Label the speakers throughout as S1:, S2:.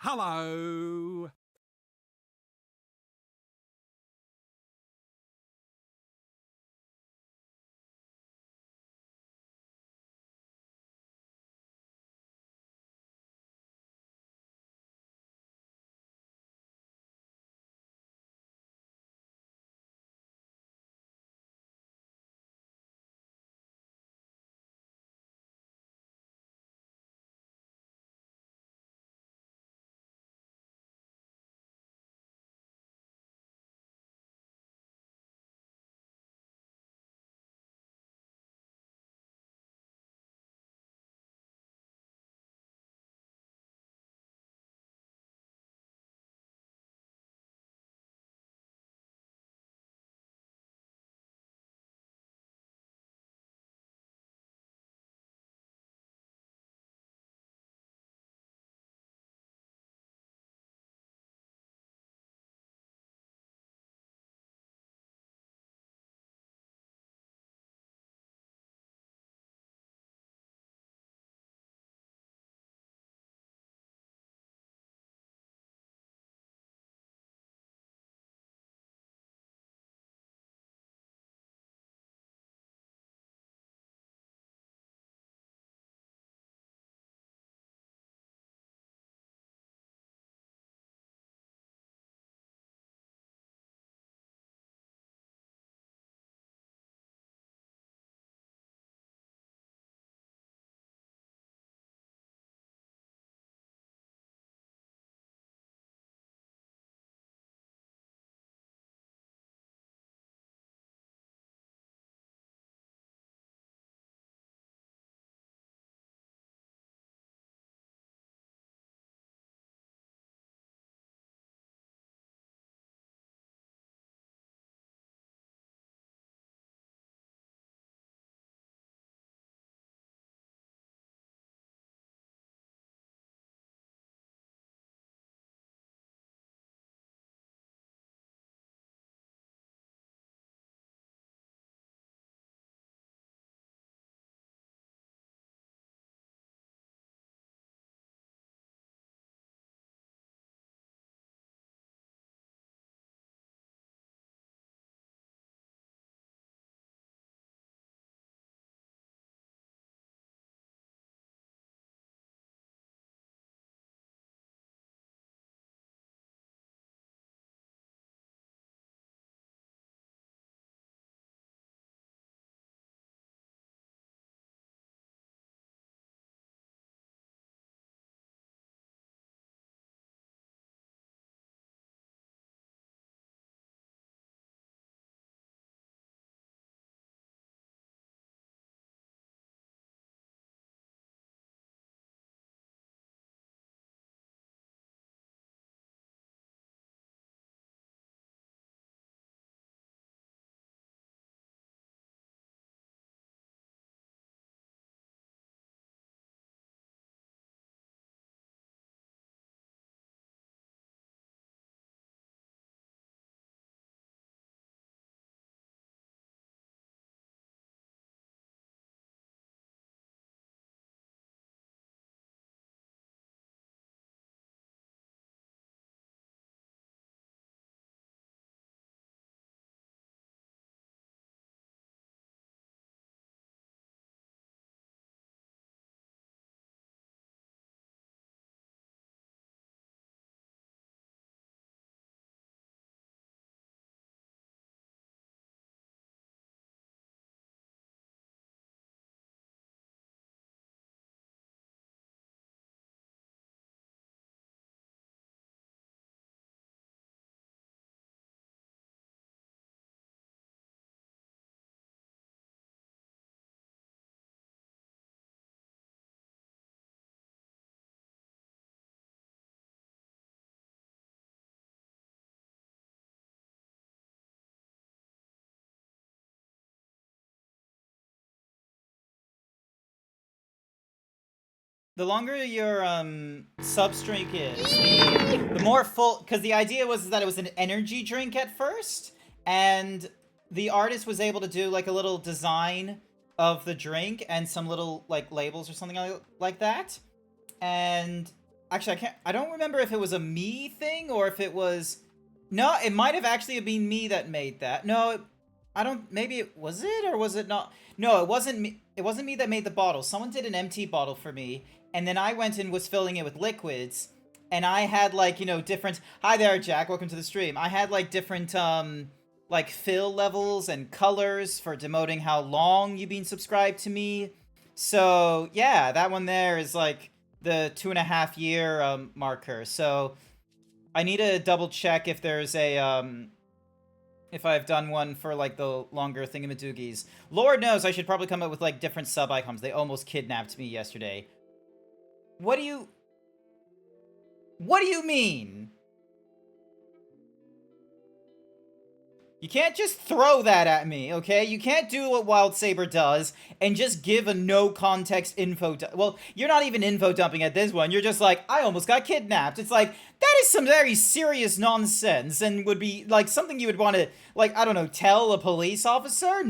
S1: Hello.
S2: The longer your sub streak is, the more full. Because the idea was that it was an energy drink at first, and the artist was able to do like a little design of the drink and some little like labels or something like that. And Actually, I don't remember if it was a me thing or if it was... No, it might have actually been me that made that. No, I don't... Maybe it... Was it or was it not? No, it wasn't me. It wasn't me that made the bottle. Someone did an empty bottle for me, and then I went and was filling it with liquids, and I had, like, you know, different... Hi there, Jack. Welcome to the stream. I had, like, different, like, fill levels and colors for demoting how long you've been subscribed to me. So, yeah, that one there is, like, the 2.5 year, marker. So... I need to double check if there's a, if I've done one for, like, the longer thingamadoogies. Lord knows I should probably come up with, like, different sub-icons. They almost kidnapped me yesterday. What do you... What do you mean? You can't just throw that at me, okay? You can't do what Wild Saber does and just give a no-context info... Well, you're not even info dumping at this one. You're just like, I almost got kidnapped. It's like, that is some very serious nonsense and would be, like, something you would want to, like, I don't know, tell a police officer?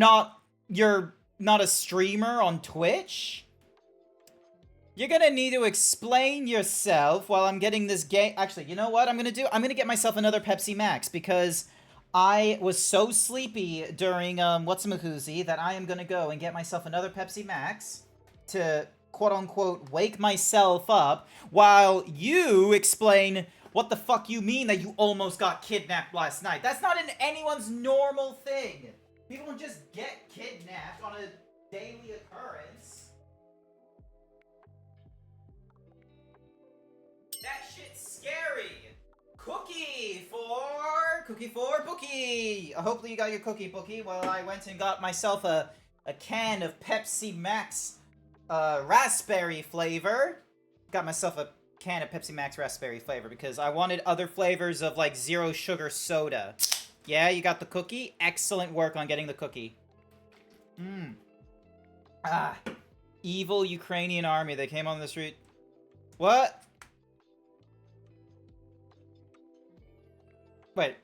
S2: You're not a streamer on Twitch? You're gonna need to explain yourself while I'm getting this game... Actually, you know what I'm gonna do? I'm gonna get myself another Pepsi Max because... I was so sleepy during, whatsamahoozy that I am gonna go and get myself another Pepsi Max to, quote-unquote, wake myself up while you explain what the fuck you mean that you almost got kidnapped last night. That's not in anyone's normal thing. People don't just get kidnapped on a daily occurrence. That shit's scary. Cookie for Bookie! Hopefully you got your cookie, Bookie, while I went and got myself a can of Pepsi Max raspberry flavor. Got myself a can of Pepsi Max raspberry flavor because I wanted other flavors of, like, zero sugar soda. Yeah, you got the cookie? Excellent work on getting the cookie. Evil Ukrainian army. They came on the street. What? Wait.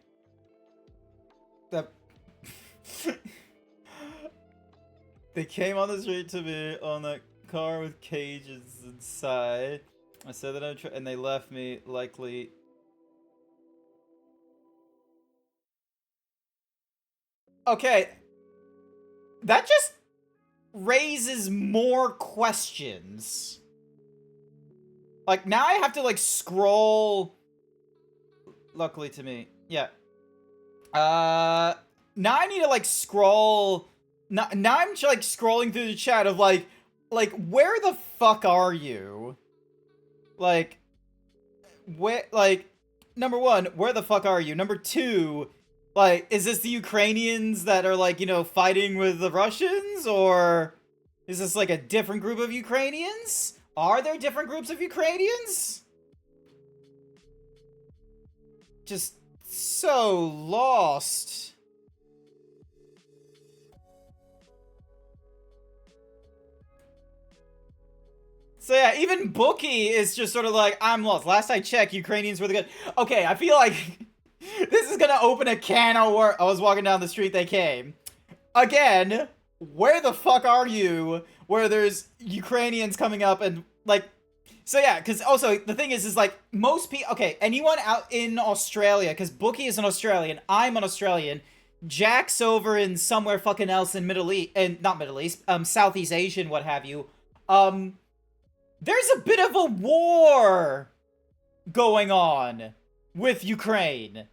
S2: They came on the street to me on that car with cages inside. I said that and they left me likely. Okay. That just raises more questions. Like, now I have to, like, scroll... Luckily to me. Yeah. Now I need to, like, scroll... Now I'm, like, scrolling through the chat of, like, where the fuck are you? Like, where, like, number one, where the fuck are you? Number two, like, is this the Ukrainians that are, like, you know, fighting with the Russians? Or is this, like, a different group of Ukrainians? Are there different groups of Ukrainians? Just so lost. So yeah, even Bookie is just sort of like, I'm lost. Last I checked, Ukrainians were the good. Okay, I feel like this is gonna open a can of worms. I was walking down the street, they came. Again, where the fuck are you? Where there's Ukrainians coming up and, like... So yeah, because also, the thing is like, most people... Okay, anyone out in Australia, because Bookie is an Australian, I'm an Australian, Jack's over in somewhere fucking else in Middle East, and not Middle East, Southeast Asian, what have you. There's a bit of a war going on with Ukraine.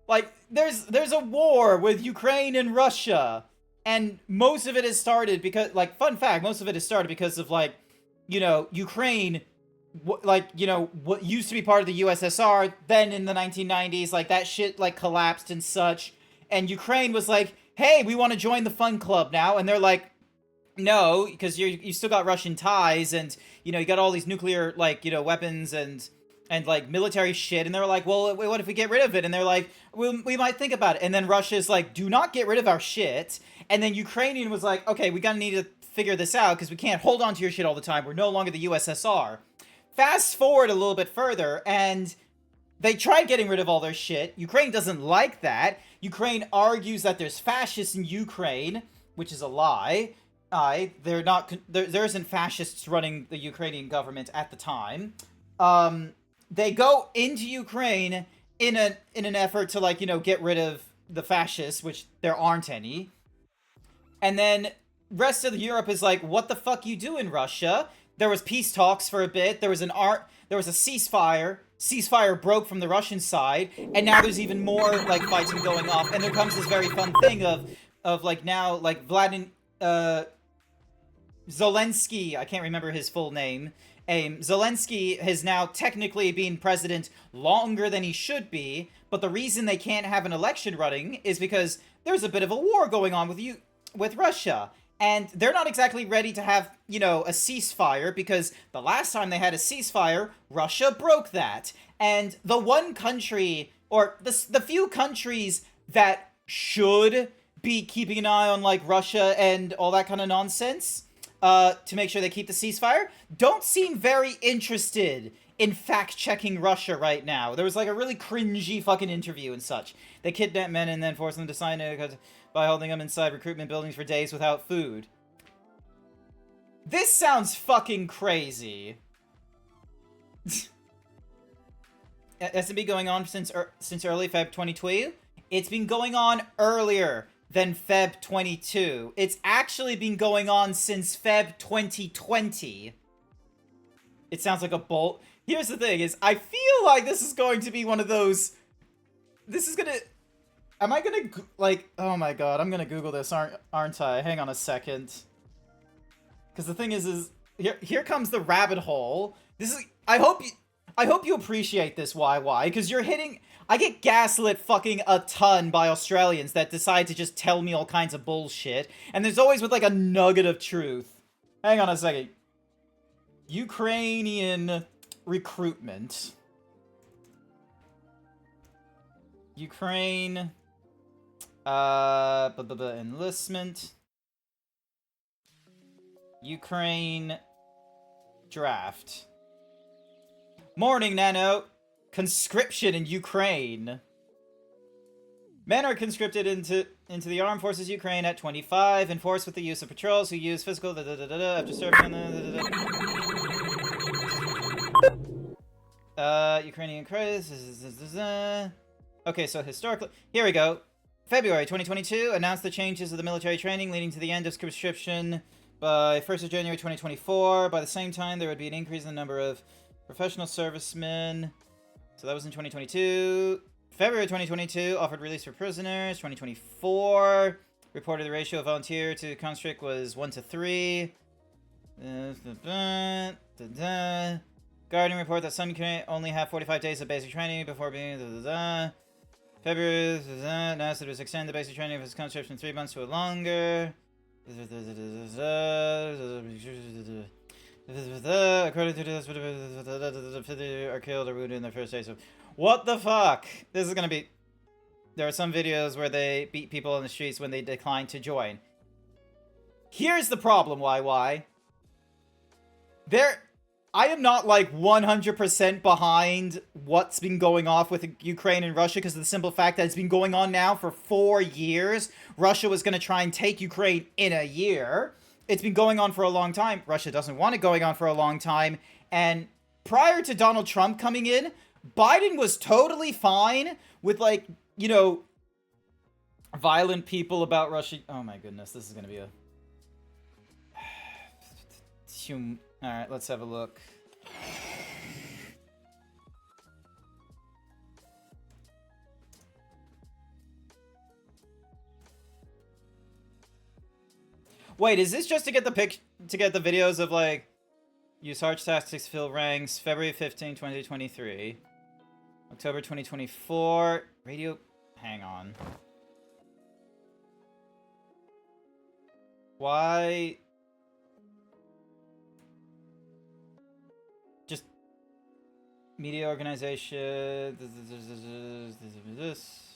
S2: Like, there's a war with Ukraine and Russia. And most of it has started because, like, fun fact, most of it has started because of, like, you know, Ukraine, like, you know, what used to be part of the USSR, then in the 1990s, like, that shit, like, collapsed and such. And Ukraine was like, hey, we want to join the fun club now. And they're like, no, because you still got Russian ties, and, you know, you got all these nuclear, like, you know, weapons and like, military shit, and they're like, well, what if we get rid of it? And they're like, we might think about it. And then Russia's like, do not get rid of our shit. And then Ukrainian was like, okay, we gotta need to figure this out, because we can't hold on to your shit all the time. We're no longer the USSR. Fast forward a little bit further, and they tried getting rid of all their shit. Ukraine doesn't like that. Ukraine argues that there's fascists in Ukraine, which is a lie. There isn't fascists running the Ukrainian government at the time. they go into Ukraine in an effort to, like, you know, get rid of the fascists, which there aren't any. And then rest of Europe is like, what the fuck you do in Russia? There was peace talks for a bit. There was a ceasefire. Ceasefire broke from the Russian side, and now there's even more like fighting going off. And there comes this very fun thing of like now like Vladimir Zelensky, I can't remember his full name. Zelensky has now technically been president longer than he should be, but the reason they can't have an election running is because there's a bit of a war going on with Russia. And they're not exactly ready to have, you know, a ceasefire, because the last time they had a ceasefire, Russia broke that. And the one country, or the few countries that should be keeping an eye on, like, Russia and all that kind of nonsense, to make sure they keep the ceasefire, don't seem very interested in fact-checking Russia right now. There was, like, a really cringy fucking interview and such. They kidnap men and then force them to sign it by holding them inside recruitment buildings for days without food. This sounds fucking crazy. Hasn't been going on since early Feb 2022. It's been going on earlier than Feb 22. It's actually been going on since Feb 2020. It sounds like a bolt. Here's the thing, is I feel like this is going to be one of those... This is gonna... Am I gonna, like... Oh my god, I'm gonna Google this, aren't I? Hang on a second. Because the thing is here comes the rabbit hole. This is... I hope you appreciate this, YY, because you're hitting... I get gaslit fucking a ton by Australians that decide to just tell me all kinds of bullshit, and there's always with, like, a nugget of truth. Hang on a second. Ukrainian recruitment. Ukraine... enlistment. Ukraine draft. Morning, Nano. Conscription in Ukraine. Men are conscripted into the armed forces Ukraine at 25, enforced with the use of patrols who use physical after serving Ukrainian crisis. Okay, so historically, here we go. February 2022 announced the changes of the military training leading to the end of conscription by 1st of January 2024. By the same time, there would be an increase in the number of professional servicemen. So that was in 2022. February 2022 offered release for prisoners. 2024 reported the ratio of volunteer to conscript was 1-3. Guardian report that some can only have 45 days of basic training before being... February announced that it was extended the basic training of his conscription 3 months to a longer. According to this, are killed or wounded in their first days of... What the fuck? This is gonna be... There are some videos where they beat people on the streets when they decline to join. Here's the problem, YY. I am not, like, 100% behind what's been going off with Ukraine and Russia because of the simple fact that it's been going on now for 4 years. Russia was going to try and take Ukraine in a year. It's been going on for a long time. Russia doesn't want it going on for a long time. And prior to Donald Trump coming in, Biden was totally fine with, like, you know, violent people about Russia. Oh my goodness, this is going to be a... Alright, let's have a look. Wait, is this just to get the videos of, like, use harsh tactics, fill ranks, February 15, 2023. October 2024. Radio... Hang on. Why... Just... Media organization... This...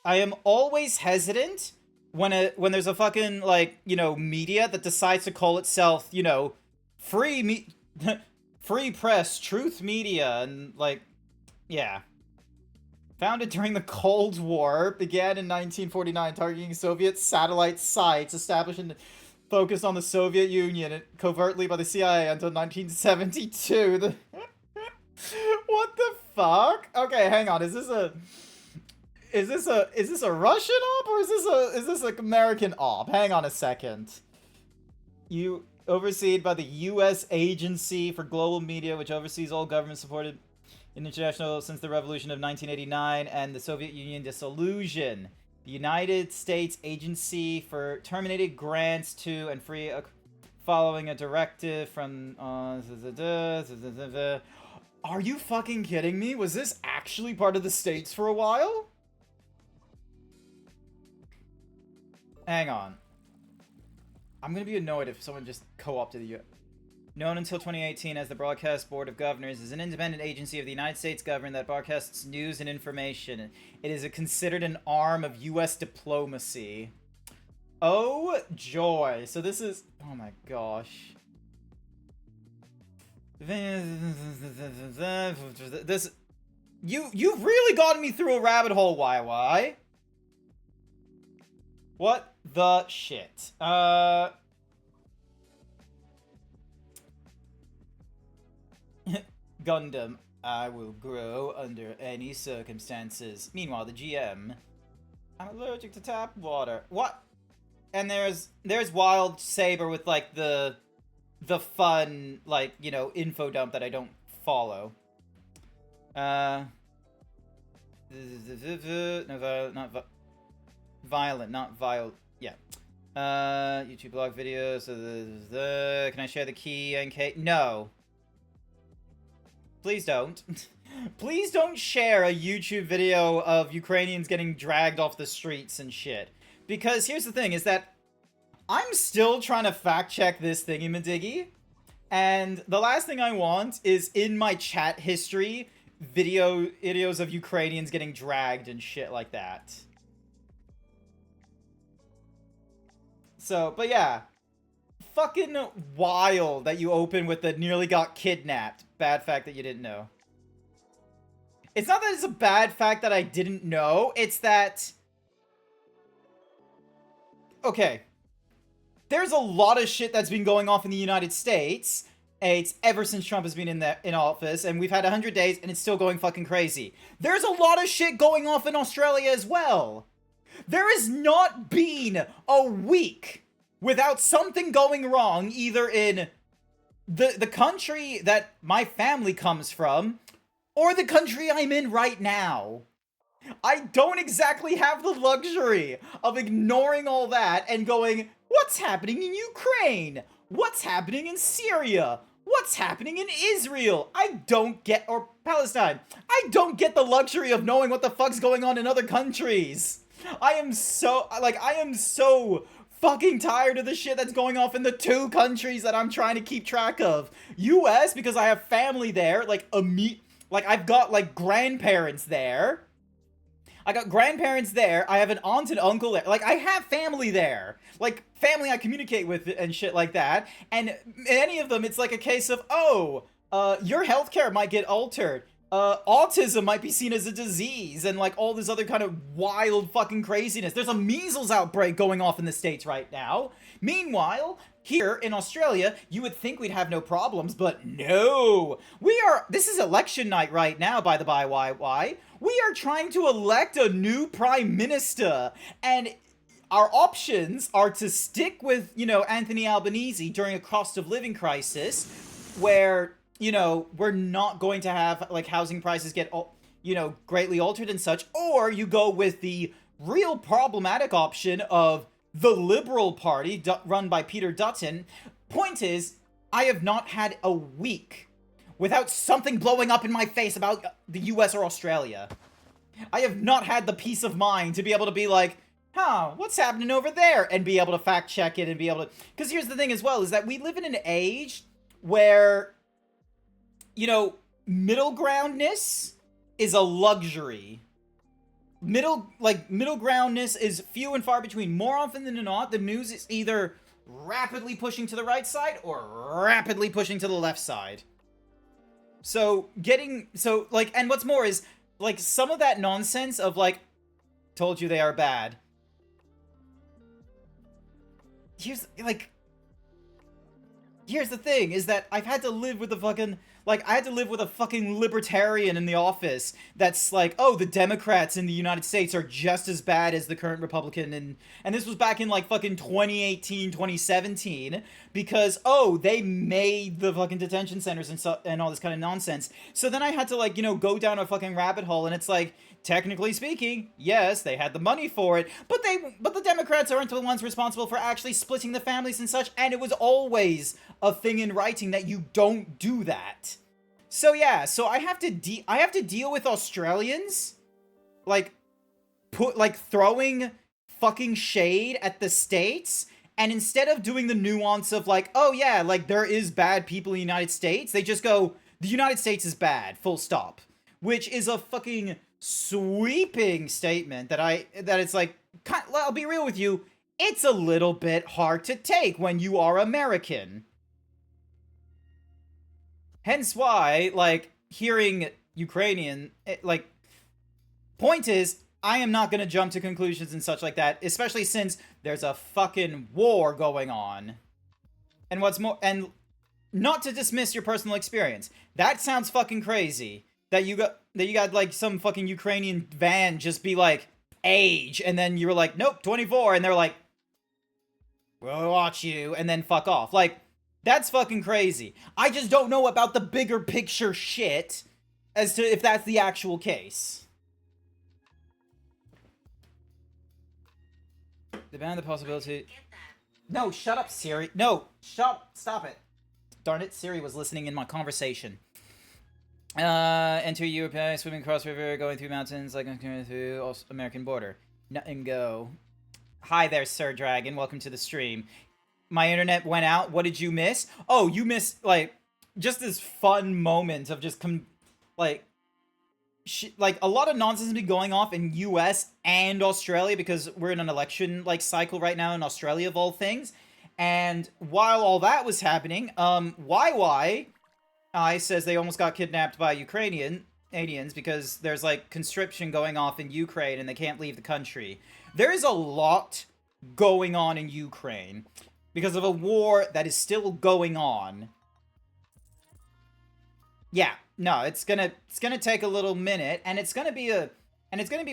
S2: I am always hesitant when there's a fucking, like, you know, media that decides to call itself, you know, free press, truth media, and, like, yeah. Founded during the Cold War, began in 1949, targeting Soviet satellite sites established in focused on the Soviet Union covertly by the CIA until 1972. What the fuck? Okay, hang on. Is this a Russian op or is this like American op? Hang on a second. You overseen by the U.S. Agency for Global Media, which oversees all government-supported international since the revolution of 1989 and the Soviet Union dissolution. The United States Agency for terminated grants to and free following a directive from Are you fucking kidding me? Was this actually part of the States for a while? Hang on. I'm gonna be annoyed if someone just co-opted the... Known until 2018 as the Broadcast Board of Governors, is an independent agency of the United States government that broadcasts news and information. It is considered an arm of U.S. diplomacy. Oh, joy. So this is... Oh my gosh. This... You've really gotten me through a rabbit hole, YY. What the shit? Gundam, I will grow under any circumstances. Meanwhile, the GM, I'm allergic to tap water. What? And there's Wild Saber with like the fun, like, you know, info dump that I don't follow. No, not violent, not vile. Yeah. YouTube blog videos. Can I share the key, NK? No. Please don't. Please don't share a YouTube video of Ukrainians getting dragged off the streets and shit. Because here's the thing, is that I'm still trying to fact check this thingy-madiggy. And the last thing I want is in my chat history, videos of Ukrainians getting dragged and shit like that. So, but yeah. Fucking wild that you open with the nearly got kidnapped. Bad fact that you didn't know. It's not that it's a bad fact that I didn't know. It's that... Okay. There's a lot of shit that's been going off in the United States. It's ever since Trump has been in office. And we've had 100 days and it's still going fucking crazy. There's a lot of shit going off in Australia as well. There has not been a week without something going wrong, either in the country that my family comes from, or the country I'm in right now. I don't exactly have the luxury of ignoring all that and going, what's happening in Ukraine? What's happening in Syria? What's happening in Israel? I don't get, or Palestine. I don't get the luxury of knowing what the fuck's going on in other countries. I am so fucking tired of the shit that's going off in the two countries that I'm trying to keep track of. US, because I have family there, like I've got like grandparents there. I got grandparents there. I have an aunt and uncle there. Like, I have family there. Like, family I communicate with and shit like that. And any of them, it's like a case of, oh, your healthcare might get altered. Autism might be seen as a disease and like all this other kind of wild fucking craziness. There's a measles outbreak going off in the States right now. Meanwhile, here in Australia, you would think we'd have no problems, but no. This is election night right now, by the by, YY. We are trying to elect a new prime minister, and our options are to stick with, you know, Anthony Albanese during a cost of living crisis, where, you know, we're not going to have, like, housing prices get, you know, greatly altered and such, or you go with the real problematic option of the Liberal Party, run by Peter Dutton. Point is, I have not had a week without something blowing up in my face about the US or Australia. I have not had the peace of mind to be able to be like, huh, what's happening over there? And be able to fact check it and be able to... Because here's the thing as well, is that we live in an age where, you know, middle groundness is a luxury. Middle groundness is few and far between. More often than not, the news is either rapidly pushing to the right side or rapidly pushing to the left side. So, and what's more is, like, some of that nonsense of, like, told you they are bad. Here's, like, here's the thing, is that I've had to live with a fucking, like, I had to live with a fucking libertarian in the office that's like, oh, the Democrats in the United States are just as bad as the current Republican, and this was back in, like, fucking 2018, 2017, because, oh, they made the fucking detention centers and all this kind of nonsense. So then I had to, like, go down a fucking rabbit hole, and it's like, technically speaking, yes, they had the money for it, but the Democrats aren't the ones responsible for actually splitting the families and such, and it was always a thing in writing that you don't do that. So yeah, so I have to deal with Australians, like, throwing fucking shade at the States, and instead of doing the nuance of, like, oh yeah, like, there is bad people in the United States, they just go, the United States is bad, full stop. Which is a fucking sweeping statement that it's like, I'll be real with you, it's a little bit hard to take when you are American. Hence why, like, hearing Ukrainian, like, point is, I am not gonna jump to conclusions and such like that, especially since there's a fucking war going on. And what's more, and not to dismiss your personal experience, that sounds fucking crazy. That you got like some fucking Ukrainian van just be like, age, and then you were like, nope, 24, and they're like, we'll watch you, and then fuck off. Like, that's fucking crazy. I just don't know about the bigger picture shit as to if that's the actual case. They banned the possibility. No, shut up, Siri. No, stop it. Darn it, Siri was listening in my conversation. Enter Europe, swimming across river, going through mountains, like through American border. Nothing go. Hi there, Sir Dragon. Welcome to the stream. My internet went out. What did you miss? Oh, you missed, like, just this fun moment of just, like, a lot of nonsense has been going off in US and Australia because we're in an election, like, cycle right now in Australia, of all things. And while all that was happening, YY says they almost got kidnapped by Ukrainians because there's, like, conscription going off in Ukraine and they can't leave the country. There is a lot going on in Ukraine because of a war that is still going on. Yeah, no, it's gonna take a little minute, and it's gonna be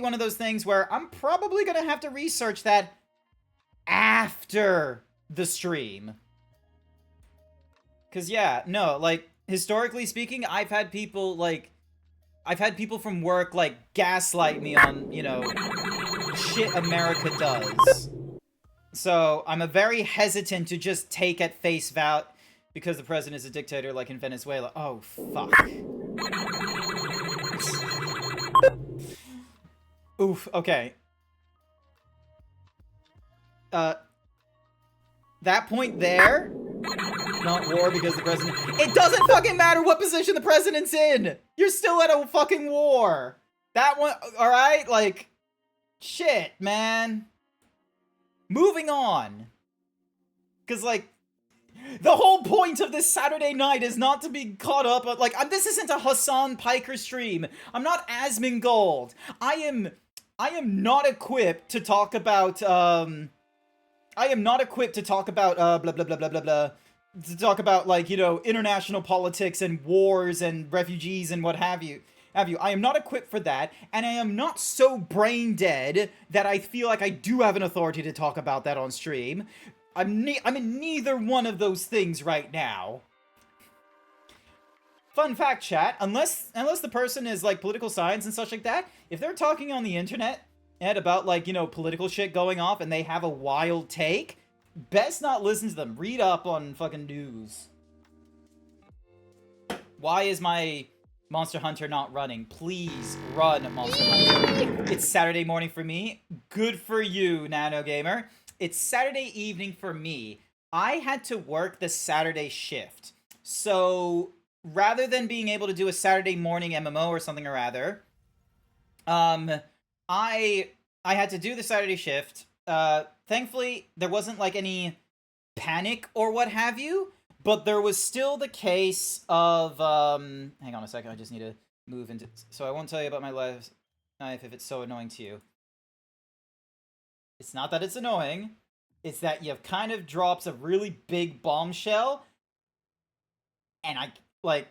S2: one of those things where I'm probably gonna have to research that after the stream. 'Cause yeah, no, like, historically speaking, I've had people from work, like, gaslight me on, shit America does. So, I'm a very hesitant to just take at face value because the president is a dictator like in Venezuela. Oh, fuck. Oof, okay. That point there, not war because the president... It doesn't fucking matter what position the president's in! You're still at a fucking war! That one, alright? Like, shit, man. Moving on. Because, like, the whole point of this Saturday night is not to be caught up, like, this isn't a Hassan Piker stream. I'm not Asmongold. I am not equipped to talk about, blah, blah, blah, blah, blah, blah, to talk about, like, international politics and wars and refugees and what have you. I am not equipped for that, and I am not so brain dead that I feel like I do have an authority to talk about that on stream. I'm in neither one of those things right now. Fun fact, chat, unless the person is, like, political science and such like that, if they're talking on the internet about, like, political shit going off and they have a wild take, best not listen to them. Read up on fucking news. Why is my Monster Hunter not running? Please run, Monster Hunter. It's Saturday morning for me. Good for you, Nano Gamer. It's Saturday evening for me. I had to work the Saturday shift. So, rather than being able to do a Saturday morning MMO or something or other, I had to do the Saturday shift. Thankfully, there wasn't, like, any panic or what have you, but there was still the case of, hang on a second, I just need to move into, so I won't tell you about my life if it's so annoying to you. It's not that it's annoying, it's that you've kind of dropped a really big bombshell And I, like...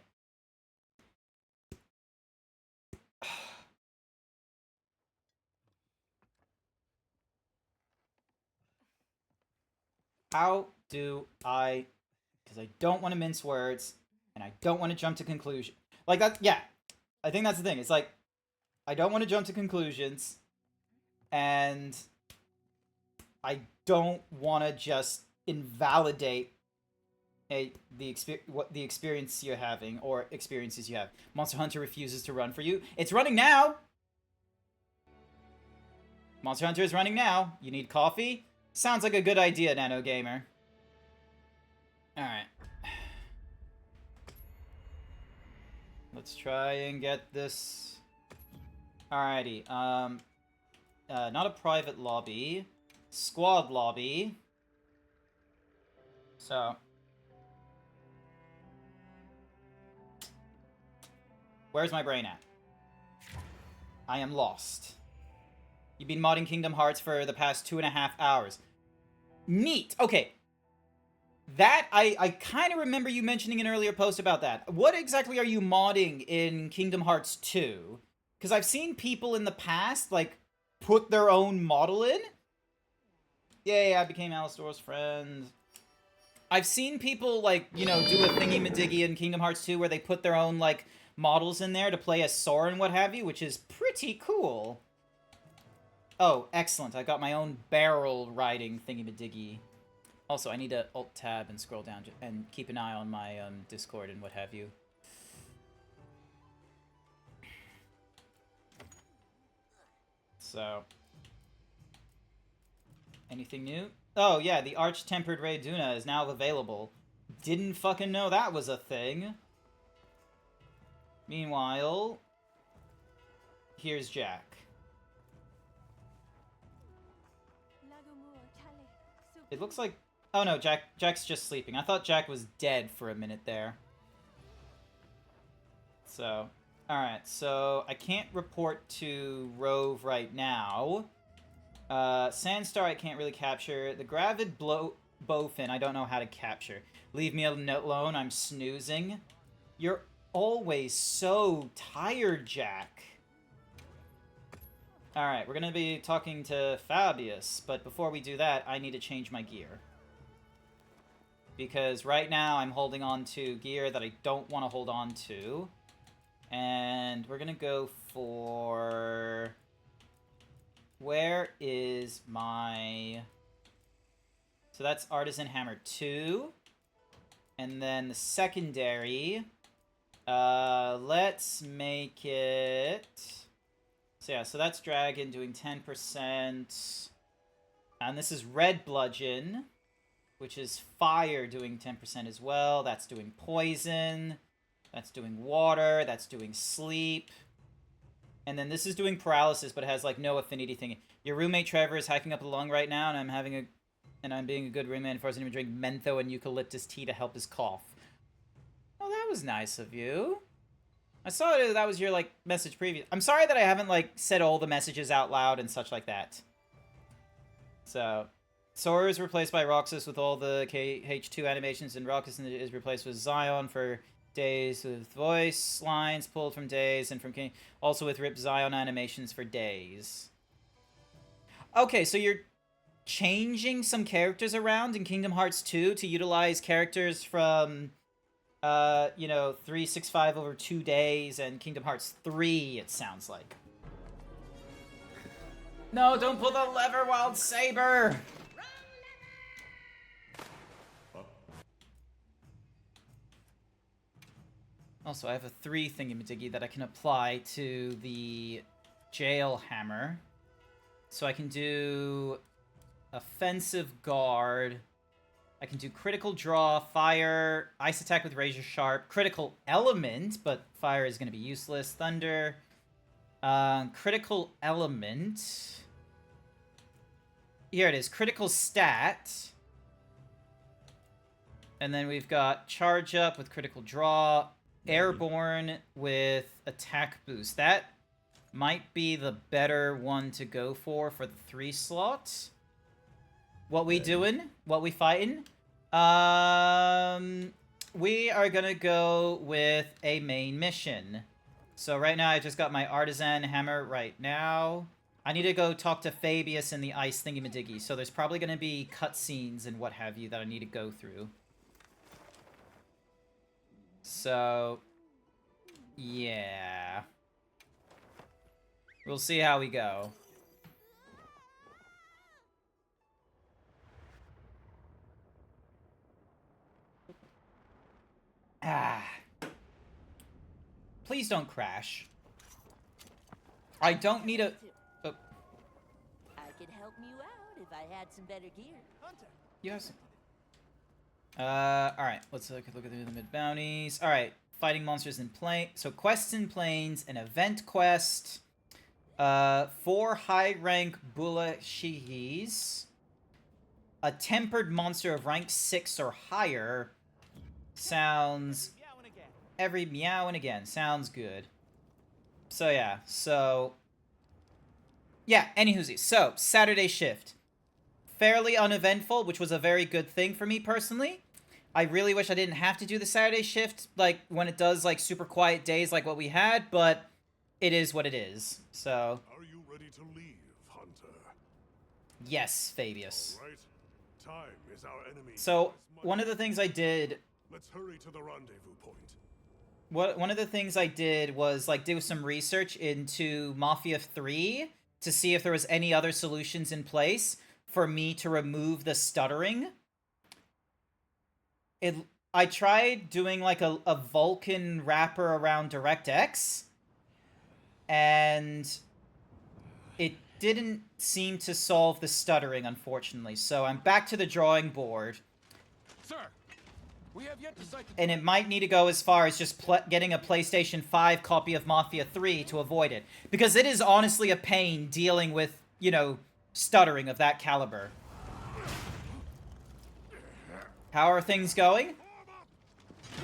S2: How do I... Because I don't want to mince words, and I don't want to jump to conclusion. Like, that, yeah. I think that's the thing. It's like, I don't want to jump to conclusions, and I don't want to just invalidate the experience you're having, or experiences you have. Monster Hunter refuses to run for you. It's running now! Monster Hunter is running now. You need coffee? Sounds like a good idea, Nano Gamer. Alright. Let's try and get this... Alrighty, not a private lobby. Squad lobby. So... Where's my brain at? I am lost. You've been modding Kingdom Hearts for the past 2.5 hours. Neat! Okay. That, I kind of remember you mentioning an earlier post about that. What exactly are you modding in Kingdom Hearts 2? Because I've seen people in the past, like, put their own model in. Yay, I became Alistor's friend. I've seen people, like, you know, do a thingy-madiggy in Kingdom Hearts 2 where they put their own, like, models in there to play as Sora and what have you, which is pretty cool. Oh, excellent. I got my own barrel riding thingy-madiggy. Also, I need to Alt-Tab and scroll down and keep an eye on my Discord and what have you. So... Anything new? Oh, yeah, the Arch-Tempered Ray Duna is now available. Didn't fucking know that was a thing. Meanwhile... Here's Jack. It looks like... Oh no, Jack's just sleeping. I thought Jack was dead for a minute there. So... Alright, so I can't report to Rove right now. Sandstar I can't really capture. The Gravid Bowfin I don't know how to capture. Leave me alone, I'm snoozing. You're always so tired, Jack. Alright, we're gonna be talking to Fabius, but before we do that, I need to change my gear. Because right now I'm holding on to gear that I don't want to hold on to. And we're gonna go for... Where is my... So that's Artisan Hammer 2. And then the secondary... let's make it... So yeah, so that's Dragon doing 10%. And this is Red Bludgeon, which is Fire doing 10% as well. That's doing Poison. That's doing Water. That's doing Sleep. And then this is doing Paralysis, but it has, like, no affinity thing. Your roommate Trevor is hacking up a lung right now, and I'm being a good roommate and forcing him to drink mentho and eucalyptus tea to help his cough. Oh, that was nice of you. I saw that was your, like, message previous. I'm sorry that I haven't, like, said all the messages out loud and such like that. So, Sora is replaced by Roxas with all the KH2 animations, and Roxas is replaced with Zion for days with voice lines pulled from days, and from King, also with Rip Zion animations for days. Okay, so you're changing some characters around in Kingdom Hearts 2 to utilize characters from... you know, 365 over 2 days, and Kingdom Hearts 3, it sounds like. No, don't pull the lever, Wild Saber! Also, I have a 3 thingy-majiggy that I can apply to the Jail Hammer. So I can do Offensive Guard... I can do Critical Draw, Fire, Ice Attack with Razor Sharp, Critical Element, but Fire is going to be useless, Thunder, Critical Element, here it is, Critical Stat, and then we've got Charge Up with Critical Draw, Airborne with Attack Boost. That might be the better one to go for the 3 slots. What we doing? What we fighting? we are gonna go with a main mission. So right now I just got my artisan hammer right now. I need to go talk to Fabius in the ice thingy-majiggy, so there's probably gonna be cutscenes and what have you that I need to go through. So, yeah. We'll see how we go. Ah. Please don't crash. I don't need a...
S1: I could help you out if I had some better gear.
S2: Yes. Alright. Let's look at the mid bounties. Alright. Fighting monsters in plane. So, quests in planes, an event quest. 4 high-rank Bulashihis. A tempered monster of rank 6 or higher. Sounds... Every meow and again. Sounds good. So, yeah. So... Yeah, anywhoosies. So, Saturday shift. Fairly uneventful, which was a very good thing for me personally. I really wish I didn't have to do the Saturday shift, like, when it does, like, super quiet days like what we had, but it is what it is, so...
S3: Are you ready to leave, Hunter?
S2: Yes, Fabius.
S3: All right. Time is our enemy.
S2: So, one of the things I did...
S3: Let's hurry to the rendezvous point.
S2: One of the things I did was, like, do some research into Mafia 3 to see if there was any other solutions in place for me to remove the stuttering. I tried doing, like, a Vulcan wrapper around DirectX, and it didn't seem to solve the stuttering, unfortunately. So I'm back to the drawing board.
S4: Sir, we have yet to cite the...
S2: And it might need to go as far as just getting a PlayStation 5 copy of Mafia 3 to avoid it. Because it is honestly a pain dealing with, you know, stuttering of that caliber. How are things going?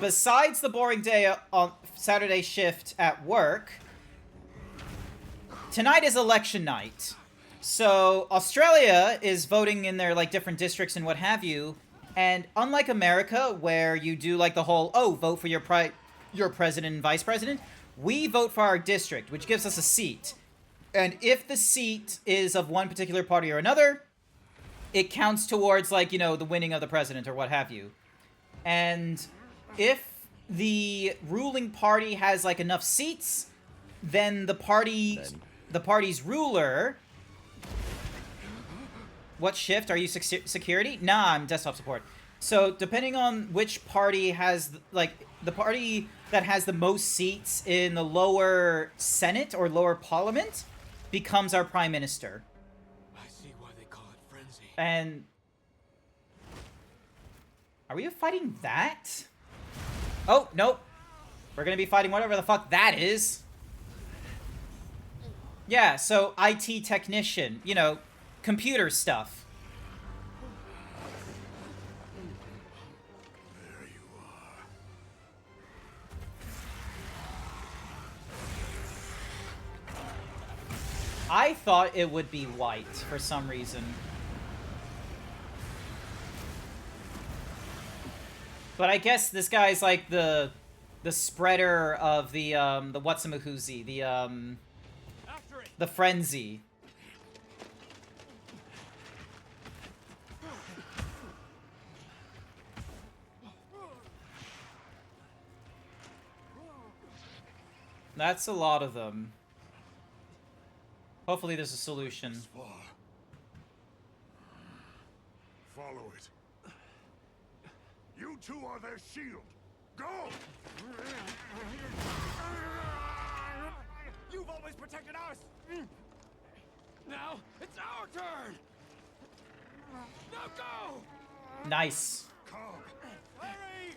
S2: Besides the boring day on Saturday shift at work, tonight is election night. So Australia is voting in their, like, different districts and what have you. And unlike America, where you do, like, the whole, oh, vote for your president and vice president, we vote for our district, which gives us a seat. And if the seat is of one particular party or another, it counts towards, like, you know, the winning of the president or what have you. And if the ruling party has, like, enough seats, then the party's ruler... What shift? Are you security? Nah, I'm desktop support. So, depending on which party has, like, the party that has the most seats in the lower Senate or lower Parliament becomes our Prime Minister.
S4: I see why they call it frenzy.
S2: And... Are we fighting that? Oh, nope. We're gonna be fighting whatever the fuck that is. Yeah, so IT technician, you know, computer stuff.
S3: There you are.
S2: I thought it would be white for some reason. But I guess this guy's like the spreader of the whatsamahoozy, the frenzy. That's a lot of them. Hopefully there's a solution.
S3: Follow it. You two are their shield. Go!
S4: You've always protected us! Now, it's our turn! Now go!
S2: Nice.
S3: Come.
S4: Hurry!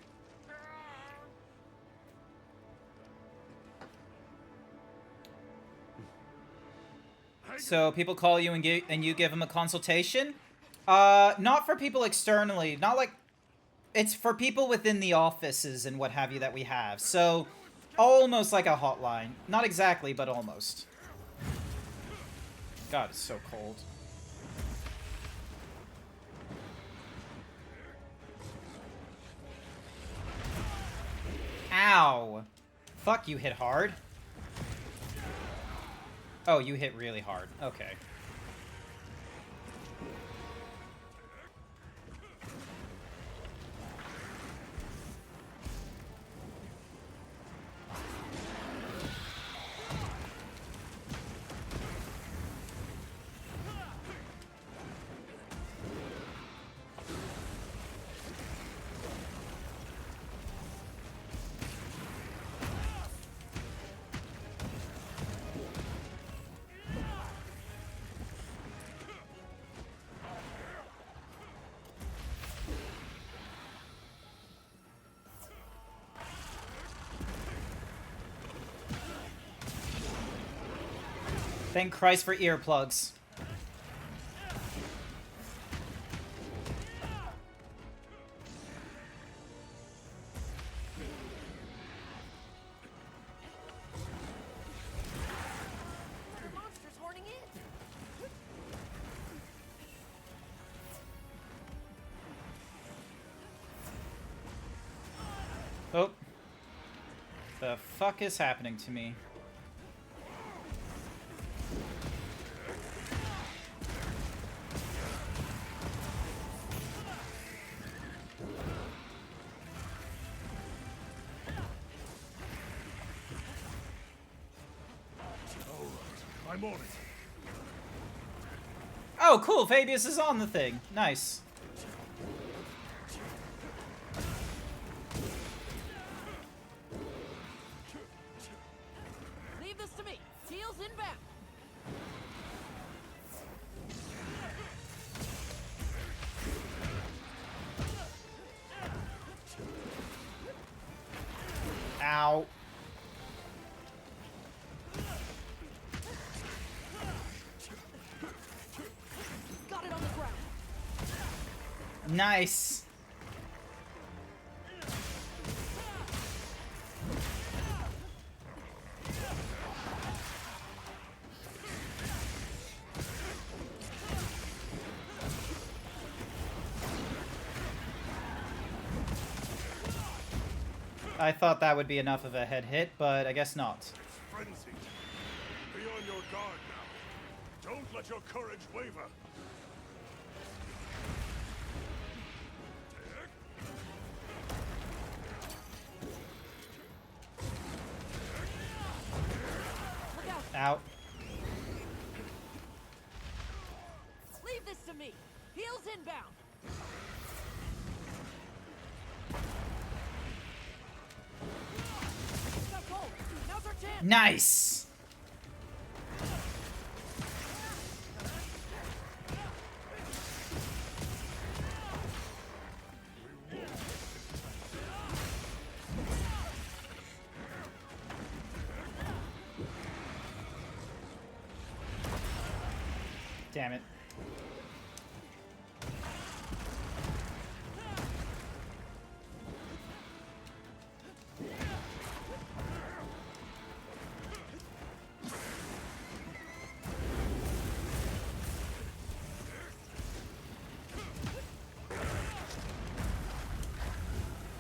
S2: So people call you and you give them a consultation? Not for people externally. Not like... It's for people within the offices and what have you that we have. So, almost like a hotline. Not exactly, but almost. God, it's so cold. fuck, you hit hard. Oh, you hit really hard. Okay. Thank Christ for earplugs.
S1: The monster's horning in.
S2: Oh. The fuck is happening to me?
S3: I'm on it.
S2: Oh, cool. Fabius is on the thing. Nice.
S1: Leave this to me. Heels inbound.
S2: Ow.
S1: Got it on the ground.
S2: Nice. I thought that would be enough of a head hit, but I guess not.
S3: Frenzy. Be on your guard now. Don't let your courage waver.
S1: Look out.
S2: Out.
S1: Leave this to me. Heels inbound. Stop goal. Now's our chance.
S2: Nice. Damn it.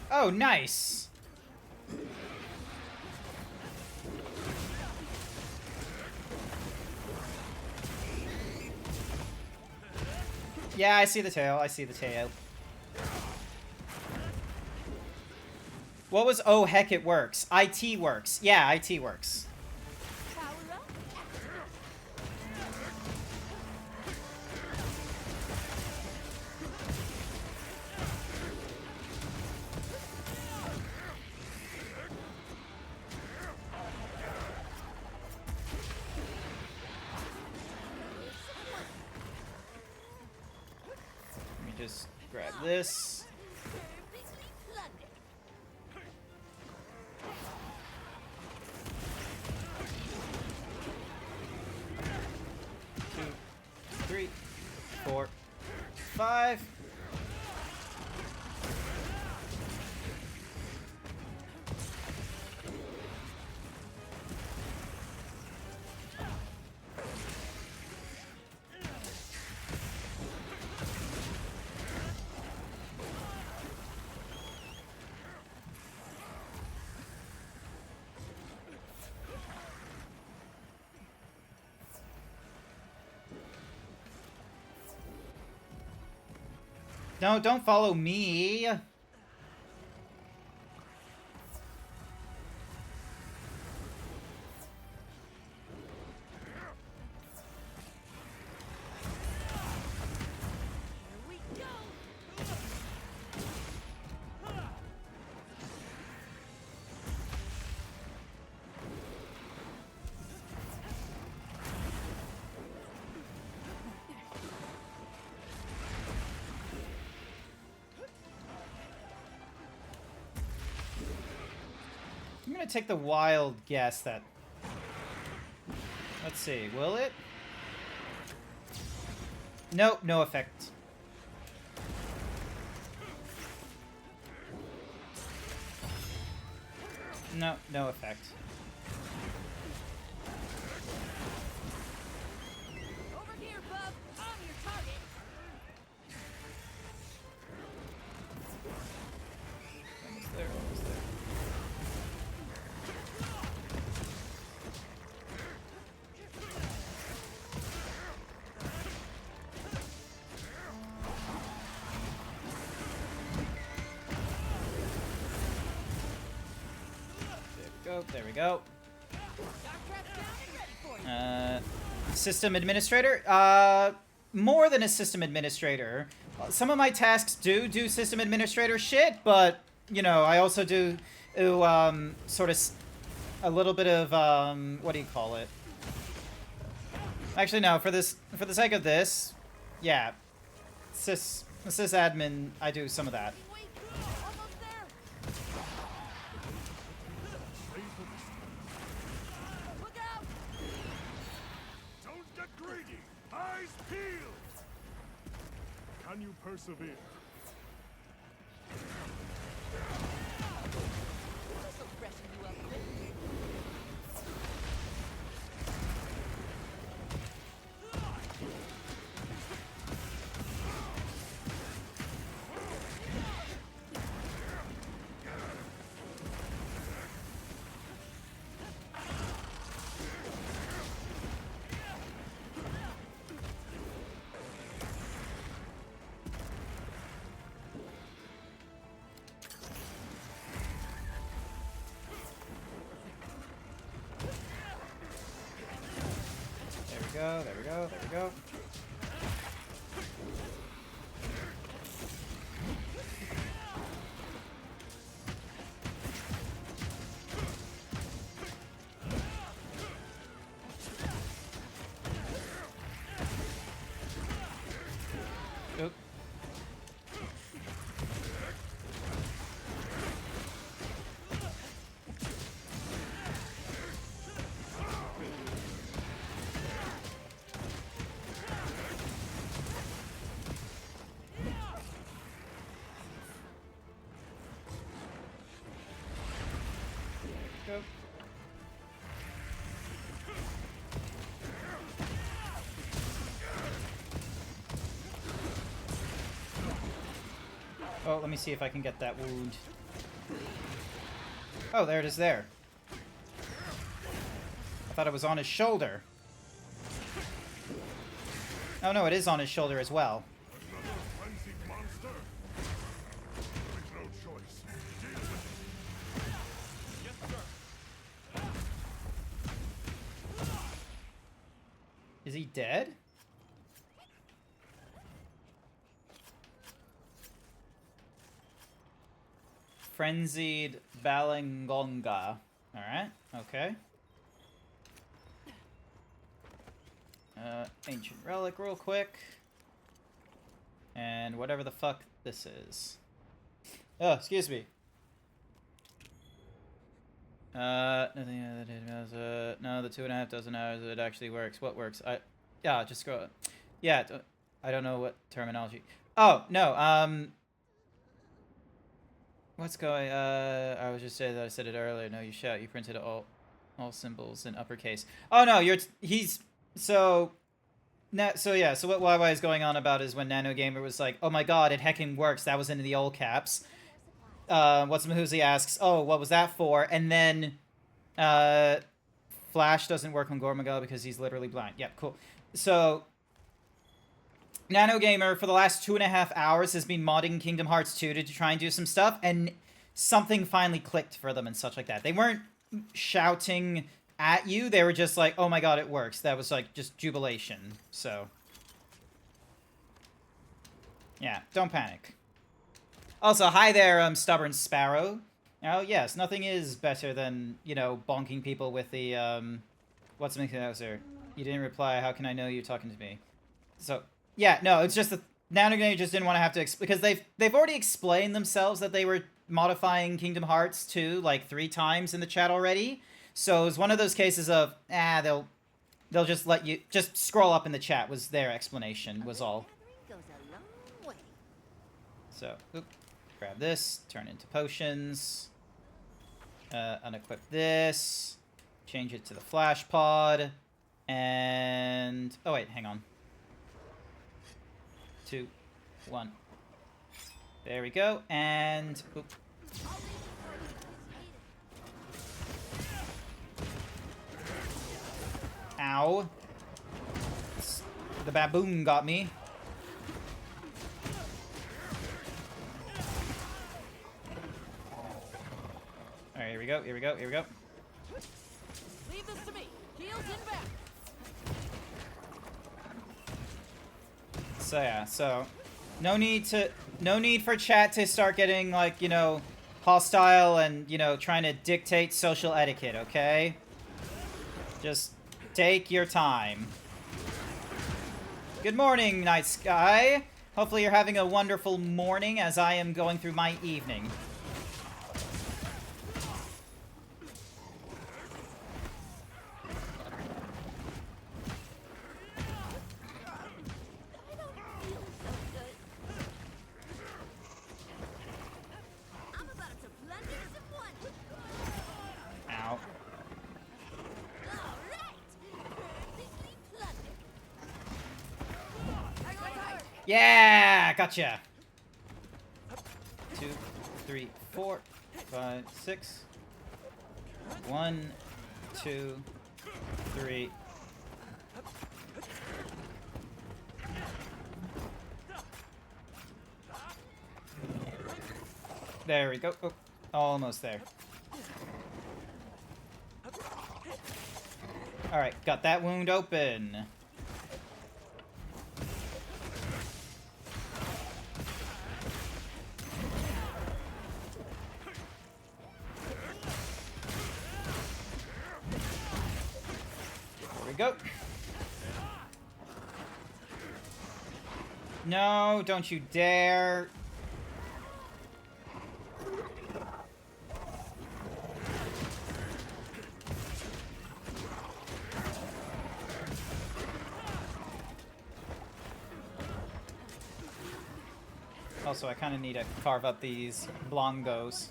S2: Oh, nice. Yeah, I see the tail. I see the tail. What was oh heck it works? IT works. Yeah, IT works.
S1: Power up.
S2: Let me just grab this. Two, 3, 4, 5. Don't follow me.
S1: Here we go.
S2: I'm gonna take the wild guess that... Let's see, will it? Nope, no effect. No, no effect.
S1: Over here, bub. I'm your target.
S2: Almost there, almost there. There we go. System administrator? More than a system administrator. Some of my tasks do system administrator shit, but, you know, I also do sort of a little bit of, what do you call it? Actually, no, for the sake of this, yeah, sysadmin, I do some of that.
S1: Almost there. Look out.
S3: Don't get greedy! Eyes peeled! Can you persevere?
S1: This'll freshen you up a bit.
S2: There we go, there we go. Oop. Go. Oh, let me see if I can get that wound. Oh, there it is there. I thought it was on his shoulder. Oh no, it is on his shoulder as well.
S3: Another frenzied monster? With no choice. Deal with it.
S4: Yes, sir.
S2: Is he dead? Frenzied Balangonga. Alright, okay. Ancient relic real quick. And whatever the fuck this is. Oh, excuse me. Nothing no, the 2.5 dozen hours it actually works. What works? Yeah, just scroll it. Yeah, I don't know what terminology. Oh, no, what's going, I was just saying that I said it earlier. No, you shout. You printed all symbols in uppercase. Oh, no, so what YY is going on about is when Nano Gamer was like, oh my god, it hecking works. That was in the all caps. What's Mahuzi asks, oh, what was that for? And then, Flash doesn't work on Gormagal because he's literally blind. Yep, cool. So, Nano Gamer for the last 2.5 hours has been modding Kingdom Hearts 2 to try and do some stuff, and something finally clicked for them and such like that. They weren't shouting at you, they were just like, oh my god, it works. That was like just jubilation. So yeah, don't panic. Also, hi there, Stubborn Sparrow. Oh yes, nothing is better than, you know, bonking people with the what's making that, sir? You didn't reply. How can I know you're talking to me? So yeah, no, it's just the Nanogame just didn't want to have to because they've already explained themselves that they were modifying Kingdom Hearts 2 like 3 times in the chat already. So it was one of those cases of they'll just let you just scroll up in the chat was their explanation was all.
S1: Goes a long way.
S2: So grab this, turn into potions, unequip this, change it to the flash pod, and oh wait, hang on. 2, 1. There we go, and ow. The baboon got me. Alright, here we go, here we go, here we go.
S1: Leave this to me. Heels in back.
S2: So yeah, so no need for chat to start getting like, you know, hostile and, you know, trying to dictate social etiquette, okay? Just take your time. Good morning, night sky. Hopefully you're having a wonderful morning as I am going through my evening. Ow. Yeah, gotcha. 2, 3, 4, 5, 6. 1, 2, 3. There we go. Oh, almost there. Alright, got that wound open. There we go. No, don't you dare. Also, I kind of need to carve up these blongos.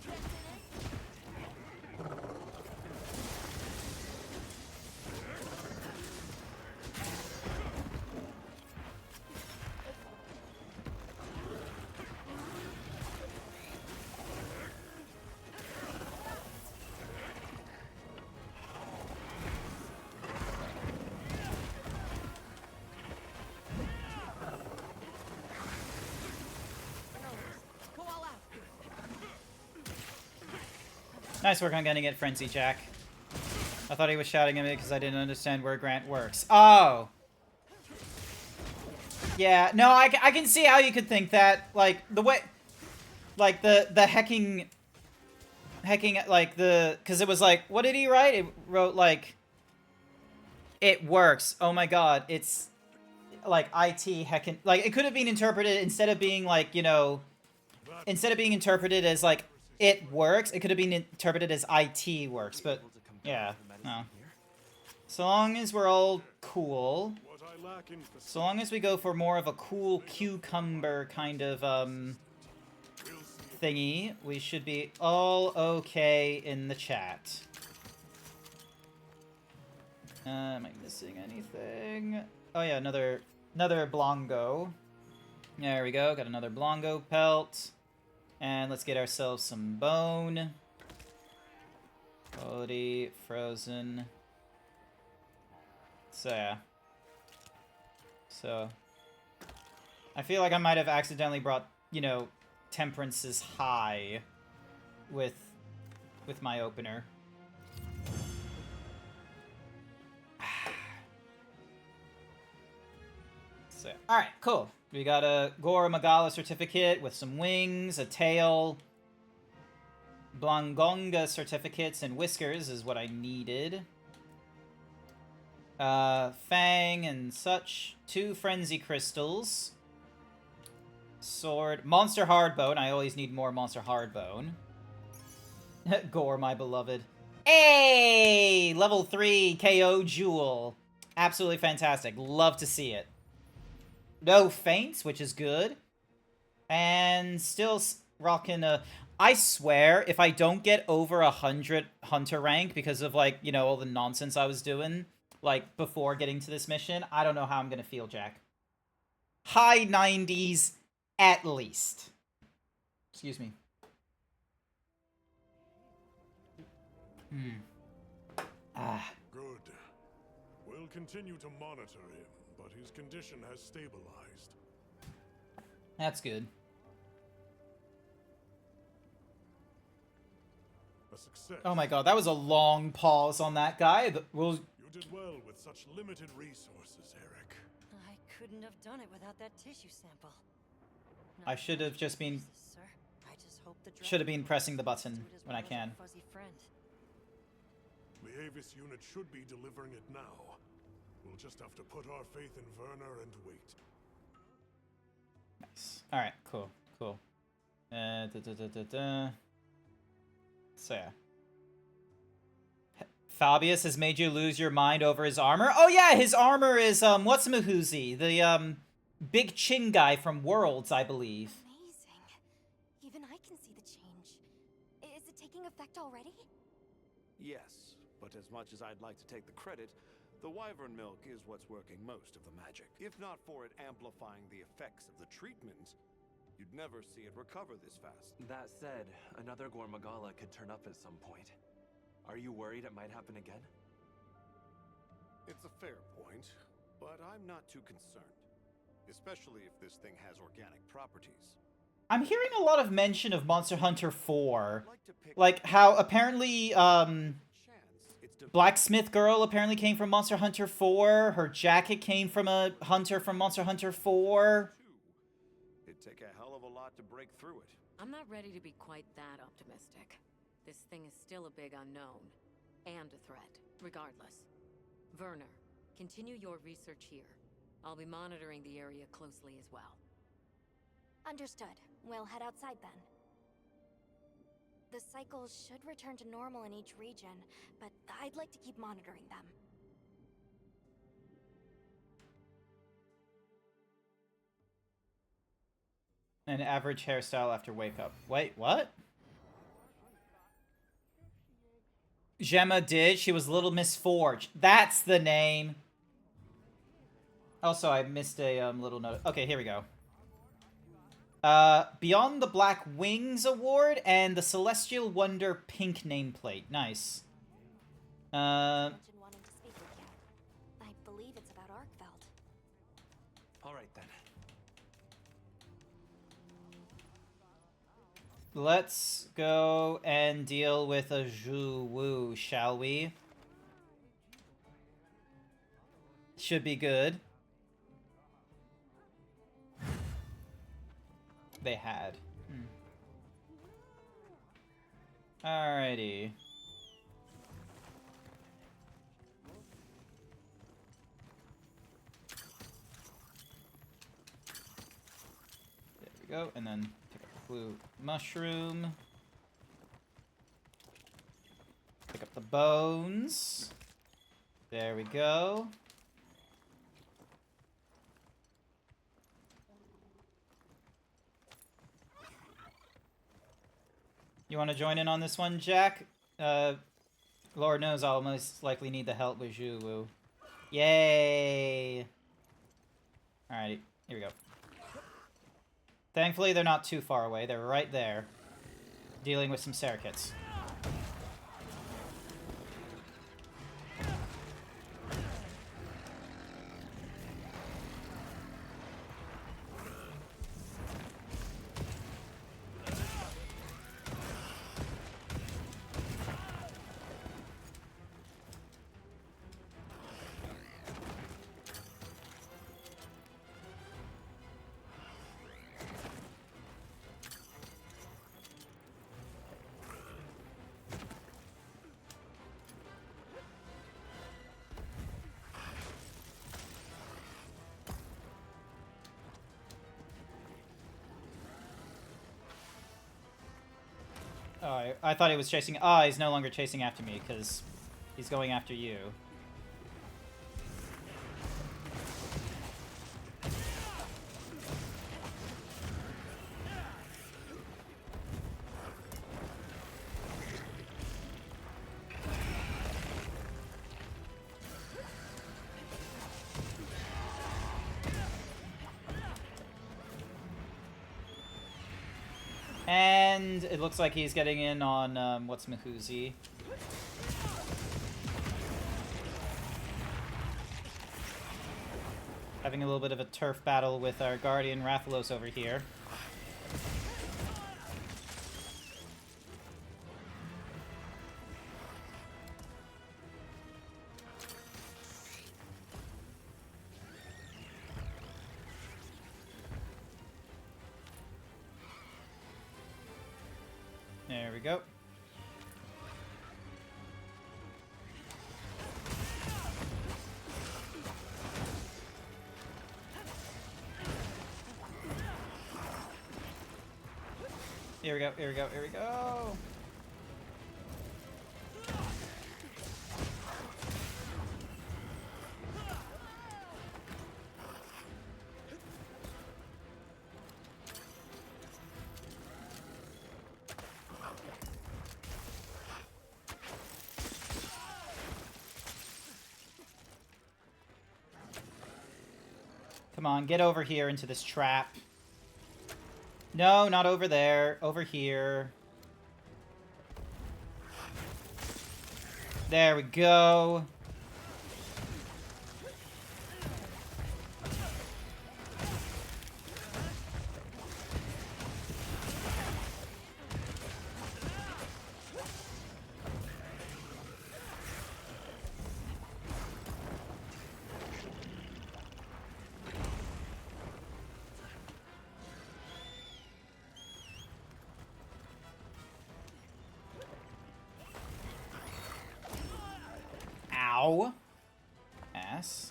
S2: Nice work on getting it, Frenzy Jack. I thought he was shouting at me because I didn't understand where Grant works. Oh! Yeah, no, I can see how you could think that. Like, the way... Like, the hecking... Hecking, like, the... Because it was like, what did he write? It wrote, like... It works. Oh my god, it's... Like, IT heckin... Like, it could have been interpreted, instead of being, like, you know... Instead of being interpreted as, like, it works, it could have been interpreted as IT works, but... Yeah, no. So long as we're all cool... So long as we go for more of a cool cucumber kind of, thingy, we should be all okay in the chat. Am I missing anything? Oh yeah, another Blongo. There we go, got another Blongo pelt. And let's get ourselves some bone. Quality, frozen. So yeah. So, I feel like I might have accidentally brought, you know, temperances high with my opener. So, all right, cool. We got a Gora Magala certificate with some wings, a tail. Blangonga certificates and whiskers is what I needed. Fang and such. 2 frenzy crystals. Sword. Monster hardbone. I always need more monster hardbone. Gore, my beloved. Hey! Level 3 KO Jewel. Absolutely fantastic. Love to see it. No feints, which is good. And still rocking a... I swear, if I don't get over 100 Hunter rank because of, like, you know, all the nonsense I was doing, like, before getting to this mission, I don't know how I'm gonna feel, Jack. High 90s, at least. Excuse me.
S3: Good. We'll continue to monitor him, but his condition has stabilized.
S2: That's good.
S3: A success.
S2: Oh my god, that was a long pause on that guy.
S3: You did well with such limited resources, Eric.
S5: I couldn't have done it without that tissue sample.
S2: I should have just been...
S5: Sir, I just hope the
S2: Should have been pressing the button
S5: do it as
S2: when
S5: well
S2: I
S5: as our
S2: can.
S5: fuzzy friend.
S3: The Avis unit should be delivering it now. We'll just have to put our faith in Werner and wait.
S2: Nice. Alright, cool, cool. So yeah. Fabius has made you lose your mind over his armor? Oh yeah, his armor is, what's Mahuzi? The, big chin guy from Worlds, I believe.
S6: Amazing. Even I can see the change. Is it taking effect already?
S7: Yes, but as much as I'd like to take the credit, the wyvern milk is what's working most of the magic. If not for it amplifying the effects of the treatment, you'd never see it recover this fast.
S8: That said, another Gormagala could turn up at some point. Are you worried it might happen again?
S7: It's a fair point, but I'm not too concerned. Especially if this thing has organic properties.
S2: I'm hearing a lot of mention of Monster Hunter 4.
S7: I'd like to pick
S2: Like, how apparently,
S7: chance it's
S2: Blacksmith Girl apparently came from Monster Hunter 4. Her jacket came from a hunter from Monster Hunter 4.
S7: It'd take a hell of a lot to break through it.
S9: I'm not ready to be quite that optimistic. This thing is still a big unknown. And a threat, regardless. Werner, continue your research here. I'll be monitoring the area closely as well.
S6: Understood. We'll head outside then. The cycles should return to normal in each region, but I'd like to keep monitoring them.
S2: An average hairstyle after wake up. Wait, what? Gemma did. She was Little Miss Forge. That's the name. Also, I missed a little note. Okay, here we go. Beyond the Black Wings Award and the Celestial Wonder pink nameplate. Nice.
S6: Mention wanting to speak with you. I believe it's about Arkveld.
S8: Alright then.
S2: Let's go and deal with a Zhu Wu, shall we? Should be good. They had. Alrighty. There we go, and then pick up the blue mushroom. Pick up the bones. There we go. You want to join in on this one, Jack? Lord knows I'll most likely need the help with Zhu Wu. Yay! Alrighty, here we go. Thankfully, they're not too far away. They're right there, dealing with some Serikits. Oh, I thought he was chasing... Ah, he's no longer chasing after me, because he's going after you. And it looks like he's getting in on, what's Mahuzi? Having a little bit of a turf battle with our Guardian Rathalos over here. There we go. Here we go, here we go, here we go! Come on, get over here into this trap. No, not over there. Over here. There we go. Ow. Ass.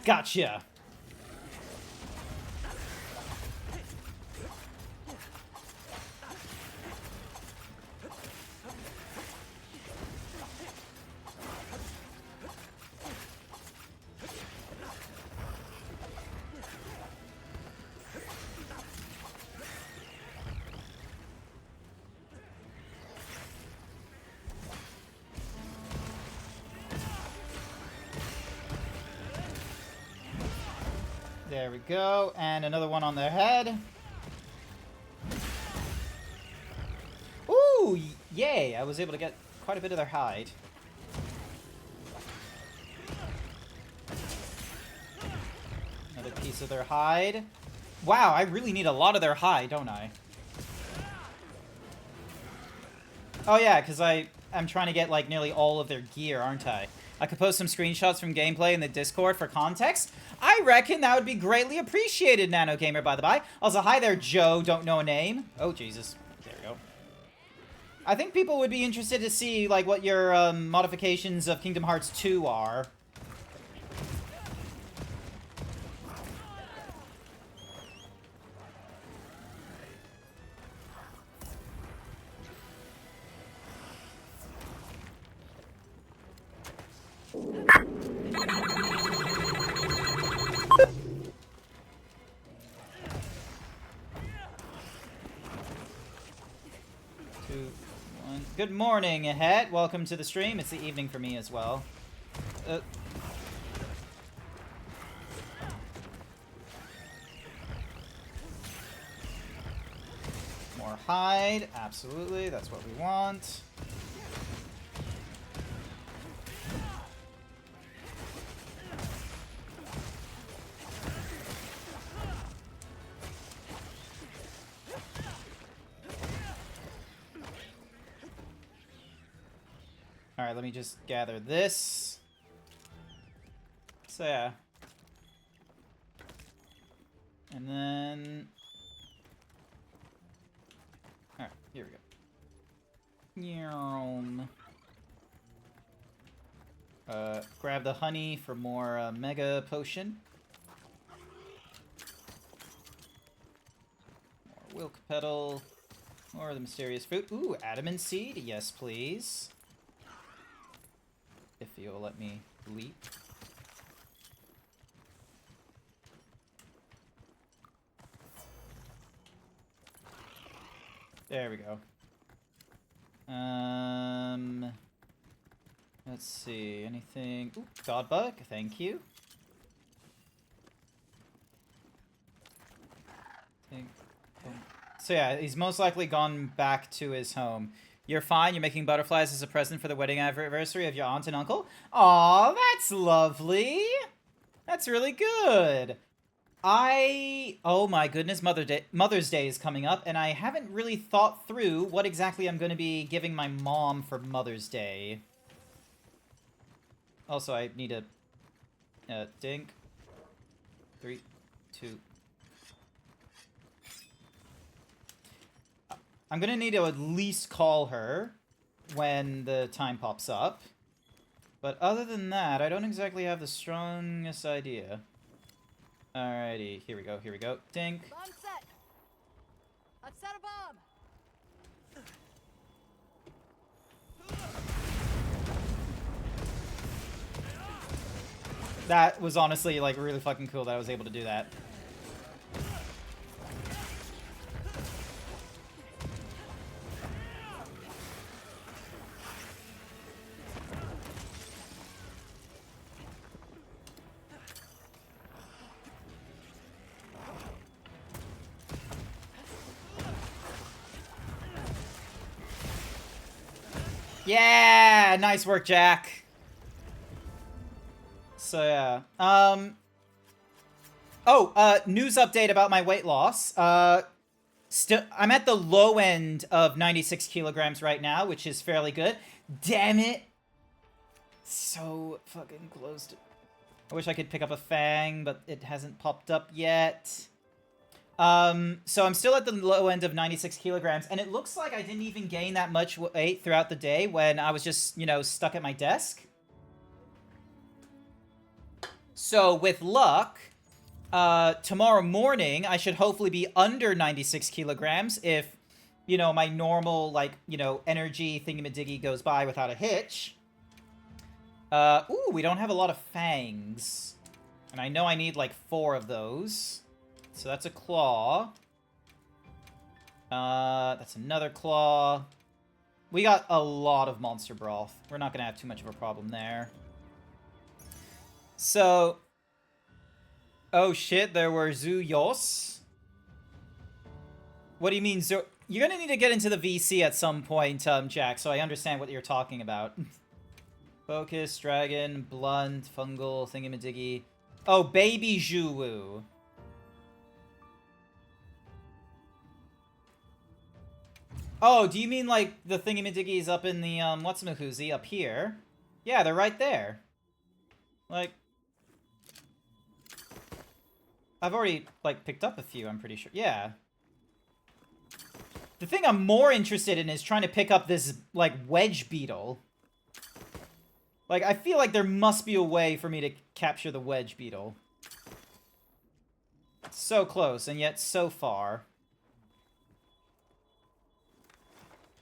S2: Gotcha. There we go, and another one on their head. Ooh, yay! I was able to get quite a bit of their hide. Another piece of their hide. Wow, I really need a lot of their hide, don't I? Oh yeah, because I'm trying to get like nearly all of their gear, aren't I? I could post some screenshots from gameplay in the Discord for context. I reckon that would be greatly appreciated, Nano Gamer, by the by. Also, hi there, Joe, don't know a name. Oh, Jesus. There we go. I think people would be interested to see, like, what your modifications of Kingdom Hearts 2 are. Good morning, Het. Welcome to the stream. It's the evening for me as well. More hide. Absolutely. That's what we want. Alright, let me just gather this. So yeah. And then... Alright, here we go. Yum. Grab the honey for more mega potion. More Wilk Petal. More of the mysterious fruit. Ooh, adamant seed. Yes, please. If you'll let me leap. There we go. Let's see. Anything? Ooh, Godbug. Thank you. So yeah, he's most likely gone back to his home. You're fine. You're making butterflies as a present for the wedding anniversary of your aunt and uncle. Aw, that's lovely. That's really good. Oh my goodness, Mother's Day is coming up, and I haven't really thought through what exactly I'm going to be giving my mom for Mother's Day. Also, I need a dink. 3, 2. I'm gonna need to at least call her when the time pops up. But other than that, I don't exactly have the strongest idea. Alrighty, here we go, here we go. Dink.
S5: Bomb set. I've set a bomb.
S2: That was honestly, like, really fucking cool that I was able to do that. Yeah! Nice work, Jack. So, yeah. News update about my weight loss. Still, I'm at the low end of 96 kilograms right now, which is fairly good. Damn it! So fucking close to... I wish I could pick up a fang, but it hasn't popped up yet. So I'm still at the low end of 96 kilograms, and it looks like I didn't even gain that much weight throughout the day when I was just, you know, stuck at my desk. So with luck, tomorrow morning, I should hopefully be under 96 kilograms if, you know, my normal, like, you know, energy thingamadiggy goes by without a hitch. Ooh, we don't have a lot of fangs. And I know I need, like, 4 of those. So that's a claw. That's another claw. We got a lot of monster broth. We're not gonna have too much of a problem there. So... Oh shit, there were Zuyos. What do you mean, You're gonna need to get into the VC at some point, Jack, so I understand what you're talking about. Focus, dragon, blunt, fungal, thingamadiggy. Oh, baby Zhuwu. Oh, do you mean, like, the thingamadiggies up in the, whatsamahoozy up here? Yeah, they're right there. Like... I've already, like, picked up a few, I'm pretty sure. Yeah. The thing I'm more interested in is trying to pick up this, like, wedge beetle. Like, I feel like there must be a way for me to capture the wedge beetle. So close, and yet so far.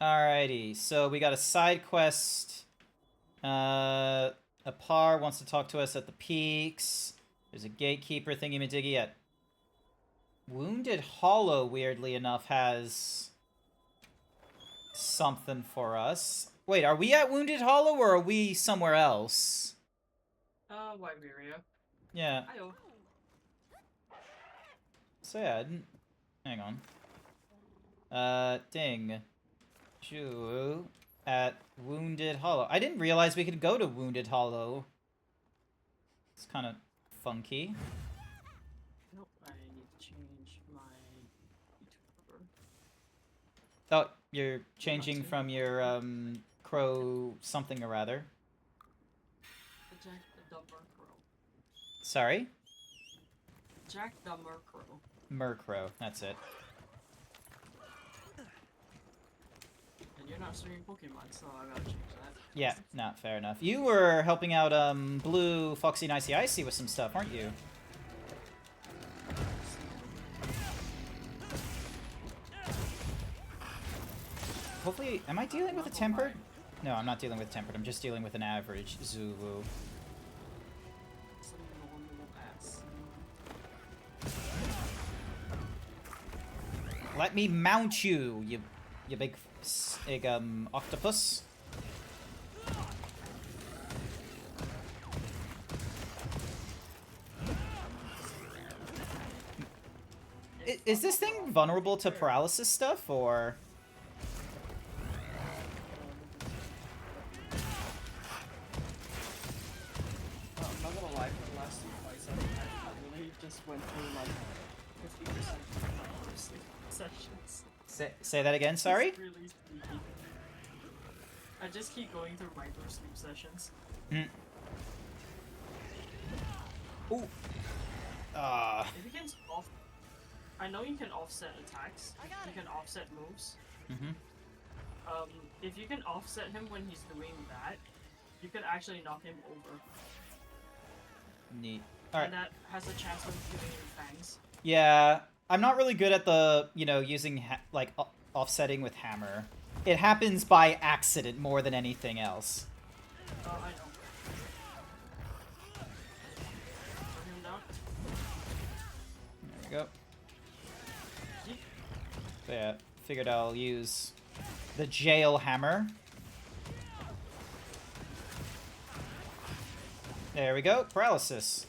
S2: Alrighty, so we got a side quest. Apar wants to talk to us at the peaks. There's a gatekeeper thingy-majiggy at Wounded Hollow, weirdly enough, has something for us. Wait, are we at Wounded Hollow or are we somewhere else?
S10: Liberia.
S2: Yeah.
S10: Hi-oh.
S2: So yeah, hang on. Ding. Ju at Wounded Hollow. I didn't realize we could go to Wounded Hollow. It's kind of funky.
S10: Nope, I need to change my YouTuber.
S2: Oh, you're changing from your Crow something or other.
S10: Jack the Murkrow.
S2: Sorry?
S10: Jack the Murkrow.
S2: Murkrow, that's it.
S10: And you're not streaming Pokemon, so I gotta change that.
S2: Yeah, not fair enough. You were helping out Blue, Foxy, and Icy Icy with some stuff, aren't you? Hopefully, am I dealing with a tempered? No, I'm not dealing with tempered. I'm just dealing with an average Zulu.
S10: Some normal ass.
S2: Let me mount you, you big octopus. Is this thing vulnerable to paralysis stuff, or?
S10: I'm not gonna lie, for the last 2 fights I really just went through like 50% of my first sessions.
S2: Say that again, sorry?
S10: It's really sneaky. I just keep going through micro sleep sessions.
S2: Ooh.
S10: If you can I know you can offset attacks. You can offset moves. If you can offset him when he's doing that, you can actually knock him over.
S2: Neat. Alright.
S10: And that has a chance of giving you fangs.
S2: Yeah, I'm not really good at the, using, offsetting with hammer. It happens by accident more than anything else.
S10: I know. Bring him down.
S2: There we go. So yeah, figured I'll use the jail hammer. There we go, paralysis.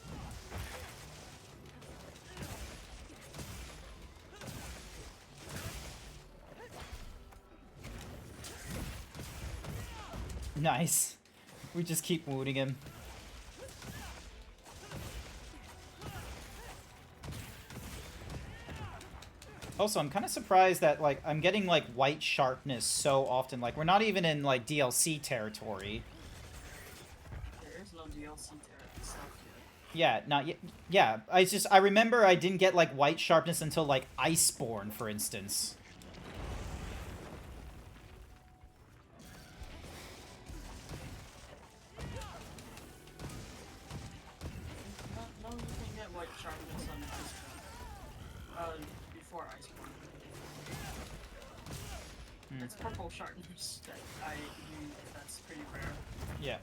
S2: Nice. We just keep wounding him. Also, I'm kind of surprised that, I'm getting, white sharpness so often. We're not even in, DLC territory.
S10: There is no DLC stuff yet.
S2: Yeah, not yet. Yeah, I remember I didn't get, white sharpness until, Iceborne, for instance.
S10: No, you can get white sharpness on Iceborne. Before Iceborne. It's purple sharpness that that's pretty rare.
S2: Yeah.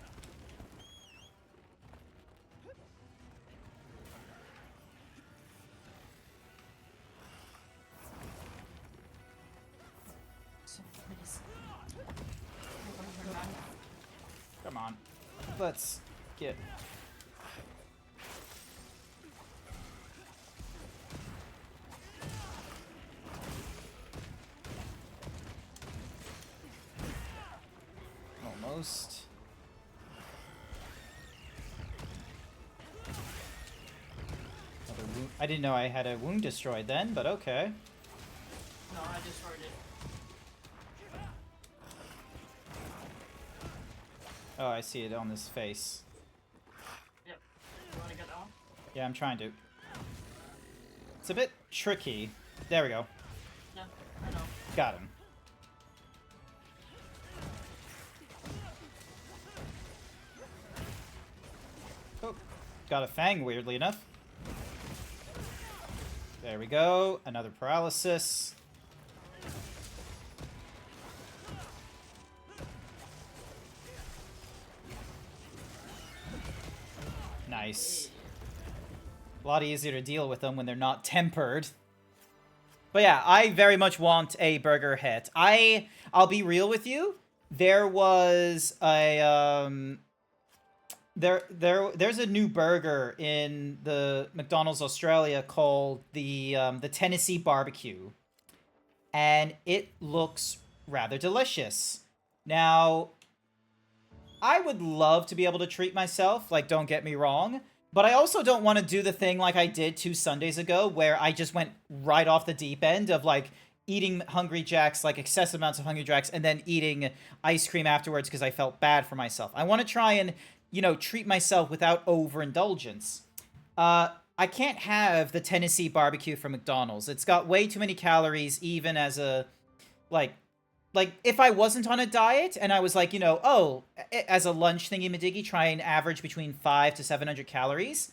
S10: So please.
S2: Come on. Let's get... Almost. Another wound. I didn't know I had a wound destroyed then, but okay.
S10: No, I destroyed it.
S2: Oh, I see it on his face.
S10: Yep. You wanna get that one?
S2: Yeah, I'm trying to. It's a bit tricky. There we go.
S10: Yeah, I know.
S2: Got him. Oh, got a fang, weirdly enough. There we go. Another paralysis. Nice. A lot easier to deal with them when they're not tempered. But yeah, I very much want a burger hit. I'll be real with you. There was a there's a new burger in the McDonald's Australia called the Tennessee Barbecue, and it looks rather delicious. Now, I would love to be able to treat myself, don't get me wrong, but I also don't want to do the thing like I did 2 Sundays ago, where I just went right off the deep end of, eating Hungry Jacks, like excessive amounts of Hungry Jacks, and then eating ice cream afterwards because I felt bad for myself. I want to try and, you know, treat myself without overindulgence. I can't have the Tennessee barbecue from McDonald's. It's got way too many calories, even as a, like, if I wasn't on a diet and I was like, you know, oh, as a lunch thingy-majiggy, try and average between 500 to 700 calories.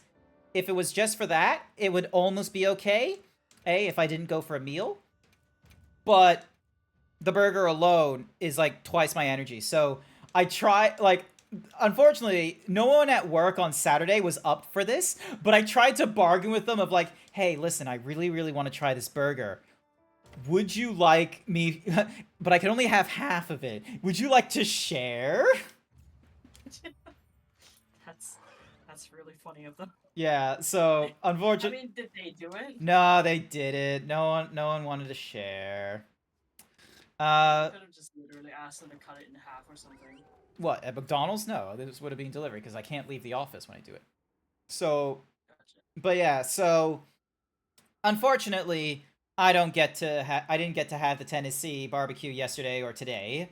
S2: If it was just for that, it would almost be okay, if I didn't go for a meal. But the burger alone is, like, twice my energy. So I try, like, unfortunately, no one at work on Saturday was up for this, but I tried to bargain with them of like, hey, listen, I really, really want to try this burger. Would you like me... but I can only have half of it. Would you like to share?
S10: That's really funny of them.
S2: Yeah, so, unfortunately...
S10: I mean, did they do it?
S2: No, they didn't. No one wanted to share.
S10: Could have just literally asked them to cut it in half or something.
S2: What, at McDonald's? No, this would have been delivered because I can't leave the office when I do it. So,
S10: Gotcha.
S2: but yeah, so unfortunately, I didn't get to have the Tennessee barbecue yesterday or today.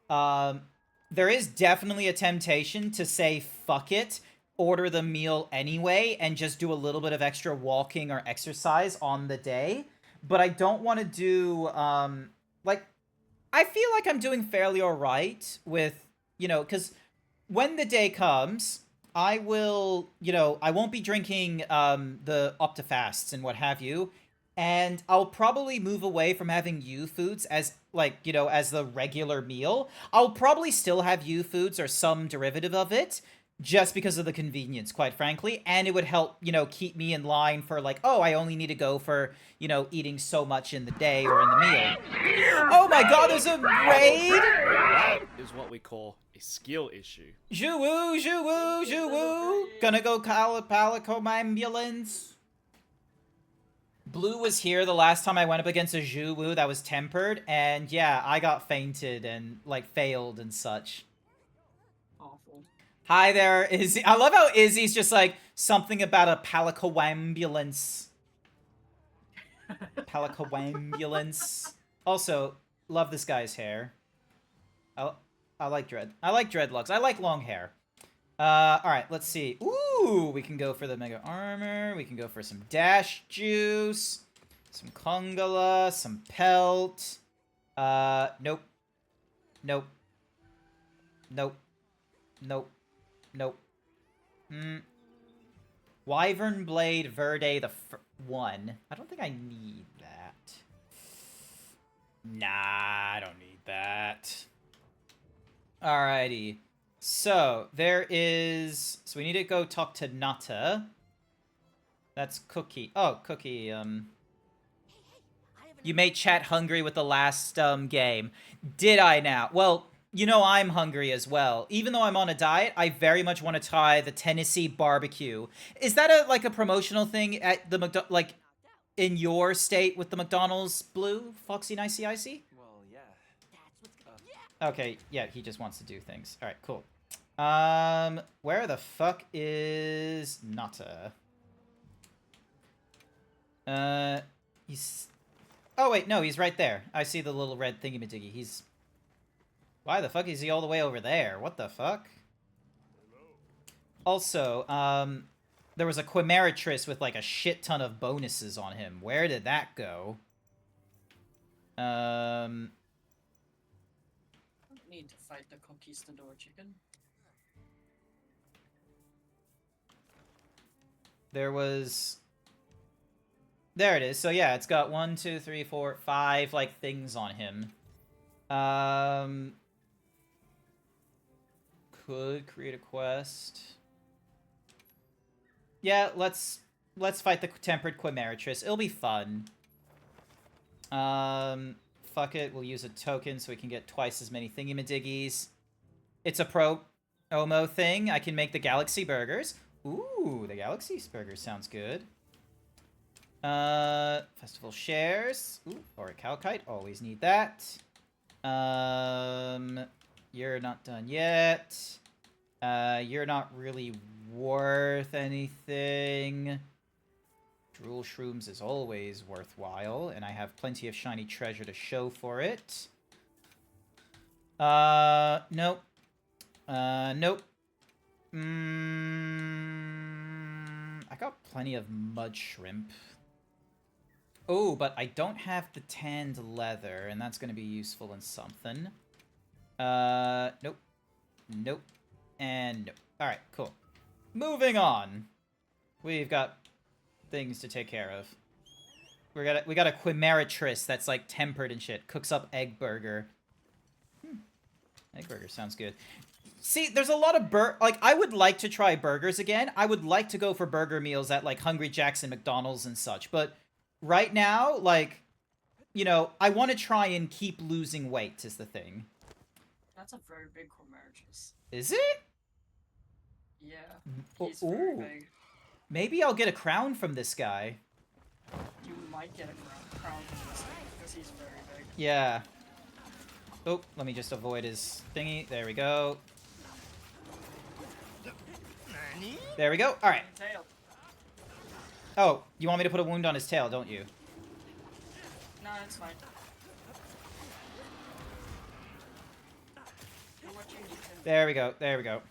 S2: There is definitely a temptation to say fuck it, order the meal anyway, and just do a little bit of extra walking or exercise on the day. But I don't want to do like, I feel like I'm doing fairly alright with, you know, because when the day comes, I will, you know, I won't be drinking the Optifasts and what have you, and I'll probably move away from having U-Foods as, like, you know, as the regular meal. I'll probably still have U-Foods or some derivative of it, just because of the convenience, quite frankly, and it would help, you know, keep me in line for, like, oh, I only need to go for, you know, eating so much in the day or in the meal. Oh my god, there's a raid!
S11: That is what we call a skill issue.
S2: Joo-woo, joo-woo, joo-woo! Gonna go call Palico ambulance. Blue was here the last time I went up against a Joo-woo that was tempered, and yeah, I got fainted and, like, failed and such.
S10: Awful.
S2: Hi there, Izzy. I love how Izzy's just like, something about a palicoambulance. Palicoambulance. Also, love this guy's hair. I like dreadlocks. I like long hair. Alright, let's see. Ooh, we can go for the mega armor. We can go for some dash juice. Some Kongala. Some pelt. Nope. Nope. Nope. Nope. Nope. Wyvern Blade Verde the 1. I don't think I need that. Nah, I don't need that. Alrighty. So, there is... So we need to go talk to Nata. That's Cookie. Oh, Cookie, You made chat hungry with the last, game. Did I now? Well, you know I'm hungry as well. Even though I'm on a diet, I very much want to try the Tennessee barbecue. Is that a promotional thing at the like, in your state with the McDonald's Blue? Foxy Nicey Icy?
S8: Well, yeah.
S2: Okay, yeah, he just wants to do things. Alright, cool. Where the fuck is Nata? He's... Oh, wait, no, he's right there. I see the little red thingy-majiggy. He's... Why the fuck is he all the way over there? What the fuck? Also, there was a Quimeritress with, like, a shit ton of bonuses on him. Where did that go?
S10: Need to fight the conquistador chicken.
S2: There was... There it is. So yeah, it's got 1, 2, 3, 4, 5, like, things on him. Could create a quest. Yeah, let's fight the tempered Quimeritress. It'll be fun. Fuck it, we'll use a token so we can get twice as many thingy-madiggies. It's a pro Omo thing. I can make the Galaxy Burgers. Ooh, the Galaxy Burgers sounds good. Festival shares. Ooh, or a Calkite. Always need that. You're not done yet. You're not really worth anything. Drool shrooms is always worthwhile, and I have plenty of shiny treasure to show for it. Nope. Nope. I got plenty of mud shrimp. Oh, but I don't have the tanned leather, and that's going to be useful in something. Nope. Nope. And nope. Alright, cool. Moving on. We've got things to take care of. We got a Quimeritress that's like tempered and shit. Cooks up egg burger. Egg burger sounds good. See, there's a lot of like, I would like to try burgers again. I would like to go for burger meals at, like, Hungry Jack's and McDonald's and such. But right now, like, you know, I want to try and keep losing weight is the thing.
S10: That's a very big Quimeritress.
S2: Is it?
S10: Yeah, he's very big.
S2: Maybe I'll get a crown from this guy.
S10: You might get a crown from this thing, because he's very big.
S2: Yeah. Oh, let me just avoid his thingy. There we go. There we go. All right.
S10: Tail.
S2: Oh, you want me to put a wound on his tail, don't you?
S10: No, it's fine. Do what you need to.
S2: There we go. There we go.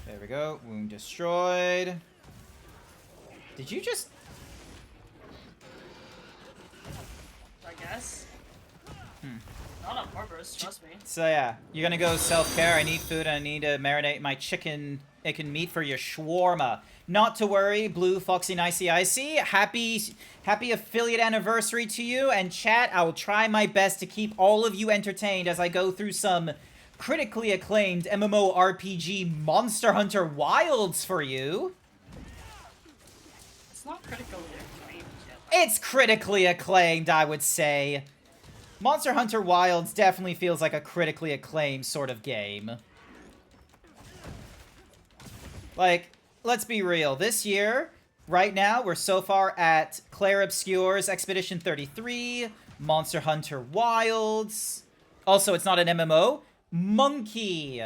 S2: There we go. Wound destroyed. Did you just...
S10: I guess. Not on purpose, trust me.
S2: So yeah, you're gonna go self-care. I need food and I need to marinate my chicken meat for your shawarma. Not to worry, Blue Foxy Nicey Icy. Happy affiliate anniversary to you. And chat, I will try my best to keep all of you entertained as I go through some critically acclaimed MMORPG Monster Hunter Wilds for you.
S10: It's not critically acclaimed yet.
S2: It's critically acclaimed, I would say. Monster Hunter Wilds definitely feels like a critically acclaimed sort of game. Like, let's be real. This year, right now, we're so far at Claire Obscure's Expedition 33, Monster Hunter Wilds. Also, it's not an MMO. Monkey.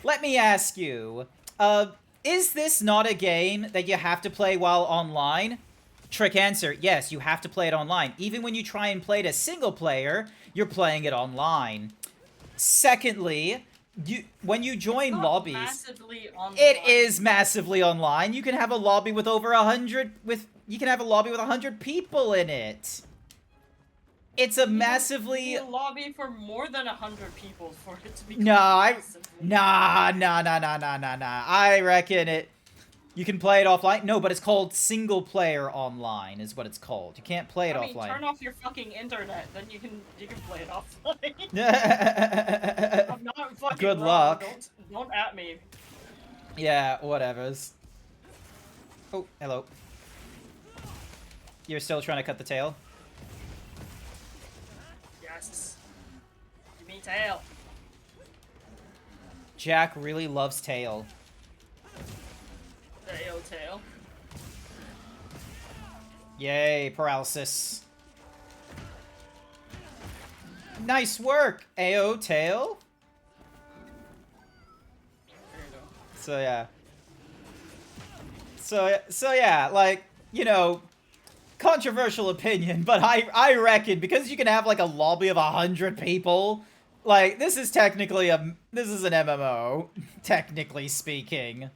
S2: Let me ask you, is this not a game that you have to play while online? Trick answer, yes, you have to play it online. Even when you try and play it as single player, you're playing it online. Secondly, when you join lobbies,
S10: massively online.
S2: It is massively online. You can have a lobby with over 100 you can have a lobby with 100 people in it. It's a massively...
S10: You lobby for more than 100 people for it to be...
S2: Nah. I reckon it... You can play it offline? No, but it's called single player online is what it's called. You can't play it offline.
S10: Turn off your fucking internet, then you can play it offline. I'm not fucking
S2: Good
S10: wrong.
S2: luck.
S10: Don't at me.
S2: Yeah, whatevers. Oh, hello. You're still trying to cut the tail?
S10: Yes. Give me tail.
S2: Jack really loves tail.
S10: The AO tail.
S2: Yay, paralysis. Nice work, AO tail.
S10: There you go.
S2: So yeah. So yeah, like, you know, controversial opinion, but I reckon because you can have like a lobby of 100 people, like this is technically this is an MMO, technically speaking.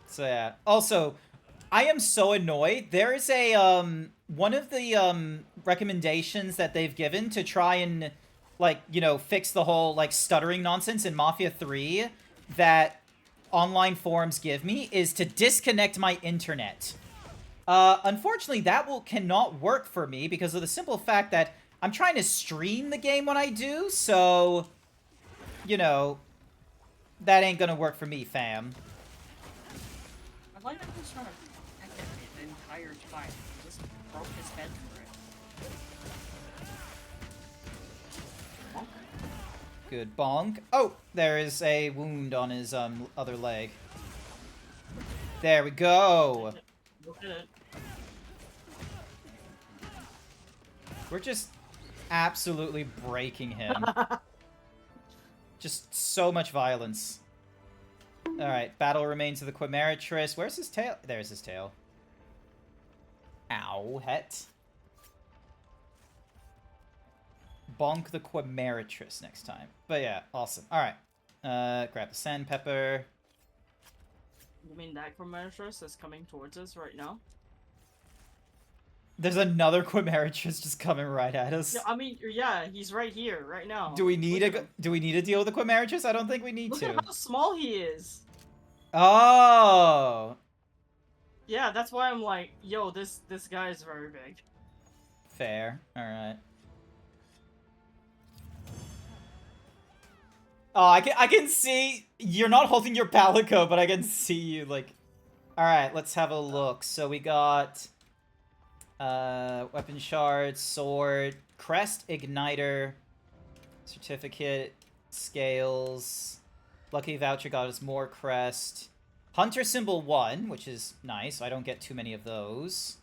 S2: So yeah. Also, I am so annoyed. There is a one of the recommendations that they've given to try and, like, you know, fix the whole like stuttering nonsense in Mafia 3 that online forums give me is to disconnect my internet. Unfortunately, that cannot work for me because of the simple fact that I'm trying to stream the game when I do, so, you know, that ain't gonna work for me, fam.
S10: I like that he's trying to protect it the entire time. He just broke his head for it. Bonk.
S2: Good bonk. Oh, there is a wound on his other leg. There we go.
S10: Look at it.
S2: We're just absolutely breaking him. Just so much violence. Alright, battle remains of the Quimeritress. Where's his tail? There's his tail. Ow, het. Bonk the Quimeritress next time. But yeah, awesome. Alright. Grab the sandpepper.
S10: You mean that Chimeritress is coming towards us right now?
S2: There's another Quimeritress just coming right at us.
S10: Yeah, I mean, yeah, he's right here, right now.
S2: Do we need to deal with the Quimeritress? I don't think we need
S10: Look
S2: to.
S10: at how small he is.
S2: Oh.
S10: Yeah, that's why I'm like, yo, this guy is very big.
S2: Fair. All right. Oh, I can see you're not holding your palico, but I can see you like. All right, let's have a look. So we got weapon shards, sword, crest, igniter, certificate, scales, lucky voucher got us more crest, hunter symbol 1, which is nice. I don't get too many of those.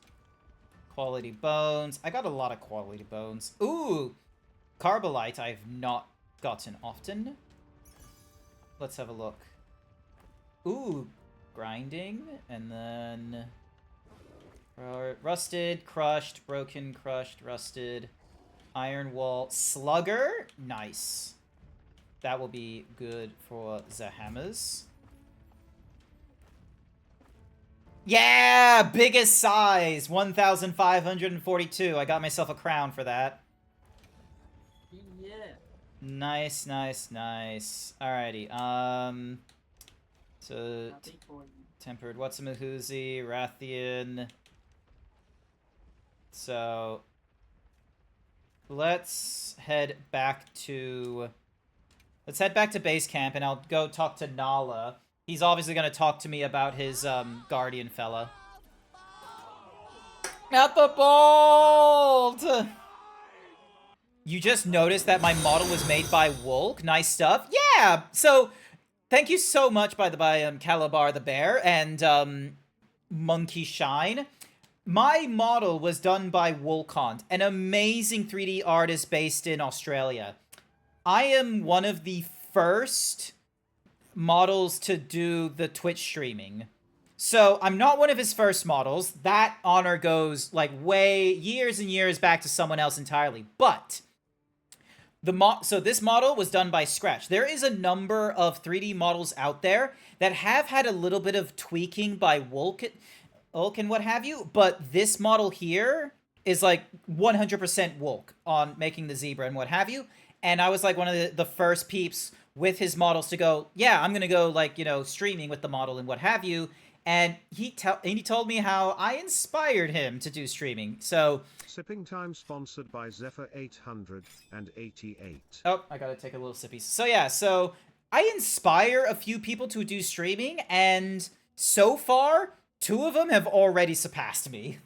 S2: Quality bones. I got a lot of quality bones. Ooh, carbolite. I've not gotten often. Let's have a look. Ooh, grinding, and then rusted, crushed, broken, crushed, rusted, iron wall, slugger. Nice. That will be good for the hammers. Yeah, biggest size, 1,542. I got myself a crown for that.
S10: Yeah.
S2: Nice, nice, nice. Alrighty, so tempered What's-a-Mahuzi, Rathian. So let's head back to base camp, and I'll go talk to Nala. He's obviously gonna talk to me about his guardian fella. At the bolt! You just noticed that my model was made by Wolk. Nice stuff. Yeah! So, thank you so much, by Calabar the Bear and Monkey Shine. My model was done by Wolkont, an amazing 3D artist based in Australia. I am one of the first models to do the Twitch streaming. So, I'm not one of his first models. That honor goes, like, way years and years back to someone else entirely. But so this model was done by Scratch. There is a number of 3D models out there that have had a little bit of tweaking by Wolk and what have you, but this model here is like 100% Wolk on making the zebra and what have you. And I was like one of the first peeps with his models to go, yeah, I'm gonna go like, you know, streaming with the model and what have you. And he told me how I inspired him to do streaming. So
S12: Sipping Time sponsored by Zephyr 888.
S2: Oh, I gotta take a little sippy. So yeah, so I inspire a few people to do streaming, and so far, 2 of them have already surpassed me.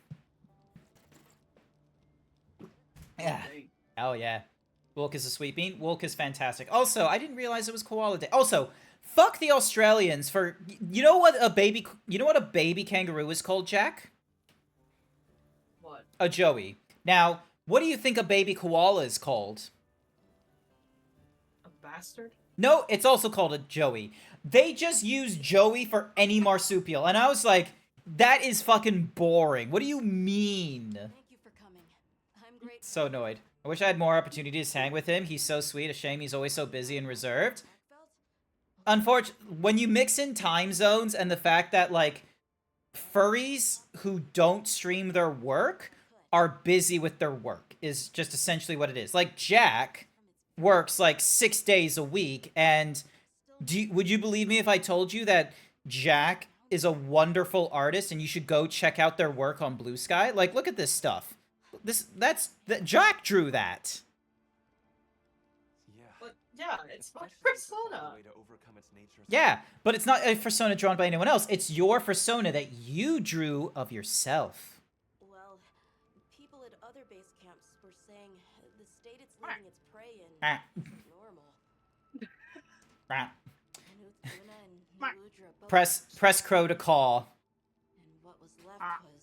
S2: Yeah. Oh yeah. Wolk is a sweet bean. Wolk is fantastic. Also, I didn't realize it was Koala Day. Also, fuck the Australians for you know what a baby kangaroo is called, Jack?
S10: What?
S2: A joey. Now, what do you think a baby koala is called?
S10: A bastard?
S2: No, it's also called a joey. They just use joey for any marsupial, and I was like, that is fucking boring. What do you mean?
S5: Thank you for coming. I'm grateful.
S2: So annoyed. I wish I had more opportunities to hang with him. He's so sweet. A shame he's always so busy and reserved. Unfortunately, when you mix in time zones and the fact that, like, furries who don't stream their work are busy with their work is just essentially what it is. Like, Jack works, like, 6 days a week, and would you believe me if I told you that Jack is a wonderful artist and you should go check out their work on Blue Sky? Like, look at this stuff. Jack drew that.
S10: But yeah, it's my persona.
S2: Yeah, but it's not a persona drawn by anyone else. It's your persona that you drew of yourself.
S1: Well, people at other base camps were saying the state it's leaving its prey in normal.
S2: Press Crow to call.
S1: And what was left was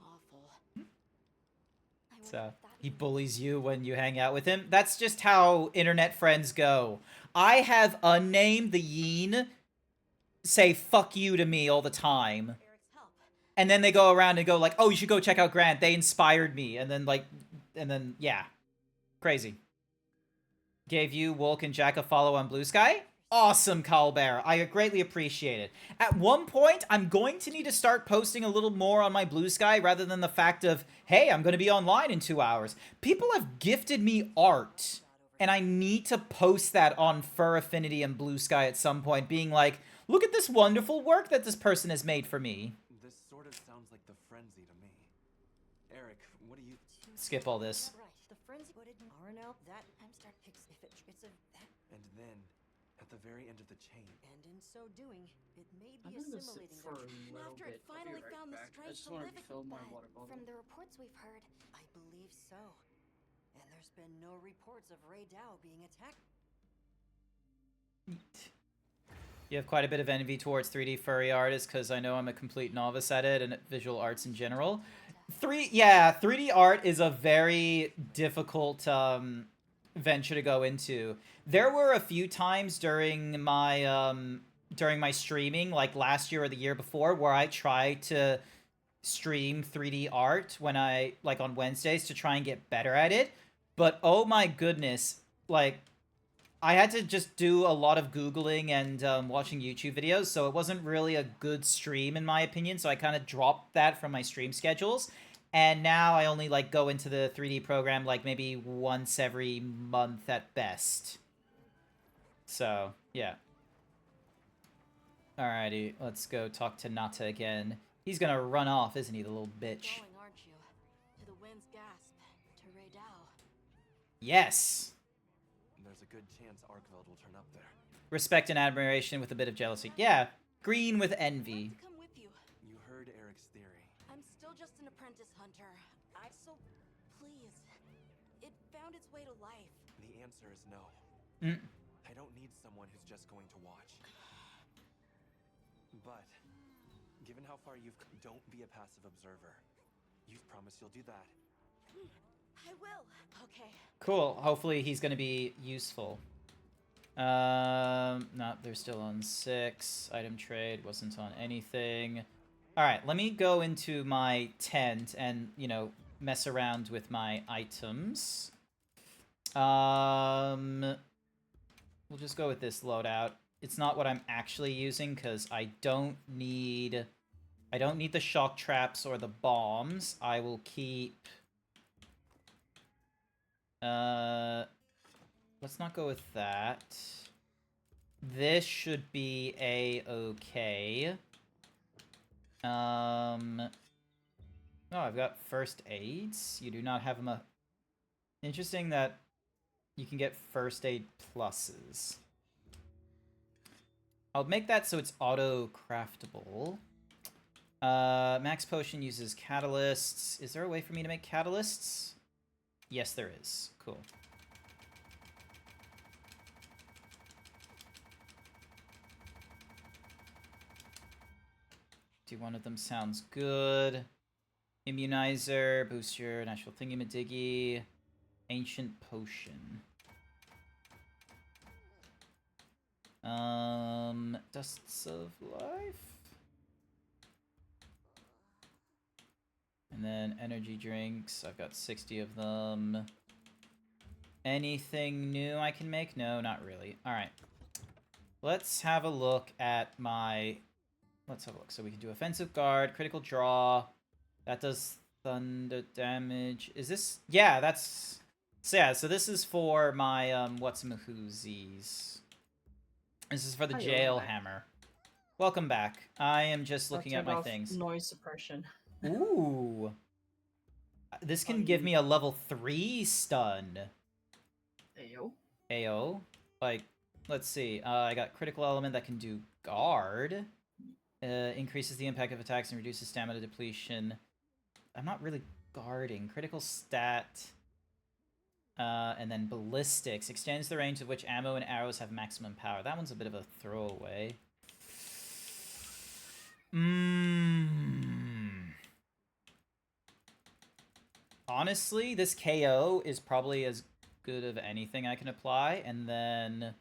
S1: awful.
S2: So He bullies you when you hang out with him. That's just how internet friends go. I have unnamed the Yeen say fuck you to me all the time. And then they go around and go like, oh, you should go check out Grant. They inspired me. And then, yeah. Crazy. Gave you, Wolk, and Jack a follow on Blue Sky? Awesome, Calbear. I greatly appreciate it. At one point, I'm going to need to start posting a little more on my Blue Sky rather than the fact of, hey, I'm going to be online in 2 hours. People have gifted me art, and I need to post that on Fur Affinity and Blue Sky at some point, being like, look at this wonderful work that this person has made for me.
S8: This sort of sounds like the frenzy to me. Eric, what do you...
S2: Skip all this.
S5: Right. The frenzy would RNL that I'm start picks if it's a that.
S8: And then, at the very end of the chain...
S5: And in so doing, it may
S10: I'm
S5: be
S10: gonna sit
S5: assimilating
S10: for a
S5: them.
S10: little
S5: After
S10: bit.
S5: it finally
S10: I'll be right
S5: found the
S10: back. I
S5: strength
S10: just
S5: to
S10: wanted
S5: live
S10: to fill my
S6: But
S10: water bottle.
S6: from the reports we've heard,
S5: I believe so. And there's been no reports of Ray Dow being attacked.
S2: You have quite a bit of envy towards 3D furry artists because I know I'm a complete novice at it and at visual arts in general. 3D art is a very difficult venture to go into. There were a few times during my streaming, like last year or the year before, where I tried to stream 3D art when like on Wednesdays to try and get better at it. But oh my goodness, like I had to just do a lot of Googling and watching YouTube videos, so it wasn't really a good stream in my opinion, so I kind of dropped that from my stream schedules. And now I only like go into the 3D program like maybe once every month at best. So, yeah. Alrighty, let's go talk to Nata again. He's gonna run off, isn't he, the little bitch?
S5: Going, aren't you? To the wind's gasp. To Ray Dow.
S2: Yes!
S8: There's a good chance Arkveld will turn up there.
S2: Respect and admiration with a bit of jealousy. Yeah, green with envy.
S5: To come with you.
S8: You heard Eric's theory.
S5: I'm still just an apprentice hunter. So please. It found its way to life.
S8: The answer is no. I don't need someone who's just going to watch. But, given how far you've come, don't be a passive observer. You've promised you'll do that.
S5: I will. Okay.
S2: Cool. Hopefully he's gonna be useful. No, they're still on 6. Item trade wasn't on anything. Alright, let me go into my tent and, you know, mess around with my items. We'll just go with this loadout. It's not what I'm actually using because I don't need the shock traps or the bombs. I will keep let's not go with that. This should be a-okay. Oh, I've got first aids. You do not have them. Interesting that you can get first aid pluses. I'll make that so it's auto-craftable. Max Potion uses catalysts. Is there a way for me to make catalysts? Yes, there is. Cool. Do one of them sounds good. Immunizer, boost your natural thingamadiggy. Ancient Potion. Dusts of Life. And then energy drinks. I've got 60 of them. Anything new I can make? No, not really. Alright. Let's have a look at my... Let's have a look. So we can do offensive guard, critical draw. That does thunder damage. Is this... Yeah, that's... So yeah, so this is for my, what's-a-mahoozies. This is for the jail hammer. Welcome back. I am just looking at my things.
S10: Noise suppression.
S2: Ooh. This can give me a level 3 stun.
S10: Ayo.
S2: Ayo. Like, let's see. I got critical element that can do guard. Increases the impact of attacks and reduces stamina depletion. I'm not really guarding. Critical stat. And then ballistics. Extends the range of which ammo and arrows have maximum power. That one's a bit of a throwaway. honestly, this KO is probably as good of anything I can apply. And then,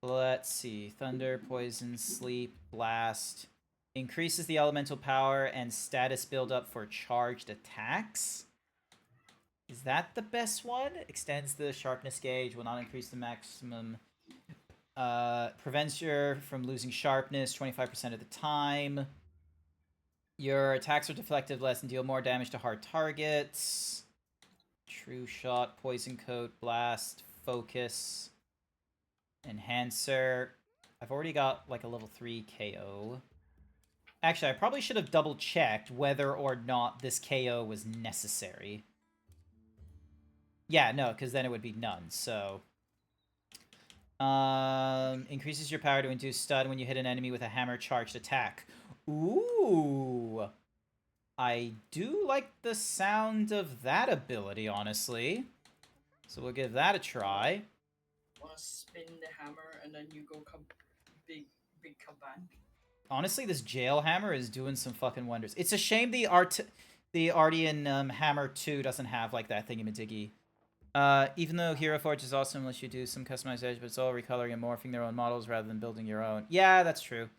S2: let's see. Thunder, Poison, Sleep, Blast. Increases the elemental power and status buildup for charged attacks. Is that the best one? Extends the sharpness gauge, will not increase the maximum. Prevents you from losing sharpness 25% of the time. Your attacks are deflective less and deal more damage to hard targets. True Shot, Poison Coat, Blast, Focus, Enhancer. I've already got like a level 3 KO. Actually, I probably should have double checked whether or not this KO was necessary. Yeah, no, because then it would be none, so... increases your power to induce stun when you hit an enemy with a hammer charged attack. Ooh! I do like the sound of that ability, honestly. So we'll give that a try.
S10: Wanna spin the hammer and then you go big kabang.
S2: Honestly, this jail hammer is doing some fucking wonders. It's a shame the Artian Hammer 2 doesn't have like that thingy-majiggy. Even though Hero Forge is awesome, unless you do some customization, but it's all recoloring and morphing their own models rather than building your own. Yeah, that's true.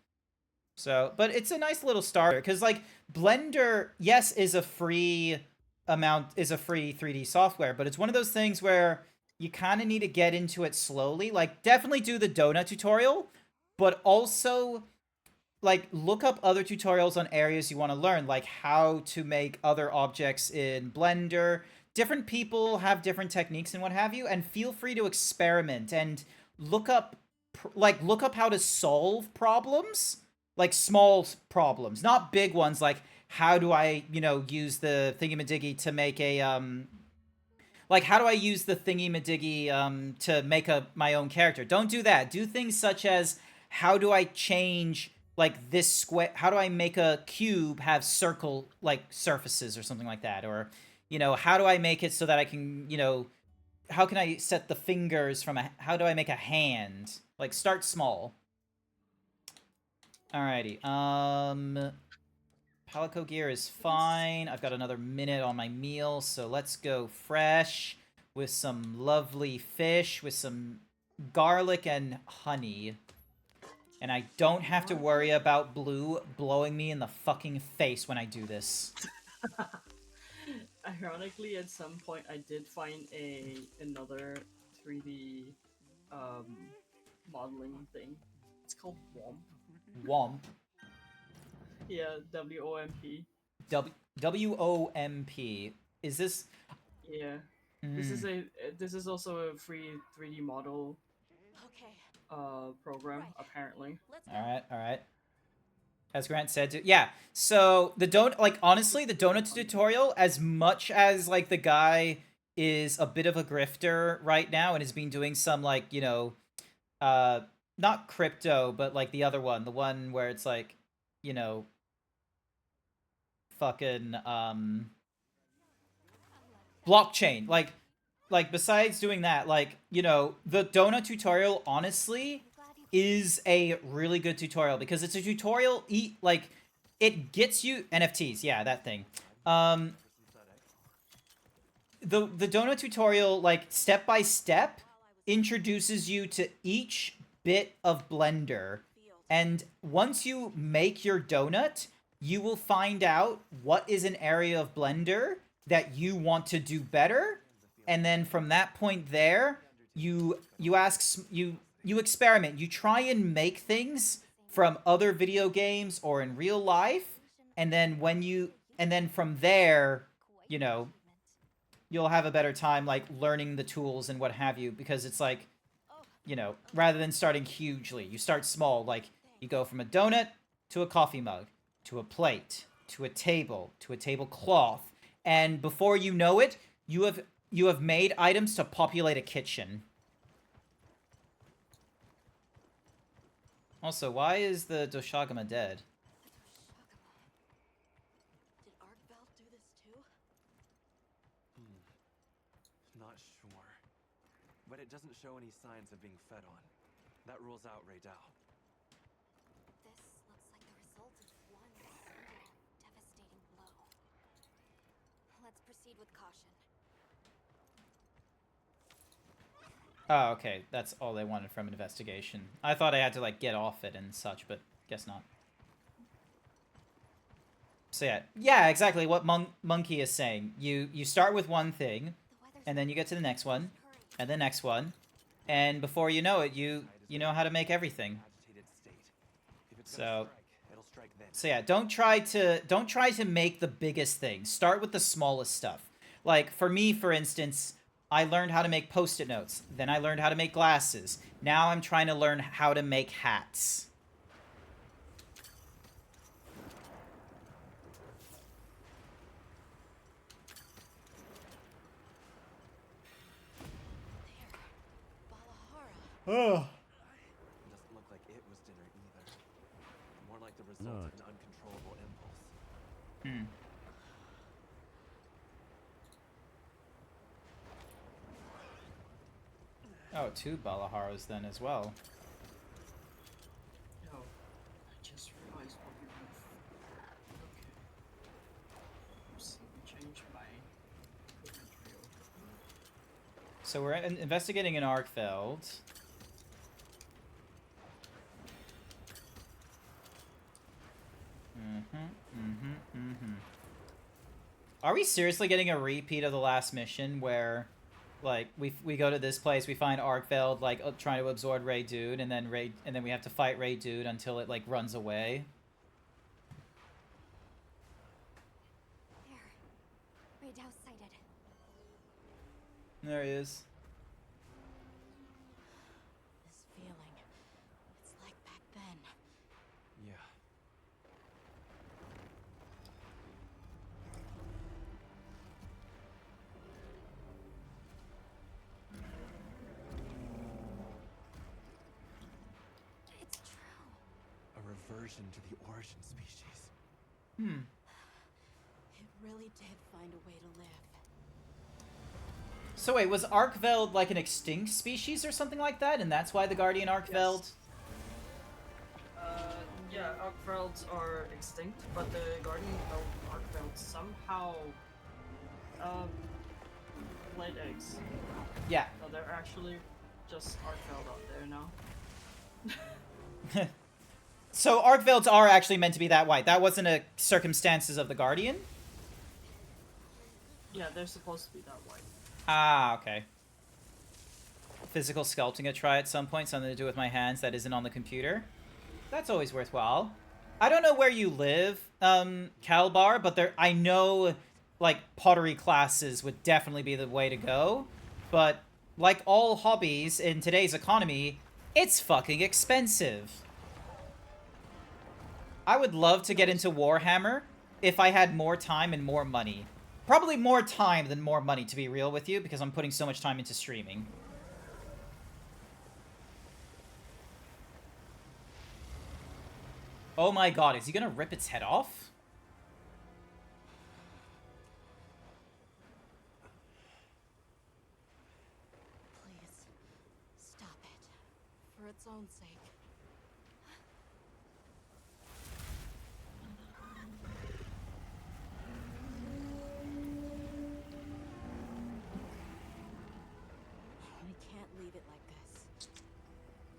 S2: So, but it's a nice little starter, because, like, Blender, yes, is a free 3D software, but it's one of those things where you kind of need to get into it slowly. Like, definitely do the donut tutorial, but also, like, look up other tutorials on areas you want to learn, like how to make other objects in Blender. Different people have different techniques and what have you, and feel free to experiment and look up how to solve problems, like small problems, not big ones, like how do I, use the thingy-majiggy to make a, like how do I use the thingy-majiggy to make my own character? Don't do that. Do things such as how do I change like this square, how do I make a cube have circle like surfaces or something like that, or how do I make it so that I can, how can I set the fingers from how do I make a hand? Like, start small. Alrighty, Palico gear is fine. I've got another minute on my meal, so let's go fresh with some lovely fish, with some garlic and honey. And I don't have to worry about Blue blowing me in the fucking face when I do this.
S10: Ironically, at some point I did find another 3D modeling thing. It's called WOMP.
S2: WOMP?
S10: Yeah, W-O-M-P.
S2: W-O-M-P. Is this...
S10: Yeah. This is also a free 3D model program, apparently.
S2: Alright. As Grant said, yeah. So honestly, the donut tutorial, as much as like the guy is a bit of a grifter right now and has been doing some like, not crypto, but like the other one, the one where it's like, fucking blockchain. Like besides doing that, like, the donut tutorial honestly is a really good tutorial because it's a tutorial, like, it gets you NFTs, yeah, that thing. The donut tutorial, like, step by step, introduces you to each bit of Blender, and once you make your donut, you will find out what is an area of Blender that you want to do better, and then from that point there, you experiment. You try and make things from other video games or in real life, and then from there, you'll have a better time like learning the tools and what have you, because it's like, rather than starting hugely, you start small. Like, you go from a donut to a coffee mug to a plate to a tablecloth, and before you know it, you have made items to populate a kitchen. Also, why is the Doshagama dead?
S1: Did Arcbell do this too?
S8: Not sure. But it doesn't show any signs of being fed on. That rules out Raydao.
S6: This looks like the result of one single devastating blow. Let's proceed proceed with caution.
S2: Oh, okay. That's all they wanted from investigation. I thought I had to, like, get off it and such, but guess not. So yeah. Yeah, exactly what Monkey is saying. You start with one thing, and then you get to the next one, and the next one, and before you know it, you know how to make everything. So yeah, don't try to make the biggest thing. Start with the smallest stuff. Like for me, for instance, I learned how to make post-it notes. Then I learned how to make glasses. Now I'm trying to learn how to make hats. Oh.
S8: It doesn't look like it was dinner either. More like the result of an uncontrollable impulse.
S2: Oh, 2 Balaharas then as well.
S10: Oh, I just realized what we have. Okay. Oops, let me change my inventory over.
S2: So we're investigating an Arkfeld. Are we seriously getting a repeat of the last mission where, like, we go to this place, we find Arkfeld, like, trying to absorb Ray Dude, and then we have to fight Ray Dude until it, like, runs away?
S6: There. Ray Dow sighted.
S2: There he is.
S5: This feeling, it's like back then.
S8: Yeah.
S6: It's true.
S8: A reversion to the origin species.
S5: It really did find a way to live.
S2: So wait, was Arkveld like an extinct species or something like that, and that's why the Guardian Arkveld?
S10: Yes. Yeah, Arkvelds are extinct, but the Guardian Arkvelds somehow laid eggs.
S2: Yeah.
S10: So they're actually just Arkveld out there now.
S2: So Arkvelds are actually meant to be that white. That wasn't a circumstances of the Guardian?
S10: Yeah, they're supposed to be that white.
S2: Ah, okay. Physical sculpting a try at some point, something to do with my hands that isn't on the computer. That's always worthwhile. I don't know where you live, Calbar, but I know, like, pottery classes would definitely be the way to go. But, like all hobbies in today's economy, it's fucking expensive. I would love to get into Warhammer if I had more time and more money. Probably more time than more money, to be real with you, because I'm putting so much time into streaming. Oh my god, is he gonna rip its head off?
S5: Please, stop it. For its own sake. We can't leave it like this.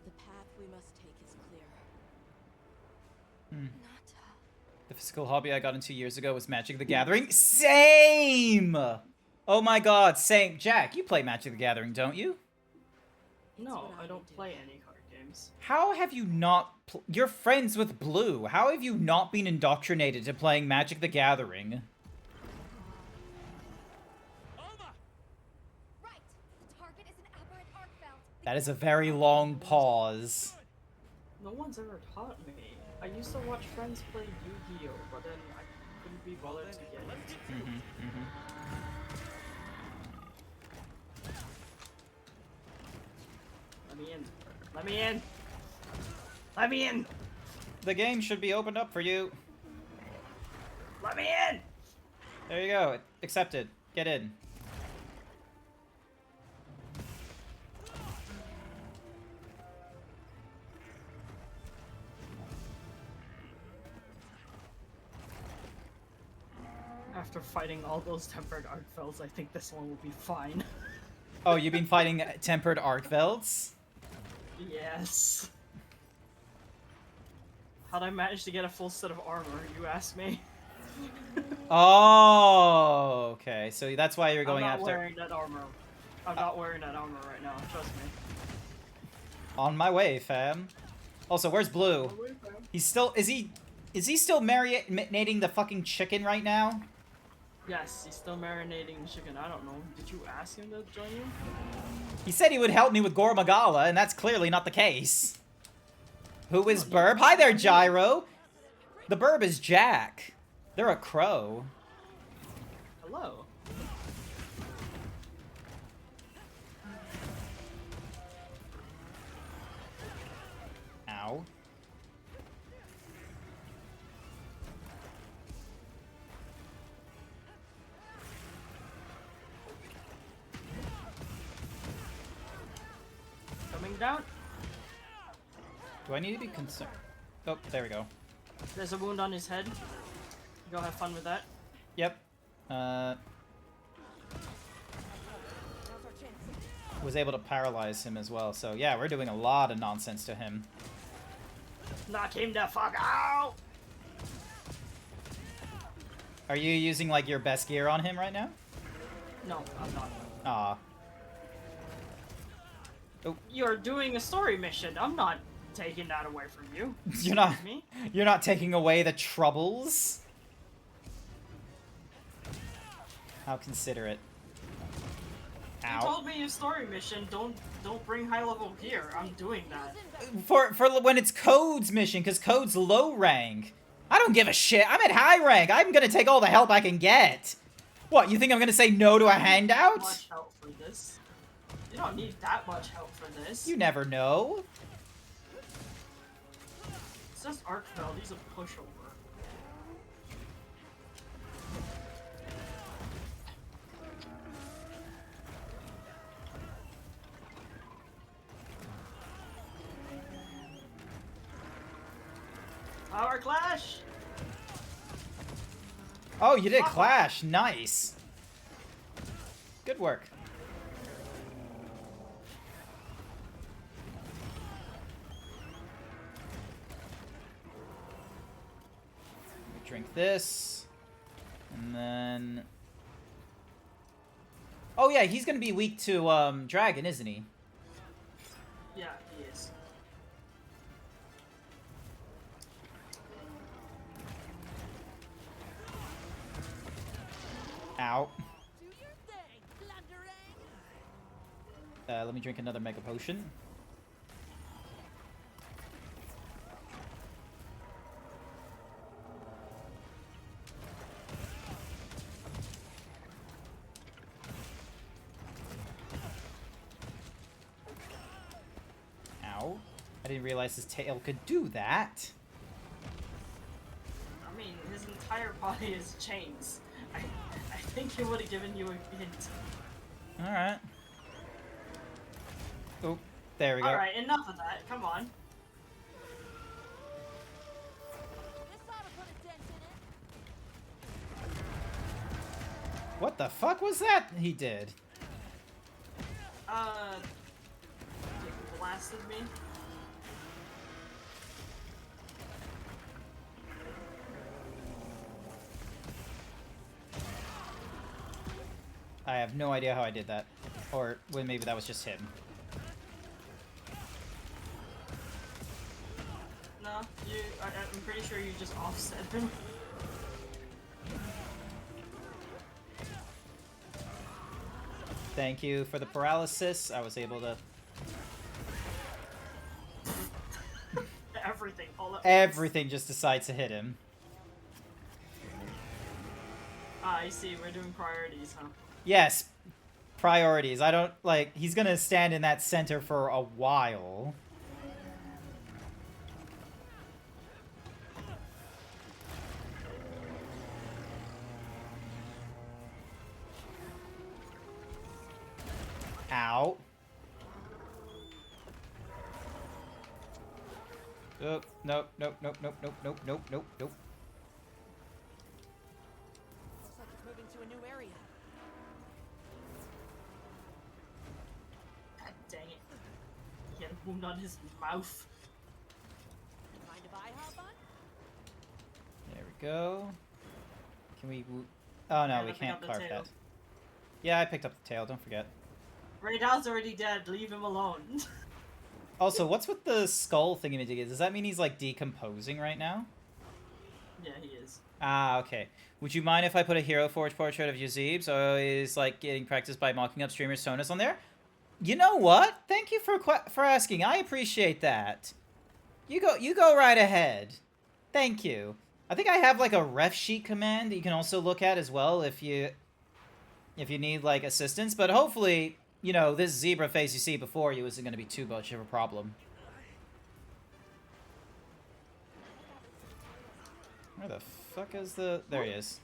S5: The path we must take is clear.
S2: The physical hobby I got into years ago was Magic the Gathering. Same! Oh my god, same. Jack, you play Magic the Gathering, don't you?
S10: No, I don't play any card games.
S2: How have you not... You're friends with Blue. How have you not been indoctrinated to playing Magic the Gathering?
S6: Right. The target is an aberrant Arkveld.
S2: That is a very long pause.
S10: No one's ever taught me. I used to watch friends play Yu-Gi-Oh, but then I couldn't be bothered to get it. Let me in. Let me in! Let me in!
S2: The game should be opened up for you.
S10: Let me in!
S2: There you go. Accepted. Get in.
S10: Ah, after fighting all those tempered Arkfelds, I think this one will be fine.
S2: Oh, you've been fighting tempered Arkvelds?
S10: Yes. How'd I manage to get a full set of armor, you ask me?
S2: Oh, okay. So that's why you're going
S10: I'm not
S2: after...
S10: wearing that armor. I'm not wearing that armor right now, trust me.
S2: On my way, fam. Also, where's Blue? He's still... Is he still marinating the fucking chicken right now?
S10: Yes, he's still marinating the chicken. I don't know. Did you ask him to join you?
S2: He said he would help me with Gormagala, and that's clearly not the case. Who is Burb? Hi there, Gyro! The Burb is Jack. They're a crow.
S10: Hello.
S2: Ow.
S10: Coming down.
S2: Do I need to be concerned? Oh, there we go.
S10: There's a wound on his head. Go have fun with that.
S2: Yep. Was able to paralyze him as well. So yeah, we're doing a lot of nonsense to him.
S10: Knock him the fuck out!
S2: Are you using like your best gear on him right now?
S10: No, I'm not.
S2: Aw.
S10: Oh. You're doing a story mission. I'm not taking that away from you.
S2: You're not taking away the troubles? How considerate. Ow.
S10: You told me a story mission, don't bring high level gear. I'm doing that.
S2: For when it's Code's mission, because Code's low rank. I don't give a shit. I'm at high rank. I'm gonna take all the help I can get. What, you think I'm gonna say no to a handout?
S10: Much help for this. You don't need that much help for this.
S2: You never know.
S10: It's just Arkfeld, he's a pushover. Power Clash!
S2: Oh, you did Clash. Nice. Good work. Drink this. And then... Oh yeah, he's gonna be weak to Dragon, isn't he?
S10: Yeah, he is.
S2: Ow. Let me drink another Mega Potion. Ow. I didn't realize his tail could do that.
S10: I mean, his entire body is chains. I think he would have given you a hint.
S2: Alright. Oh, there we go.
S10: Alright, enough of that. Come on.
S2: What the fuck was that he did?
S10: It blasted me.
S2: I have no idea how I did that. Or, well, maybe that was just him.
S10: No, I'm pretty sure you just offset him.
S2: Thank you for the paralysis. I was able to...
S10: Everything, all at once.
S2: Everything just decides to hit him.
S10: Ah, I see. We're doing priorities, huh?
S2: Yes. Priorities. I don't, like, he's gonna stand in that center for a while. Ow. Oh, nope, nope, nope, nope, nope, nope, nope, nope, nope.
S10: wound on his mouth.
S5: Mind if I hop on?
S2: There we go. Can we... Oh no,
S10: Yeah,
S2: we
S10: pick
S2: can't
S10: up the
S2: carve
S10: tail.
S2: that. Yeah, I picked up the tail, don't forget.
S10: Raydal's already dead, leave him alone.
S2: Also, what's with the skull thingamajig? Does that mean he's, like, decomposing right now?
S10: Yeah, he is.
S2: Ah, okay. Would you mind if I put a Hero Forge portrait of GrantZeebs? Always, like, getting practice by mocking up streamer Sonas on there? You know what? Thank you for asking. I appreciate that. You go right ahead. Thank you. I think I have, like, a ref sheet command that you can also look at as well if you need, like, assistance. But hopefully, you know, this zebra face you see before you isn't going to be too much of a problem. Where the fuck is the... There he is.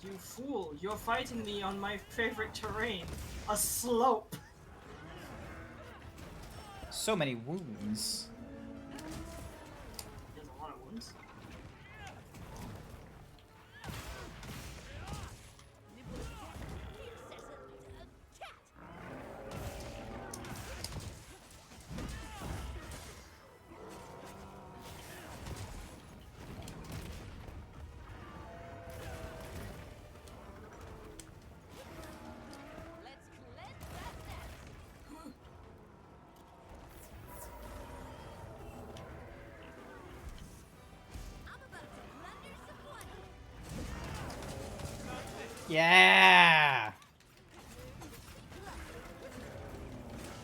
S10: You fool, you're fighting me on my favorite terrain. A slope.
S2: So many wounds.
S10: He has a lot of wounds.
S2: Yeah!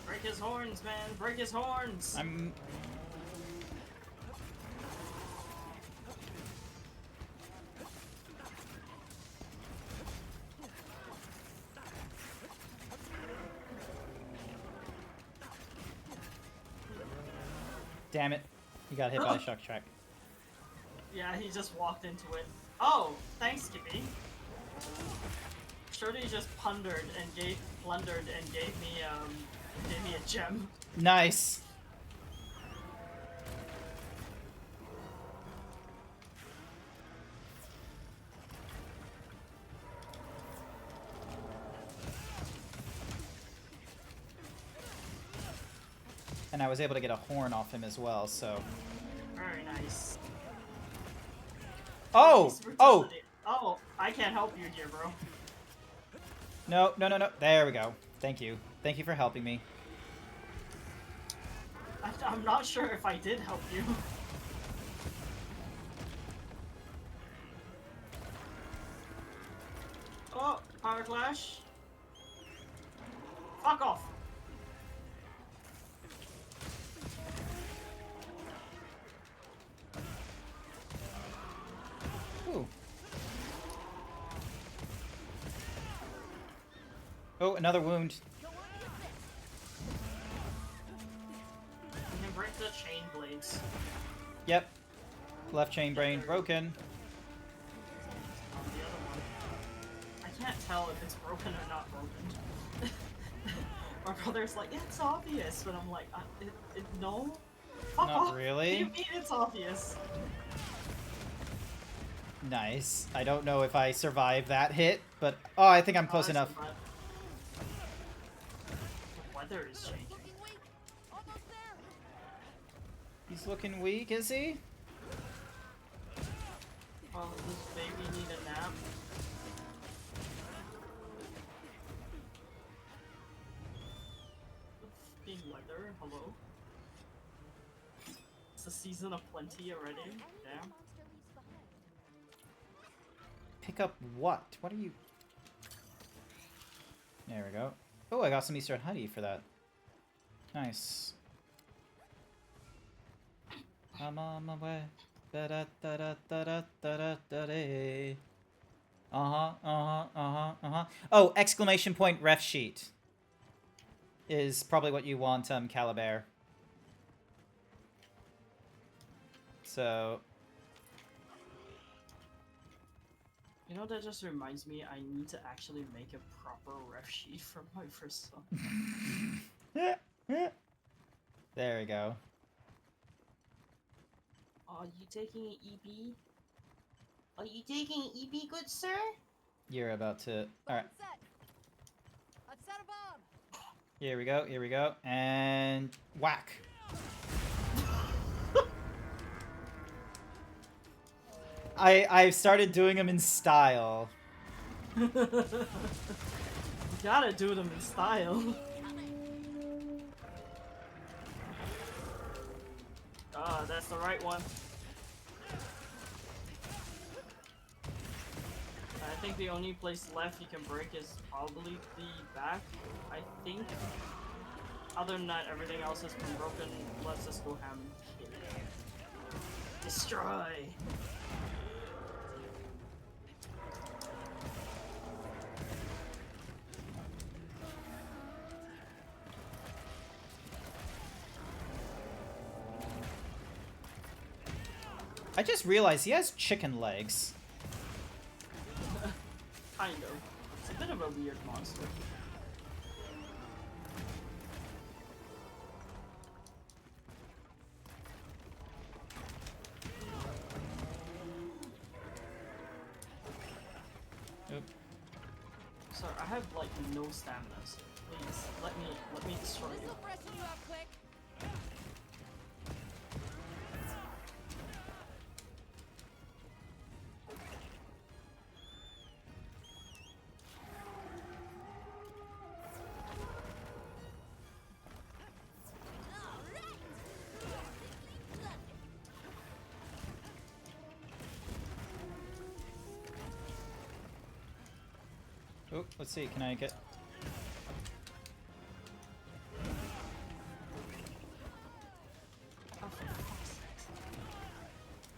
S10: Break his horns, man. Break his horns.
S2: I'm... Damn it. He got hit by a shock track.
S10: Yeah, he just walked into it. Oh, thanks, Skippy. Shorty just plundered and gave me a gem.
S2: Nice. And I was able to get a horn off him as well, so...
S10: Very nice.
S2: Oh! Oh!
S10: Oh, I can't help you here, bro.
S2: No, no, no, no. There we go. Thank you. Thank you for helping me.
S10: I'm not sure if I did help you. Oh, power clash. Fuck off.
S2: Ooh. Oh, another wound.
S10: You can break the chain blades.
S2: Yep. Left chain brain broken.
S10: On the other one. I can't tell if it's broken or not broken. My brother's like, yeah, it's obvious, but I'm like, no. Fuck
S2: Not
S10: off.
S2: really.
S10: What do you mean it's obvious?
S2: Nice. I don't know if I survived that hit, but... Oh, I think I'm close enough.
S10: The weather is changing.
S2: He's looking weak, is he?
S10: Oh, does baby need a nap? Fucking weather, hello? It's the season of plenty already. Damn.
S2: Pick up what? What are you... There we go. Oh, I got some Eastern honey for that. Nice. I'm on my way. Da-da-da-da-da-da-da-da-da. Uh-huh, uh-huh, uh-huh, uh-huh. Oh, exclamation point ref sheet. Is probably what you want, Caliber. So...
S10: You know, that just reminds me, I need to actually make a proper ref sheet for my first son.
S2: There we go.
S10: Are you taking an EB? Are you taking an EB, good sir?
S2: You're about to... Alright. Here we go, and whack. I've started doing them in style.
S10: You gotta do them in style. Ah, that's the right one. I think the only place left you can break is probably the back, I think. Other than that, everything else has been broken. Let's just go ham. Destroy!
S2: I just realized he has chicken legs.
S10: Kind of. It's a bit of a weird monster.
S2: Oop.
S10: Sir, I have like no stamina, so please let me destroy you.
S2: Oh, let's see, can I get...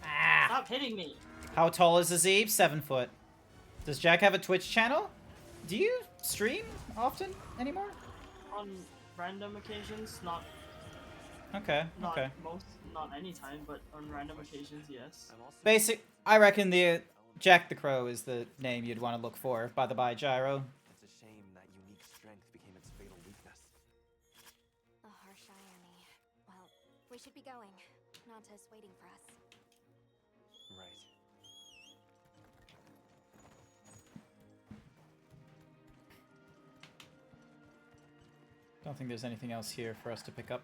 S2: Ah!
S10: Stop hitting me!
S2: How tall is the Zeeb? 7 foot. Does Jack have a Twitch channel? Do you stream often anymore?
S10: On random occasions, not
S2: Okay,
S10: not
S2: okay.
S10: not any time, but on random occasions, yes.
S2: Basic, I reckon the Jack the Crow is the name you'd want to look for, by the by, Gyro.
S8: It's a shame that unique strength became its fatal weakness.
S6: A harsh irony. Well, we should be going. Nanta's waiting for us.
S8: Right.
S2: Don't think there's anything else here for us to pick up.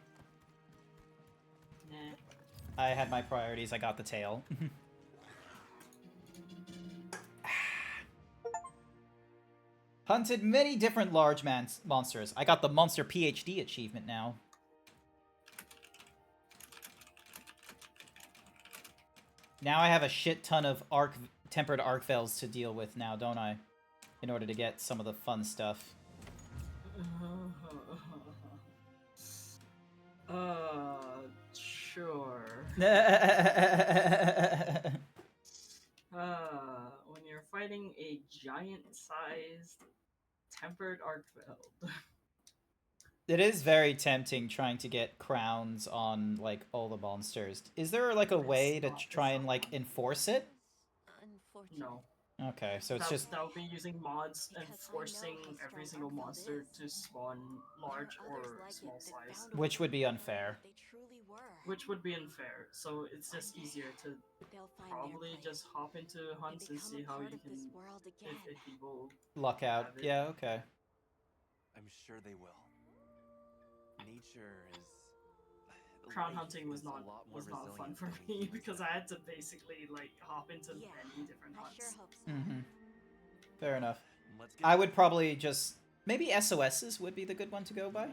S10: Nah.
S2: I had my priorities, I got the tail. Hunted many different large monsters. I got the Monster PhD achievement now. Now I have a shit ton of tempered arc veils to deal with now, don't I? In order to get some of the fun stuff.
S10: Sure. When you're fighting a giant-sized tempered arc veld.
S2: It is very tempting trying to get crowns on, like, all the monsters. Is there, like, a way to try and, like, enforce it?
S10: No.
S2: Okay, so it's just...
S10: That would be using mods and forcing every single monster to spawn large or small size.
S2: Which would be unfair.
S10: Which would be unfair, so it's just easier to probably just hop into hunts and see how you can, if people
S2: luck out. Yeah, okay.
S8: I'm sure they will. Nature is...
S10: Crown hunting was not fun for me because I had to basically like hop into many different hunts.
S2: Mm-hmm. Fair enough. I would probably just maybe SOSs would be the good one to go by.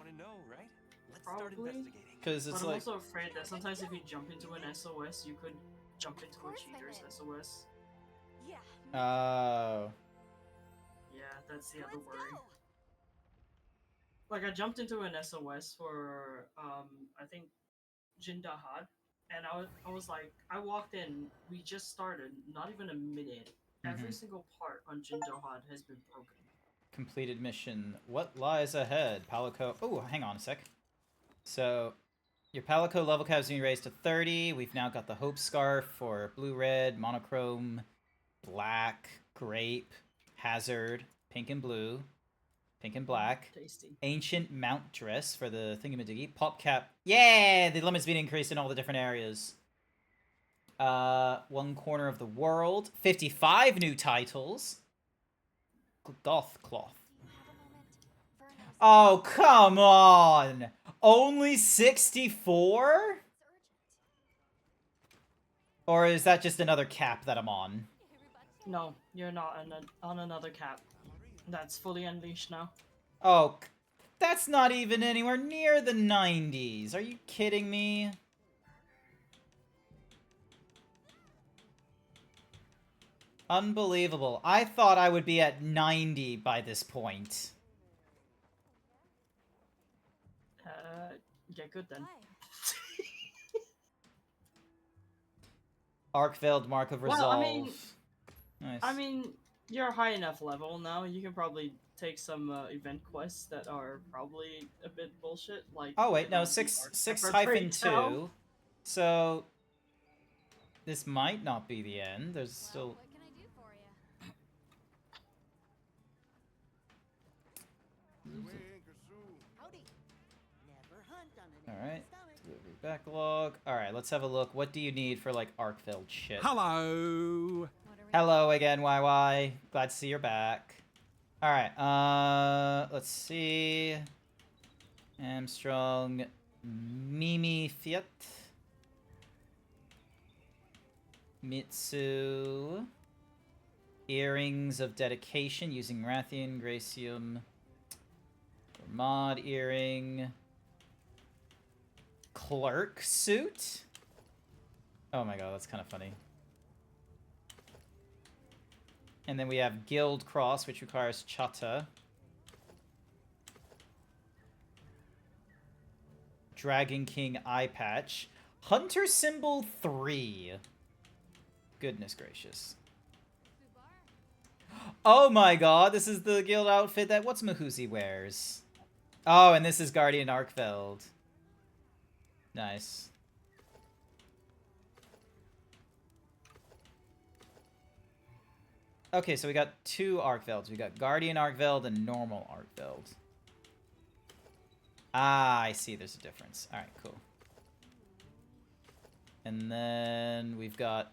S10: Probably.
S2: Because it's
S10: but I'm
S2: like
S10: also afraid that sometimes if you jump into an SOS, you could jump into a cheater's SOS.
S2: Oh.
S10: Yeah, that's the other worry. Like I jumped into an SOS for I think Jindahad, and I was like, I walked in, we just started, not even a minute. Every single part on Jindahad has been broken.
S2: Completed mission. What lies ahead? Palico. Oh, hang on a sec. So, your Palico level cap has been raised to 30. We've now got the Hope Scarf for blue, red, monochrome, black, grape, hazard, pink and blue, pink and black.
S10: Tasty.
S2: Ancient mount dress for the thingamadoogie. Pop cap. Yeah, the limit's been increased in all the different areas. One corner of the world. 55 new titles. Goth cloth. Oh, come on! Only 64? Or is that just another cap that I'm on?
S10: No, you're not on another cap. That's fully unleashed now.
S2: Oh, that's not even anywhere near the 90s. Are you kidding me? Unbelievable. I thought I would be at 90 by this point.
S10: Get good then.
S2: Arkveld, Mark of Resolve.
S10: Well,
S2: Nice.
S10: I mean, you're a high enough level now. You can probably take some event quests that are probably a bit bullshit. Like
S2: Oh wait, no, 6-2. So this might not be the end. There's still.
S6: What can I do for you?
S2: Alright. Delivery backlog. Alright, let's have a look. What do you need for, like, Arkveld shit?
S4: Hello.
S2: Hello again, YY. Glad to see you're back. Alright, let's see. Armstrong. Mimi Fiat. Mitsu. Earrings of Dedication using Rathian, Gracium. Mod earring. Clerk suit? Oh my god, that's kind of funny. And then we have Guild Cross, which requires Chata. Dragon King eye patch. Hunter symbol 3. Goodness gracious. Oh my god, this is the guild outfit that what's Mahuzi wears. Oh, and this is Guardian Arkveld. Nice. Okay, so we got two Arkvelds. We got Guardian Arkveld and normal Arkveld. Ah, I see. There's a difference. Alright, cool. And then we've got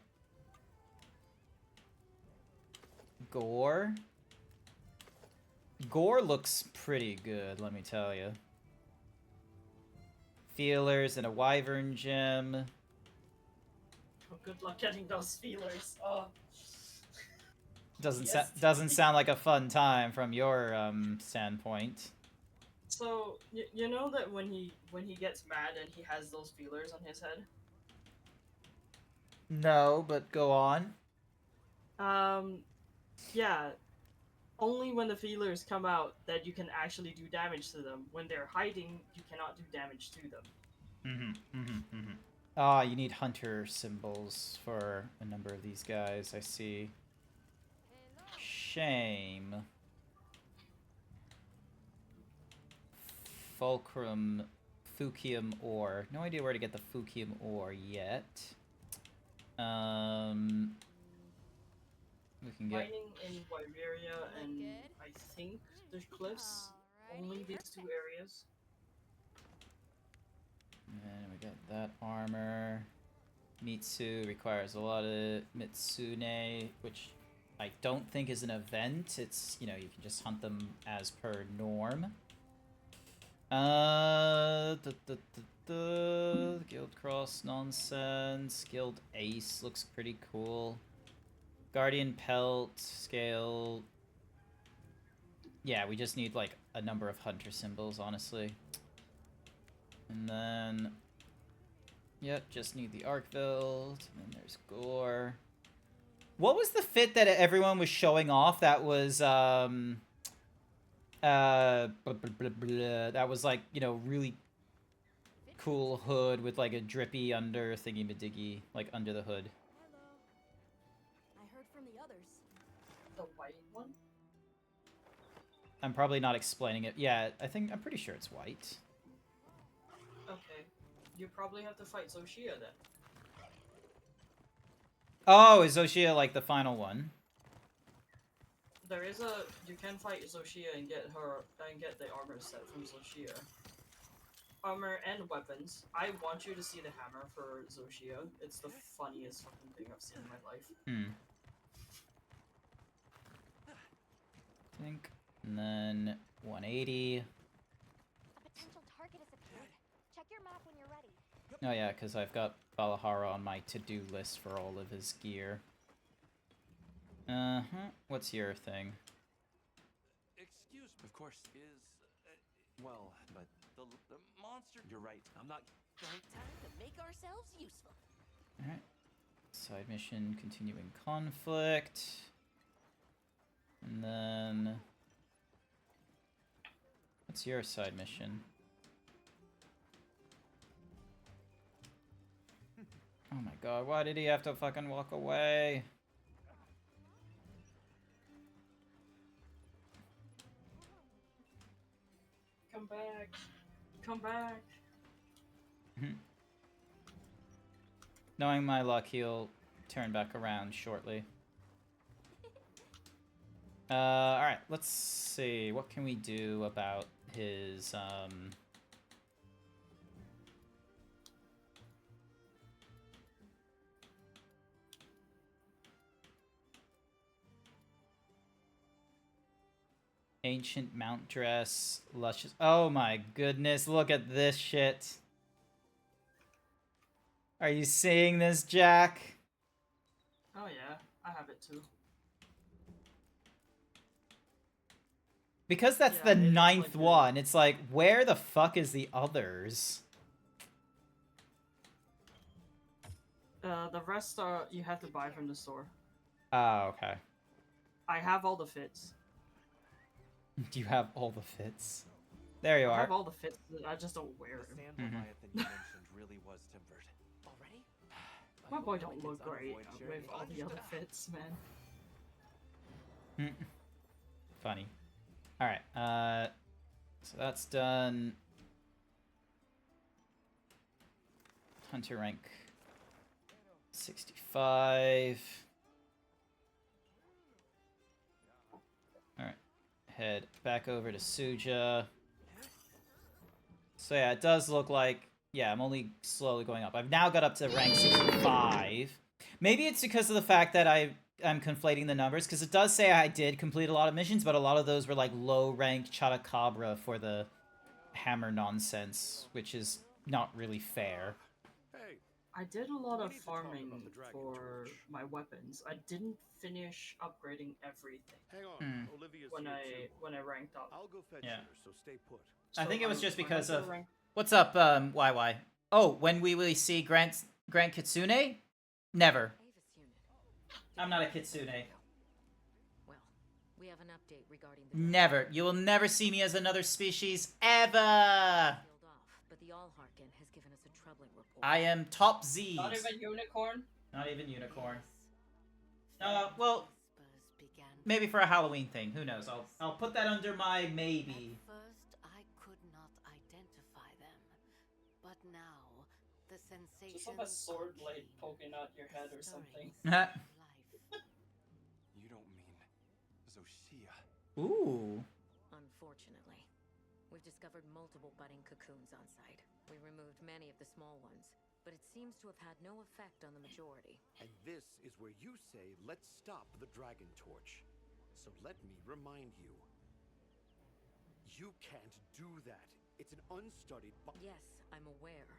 S2: Gore. Gore looks pretty good, let me tell you. Feelers and a Wyvern gem.
S10: Oh, good luck getting those feelers. Oh.
S2: Doesn't sound like a fun time from your standpoint.
S10: So you know that when he gets mad and he has those feelers on his head?
S2: No, but go on.
S10: Yeah. Only when the feelers come out that you can actually do damage to them. When they're hiding, you cannot do damage to them.
S2: Ah, you need hunter symbols for a number of these guys, I see. Shame. Fulcrum, Fukium ore. No idea where to get the Fukium ore yet. We can get
S10: Mining in Wyveria and I think the cliffs. Only these two areas.
S2: And we got that armor. Mitsu requires a lot of Mitsune, which I don't think is an event. It's, you know, you can just hunt them as per norm. Guild Cross nonsense. Guild Ace looks pretty cool. Guardian Pelt, scale. Yeah, we just need like a number of hunter symbols, honestly. And then, yep, just need the Arkveld. And then there's Gore. What was the fit that everyone was showing off? That was that was like, you know, really cool hood with like a drippy under thingy madiggy, like under the hood.
S10: The white one?
S2: I'm probably not explaining it. Yeah, I'm pretty sure it's white.
S10: Okay. You probably have to fight Zoshia then.
S2: Oh, is Zoshia like the final one?
S10: There is a you can fight Zoshia and get the armor set from Zoshia. Armor and weapons. I want you to see the hammer for Zoshia. It's the funniest fucking thing I've seen in my life.
S2: I think. And then 180.
S6: your map when you're ready.
S2: Oh yeah, because I've got Valahara on my to-do list for all of his gear. What's your thing?
S8: Excuse me. Of course. Well, but the monster... You're right. I'm not...
S1: Time to make ourselves useful.
S2: Alright. Side mission, continuing conflict. And then... What's your side mission? Oh my god, why did he have to fucking walk away?
S10: Come back. Come back.
S2: Knowing my luck, he'll turn back around shortly. Alright, let's see. What can we do about his, Ancient mount dress, luscious... Oh my goodness, look at this shit. Are you seeing this, Jack?
S10: Oh yeah, I have it too.
S2: Because that's
S10: Yeah,
S2: the
S10: it looks
S2: 9th
S10: like
S2: one, it's like, where the fuck is the others?
S10: The rest are you have to buy from the store.
S2: Oh, okay.
S10: I have all the fits.
S2: Do you have all the fits? There you
S10: I
S2: are.
S10: have all the fits. I just don't wear
S8: The
S10: them.
S8: sand Leviathan you mentioned really was timbered. Already?
S10: My boy don't look great with all the other fits, man.
S2: Funny. Alright, so that's done. Hunter rank 65. Alright, head back over to Suja. So yeah, it does look like, yeah, I'm only slowly going up. I've now got up to rank 65. Maybe it's because of the fact that I'm conflating the numbers, because it does say I did complete a lot of missions, but a lot of those were like low-rank Chotacabra for the hammer nonsense, which is not really fair.
S7: Hey,
S10: I did a lot
S7: we
S10: of
S7: need to talk
S10: farming
S7: about the Dragon
S10: for
S7: Torch.
S10: my weapons. I didn't finish upgrading everything
S7: Hang on, Olivia's
S10: when
S7: here
S10: I
S7: too.
S10: when I ranked up.
S7: I'll go fetch
S2: Yeah.
S7: her, so stay put.
S2: I think it was just because
S10: went
S2: of...
S10: to rank-
S2: What's up, YY? Oh, when we will see Grant Kitsune? Never.
S9: Avis unit.
S2: I'm not a Kitsune.
S9: Well, we have an update regarding the
S2: Never. You will never see me as another species, ever!
S9: killed off, but the Allharkin has given us a troubling report.
S2: I am top Z's.
S10: Not even unicorn.
S2: Not even unicorn.
S9: Yes.
S2: Well,
S9: Whispers began
S2: maybe for a Halloween thing. Who knows? I'll put that under my maybe.
S13: At first, I could not identify them, but now the sensation.
S10: Just have a sword blade poking out your head or something.
S8: You don't mean Zoshia.
S2: Ooh.
S9: Unfortunately, we've discovered multiple budding cocoons on site. We removed many of the small ones, but it seems to have had no effect on the majority.
S7: And this is where you say, let's stop the Dragon Torch. So let me remind you. You can't do that. It's an unstudied...
S9: Yes, I'm aware.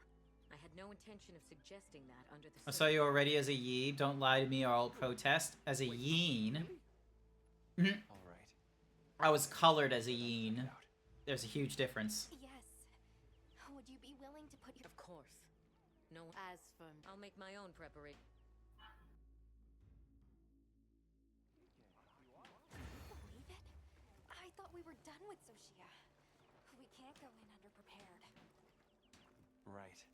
S9: I had no intention of suggesting that under the...
S2: I saw you already as a Yeeb. Don't lie to me or I'll protest. As a Yeen.
S8: Alright.
S2: I was colored as a Yeen. There's a huge difference.
S6: Yes. Would you be willing to put your...
S9: Of course. No,
S13: As for
S9: I'll make my own preparation.
S6: Can you believe it? I thought we were done with Soshia. We can't go in underprepared.
S8: Right.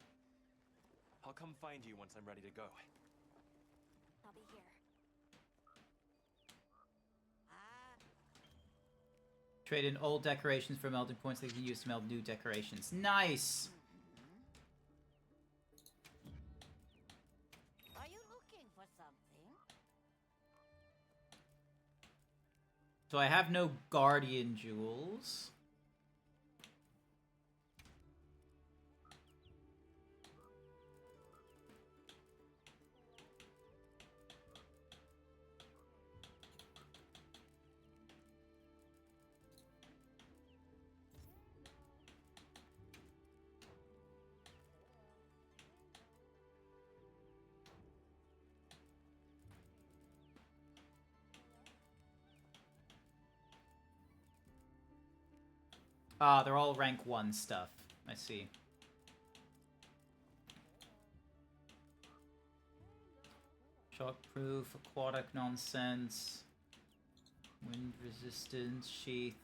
S8: I'll come find you once I'm ready to go.
S6: I'll be here.
S2: Trade in old decorations for melting points that you can use to melt new decorations. Nice!
S13: Are you looking for something?
S2: So I have no guardian jewels. Ah, they're all rank 1 stuff. I see. Shockproof, aquatic nonsense, wind resistance, sheath.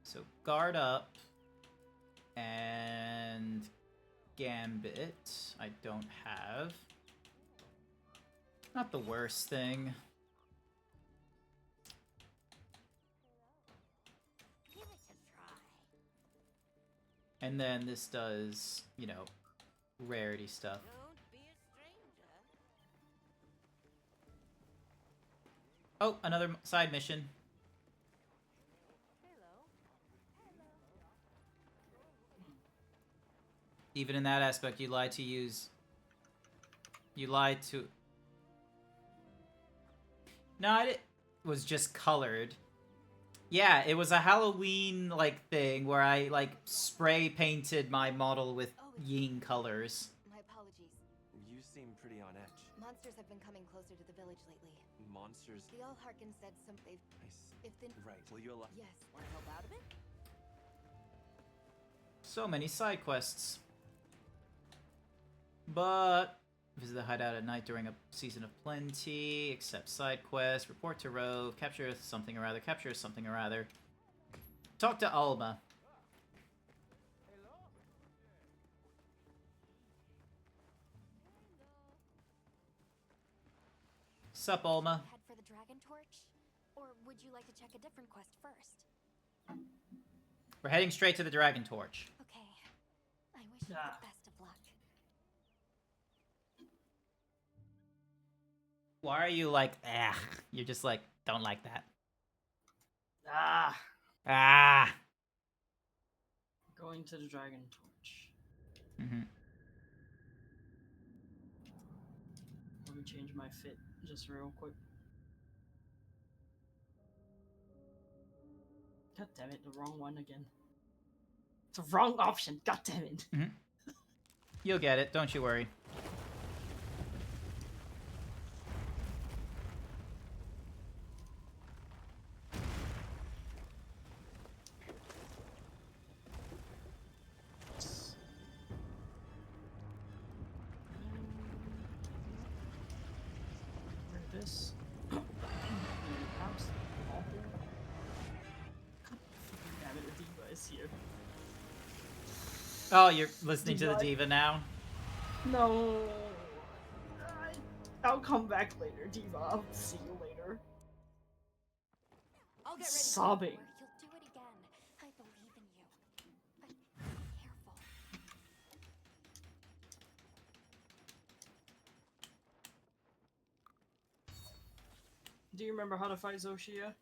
S2: So guard up and gambit. I don't have. Not the worst thing.
S6: Give it a try.
S2: And then this does, you know, rarity stuff.
S6: Don't be a stranger.
S2: Oh, another side mission. Even in that aspect, you lied to use... You lied to... No, it was just colored. Yeah, it was a Halloween, like, thing where I, like, spray painted my model with Ying colors.
S6: My apologies.
S8: You seem pretty on edge.
S6: Monsters have been coming closer to the village lately.
S8: Monsters?
S6: The All Harkin said something. If the...
S8: Right, will you allow...
S6: Yes. Want to help out a bit?
S2: So many side quests. But visit the hideout at night during a season of plenty, accept side quests, report to Rove, capture something or other, capture something or other. Talk to Alma. Sup, Alma?
S6: Head for the Dragon Torch? Or would you like to check a different quest first?
S2: We're heading straight to the Dragon Torch.
S6: Okay. I wish you the best of luck.
S2: Why are you like, ah? You're just like, don't like that.
S10: Ah.
S2: Ah.
S10: Going to the Dragon Torch.
S2: Mm-hmm.
S10: Let me change my fit just real quick. God damn it, the wrong one again. It's the wrong option, god damn it.
S2: Mm-hmm. You'll get it, don't you worry.
S10: This. Damn it, the Diva is here.
S2: Oh, you're listening to the Diva now?
S10: No. I'll come back later, Diva. I'll see you later.
S6: I'll get ready.
S10: Sobbing.
S6: You'll do it again. I believe in you. But be careful.
S10: Do you remember how to fight Zoshia?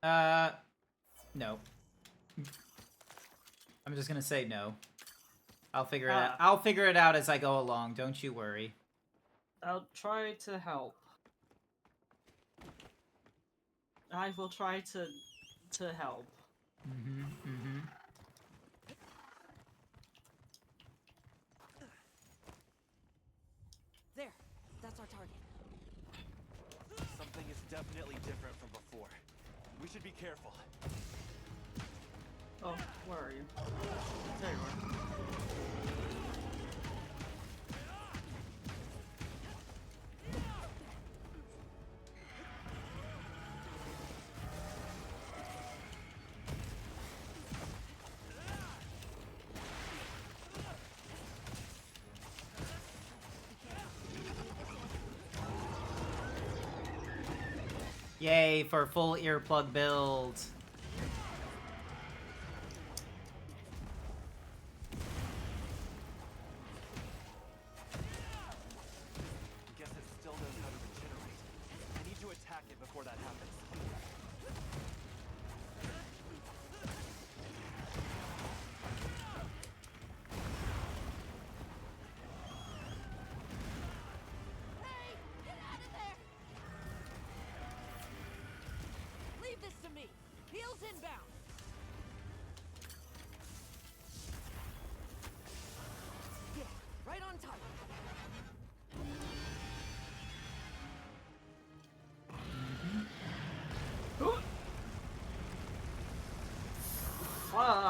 S2: No. I'm just gonna say no. I'll figure it out. I'll figure it out as I go along, don't you worry.
S10: I'll try to help. I will try to help.
S2: Mm-hmm, mm-hmm.
S5: There. That's our target.
S8: Something is definitely different from before. We should be careful.
S10: Oh, where are you? There you are.
S2: Yay for full earplug build.
S8: Guess it still knows how to regenerate. I need to attack it before that happens.
S5: Leave this to me. Heels inbound. Yeah, right on target.
S10: Fuck.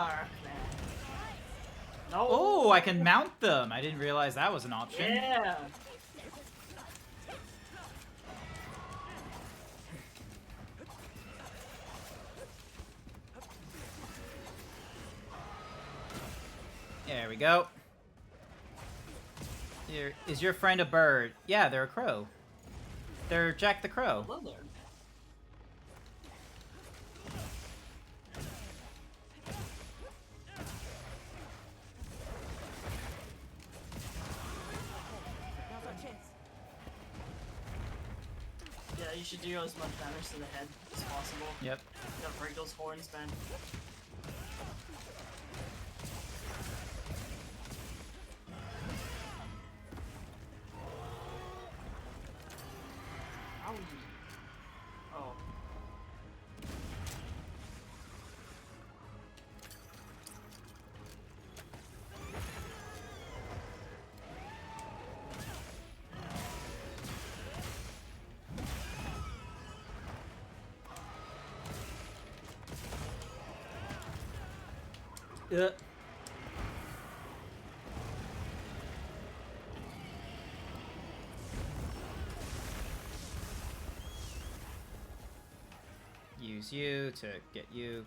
S2: Oh, I can mount them. I didn't realize that was an option.
S10: Yeah.
S2: There we go. Here, is your friend a bird? Yeah, they're a crow. They're Jack the Crow.
S10: Hello there.
S1: Now's our chance.
S10: Yeah, you should do as much damage to the head as possible.
S2: Yep.
S10: You gotta break those horns, man. Ow. Oh.
S2: Use you to get you.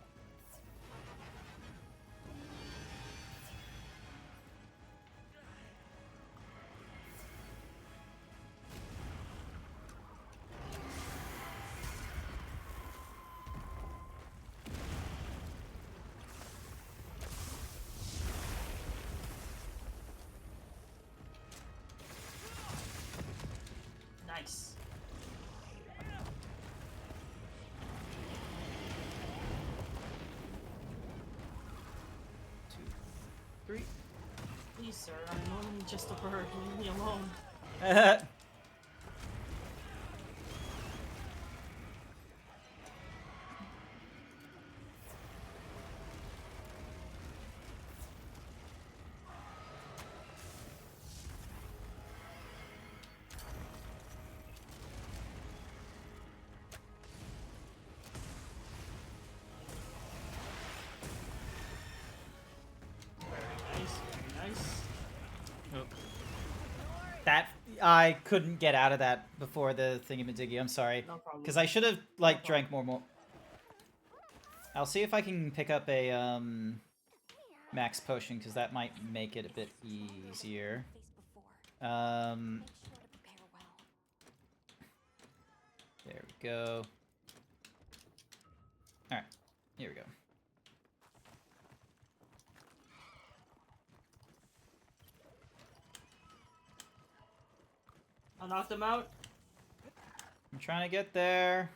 S10: Nice.
S2: Three.
S10: Please, sir, I'm only just a bird. Leave me alone. Very nice, very nice.
S2: That I couldn't get out of that before the thingamadiggy. I'm sorry.
S10: No problem.
S2: Because I should have like drank more. I'll see if I can pick up a max potion because that might make it a bit easier. There we go. All right, here we go.
S10: I knocked him out.
S2: I'm trying to get there.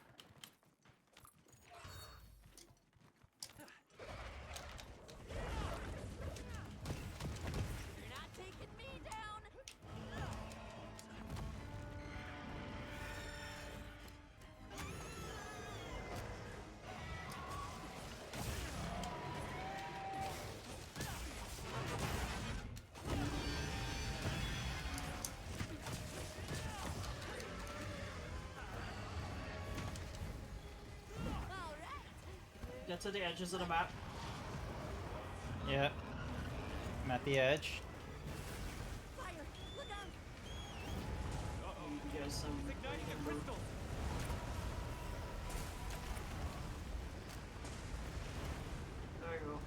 S1: You're not taking me down.
S10: Get to the edges of the map.
S2: Yep. I'm at the edge.
S1: Fire! Look out!
S10: You get some.
S4: Igniting a crystal.
S10: There you go.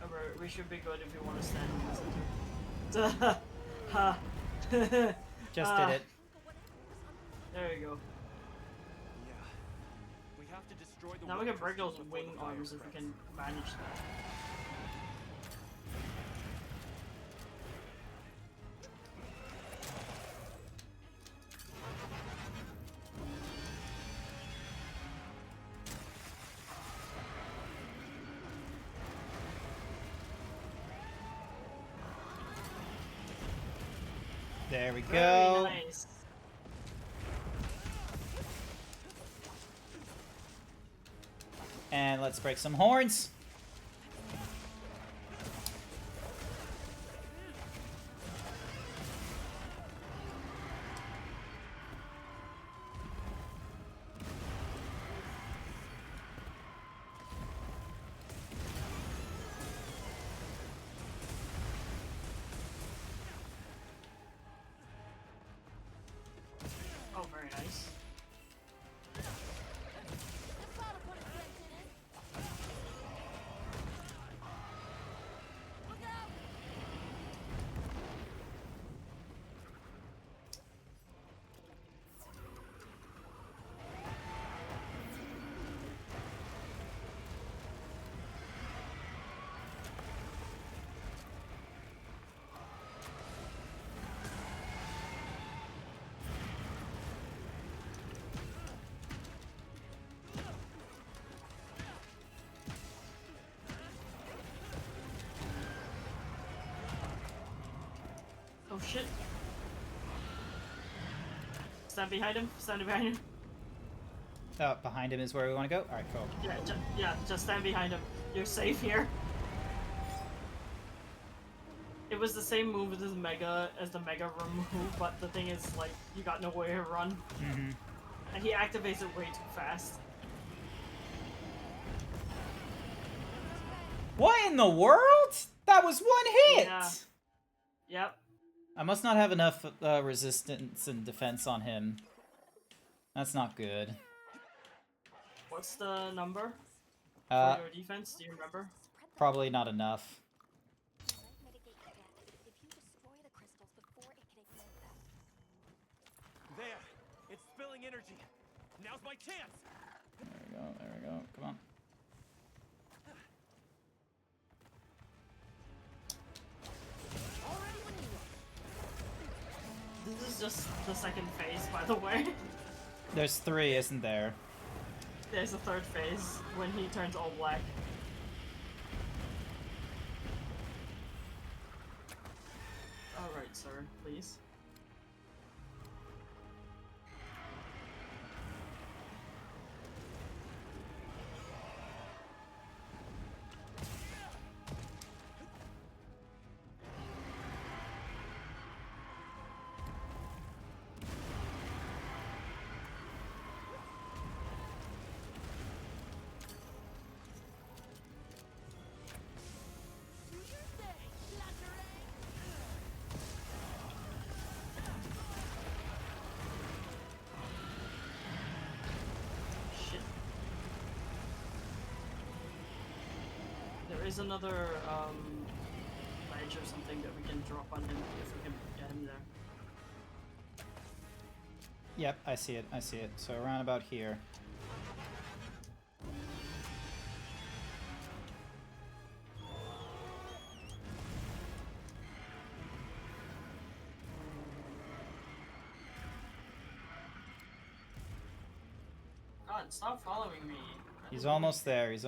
S10: Remember, we should be good if you want to stand in the center. Ha!
S2: Just did it.
S10: There you go.
S4: Yeah. We have to destroy the
S10: Now we
S4: web
S10: can break those
S4: crystals before
S10: wing
S4: the fire
S10: arms if we
S4: spreads.
S10: can manage that.
S2: There we
S10: Very
S2: go.
S10: nice.
S2: And let's break some horns.
S10: shit. Stand behind him. Stand behind him.
S2: Oh, behind him is where we want to go? Alright, cool.
S10: Yeah, just stand behind him. You're safe here. It was the same move as the Mega Room move, but the thing is, like, you got nowhere to run.
S2: Mm-hmm.
S10: And he activates it way too fast.
S2: What in the world? That was one hit!
S10: Yeah. Yep.
S2: I must not have enough resistance and defense on him. That's not good.
S10: What's the number for your defense? Do you remember?
S2: Probably not enough.
S4: There! It's spilling energy! Now's my chance!
S2: There we go, come on.
S10: This is just the second phase, by the way.
S2: There's 3, isn't there?
S10: There's a third phase, when he turns all black. Alright, sir, please. There is another ledge or something that we can drop on him if we can get him there.
S2: Yep, I see it, So around about here.
S10: God, stop following me.
S2: He's almost there, He's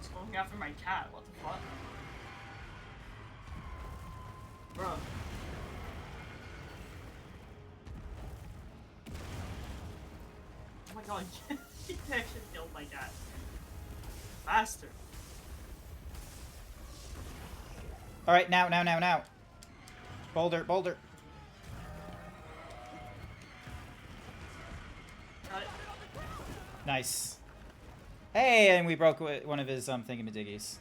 S10: going after my cat, what the fuck? Bro. Oh my god, he actually killed my cat. Bastard.
S2: Alright, now. Boulder.
S10: Got it.
S2: Nice. Hey, and we broke one of his thingamadiggies.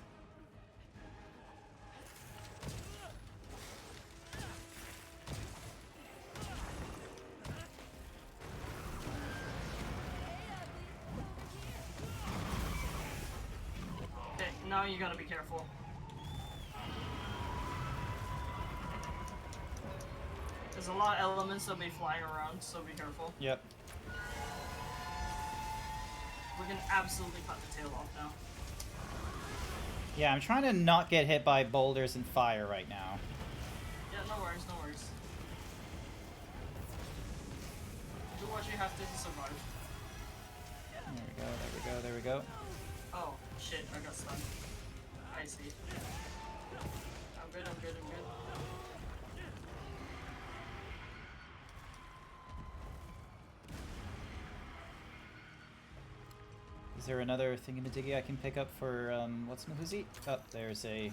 S10: Okay, now you gotta be careful. There's a lot of elements that'll be flying around, so be careful.
S2: Yep.
S10: We can absolutely cut the tail off now.
S2: Yeah, I'm trying to not get hit by boulders and fire right now.
S10: Yeah, no worries. Do what you have to survive.
S2: There we go.
S10: Oh, shit, I got stunned. I see. I'm good.
S2: Is there another thingamadiggy I can pick up for, what's Mahoozy? Oh, there's a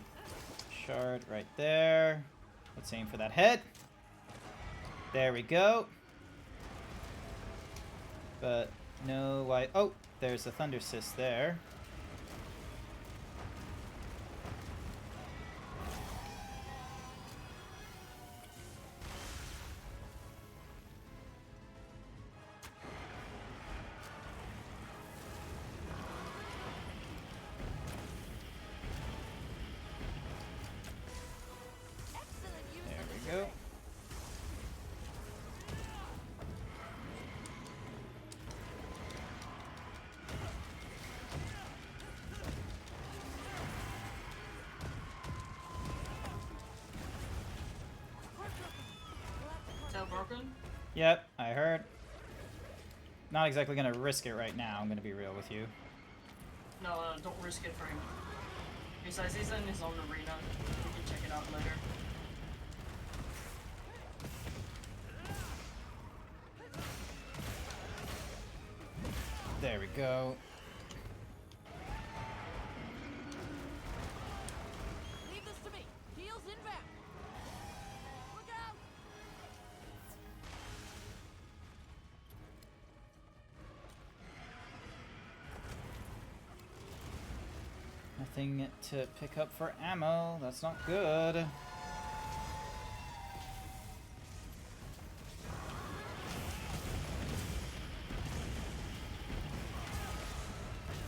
S2: shard right there. Let's aim for that head. There we go. But no why. Oh, there's a thunder cyst there. There we go.
S10: Tail broken?
S2: Yep, I heard. Not exactly gonna risk it right now, I'm gonna be real with you.
S10: No, don't risk it for him. Besides, he's in his own arena. You can check it out later.
S2: There we go.
S5: Leave this to me. Heels inbound. Look out!
S2: Nothing to pick up for ammo. That's not good.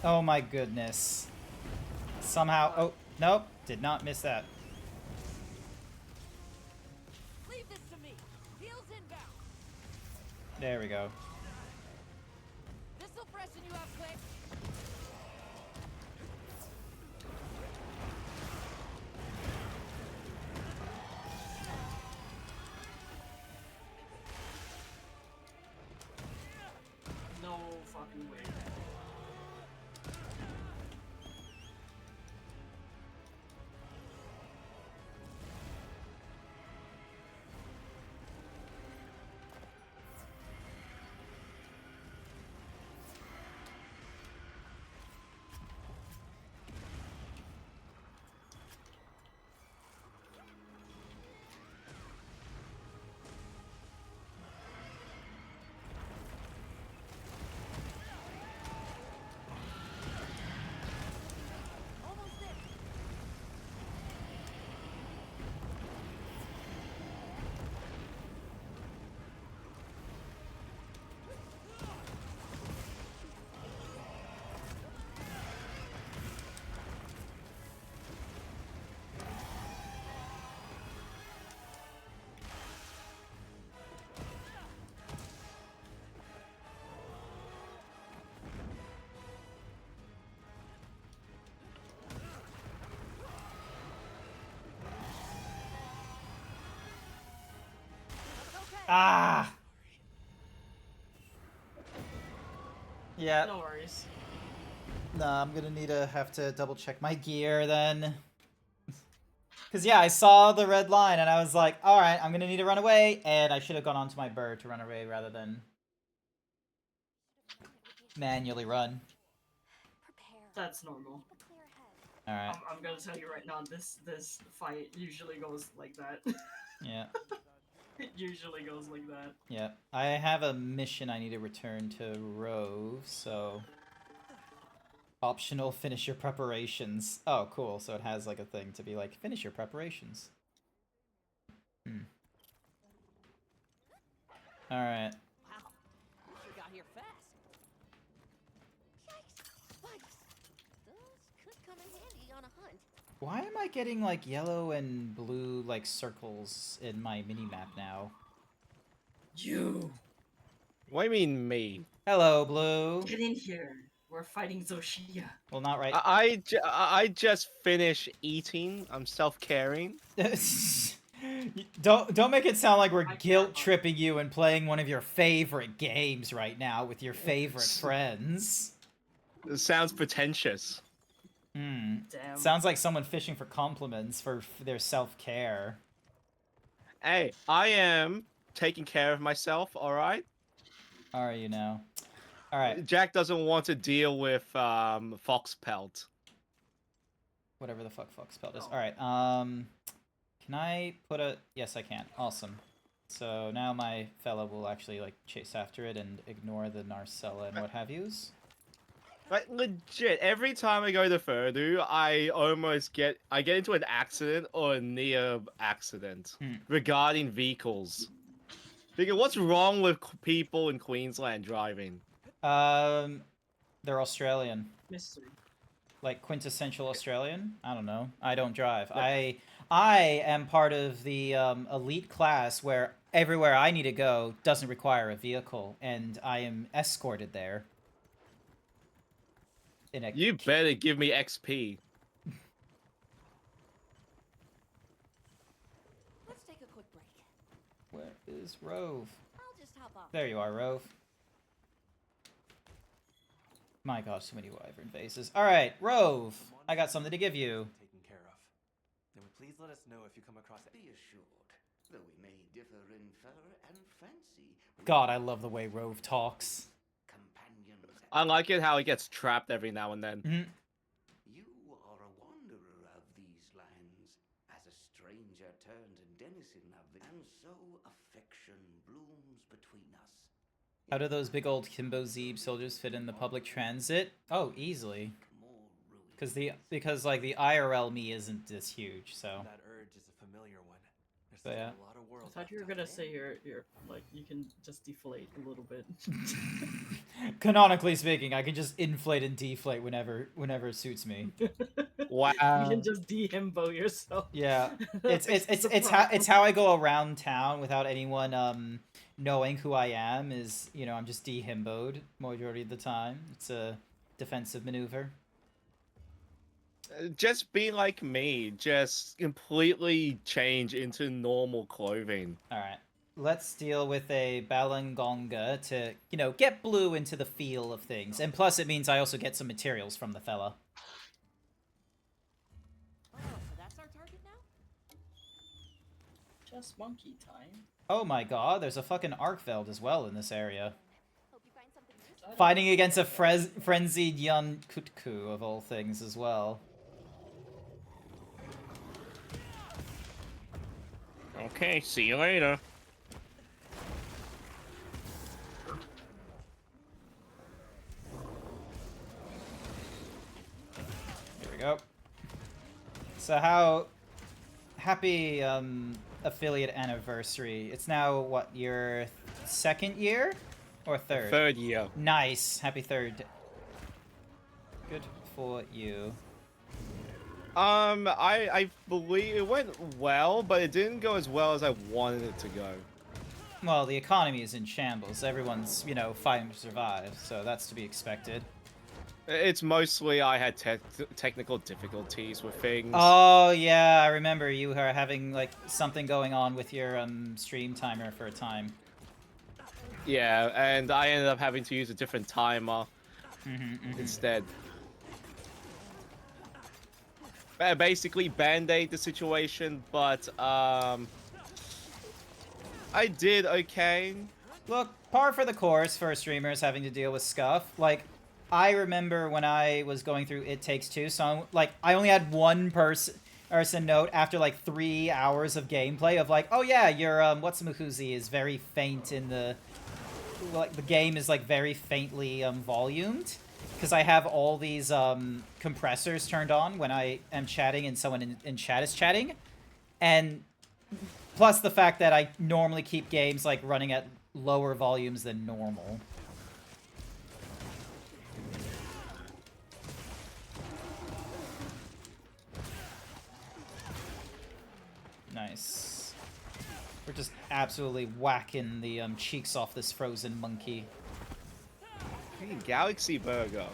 S2: Oh my goodness. Somehow. Oh, nope. Did not miss that.
S5: Leave this to me. Heels inbound.
S2: There we go.
S5: This'll freshen you up quick.
S10: No fucking way.
S5: Almost there.
S2: Ah! Yeah.
S10: No worries.
S2: Nah, I'm gonna need to have to double check my gear then. Cause yeah, I saw the red line and I was like, alright, I'm gonna need to run away, and I should have gone onto my bird to run away rather than manually run.
S10: That's normal.
S2: Alright.
S10: I'm gonna tell you right now, this fight usually goes like that.
S2: Yeah.
S10: It usually goes like that.
S2: Yeah. I have a mission I need to return to Rove, so... Optional, finish your preparations. Oh, cool. So it has like a thing to be like, finish your preparations. Alright.
S5: Wow. You got here fast. Yikes. Spikes. Those could come in handy on a hunt.
S2: Why am I getting like yellow and blue like circles in my minimap now?
S10: You!
S11: What do you mean me?
S2: Hello, blue.
S10: Get in here. We're fighting Zoshia.
S2: Well, not right.
S11: I just finished eating. I'm self-caring.
S2: Don't make it sound like we're guilt tripping you and playing one of your favorite games right now with your favorite friends.
S11: It sounds pretentious.
S10: Damn.
S2: Sounds like someone fishing for compliments for their self-care.
S11: Hey, I am taking care of myself, alright?
S2: Are you now? Alright.
S11: Jack doesn't want to deal with fox pelt.
S2: Whatever the fuck Foxpelt is. Alright, can I put a... Yes, I can. Awesome. So now my fella will actually, like, chase after it and ignore the Narcella and what have yous.
S11: Like, legit, every time I go to Furdu, I get into an accident or a near accident regarding vehicles. Because what's wrong with people in Queensland driving?
S2: They're Australian.
S10: Mystery.
S2: Like quintessential Australian? I don't know. I don't drive. I am part of the elite class where everywhere I need to go doesn't require a vehicle, and I am escorted there.
S11: You better give me XP.
S5: Let's take a quick break.
S2: Where is Rove?
S5: I'll just hop off.
S2: There you are, Rove. My gosh, so many wyvern faces. Alright, Rove, I got something to give you.
S8: Please let us know if you come across it.
S14: Be assured, though we may differ in fur and fancy.
S2: God, I love the way Rove talks.
S14: Companions.
S11: I like it how he gets trapped every now and then.
S2: Mm-hmm.
S14: You are a wanderer of these lands, as a stranger turned denizen of them, and so affection blooms between us.
S2: How do those big old GrantZeebs soldiers fit in the public transit? Oh, easily. Because like the IRL me isn't this huge, so.
S8: That urge is a familiar one. There's
S2: But
S8: still
S2: yeah.
S8: a lot of world.
S10: I thought you were gonna say you're like you can just deflate a little bit.
S2: Canonically speaking, I can just inflate and deflate whenever it suits me.
S11: Wow.
S10: You can just de-himbo yourself.
S2: Yeah, it's how I go around town without anyone knowing who I am. Is I'm just de-himboed majority of the time. It's a defensive maneuver.
S11: Just be like me. Just completely change into normal clothing.
S2: All right. Let's deal with a Balangonga to, get blue into the feel of things. And plus it means I also get some materials from the fella.
S1: Oh, so that's our target now?
S10: Just monkey time.
S2: Oh my god, there's a fucking Arkveld as well in this area. Fighting against a frenzied young Kutku of all things as well.
S11: Okay, see you later.
S2: Here we go. So happy affiliate anniversary. It's now what, your second year or third?
S11: Third year.
S2: Nice. Happy third. Good for you.
S11: I believe it went well, but it didn't go as well as I wanted it to go.
S2: Well, the economy is in shambles. Everyone's, fighting to survive, so that's to be expected.
S11: It's mostly I had technical difficulties with things.
S2: Oh, yeah, I remember you were having, like, something going on with your, stream timer for a time.
S11: Yeah, and I ended up having to use a different timer instead. Basically band-aid the situation, but I did okay.
S2: Look, par for the course for streamers having to deal with scuff. Like, I remember when I was going through It Takes Two, so like I only had one person note after like 3 hours of gameplay of like, oh yeah, your what's-a-mahuzi is very faint in the the game is like very faintly volumed. Because I have all these compressors turned on when I am chatting and someone in chat is chatting. And plus the fact that I normally keep games like running at lower volumes than normal. Nice. We're just absolutely whacking the cheeks off this frozen monkey.
S11: Hey, Galaxy Burger.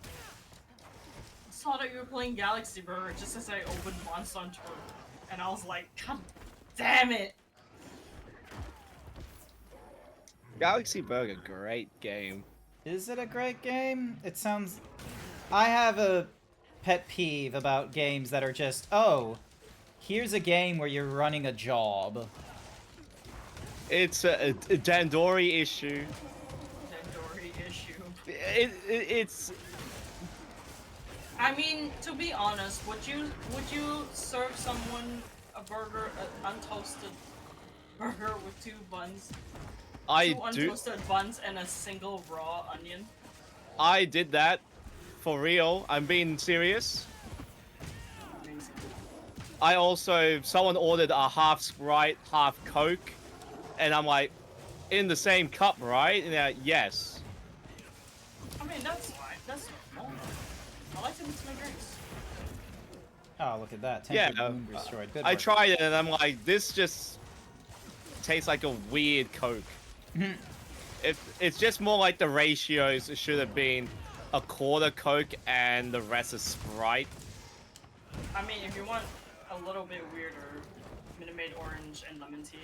S10: I saw that you were playing Galaxy Burger just as I opened Monster Hunter, and I was like, God damn it!
S11: Galaxy Burger, great game.
S2: Is it a great game? It sounds... I have a pet peeve about games that are just, oh, here's a game where you're running a job.
S11: It's a Dandori issue. It's.
S10: I mean, to be honest, would you serve someone a burger, an untoasted burger with 2 buns? Two untoasted buns and a single raw onion?
S11: I did that. For real. I'm being serious.
S10: Amazing.
S11: I also... Someone ordered a half Sprite, half Coke. And I'm like, in the same cup, right? And yes.
S10: I mean, that's fine. That's normal. I like to mix my drinks.
S2: Oh, look at that.
S11: Yeah,
S2: Moon destroyed. Good
S11: I
S2: work.
S11: tried it and I'm like, this just tastes like a weird Coke. It's just more like the ratios. It should have been a quarter Coke and the rest is Sprite.
S10: I mean, if you want a little bit weirder, Minute Maid orange and lemon tea.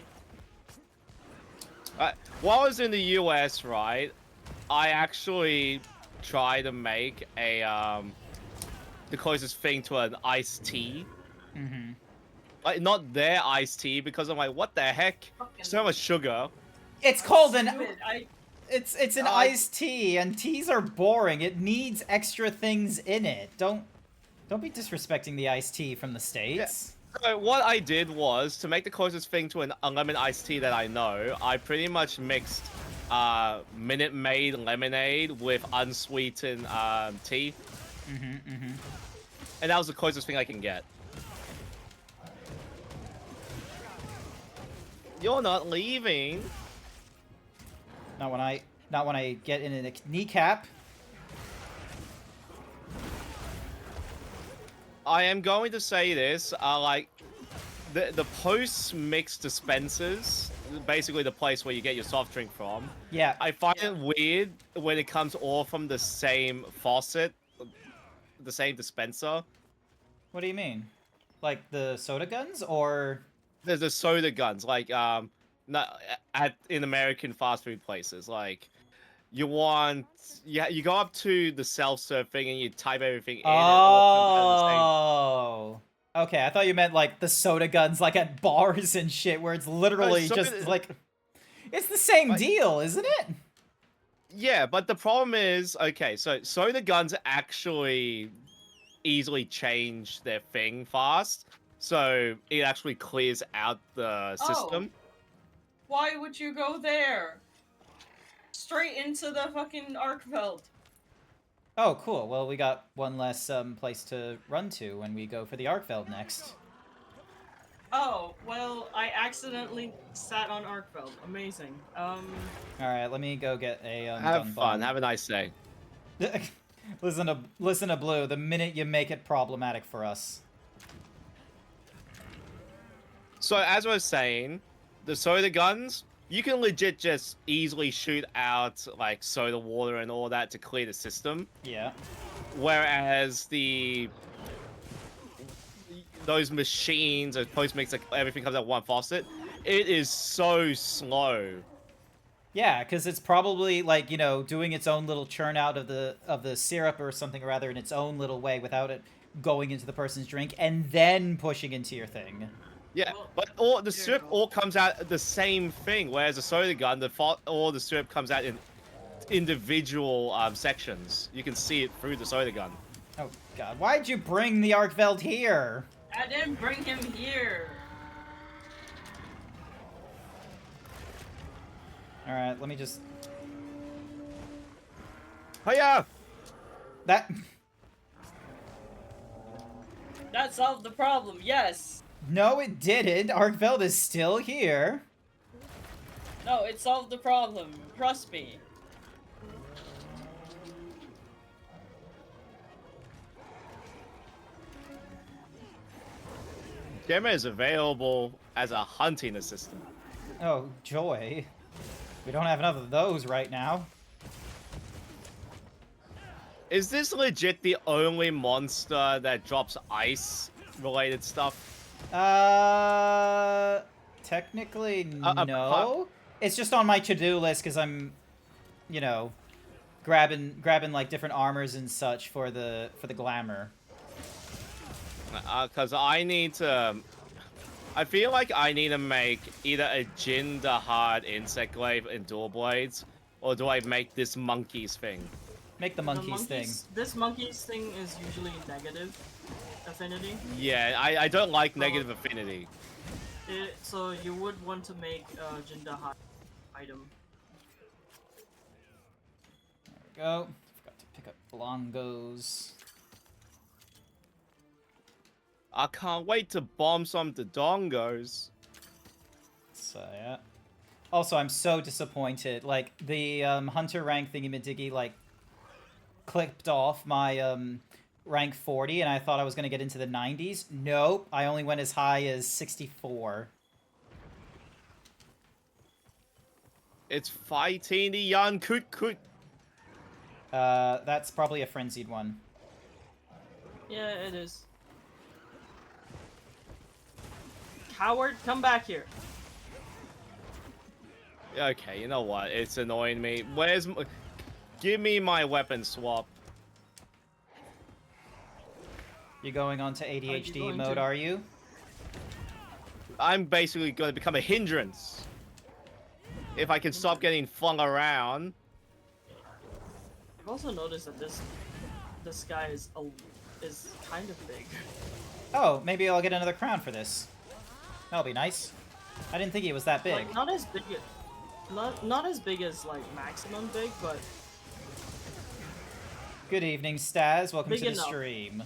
S11: While I was in the US, right, I actually tried to make a the closest thing to an iced tea. Like, not their iced tea, because I'm like, what the heck? So much sugar.
S2: It's called an...
S10: Stupid.
S2: It's an iced tea, and teas are boring. It needs extra things in it. Don't be disrespecting the iced tea from the States.
S11: Yeah. So what I did was, to make the closest thing to a lemon iced tea that I know, I pretty much mixed Minute Maid lemonade with unsweetened tea. And that was the closest thing I can get. You're not leaving.
S2: Not when I get in a kneecap.
S11: I am going to say this, like, the post-mix dispensers, basically the place where you get your soft drink from.
S2: Yeah.
S11: I find it weird when it comes all from the same faucet, the same dispenser.
S2: What do you mean? Like the soda guns, or?
S11: There's the soda guns, like, not in American fast food places, like, you go up to the self-serve thing and you type everything in.
S2: Oh, okay. I thought you meant like the soda guns, like at bars and shit, where it's literally just like, it's the same deal, isn't it?
S11: Yeah, but the problem is, okay, so soda guns actually easily change their thing fast, so it actually clears out the system.
S10: Why would you go there? Straight into the fucking Arkveld.
S2: Oh, cool. Well, we got one less place to run to when we go for the Arkveld next.
S10: Oh, well, I accidentally sat on Arkveld. Amazing.
S2: Alright, let me go get a
S11: have fun. Have a nice day.
S2: Listen to Blue. The minute you make it problematic for us.
S11: So, as I was saying, the soda guns, you can legit just easily shoot out, like, soda water and all that to clear the system.
S2: Yeah.
S11: Whereas those machines, post-mix, like, everything comes out one faucet, it is so slow.
S2: Yeah, because it's probably, like, you know, doing its own little churn out of the syrup or something, or rather, in its own little way without it going into the person's drink and then pushing into your thing.
S11: Yeah, but all the syrup all comes out the same thing, whereas a soda gun, all the syrup comes out in individual sections. You can see it through the soda gun.
S2: Oh god, why'd you bring the Arkveld here?
S10: I didn't bring him here.
S2: Alright, let me just...
S11: Hiya!
S2: That
S10: solved the problem, yes!
S2: No, it didn't. Arkveld is still here.
S10: No, it solved the problem. Trust me.
S11: Gemma is available as a hunting assistant.
S2: Oh, joy. We don't have enough of those right now.
S11: Is this legit the only monster that drops ice-related stuff?
S2: Technically, no. It's just on my to-do list because I'm, you know, grabbing like different armors and such for the glamour.
S11: Because I need to... I feel like I need to make either a Jin the Hard Insect Glaive and Dual Blades, or do I make this monkeys thing?
S2: Make the monkeys thing.
S10: This monkeys thing is usually negative affinity.
S11: Yeah, I don't like negative affinity.
S10: So you would want to make a Jin the Hard item.
S2: There we go. Forgot to pick up Blongos.
S11: I can't wait to bomb some Dodongos.
S2: So, yeah. Also, I'm so disappointed. Like, the hunter rank thingy-majiggy, like, clipped off my rank 40, and I thought I was going to get into the 90s. Nope, I only went as high as 64.
S11: It's fighting the young Kut.
S2: That's probably a frenzied one.
S10: Yeah, it is. Coward, come back here.
S11: Okay, you know what? It's annoying me. Where's... Give me my weapon swap.
S2: You going on to ADHD mode, are you?
S11: I'm basically going to become a hindrance. If I can stop getting flung around.
S10: I've also noticed that this guy is kind of big.
S2: Oh, maybe I'll get another crown for this. That'll be nice. I didn't think he was that big.
S10: Like, not as big, not as big as like maximum big, but.
S2: Good evening, Staz. Welcome
S10: Big
S2: to the
S10: enough.
S2: stream.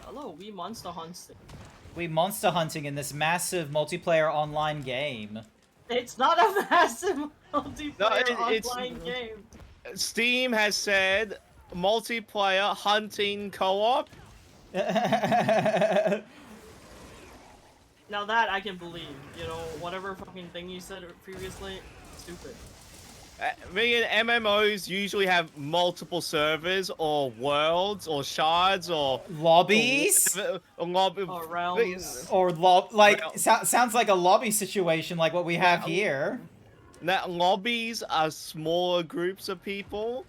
S10: Hello, we monster hunting.
S2: We monster hunting in this massive multiplayer online game.
S10: It's not a massive multiplayer
S11: it's
S10: online game.
S11: Steam has said multiplayer hunting co-op.
S10: Now that I can believe, you know, whatever fucking thing you said previously, stupid.
S11: MMOs usually have multiple servers or worlds or shards or
S2: lobbies
S10: or realms
S2: or sounds like a lobby situation like what we have here.
S11: Now, lobbies are smaller groups of people.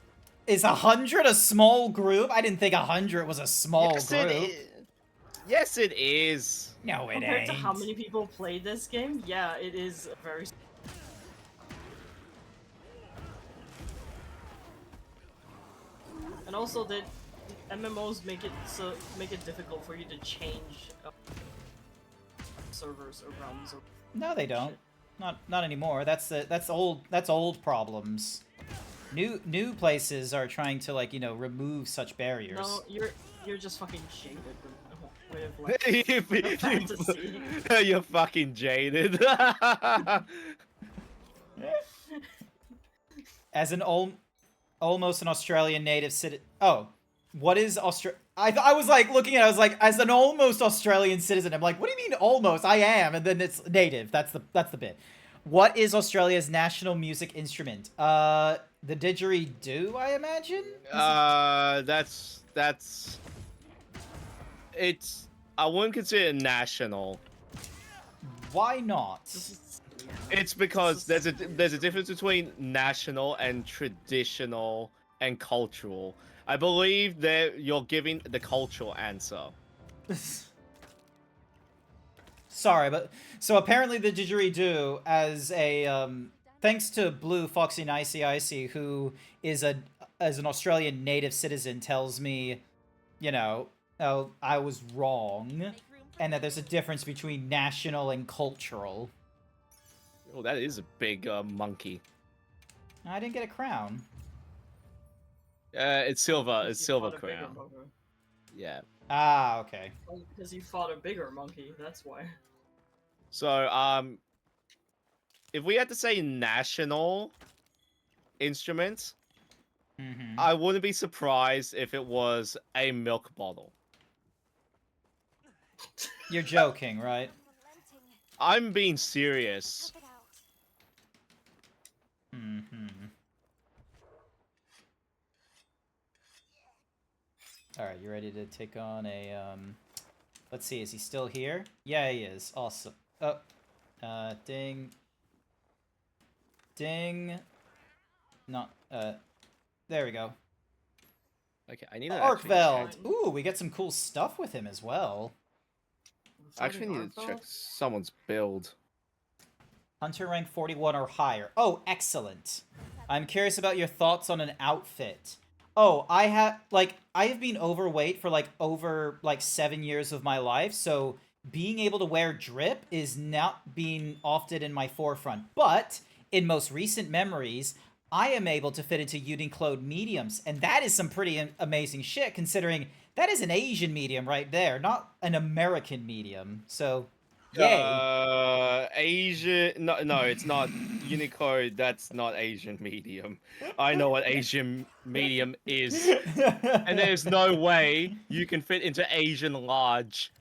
S2: Is 100 a small group? I didn't think 100 was a small group.
S11: Yes, it is.
S2: No, it
S10: Compared
S2: ain't.
S10: to how many people play this game, yeah, it is very. And also that MMOs make it difficult for you to change servers or realms. Or
S2: No, they don't. Not anymore. That's old problems. New places are trying to, like, you know, remove such barriers.
S10: No, you're just fucking jaded with fantasy.
S11: You're fucking jaded.
S2: As an almost an Australian native citizen. Oh, what is I was like looking at it, I was like, as an almost Australian citizen, I'm like, what do you mean almost? I am, and then it's native. That's the bit. What is Australia's national music instrument? The didgeridoo, I imagine?
S11: It's I wouldn't consider it national.
S2: Why not?
S11: It's because there's a difference between national and traditional and cultural. I believe that you're giving the cultural answer.
S2: Sorry, but so apparently the didgeridoo, as a thanks to Blue Foxy and Icy, who is an Australian native citizen, tells me, you know, oh, I was wrong, and that there's a difference between national and cultural.
S11: Oh, that is a big monkey.
S2: I didn't get a crown.
S11: It's silver. It's silver crown. Yeah.
S2: Ah, okay.
S10: Because you fought a bigger monkey, that's why.
S11: So, if we had to say national instruments, I wouldn't be surprised if it was a milk bottle.
S2: You're joking, right?
S11: I'm being serious.
S2: Alright, you ready to take on a, let's see, is he still here? Yeah, he is. Awesome. Oh. Ding. Ding. Not, there we go.
S11: Okay, I need to
S2: Arkveld! Ooh, we get some cool stuff with him as well.
S11: I actually need to check someone's build.
S2: Hunter rank 41 or higher. Oh, excellent. I'm curious about your thoughts on an outfit. Oh, I have been overweight for over 7 years of my life, so being able to wear drip is not being often in my forefront. But in most recent memories, I am able to fit into Uniqlo mediums, and that is some pretty amazing shit, considering that is an Asian medium right there, not an American medium. So, yay.
S11: Asian... No, it's not. Uniqlo, that's not Asian medium. I know what Asian medium is. And there's no way you can fit into Asian large.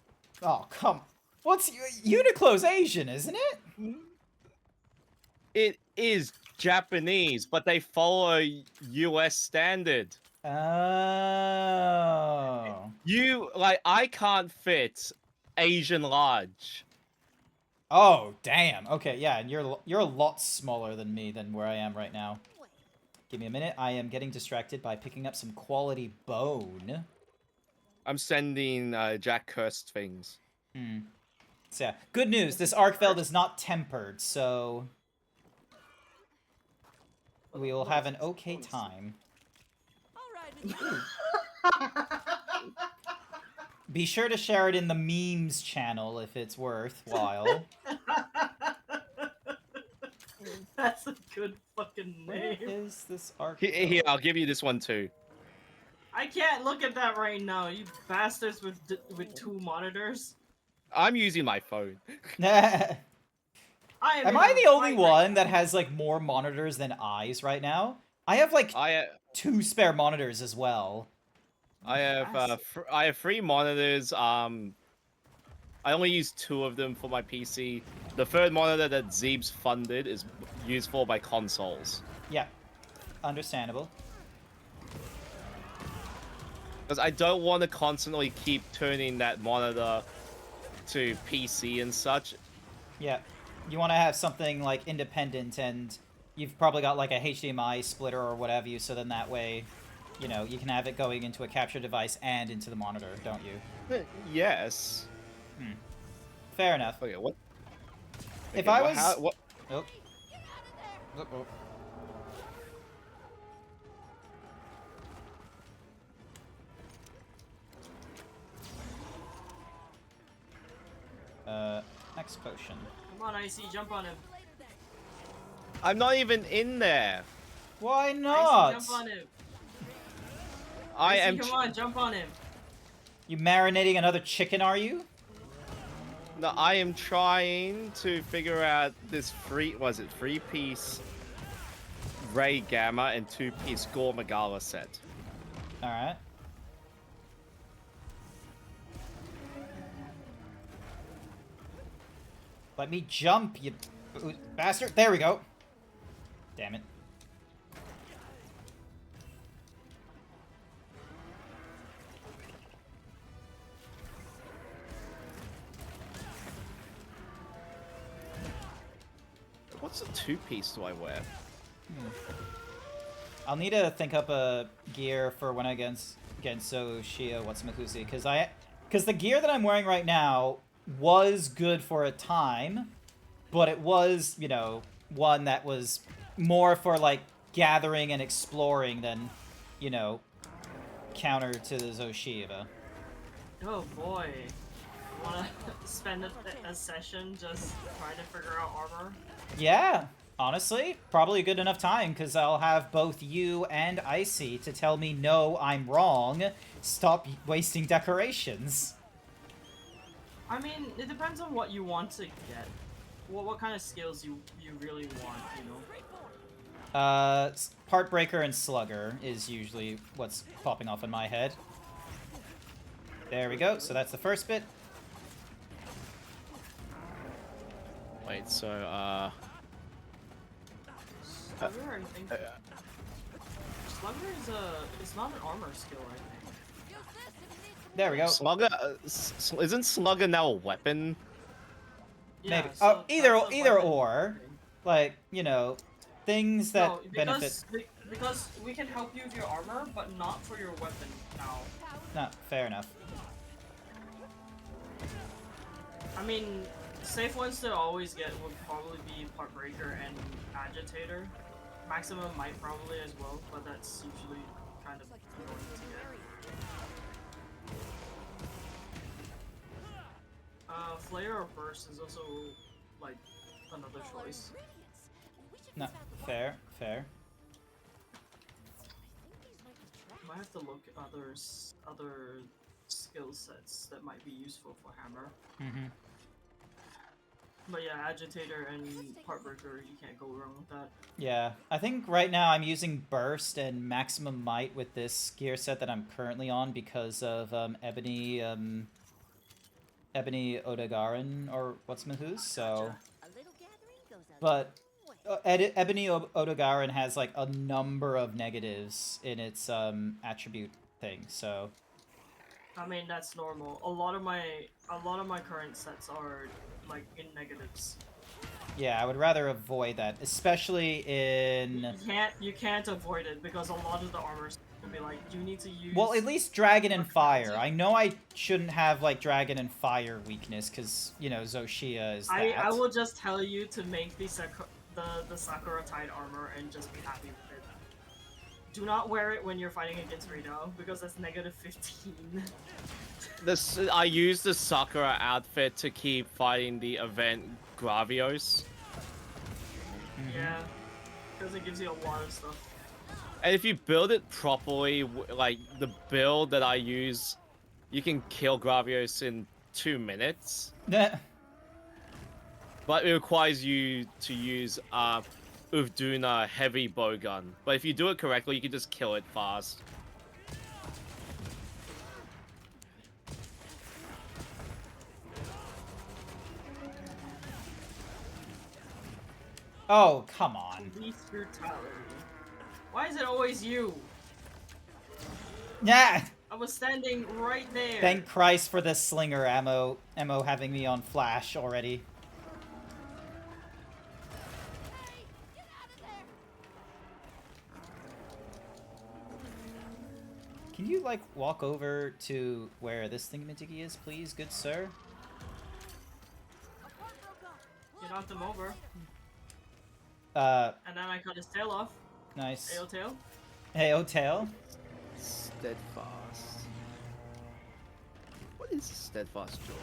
S2: Oh, come... Uniqlo's Asian, isn't it?
S11: It is Japanese, but they follow US standard.
S2: Oh.
S11: I can't fit Asian large.
S2: Oh, damn. Okay, yeah, and you're a lot smaller than me than where I am right now. Give me a minute. I am getting distracted by picking up some quality bone.
S11: I'm sending Jack cursed things.
S2: Hmm. So yeah, good news. This Arkfeld is not tempered, so we will have an okay time. Be sure to share it in the memes channel if it's worthwhile.
S10: That's a good fucking name.
S2: Where is this Arkfeld?
S11: Here, I'll give you this one too.
S10: I can't look at that right now, you bastards with 2 monitors.
S11: I'm using my phone.
S2: Am I the only one that has like more monitors than eyes right now? I have like 2 spare monitors as well.
S11: I have 3 monitors. I only use 2 of them for my PC. The 3rd monitor that Zeebs funded is used for by consoles.
S2: Yeah, understandable.
S11: Because I don't want to constantly keep turning that monitor to PC and such.
S2: Yeah, you want to have something like independent, and you've probably got like a HDMI splitter or whatever you, so then that way, you know, you can have it going into a capture device and into the monitor, don't you?
S11: Yes.
S2: Fair enough.
S11: Okay, what?
S2: If
S11: Okay,
S2: I
S11: well,
S2: was...
S11: what?
S2: Oh. Next potion.
S10: Come on, Icy, jump on him.
S11: I'm not even in there.
S2: Why not?
S10: Icy, jump on him.
S11: I
S10: Icy,
S11: am.
S10: come on, jump on him.
S2: You marinating another chicken, are you?
S11: No, I am trying to figure out this 3-piece Ray Gamma and 2-piece Gore Magala set.
S2: Alright. Let me jump, you bastard. There we go. Damn it.
S11: What's a 2-piece do I wear?
S2: I'll need to think up a gear for when I against Shia Watsumakusi, because the gear that I'm wearing right now was good for a time, but it was, you know, one that was more for like gathering and exploring than, you know, counter to the Zoshiva.
S10: Oh boy. You wanna spend a session just trying to figure out armor?
S2: Yeah, honestly, probably a good enough time, because I'll have both you and Icy to tell me, no, I'm wrong, stop wasting decorations.
S10: I mean, it depends on what you want to get. What kind of skills you really want, you know?
S2: Part Breaker and Slugger is usually what's popping off in my head. There we go, so that's the first bit.
S11: Wait, so,
S10: Slugger, I think. Slugger is it's not an armor skill, I think.
S2: There we go.
S11: Slugger, isn't Slugger now a weapon?
S10: Yeah,
S2: maybe.
S10: so
S2: Either or. Like, you know, things that benefit.
S10: Because we can help you with your armor, but not for your weapon now.
S2: No, fair enough.
S10: I mean, safe ones to always get would probably be Part Breaker and Agitator. Maximum might probably as well, but that's usually kind of annoying to get. Flare or Burst is also, like, another choice.
S2: No, fair.
S10: Might have to look at other skill sets that might be useful for Hammer. But yeah, Agitator and Heartbreaker, you can't go wrong with that.
S2: Yeah, I think right now I'm using Burst and Maximum Might with this gear set that I'm currently on because of Ebony Odogaron, or what's Mahus, so... But Ebony Odogaron has like a number of negatives in its attribute thing, so...
S10: I mean, that's normal. A lot of my current sets are like in negatives.
S2: Yeah, I would rather avoid that, especially in...
S10: You can't avoid it, because a lot of the armors will be like, you need to use...
S2: Well, at least Dragon and Fire. I know I shouldn't have, like, Dragon and Fire weakness, because, you know, Zoshia is that.
S10: I will just tell you to make the Sakura Tide armor and just be happy with it. Do not wear it when you're fighting against Reno, because that's negative 15.
S11: I use the Sakura outfit to keep fighting the event Gravios.
S10: Yeah, because it gives you a lot of stuff.
S11: And if you build it properly, like the build that I use, you can kill Gravios in 2 minutes. But it requires you to use Uvduna heavy bowgun. But if you do it correctly, you can just kill it fast.
S2: Oh, come on.
S10: Police brutality. Why is it always you?
S2: Yeah.
S10: I was standing right there.
S2: Thank Christ for the slinger ammo having me on flash already. Can you, like, walk over to where this thingamajiggy is, please, good sir?
S10: You knocked him over. And then I cut his tail off.
S2: Nice.
S10: Ayo tail.
S2: Ayo tail.
S11: Steadfast. What is steadfast jaw?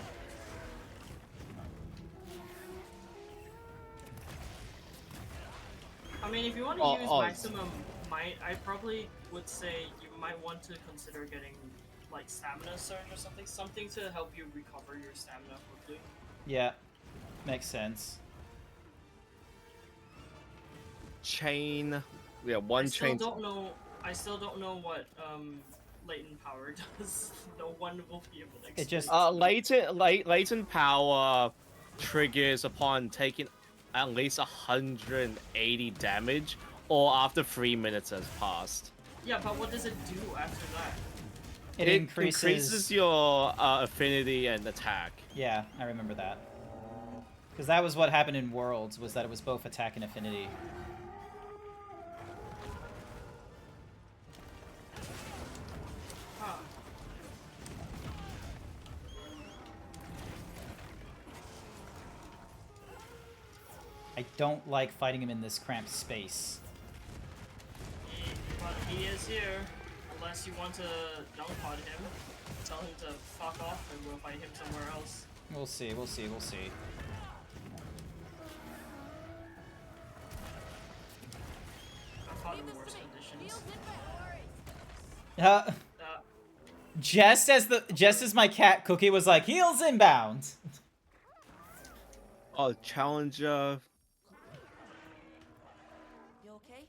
S10: I mean, if you want to use maximum might, I probably would say you might want to consider getting like stamina surge or something to help you recover your stamina quickly.
S2: Yeah, makes sense.
S11: Chain, yeah, one chain.
S10: I still don't know what latent power does. No one will be able to explain.
S2: It just
S11: latent power triggers upon taking at least 180 damage, or after 3 minutes has passed.
S10: Yeah, but what does it do after that?
S2: It increases
S11: your affinity and attack.
S2: Yeah, I remember that. Because that was what happened in Worlds, was that it was both attack and affinity.
S10: Huh.
S2: I don't like fighting him in this cramped space.
S10: But he is here. Unless you want to dunk pod him, tell him to fuck off, and we'll fight him somewhere else.
S2: We'll see, we'll see, we'll see.
S10: I fought in worse conditions.
S2: Just as my cat Cookie was like, heals inbound.
S11: Oh, Challenger.
S1: You okay?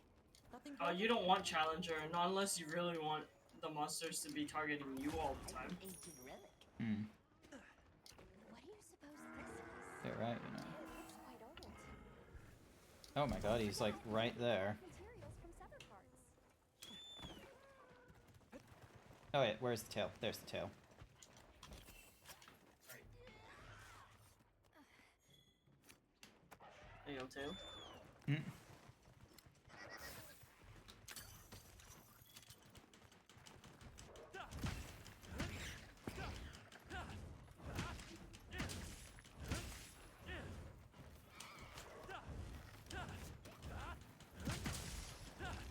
S1: Nothing.
S10: You don't want Challenger, not unless you really want the monsters to be targeting you all the time.
S2: Hmm.
S6: What do you suppose this is?
S2: You're right, you know.
S6: Quite old.
S2: Oh my god, he's like right there.
S6: Materials from severed parts.
S2: Oh wait, where's the tail? There's the tail.
S10: Ayo tail.
S2: Mm.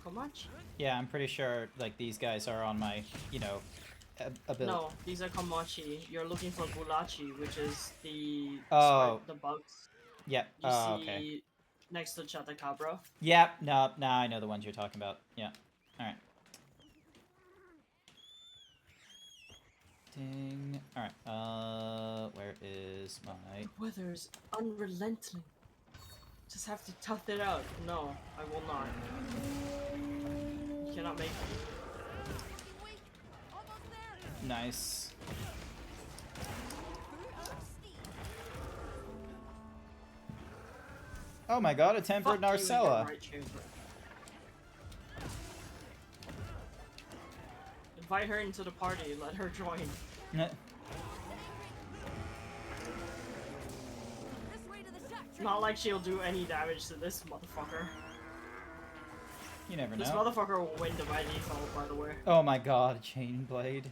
S10: Komachi?
S2: Yeah, I'm pretty sure like these guys are on my, you know, ability.
S10: No, these are Komachi. You're looking for Bulachi, which is the the bugs.
S2: Yep.
S10: You
S2: Oh,
S10: see
S2: okay.
S10: next to Chatakabra.
S2: Yep. No, I know the ones you're talking about. Yeah. All right. Ding. All right. Where is my?
S10: The weather's unrelenting. Just have to tough it out. No, I will not. You cannot make me.
S2: Nice. Oh my god, a tempered
S10: Fuck you,
S2: Narcella.
S10: right chamber. Invite her into the party, let her join.
S1: This way to the shack,
S10: Not like she'll do any damage to this motherfucker.
S2: You never
S10: This
S2: know.
S10: motherfucker will win the by default, by the way.
S2: Oh my god, Chain Blade.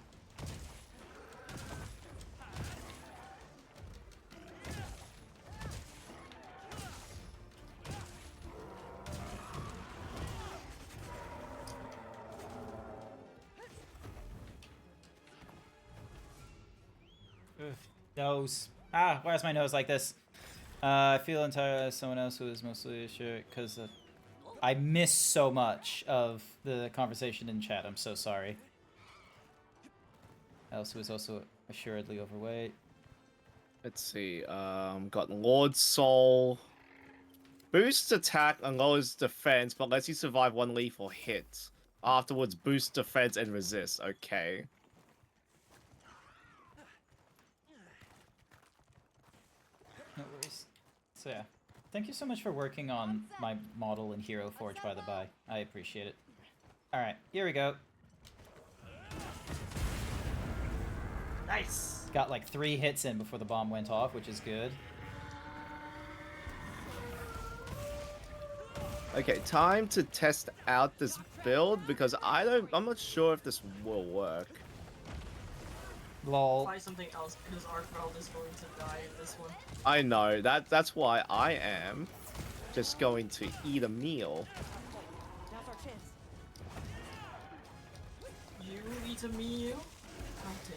S2: Nose. Ah, why is my nose like this? I feel entirely someone else who is mostly sure because I miss so much of the conversation in chat. I'm so sorry. Else who is also assuredly overweight.
S11: Let's see. Got Lord Soul. Boosts attack and lowers defense, but lets you survive one lethal hit. Afterwards, boosts defense and resist. Okay.
S2: No worries. So yeah, thank you so much for working on my model in Hero Forge, by the by. I appreciate it. All right, here we go.
S10: Nice.
S2: Got like 3 hits in before the bomb went off, which is good.
S11: Okay, time to test out this build because I'm not sure if this will work.
S2: Lol.
S10: Try something else because Arkveld is going to die in this one.
S11: I know, that's why I am just going to eat a meal.
S5: Now's our chance.
S10: You eat a meal? How dare.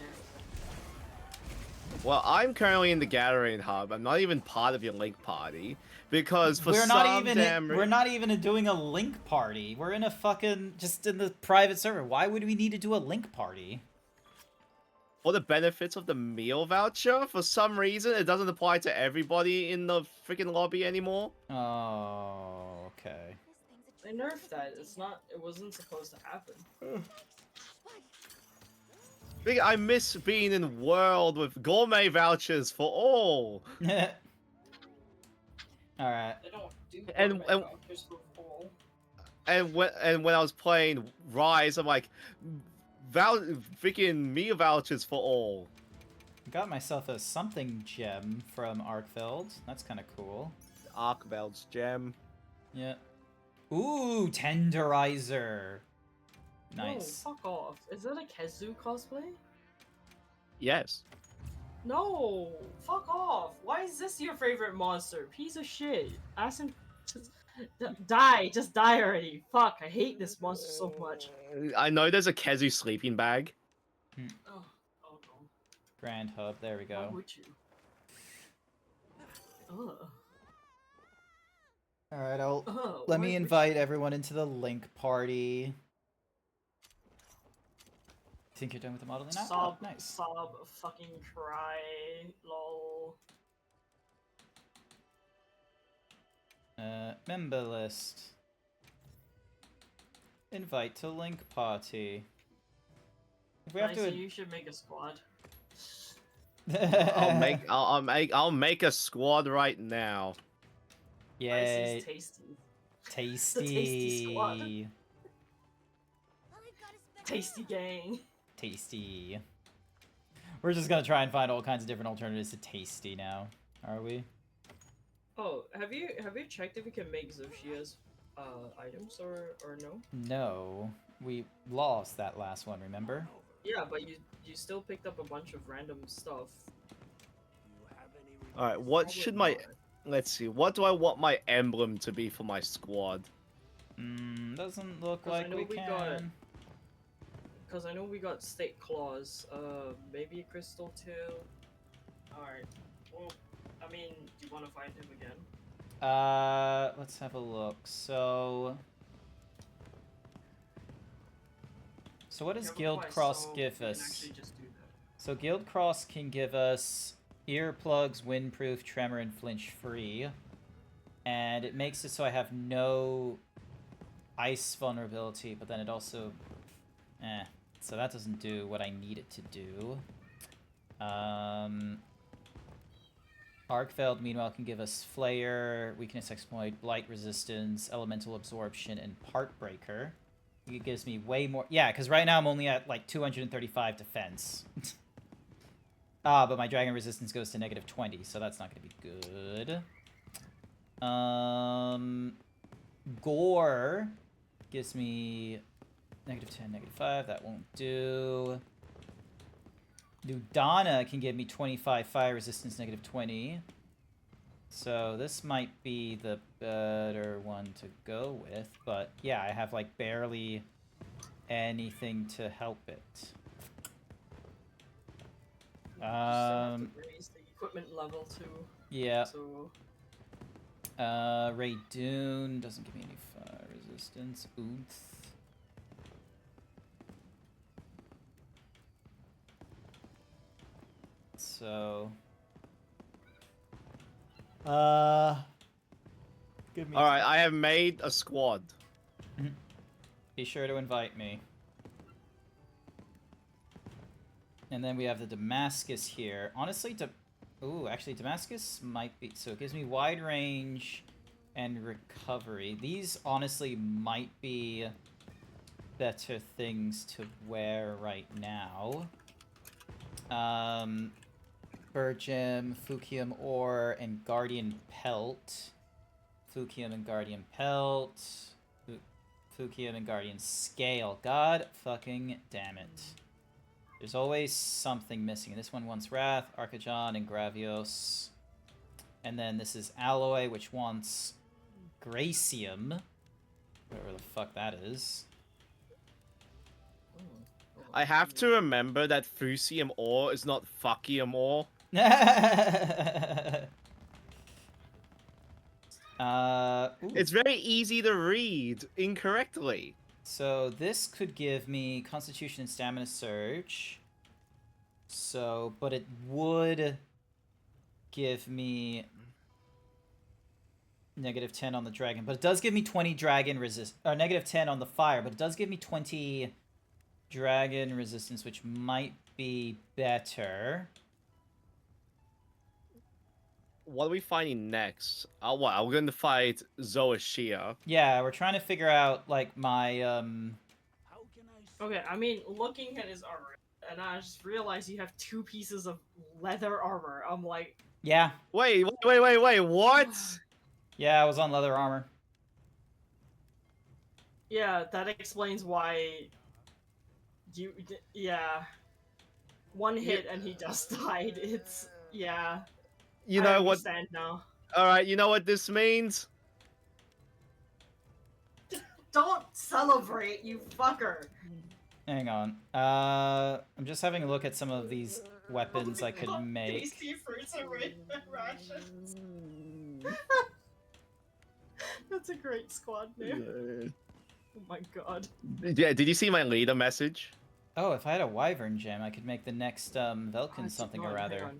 S11: Well, I'm currently in the Gathering Hub. I'm not even part of your Link party because for
S2: we're
S11: some damn
S2: we're not even doing a link party. We're in a fucking just in the private server. Why would we need to do a link party?
S11: For the benefits of the meal voucher, for some reason it doesn't apply to everybody in the freaking lobby anymore.
S2: Oh, okay.
S10: They nerfed that. It wasn't supposed to happen.
S11: I miss being in World with gourmet vouchers for all.
S2: All right.
S10: They don't do
S11: And
S10: vouchers for all.
S11: and when I was playing Rise, I'm like, freaking meal vouchers for all.
S2: Got myself a something gem from Arkveld. That's kind of cool.
S11: Arkveld's gem.
S2: Yeah. Ooh, tenderizer. Nice.
S10: No, fuck off. Is that a Kezu cosplay?
S11: Yes.
S10: No, fuck off. Why is this your favorite monster? Piece of shit. Ask him to die. Just die already. Fuck, I hate this monster so much.
S11: I know there's a Kezu sleeping bag.
S10: Oh, oh no.
S2: Grand Hub, there we
S10: Why
S2: go.
S10: would you? Ugh.
S2: Alright, let me invite everyone into the link party. Think you're done with the modeling now?
S10: Sob,
S2: Oh, nice.
S10: sob, fucking cry, lol.
S2: Member list. Invite to link party. If we have to.
S10: You should make a squad.
S11: I'll make a squad right now.
S2: Yay.
S10: Icy's tasty.
S2: Tasty.
S10: The tasty squad. Tasty gang.
S2: Tasty. We're just gonna try and find all kinds of different alternatives to tasty now, are we?
S10: Oh, have you checked if you can make Zoshia's items or no?
S2: No, we lost that last one. Remember?
S10: Yeah, but you still picked up a bunch of random stuff.
S11: All right, what should my let's see. What do I want my emblem to be for my squad?
S2: Doesn't look like we can.
S10: Because I know we got State Claws. Maybe a Crystal too. Alright. Well, I mean, do you want to find him again?
S2: Let's have a look. So what does Guild Cross give us? So Guild Cross can give us earplugs, windproof, tremor, and flinch free. And it makes it so I have no ice vulnerability, but then it also so that doesn't do what I need it to do. Arkveld, meanwhile, can give us Flayer, Weakness Exploit, Blight Resistance, Elemental Absorption, and Part Breaker. It gives me way more... Yeah, because right now I'm only at, like, 235 defense. But my Dragon Resistance goes to -20, so that's not going to be good. Gore gives me -10, -5. That won't do. Ludana can give me 25 fire resistance, -20. So this might be the better one to go with. But yeah, I have like barely anything to help it.
S10: Raise the equipment level too.
S2: Yeah.
S10: So
S2: Ray Dune doesn't give me any fire resistance. Ooth. So give me.
S11: Alright, I have made a squad.
S2: Be sure to invite me. And then we have the Damascus here. Honestly, ooh, actually Damascus might be... So it gives me wide range and recovery. These honestly might be better things to wear right now. Birgem, Fukium Ore, and Guardian Pelt. Fukium and Guardian Pelt. Fukium and Guardian Scale. God fucking damn it. There's always something missing. This one wants Wrath, Archajon, and Gravios. And then this is Alloy, which wants Gracium. Whatever the fuck that is.
S11: I have to remember that Fusium ore is not Fuckium ore. It's very easy to read incorrectly.
S2: So this could give me Constitution and Stamina Surge. So, but it would give me -10 on the dragon. But it does give me 20 dragon resist, or -10 on the fire. But it does give me 20 dragon resistance, which might be better.
S11: What are we fighting next? We're going to fight Zoashia.
S2: Yeah, we're trying to figure out, like, my,
S10: Okay, I mean, looking at his armor, and I just realized you have 2 pieces of leather armor. I'm like...
S2: Yeah.
S11: Wait, what?
S2: Yeah, I was on leather armor.
S10: Yeah, that explains why... Yeah. One hit and he just died. It's... Yeah.
S11: You know
S10: I
S11: what?
S10: understand now.
S11: Alright, you know what this means?
S10: Don't celebrate, you fucker!
S2: Hang on. I'm just having a look at some of these weapons I could make.
S10: Tasty fruits and rations. That's a great squad name. Oh my god.
S11: Yeah, did you see my leader message?
S2: Oh, if I had a Wyvern gem, I could make the next Velkin something or other.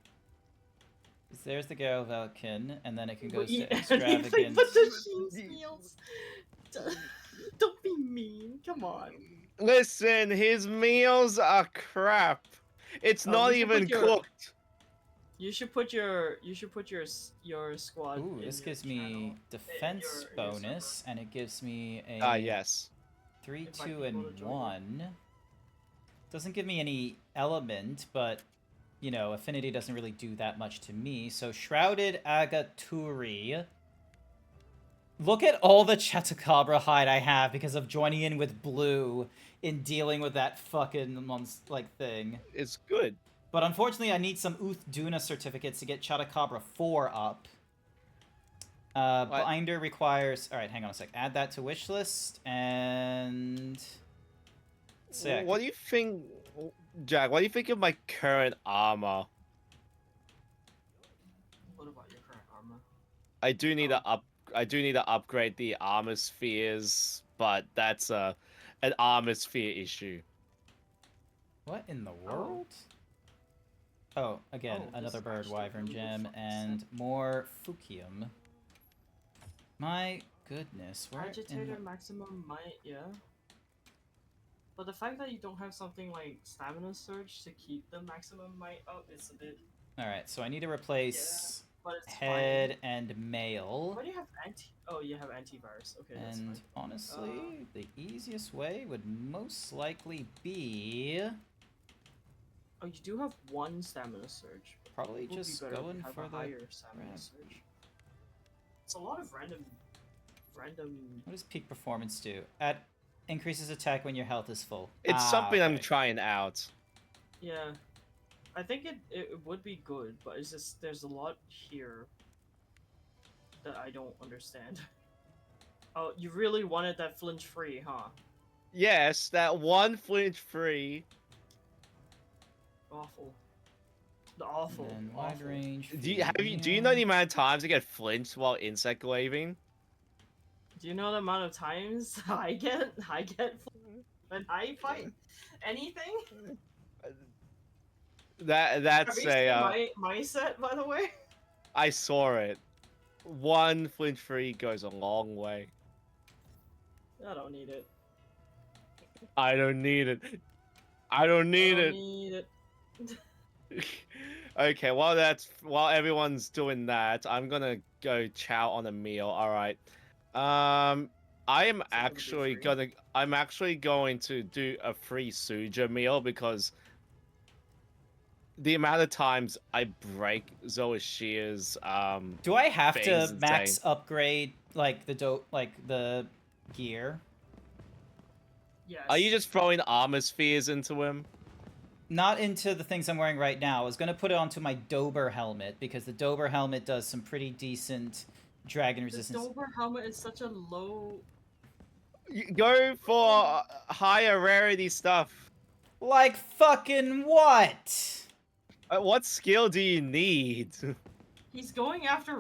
S2: There's the Garo Velkin, and then it can go to Extravagance.
S10: But the Sheen's meals. Don't be mean. Come on.
S11: Listen, his meals are crap. It's not even cooked.
S10: You should put your squad.
S2: Ooh, this gives me defense bonus, and it gives me a
S11: yes.
S2: 3, 2, and 1. Doesn't give me any element, but you know, affinity doesn't really do that much to me. So Shrouded Agaturi. Look at all the Chatacabra hide I have because of joining in with Blue in dealing with that fucking thing.
S11: It's good.
S2: But unfortunately, I need some Uth Duna certificates to get Chatacabra 4 up. Binder requires... Alright, hang on a sec. Add that to wish list, and... Sick.
S11: What do you think... Jack, what do you think of my current armor?
S10: What about your current armor?
S11: I do need to upgrade the armor spheres, but that's an armor sphere issue.
S2: What in the world? Oh, again, another bird wyvern gem and more Fukium. My goodness, where
S10: Agitator maximum might, yeah. But the fact that you don't have something like Stamina Surge to keep the maximum might up is a bit...
S2: Alright, so I need to replace head and mail.
S10: Why do you have Oh, you have antivirus. Okay, that's fine.
S2: And honestly, the easiest way would most likely be...
S10: Oh, you do have 1 Stamina Surge.
S2: Probably just going for the...
S10: higher Stamina Surge. It's a lot of random.
S2: What does peak performance do? Increases attack when your health is full.
S11: It's something I'm
S2: okay.
S11: trying out.
S10: Yeah, I think it would be good, but it's just there's a lot here that I don't understand. Oh, you really wanted that flinch free, huh?
S11: Yes, that one flinch free.
S10: Awful. The awful.
S2: And then wide
S10: Awful.
S2: range.
S11: Do you know the amount of times I get flinched while insect waving?
S10: Do you know the amount of times I get when I fight anything?
S11: That's
S10: Have you seen my set, by the way?
S11: I saw it. One flinch free goes a long way.
S10: I don't need it.
S11: I don't need it. I don't need it.
S10: Need it.
S11: Okay, while everyone's doing that, I'm gonna go chow on a meal. All right. I'm actually going to do a free Suja meal because the amount of times I break Zoashia's
S2: do I have
S11: thing
S2: to
S11: is
S2: max
S11: insane.
S2: upgrade like the gear?
S10: Yes.
S11: Are you just throwing armor spheres into him?
S2: Not into the things I'm wearing right now. I was gonna put it onto my Dober helmet because the Dober helmet does some pretty decent dragon resistance.
S10: The Dober helmet is such a low.
S11: You go for higher rarity stuff.
S2: Like fucking what?
S11: What skill do you need?
S10: He's going after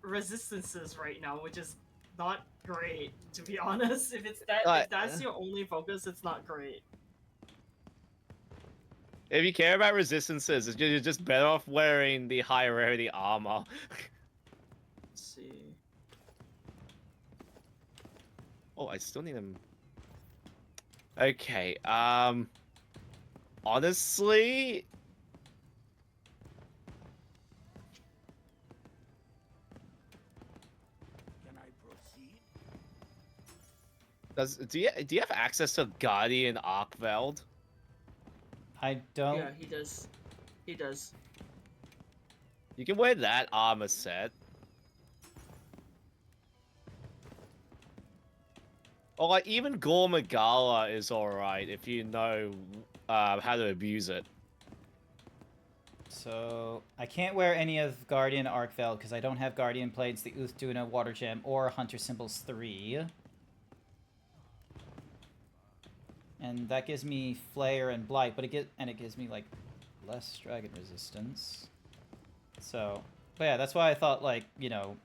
S10: resistances right now, which is not great, to be honest. If that's your only focus, it's not great.
S11: If you care about resistances, you're just better off wearing the higher rarity armor.
S10: Let's see.
S11: Oh, I still need him. Okay, honestly,
S14: Can I proceed?
S11: do you have access to Guardian Arkveld?
S2: I don't.
S10: Yeah, he does. He does.
S11: You can wear that armor set. Or like even Gormagala is alright if you know how to abuse it.
S2: So I can't wear any of Guardian Arkveld because I don't have Guardian Blades, the Uthduna Water Gem, or Hunter Symbols 3. And that gives me Flare and Blight, but it gives me like less dragon resistance. So, but yeah, that's why I thought like, you know.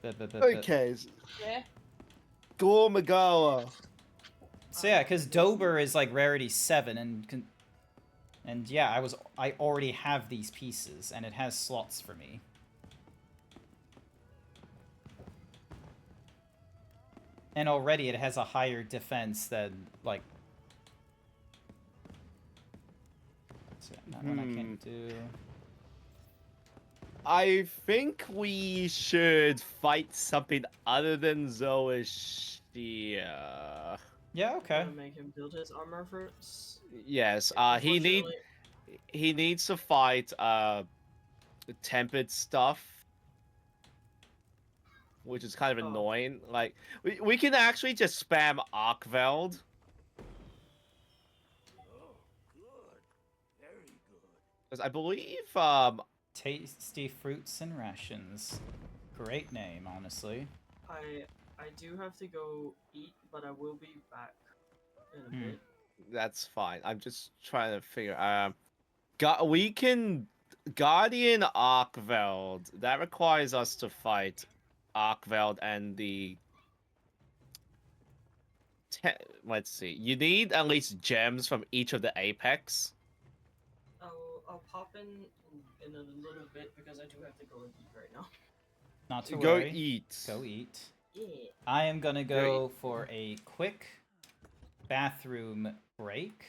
S11: Okay.
S10: Yeah.
S11: Gormagala.
S2: So yeah, because Dober is like rarity 7, and yeah, I already have these pieces, and it has slots for me. And already it has a higher defense than, like... So that one I can't do...
S11: I think we should fight something other than Zoashia.
S2: Yeah, okay.
S10: Make him build his armor first.
S11: Yes, he needs to fight tempered stuff, which is kind of annoying. Like we can actually just spam Arkveld.
S14: Oh, good. Very good.
S11: Because I believe
S2: Tasty Fruits and Rations. Great name, honestly.
S10: I do have to go eat, but I will be back in a bit.
S11: That's fine. I'm just trying to figure. We can Guardian Arkveld. That requires us to fight Arkveld and the. Let's see. You need at least gems from each of the Apex.
S10: I'll pop in a little bit because I do have to go and eat right now.
S2: Not to
S11: Go
S2: worry.
S11: eat.
S2: Go eat.
S10: Yeah.
S2: I am gonna go for a quick bathroom break.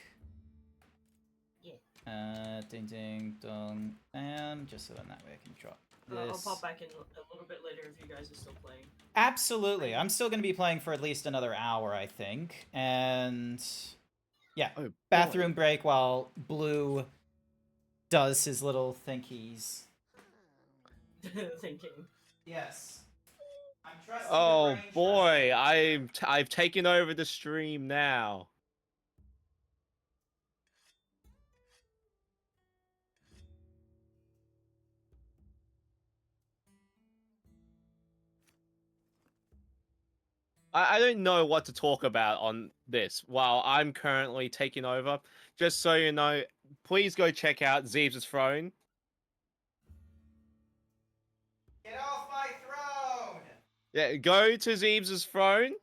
S10: Yeah.
S2: Ding ding dong, and just so then that way I can drop this.
S10: I'll pop back in a little bit later if you guys are still playing.
S2: Absolutely, I'm still gonna be playing for at least another hour, I think, and yeah, bathroom break while Blue does his little thinkies.
S10: thinking.
S2: Yes. I'm trusting the
S11: Oh
S2: brain trust.
S11: boy, I've taken over the stream now. I don't know what to talk about on this while I'm currently taking over. Just so you know, please go check out Zeebs' Throne.
S2: Get off my throne!
S11: Yeah, go to Zeebs' Throne.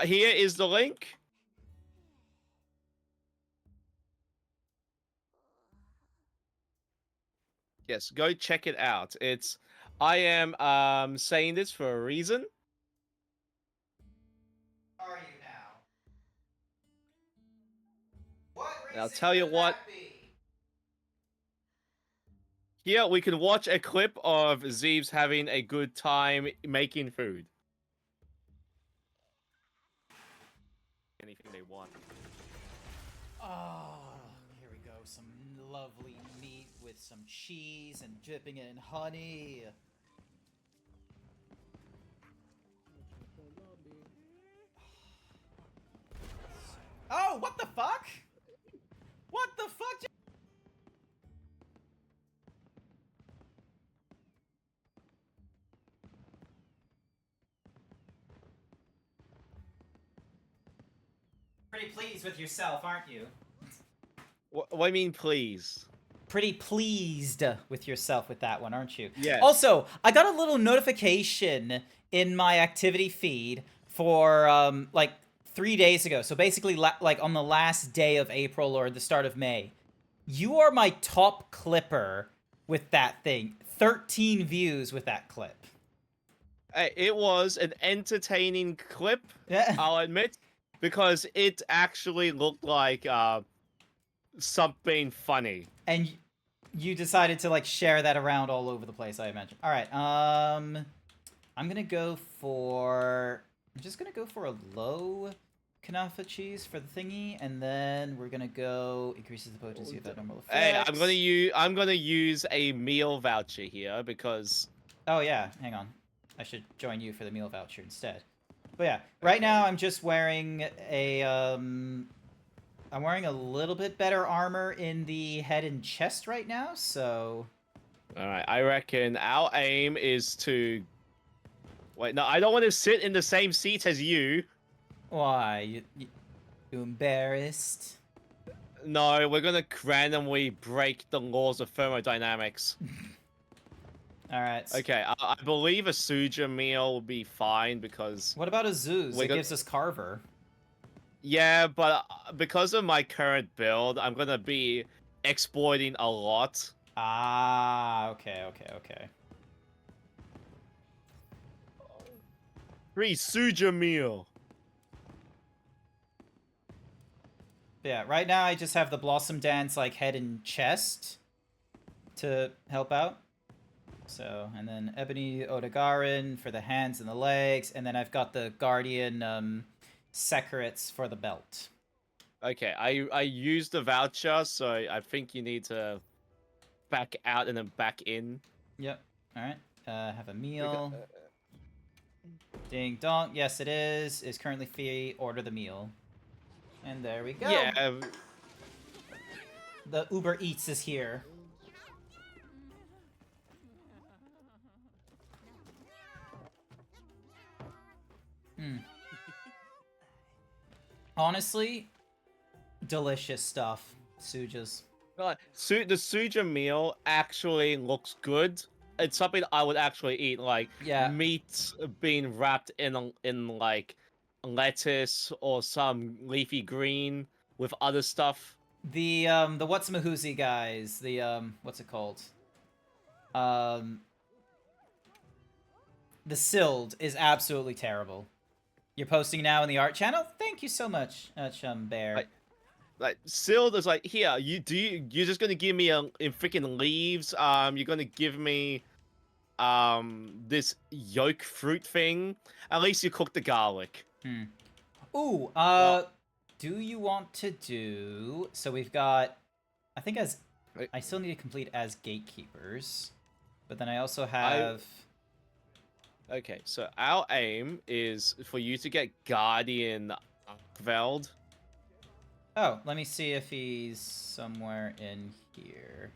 S11: Here is the link. Yes, go check it out. I am saying this for a reason.
S2: Are you now? What
S11: And I'll
S2: reason
S11: tell you
S2: could
S11: what.
S2: that be?
S11: Here we can watch a clip of Zeebs having a good time making food. Anything they want.
S2: Oh, here we go. Some lovely meat with some cheese and dripping it in honey. Oh, what the fuck? What the fuck? Pretty pleased with yourself, aren't you?
S11: What do you mean, please?
S2: Pretty pleased with yourself with that one, aren't you?
S11: Yes.
S2: Also, I got a little notification in my activity feed for like 3 days ago. So basically, like on the last day of April or the start of May. You are my top clipper with that thing. 13 views with that clip.
S11: It was an entertaining clip,
S2: Yeah.
S11: I'll admit, because it actually looked like something funny.
S2: And you decided to like share that around all over the place, I imagine. All right, I'm gonna go for. I'm just gonna go for a low Kanafa cheese for the thingy, and then we're gonna go increases the potency of that normal effect.
S11: Hey, I'm gonna use a meal voucher here because.
S2: Oh yeah, hang on. I should join you for the meal voucher instead. But yeah, right now I'm just wearing a I'm wearing a little bit better armor in the head and chest right now, so...
S11: Alright, I reckon our aim is to... Wait, no, I don't want to sit in the same seat as you.
S2: Why? You embarrassed?
S11: No, we're gonna randomly break the laws of thermodynamics.
S2: Alright.
S11: Okay, I believe a Suja meal will be fine because...
S2: What about a Zeus? It gives us Carver.
S11: Yeah, but because of my current build, I'm gonna be exploiting a lot.
S2: Ah, okay.
S11: Free Suja meal.
S2: Yeah, right now I just have the Blossom Dance, like, head and chest to help out. So, and then Ebony Odegarin for the hands and the legs, and then I've got the Guardian, Secrets for the belt.
S11: Okay, I used the voucher, so I think you need to back out and then back in.
S2: Yep. Alright. Have a meal. Ding dong. Yes, it is. Is currently free. Order the meal. And there we go.
S11: Yeah.
S2: The Uber Eats is here. Honestly, delicious stuff. Sujas.
S11: The Suja meal actually looks good. It's something I would actually eat, like meat being wrapped in like lettuce or some leafy green with other stuff.
S2: The Whatsamahuzi guys, what's it called? The Sild is absolutely terrible. You're posting now in the art channel? Thank you so much, Chum Bear.
S11: Like Sild is like, here, you're just gonna give me in freaking leaves. You're gonna give me this yolk fruit thing. At least you cook the garlic.
S2: Ooh, do you want to do... So we've got... I think I still need to complete as gatekeepers. But then I also have...
S11: Okay, so our aim is for you to get Guardian Arkveld.
S2: Oh, let me see if he's somewhere in here.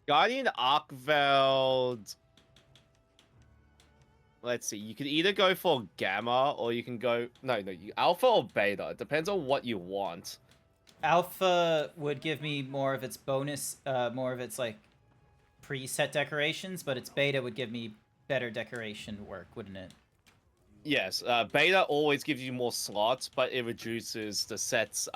S11: Guardian Arkveld... Let's see, you can either go for Gamma, or you can go... No, Alpha or Beta. It depends on what you want.
S2: Alpha would give me more of its bonus, more of its, like, preset decorations, but its Beta would give me better decoration work, wouldn't it?
S11: Yes, Beta always gives you more slots, but it reduces the set's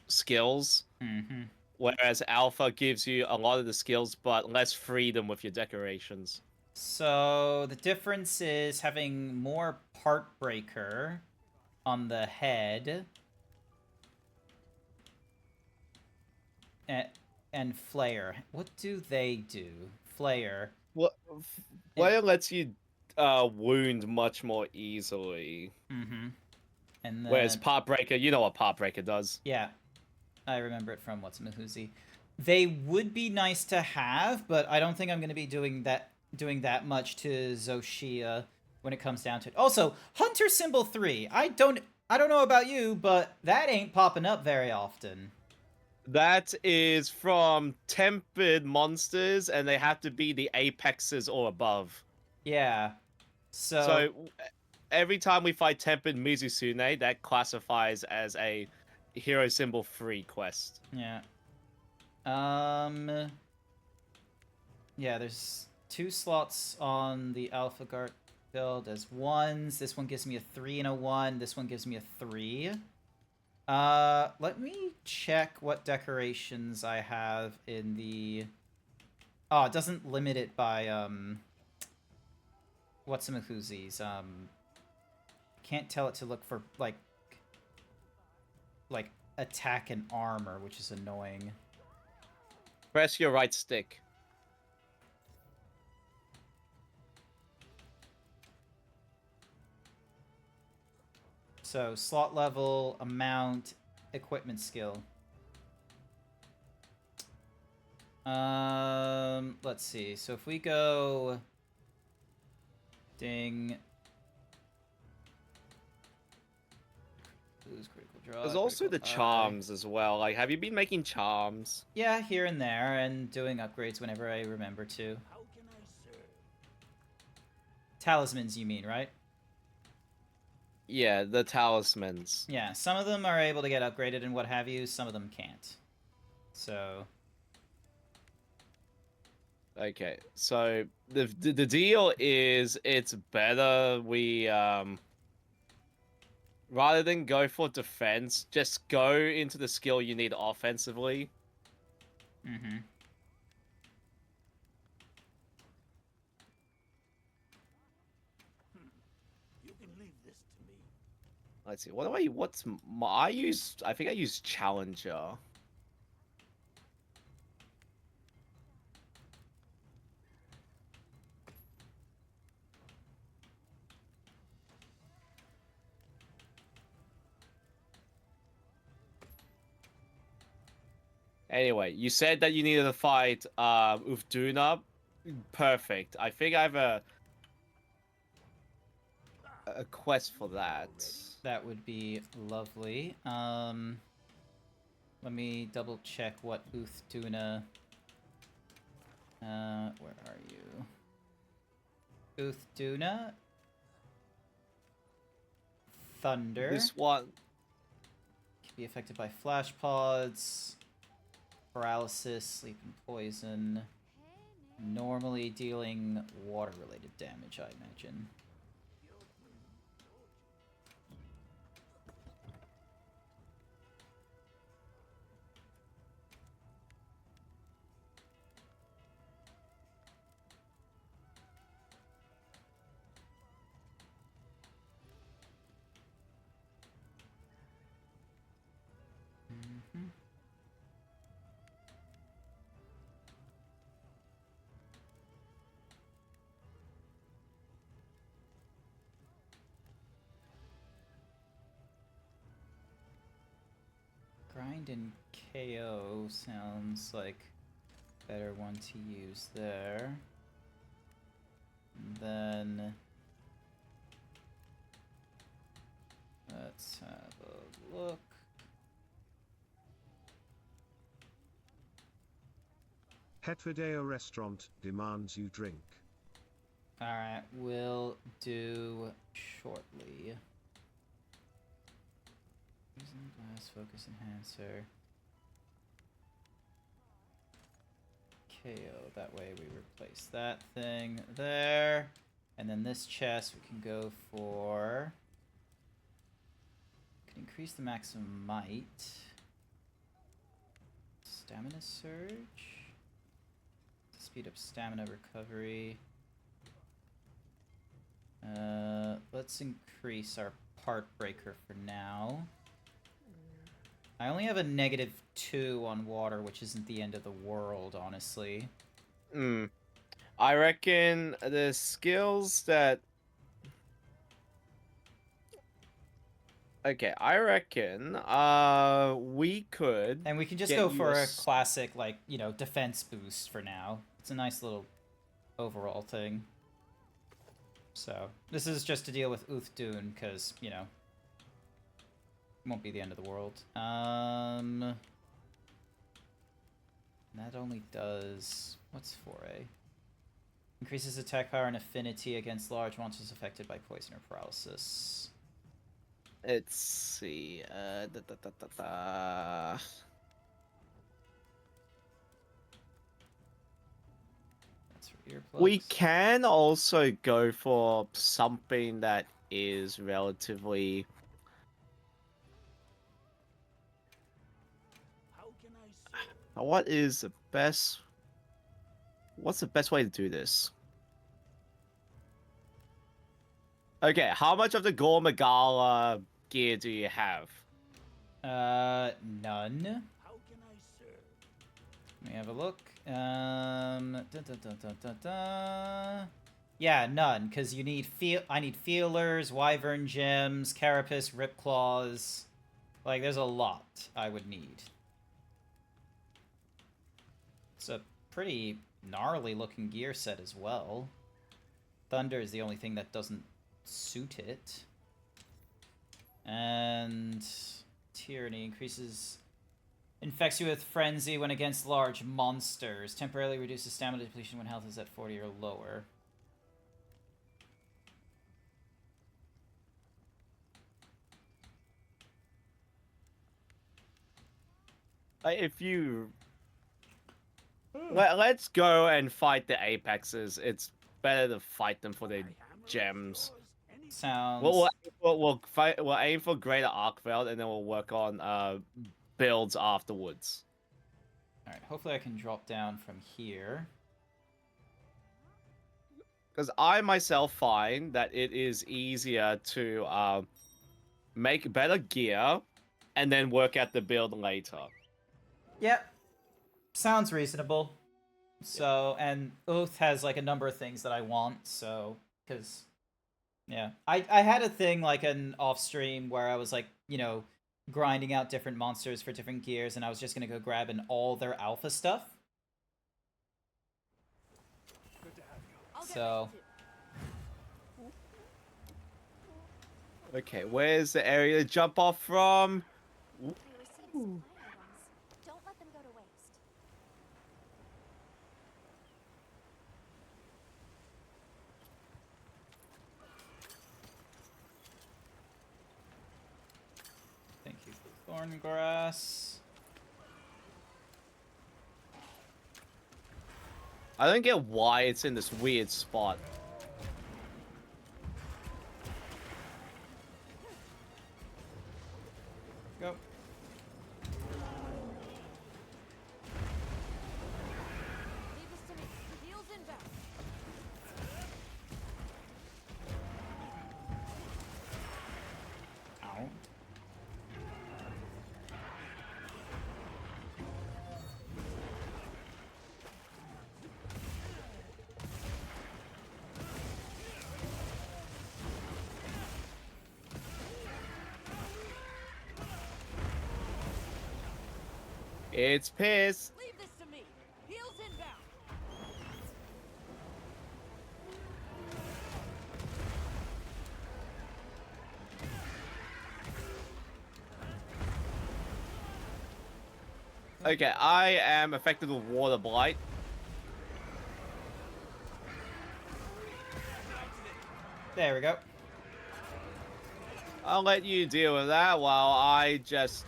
S11: skills.
S2: Mm-hmm.
S11: Whereas Alpha gives you a lot of the skills, but less freedom with your decorations.
S2: So the difference is having more part breaker on the head and flare. What do they do? Flare.
S11: Flare lets you wound much more easily.
S2: Mm-hmm. And then...
S11: Whereas part breaker, you know what part breaker does.
S2: Yeah, I remember it from What's Mahuzi. They would be nice to have, but I don't think I'm going to be doing that much to Zoshia when it comes down to it. Also, Hunter Symbol 3. I don't know about you, but that ain't popping up very often.
S11: That is from tempered monsters, and they have to be the apexes or above.
S2: Yeah.
S11: So every time we fight tempered Mizusune, that classifies as a Hero Symbol 3 quest.
S2: Yeah. Yeah, there's 2 slots on the Alpha Guard build as 1s. This one gives me a 3 and a 1. This one gives me a 3. Let me check what decorations I have in the... Oh, it doesn't limit it by, What's-a-Mahoozies. Can't tell it to look for, like, attack and armor, which is annoying.
S11: Press your right stick.
S2: So, slot level, amount, equipment skill. Let's see. So if we go... Ding. Lose critical draw.
S11: There's also the charms as well. Like, have you been making charms?
S2: Yeah, here and there, and doing upgrades whenever I remember to. Talismans, you mean, right?
S11: Yeah, the talismans.
S2: Yeah, some of them are able to get upgraded and what have you, some of them can't. So...
S11: Okay, so the deal is it's better we rather than go for defense, just go into the skill you need offensively.
S2: Mm-hmm.
S14: You can leave this to me.
S11: Let's see. I think I use Challenger. Anyway, you said that you needed to fight Ufduna. Perfect. I think I have a quest for that.
S2: That would be lovely. Let me double check what Ufduna... where are you? Ufduna? Thunder.
S11: This one
S2: can be affected by flash pods, paralysis, sleep, and poison. Normally dealing water-related damage, I imagine. Grind and KO sounds like better one to use there. And then let's have a look.
S12: Hetvideo restaurant demands you drink.
S2: Alright, we'll do shortly. Using glass focus enhancer. KO, that way we replace that thing there. And then this chest we can go for... Can increase the maximum might. Stamina surge. Speed up stamina recovery. Let's increase our part breaker for now. I only have a -2 on water, which isn't the end of the world, honestly.
S11: I reckon the skills that... Okay, I reckon we could...
S2: And we can just go for a classic, like, you know, defense boost for now. It's a nice little overall thing. So, this is just to deal with Uthdun, because, you know, it won't be the end of the world. That only does... What's 4A? Increases attack power and affinity against large monsters affected by poison or paralysis.
S11: Let's see.
S2: That's for earplugs.
S11: We can also go for something that is relatively... What is the best... What's the best way to do this? Okay, how much of the Gore Magala gear do you have?
S2: None. Let me have a look. Yeah, none, because you need I need feelers, wyvern gems, carapace, ripclaws. Like, there's a lot I would need. It's a pretty gnarly looking gear set as well. Thunder is the only thing that doesn't suit it. And Tyranny increases... Infects you with Frenzy when against large monsters. Temporarily reduces stamina depletion when health is at 40 or lower.
S11: If you... Let's go and fight the Apexes. It's better to fight them for their gems.
S2: Sounds...
S11: We'll aim for Greater Arkveld, and then we'll work on builds afterwards.
S2: Alright, hopefully I can drop down from here.
S11: Because I myself find that it is easier to make better gear and then work out the build later.
S2: Yep. Sounds reasonable. So, and Oath has like a number of things that I want, so, because, yeah. I had a thing like an off-stream where I was like, you know, grinding out different monsters for different gears, and I was just gonna go grab in all their alpha stuff. So...
S11: Okay, where's the area to jump off from?
S6: Don't let them go to waste.
S2: Thank you for Thorngrass.
S11: I don't get why it's in this weird spot.
S2: Go.
S5: Leave this to me. Heels inbound.
S2: Ow.
S11: It's piss.
S5: Leave this to me. Heels inbound.
S11: Okay, I am affected with water blight.
S2: There we go.
S11: I'll let you deal with that while I just...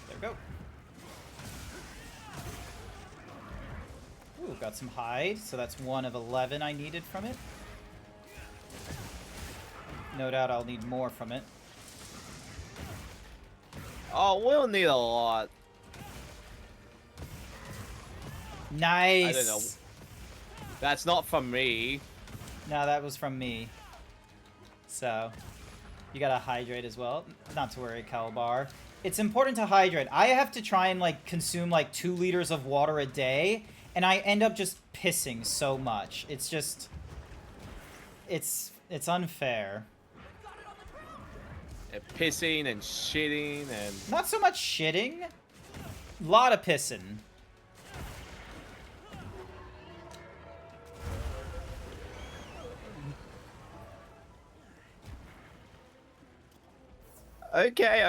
S2: There we go. Ooh, got some hide, so that's 1 of 11 I needed from it. No doubt I'll need more from it.
S11: Oh, we'll need a lot.
S2: Nice!
S11: I don't know. That's not from me.
S2: No, that was from me. So, you gotta hydrate as well. Not to worry, Calbar. It's important to hydrate. I have to try and, like, consume, like, 2 liters of water a day, and I end up just pissing so much. It's just... It's unfair.
S11: And pissing and shitting and...
S2: Not so much shitting. A lot of pissing.
S11: Okay.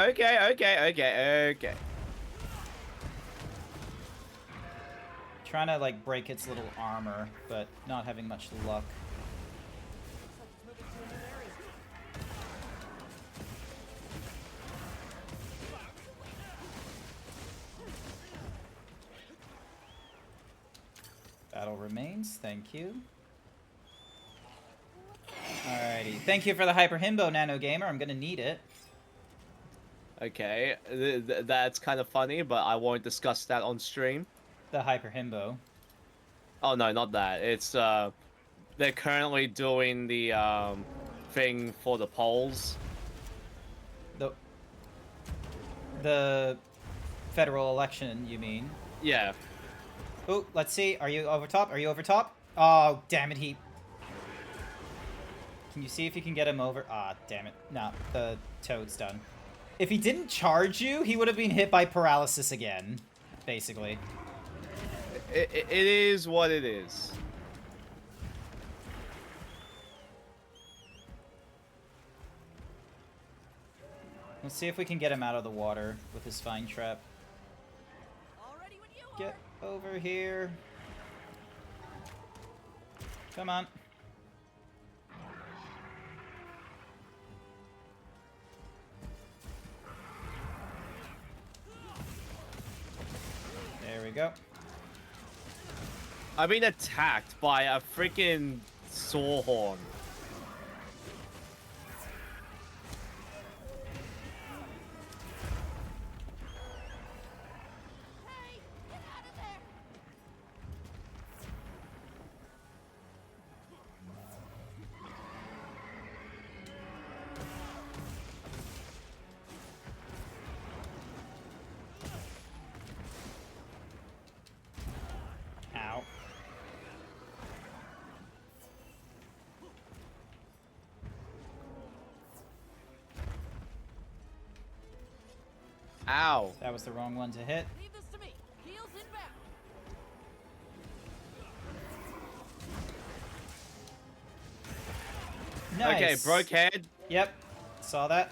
S2: Trying to, like, break its little armor, but not having much luck. Battle remains, thank you. Alrighty, thank you for the Hyper Himbo, Nano Gamer. I'm gonna need it.
S11: Okay, that's kind of funny, but I won't discuss that on stream.
S2: The Hyper Himbo.
S11: Oh no, not that. It's they're currently doing the thing for the polls.
S2: The federal election, you mean?
S11: Yeah.
S2: Oh, let's see. Are you over top? Are you over top? Oh, damn it, he... Can you see if you can get him over? Ah, damn it. No, the toad's done. If he didn't charge you, he would have been hit by paralysis again, basically.
S11: It is what it is.
S2: Let's see if we can get him out of the water with his fine trap. Get over here. Come on. There we go.
S11: I've been attacked by a freaking sawhorn.
S2: Ow.
S11: Ow.
S2: That was the wrong one to hit.
S5: Leave this to me. Heels inbound.
S2: Nice.
S11: Okay, broke head.
S2: Yep. Saw that.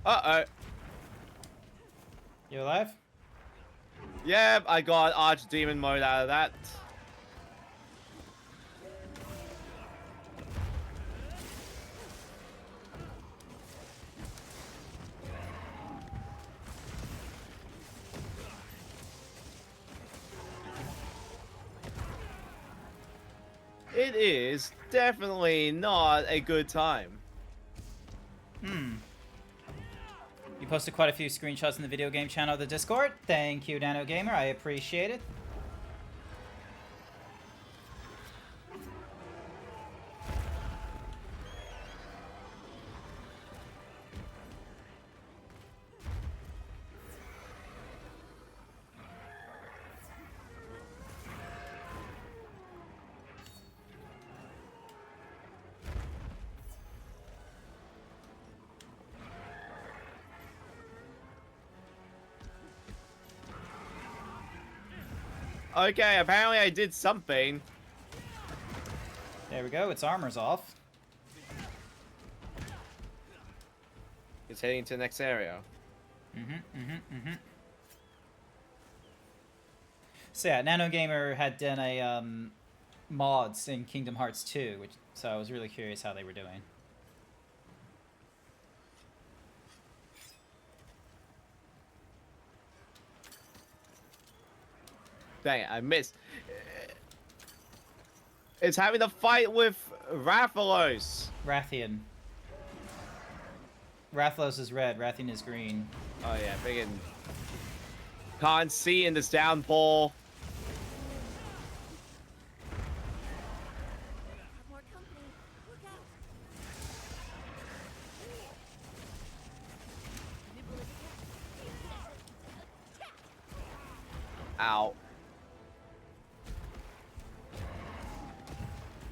S11: Uh-oh.
S2: You alive?
S11: Yep, I got Archdemon mode out of that. It is definitely not a good time.
S2: You posted quite a few screenshots in the video game channel of the Discord. Thank you, Nano Gamer. I appreciate it.
S11: Okay, apparently I did something.
S2: There we go. Its armor's off.
S11: It's heading to the next area.
S2: So yeah, NanoGamer had done a mods in Kingdom Hearts 2, so I was really curious how they were doing.
S11: Dang it, I missed. It's having a fight with Rathalos.
S2: Rathian. Rathalos is red, Rathian is green.
S11: Oh yeah, friggin' can't see in this downpour. Ow.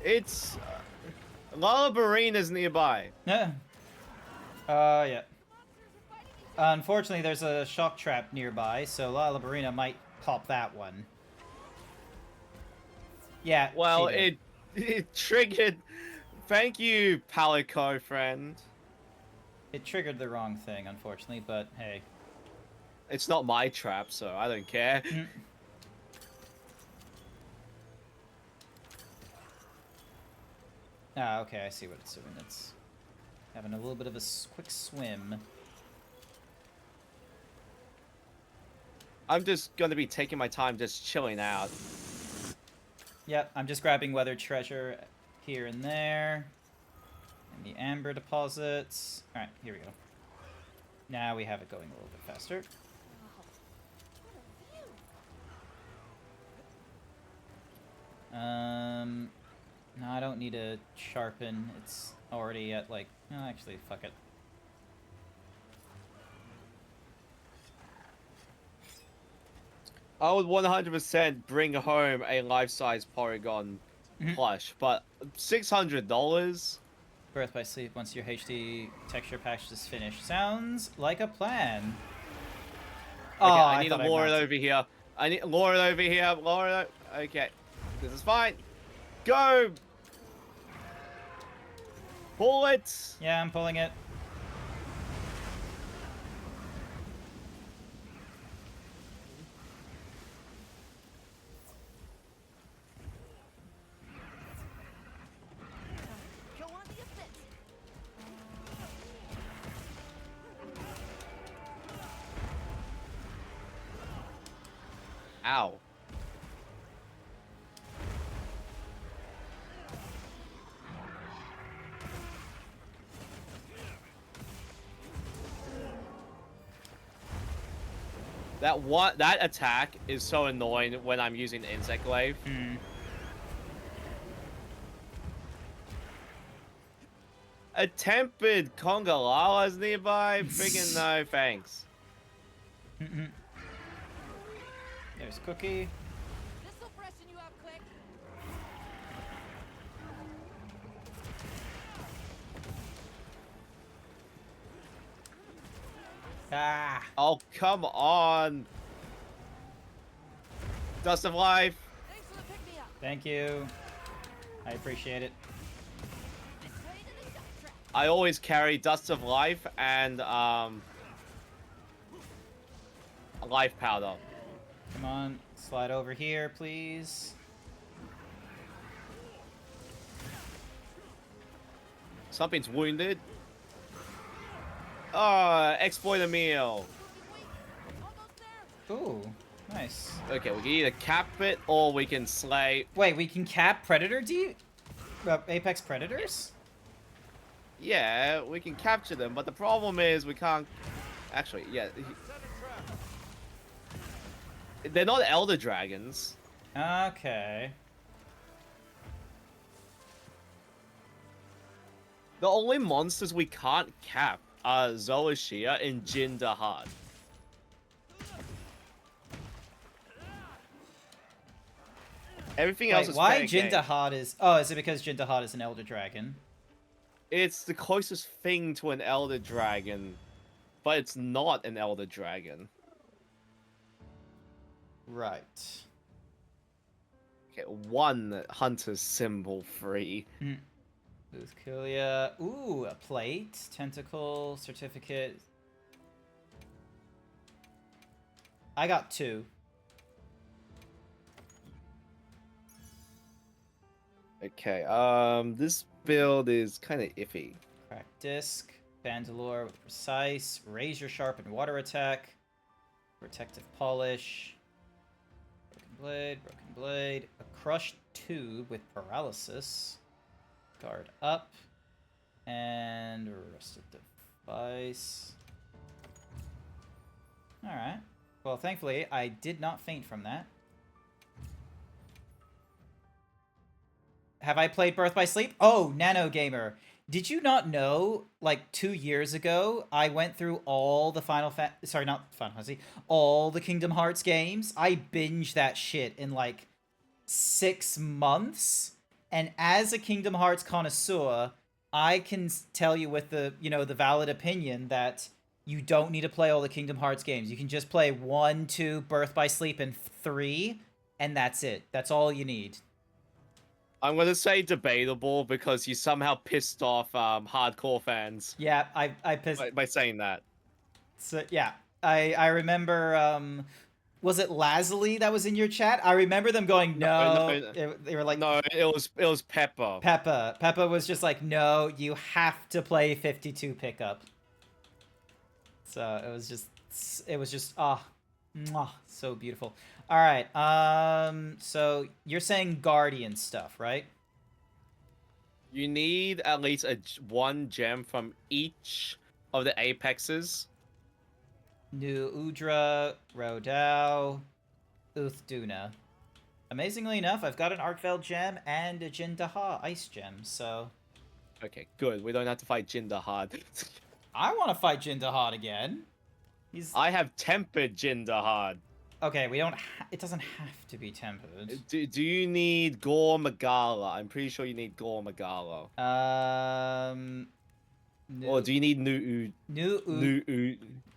S11: It's Lullabarine is nearby.
S2: Yeah. Yeah. Unfortunately, there's a shock trap nearby, so La Labarina might pop that one. Yeah.
S11: Well, it triggered. Thank you, Palico friend.
S2: It triggered the wrong thing, unfortunately, but hey.
S11: It's not my trap, so I don't care.
S2: Ah, okay, I see what it's doing. It's having a little bit of a quick swim.
S11: I'm just gonna be taking my time just chilling out.
S2: Yep, I'm just grabbing weather treasure here and there. And the amber deposits. Alright, here we go. Now we have it going a little bit faster. No, I don't need to sharpen. It's already at like, no, actually, fuck it.
S11: I would 100% bring home a life-size Porygon plush, but $600?
S2: Birth by sleep once your HD texture patch is finished. Sounds like a plan.
S11: Okay,
S2: Oh,
S11: I need to
S2: thought
S11: lure it
S2: mounted.
S11: over here. I need lure it over here. Lure it. Okay, this is fine. Go. Pull it.
S2: Yeah, I'm pulling it.
S11: Ow. That attack is so annoying when I'm using Insect Glaive. A tempered Congalala's nearby? Friggin' no, thanks.
S2: There's Cookie.
S5: This'll freshen you up quick.
S2: Ah.
S11: Oh, come on. Dust of Life.
S5: Thanks for the pick-me-up.
S2: Thank you. I appreciate it.
S11: I always carry Dust of Life and Life Powder.
S2: Come on, slide over here, please.
S11: Something's wounded. Oh, exploit a meal.
S2: Ooh, nice.
S11: Okay, we can either cap it or we can slay.
S2: Wait, we can cap Predator Apex Predators?
S11: Yeah, we can capture them, but the problem is we can't. Actually, yeah. They're not Elder Dragons.
S2: Okay.
S11: The only monsters we can't cap are Zoashia and Jindahad. Everything else is
S2: why
S11: fair game.
S2: Jindahad is... Oh, is it because Jindahad is an Elder Dragon?
S11: It's the closest thing to an Elder Dragon, but it's not an Elder Dragon.
S2: Right.
S11: Okay, 1 hunter symbol free.
S2: Boothkilia. Ooh, a plate, tentacle, certificate. I got 2.
S11: Okay, this build is kind of iffy.
S2: Crack disc, Bandalore with precise, razor sharp and water attack, protective polish, broken blade, a crushed tube with paralysis, guard up, and rusted device. Alright. Well, thankfully, I did not faint from that. Have I played Birth by Sleep? Oh, Nano Gamer. Did you not know, like, 2 years ago, I went through all the sorry, not Final Fantasy, all the Kingdom Hearts games? I binged that shit in, like, 6 months. And as a Kingdom Hearts connoisseur, I can tell you with the, the valid opinion that you don't need to play all the Kingdom Hearts games. You can just play 1, 2, Birth by Sleep, and 3, and that's it. That's all you need.
S11: I'm gonna say debatable because you somehow pissed off hardcore fans.
S2: Yeah, I pissed
S11: by saying that.
S2: So yeah, I remember. Was it Lazuli that was in your chat? I remember them going no. They were like
S11: no. It was Peppa.
S2: Peppa was just like no. You have to play 52 pickup. So it was just so beautiful. All right. So you're saying Guardian stuff, right?
S11: You need at least 1 gem from each of the apexes.
S2: New Udra, Rodao, Uthduna. Amazingly enough, I've got an Arkveld gem and a Jindaha ice gem, so...
S11: Okay, good. We don't have to fight Jindahad.
S2: I want to fight Jindahad again.
S11: I have tempered Jindahad.
S2: Okay, we don't... It doesn't have to be tempered.
S11: Do you need Gore Magala? I'm pretty sure you need Gore Magala. Or do you need New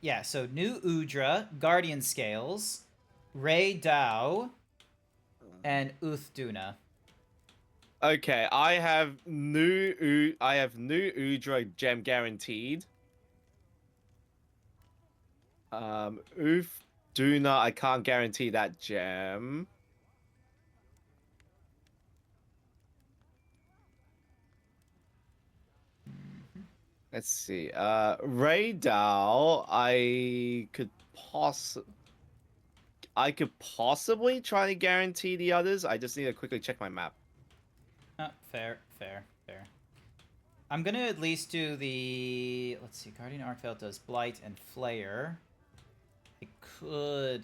S2: Yeah, so New Udra, Guardian Scales, Ray Dao, and Uthduna.
S11: Okay, I have New Udra gem guaranteed. Uthduna, I can't guarantee that gem. Let's see. Ray Dao, I could possibly try to guarantee the others. I just need to quickly check my map.
S2: Fair. I'm gonna at least do the... Let's see, Guardian Arkveld does Blight and Flare. I could...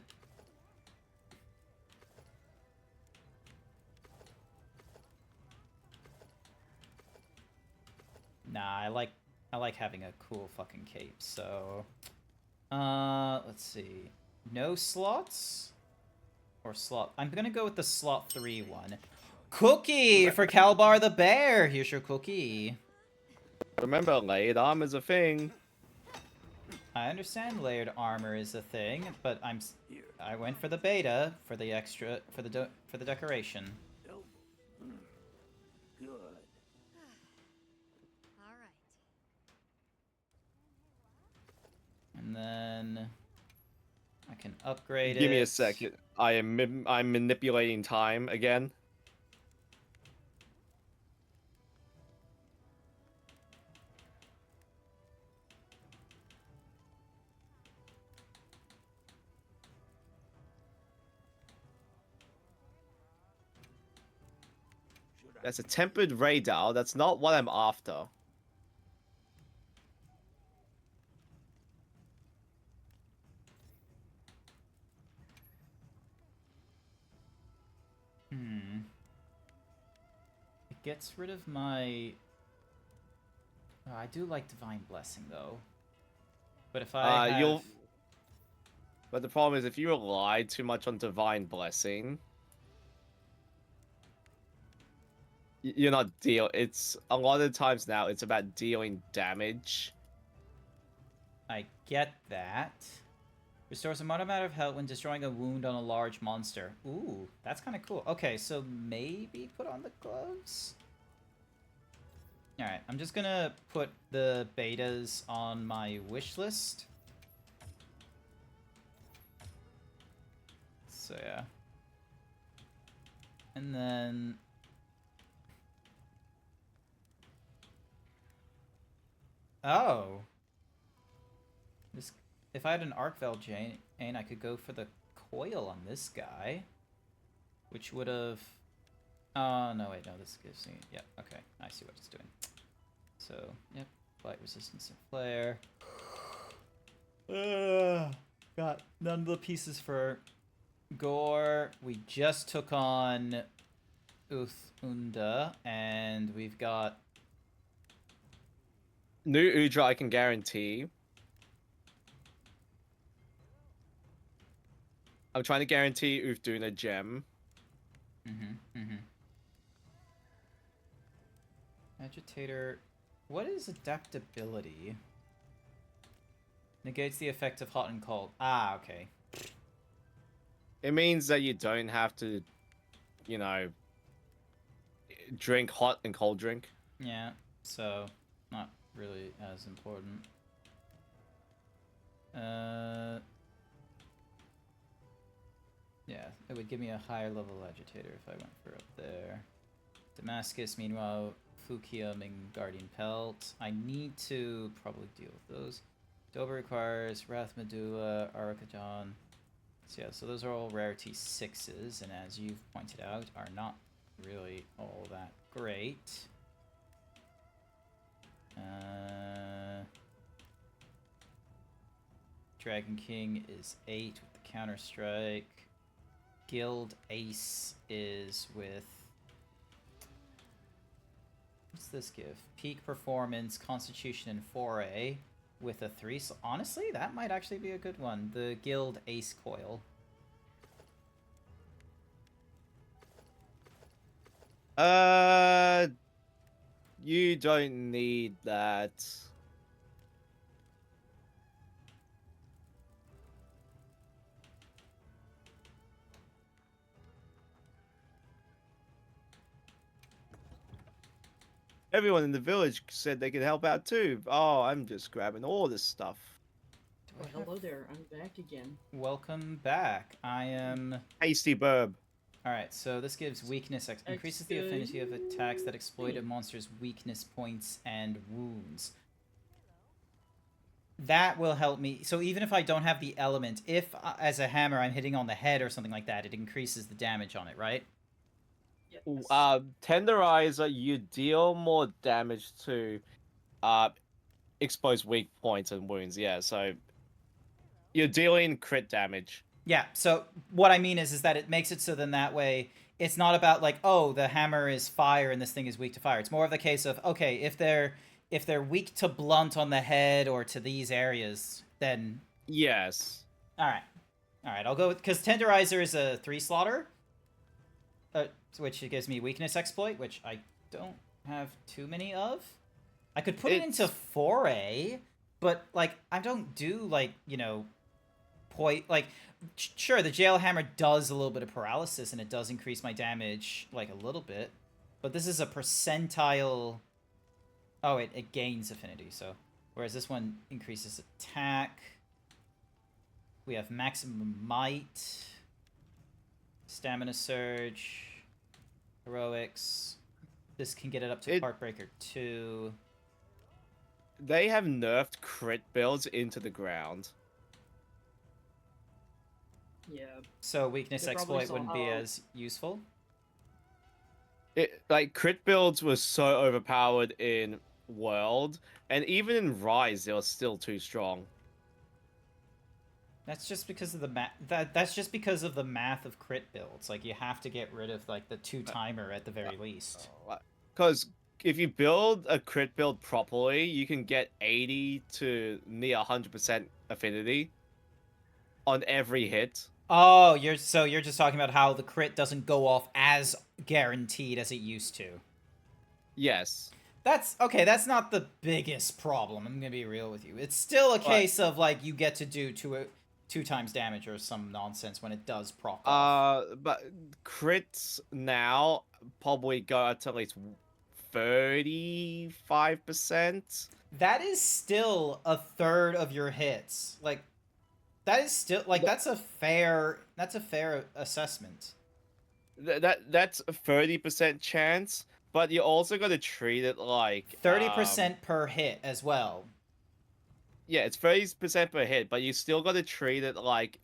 S2: Nah, I like having a cool fucking cape, so... let's see. No slots? Or slot... I'm gonna go with the slot 3 one. Cookie for Calbar the Bear! Here's your cookie.
S11: Remember, layered armor is a thing.
S2: I understand layered armor is a thing, but I went for the beta for the extra for the decoration.
S14: Good.
S6: All right.
S2: And then I can upgrade it.
S11: Give me a second. I'm manipulating time again. That's a tempered radar. That's not what I'm after.
S2: It gets rid of my... Oh, I do like Divine Blessing, though. But if I have...
S11: But the problem is, if you rely too much on Divine Blessing... You're not it's a lot of times now it's about dealing damage.
S2: I get that. Restores a moderate amount of health when destroying a wound on a large monster. Ooh, that's kind of cool. Okay, so maybe put on the gloves? Alright, I'm just gonna put the betas on my wish list. So yeah. And then... Oh! This, if I had an Arc Valve Jane, I could go for the coil on this guy. Which would have... Oh, no, wait, no, this gives me... Yep, okay, I see what it's doing. So, yep, light resistance and flare. Got none of the pieces for Gore. We just took on Uthunda, and we've got...
S11: New Udra, I can guarantee. I'm trying to guarantee Uthuna gem.
S2: Agitator. What is adaptability? Negates the effect of hot and cold. Ah, okay.
S11: It means that you don't have to, you know, drink hot and cold drink.
S2: Yeah, so not really as important. Yeah, it would give me a higher level agitator if I went for up there. Damascus, meanwhile, Fukium and Guardian Pelt. I need to probably deal with those. Dober requires Wrath Medulla, Arakajon. So yeah, so those are all rarity 6s, and as you've pointed out, are not really all that great. Dragon King is 8 with the Counter Strike. Guild Ace is with... What's this give? Peak Performance, Constitution, and Foray with a 3. So honestly, that might actually be a good one. The Guild Ace Coil.
S11: You don't need that. Everyone in the village said they could help out too. Oh, I'm just grabbing all this stuff.
S10: Oh, hello there. I'm back again.
S2: Welcome back. I am...
S11: Hasty Burb.
S2: Alright, so this gives weakness... Increases the affinity of attacks that exploit a monster's weakness points and wounds. That will help me. So even if I don't have the element, if as a hammer I'm hitting on the head or something like that, it increases the damage on it, right?
S10: Yes.
S11: Tenderizer, you deal more damage to exposed weak points and wounds, yeah, so you're dealing crit damage.
S2: Yeah, so what I mean is that it makes it so then that way it's not about like, oh, the hammer is fire and this thing is weak to fire. It's more of the case of, okay, if they're weak to blunt on the head or to these areas, then...
S11: Yes.
S2: Alright, I'll go with... Because Tenderizer is a 3 slaughter, which gives me weakness exploit, which I don't have too many of. I could put it into Foray, but, like, I don't do, like, you know, sure, the Jail Hammer does a little bit of paralysis, and it does increase my damage, like, a little bit. But this is a percentile... Oh, it gains affinity, so... Whereas this one increases attack. We have maximum might. Stamina surge. Heroics. This can get it up to Heartbreaker 2.
S11: They have nerfed crit builds into the ground.
S10: Yeah.
S2: So weakness exploit wouldn't be as useful?
S11: Like, crit builds were so overpowered in World, and even in Rise, they were still too strong.
S2: That's just because of the that's just because of the math of crit builds. Like, you have to get rid of, like, the 2-timer at the very least.
S11: Because if you build a crit build properly, you can get 80 to near 100% affinity on every hit.
S2: Oh, you're just talking about how the crit doesn't go off as guaranteed as it used to.
S11: Yes.
S2: That's okay, that's not the biggest problem. I'm gonna be real with you. It's still a case of, like, you get to do 2 times damage or some nonsense when it does proc off.
S11: But crits now probably go up to at least 35%.
S2: That is still a third of your hits. Like, that is still like that's a fair assessment.
S11: That's a 30% chance, but you also got to treat it like
S2: 30% per hit as well.
S11: Yeah, it's 30% per hit, but you still got to treat it like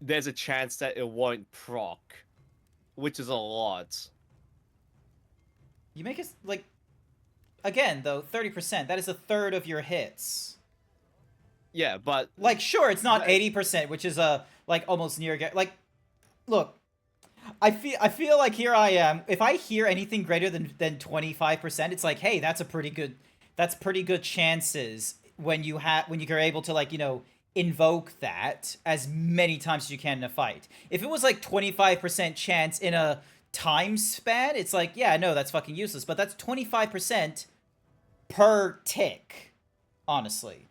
S11: there's a chance that it won't proc, which is a lot.
S2: You make it like again though 30%. That is a third of your hits.
S11: Yeah, but
S2: like sure, it's not 80%, which is a like almost near like. Look, I feel like here I am. If I hear anything greater than 25%, it's like, hey, that's pretty good chances when you're able to, like, you know, invoke that as many times as you can in a fight. If it was like 25% chance in a time span, it's like, yeah, no, that's fucking useless. But that's 25% per tick, honestly.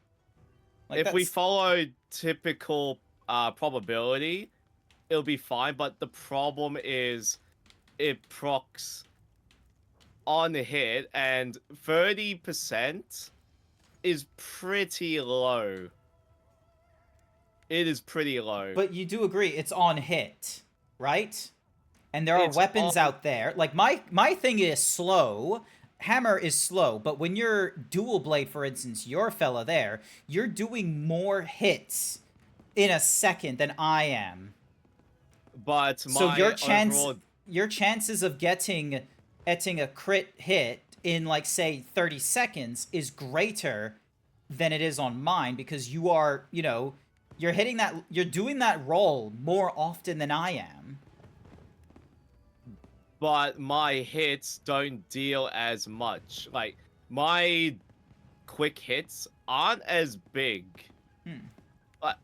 S2: Like,
S11: if we follow typical probability, it'll be fine, but the problem is it procs on the hit, and 30% is pretty low. It is pretty low.
S2: But you do agree it's on hit, right? And there are weapons out there. Like, my thing is slow. Hammer is slow, but when you're dual blade, for instance, your fella there, you're doing more hits in a second than I am.
S11: But
S2: so your chances of getting a crit hit in, like, say 30 seconds is greater than it is on mine, because you are, you know, you're doing that roll more often than I am.
S11: But my hits don't deal as much. Like, my quick hits aren't as big.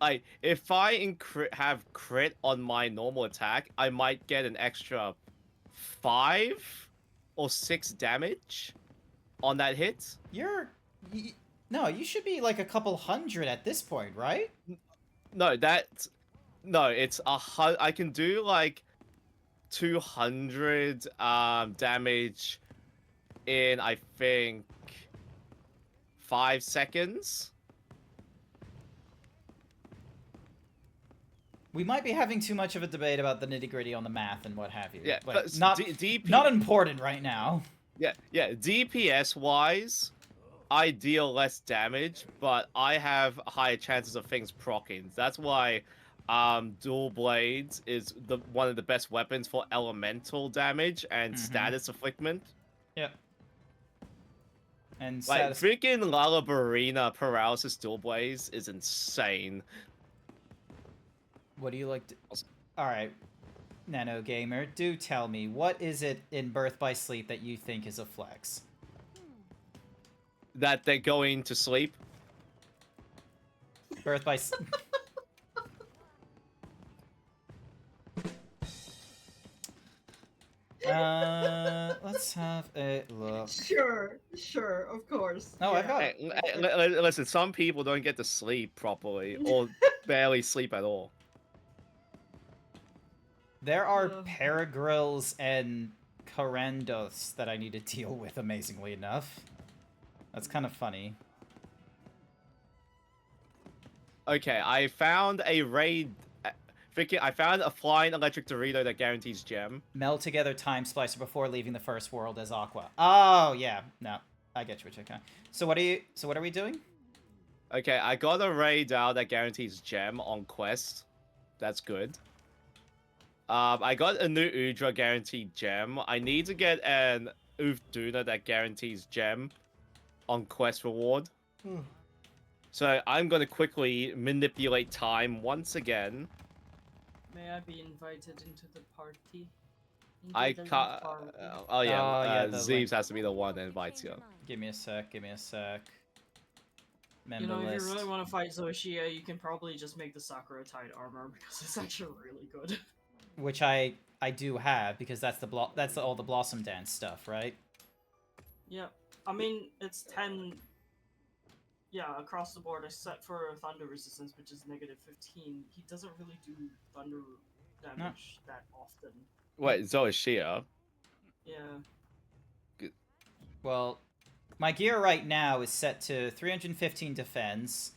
S11: Like, if I have crit on my normal attack, I might get an extra 5 or 6 damage on that hit.
S2: No, you should be like a couple hundred at this point, right?
S11: No, it's I can do like 200 damage in, I think, 5 seconds.
S2: We might be having too much of a debate about the nitty-gritty on the math and what have you.
S11: Yeah,
S2: like, not important right now.
S11: Yeah, DPS wise, I deal less damage, but I have higher chances of things proccing. That's why dual blades is one of the best weapons for elemental damage and status afflictment.
S2: Yep. And
S11: like freaking Lalabarina paralysis dual blades is insane.
S2: What do you like to... Alright, Nano Gamer, do tell me, what is it in Birth by Sleep that you think is a flex?
S11: That they're going to sleep?
S2: Birth by Sleep... let's have a look.
S10: Sure, of course.
S2: No,
S10: yeah.
S2: I've got
S11: it. Listen, some people don't get to sleep properly, or barely sleep at all.
S2: There are Paragrills and Carandos that I need to deal with, amazingly enough. That's kind of funny.
S11: Okay, I found a raid... I found a flying electric Dorito that guarantees gem.
S2: Meld together Time Splicer before leaving the first world as Aqua. Oh, yeah. No, I get you. Okay. So what are we doing?
S11: Okay, I got a raid out that guarantees gem on quest. That's good. I got a new Udra guaranteed gem. I need to get an Ufduna that guarantees gem on quest reward. So I'm going to quickly manipulate time once again.
S10: May I be invited into the party?
S11: I can't... oh yeah, Zeebs has to be the one that invites you.
S2: Give me a sec. Member
S10: you know, if
S2: list.
S10: you really want to fight Zoshia, you can probably just make the Sakura Tide armor, because it's actually really good.
S2: Which I do have, because that's all the Blossom Dance stuff, right?
S10: Yep. I mean, it's 10... Yeah, across the board, except for thunder resistance, which is -15. He doesn't really do thunder damage that often.
S11: Wait, so is Shia.
S10: Yeah.
S2: Well, my gear right now is set to 315 defense,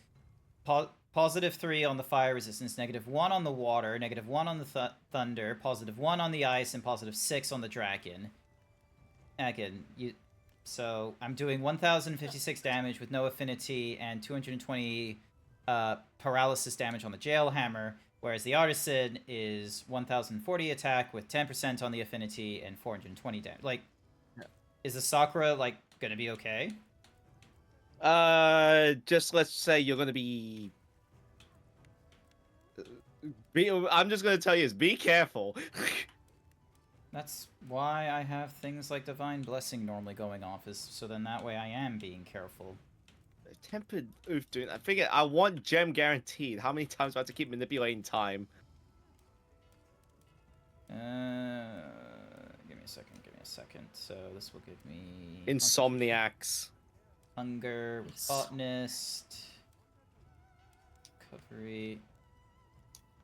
S2: +3 on the fire resistance, -1 on the water, -1 on the thunder, +1 on the ice, and +6 on the dragon. Again, so I'm doing 1,056 damage with no affinity and 220 paralysis damage on the jail hammer, whereas the artisan is 1,040 attack with 10% on the affinity and 420 damage. Like, is the Sakura like gonna be okay?
S11: Just let's say you're gonna be. I'm just gonna tell you is be careful.
S2: That's why I have things like Divine Blessing normally going off, is so then that way I am being careful.
S11: Tempered Oof, dude. I figure I want gem guaranteed. How many times do I have to keep manipulating time?
S2: Give me a second, give me a second. So this will give me...
S11: Insomniacs.
S2: Hunger, Botanist. Recovery.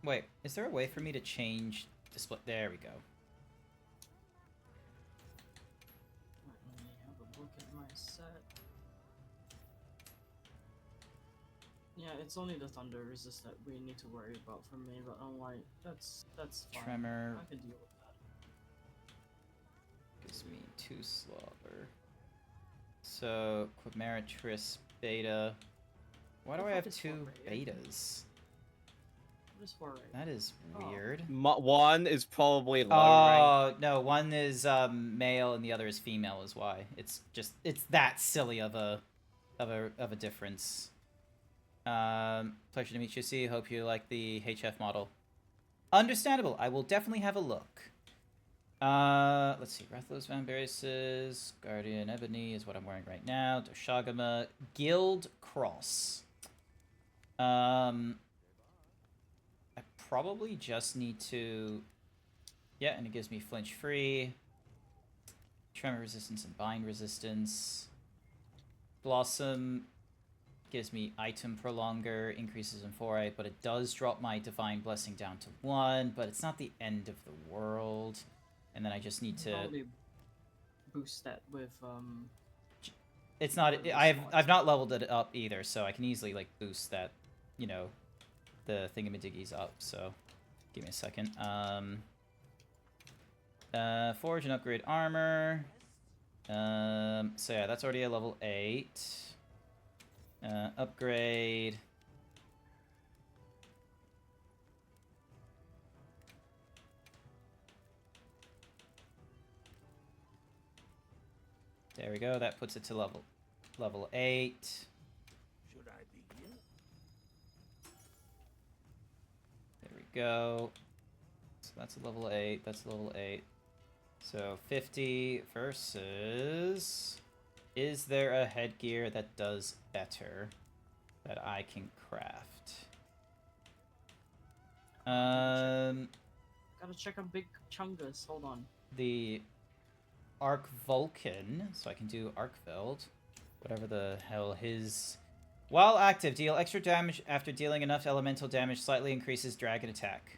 S2: Wait, is there a way for me to change display? There we go.
S10: Let me have a look at my set. Yeah, it's only the thunder resist that we need to worry about for me, but I'm like, that's fine.
S2: Tremor.
S10: I can deal with that.
S2: Gives me 2 slobber. So, Quimeratris Beta. Why do I have 2 betas?
S10: What is 4 right?
S2: That is weird.
S11: One is probably low rank.
S2: No, one is male and the other is female is why. It's that silly of a difference. Pleasure to meet you, C. Hope you like the HF model. Understandable. I will definitely have a look. Let's see. Breathless Vambaris, Guardian Ebony is what I'm wearing right now. Doshagama, Guild Cross. I probably just need to... Yeah, and it gives me flinch free, tremor resistance and bind resistance. Blossom gives me item prolonger, increases in 4-8, but it does drop my divine blessing down to 1, but it's not the end of the world. And then I just need to
S10: probably boost that with
S2: It's not. I've not leveled it up either, so I can easily like boost that, you know, the thingamadiggies up. So, give me a second. Forge and upgrade armor. So yeah, that's already a level 8. Upgrade. There we go. That puts it to level 8.
S14: Should I begin?
S2: There we go. So that's a level 8. That's a level 8. So 50 versus... Is there a headgear that does better that I can craft?
S10: gotta check on Big Chungus. Hold on.
S2: The Arc Vulcan, so I can do Arcveld, whatever the hell his... While active, deal extra damage after dealing enough elemental damage, slightly increases dragon attack.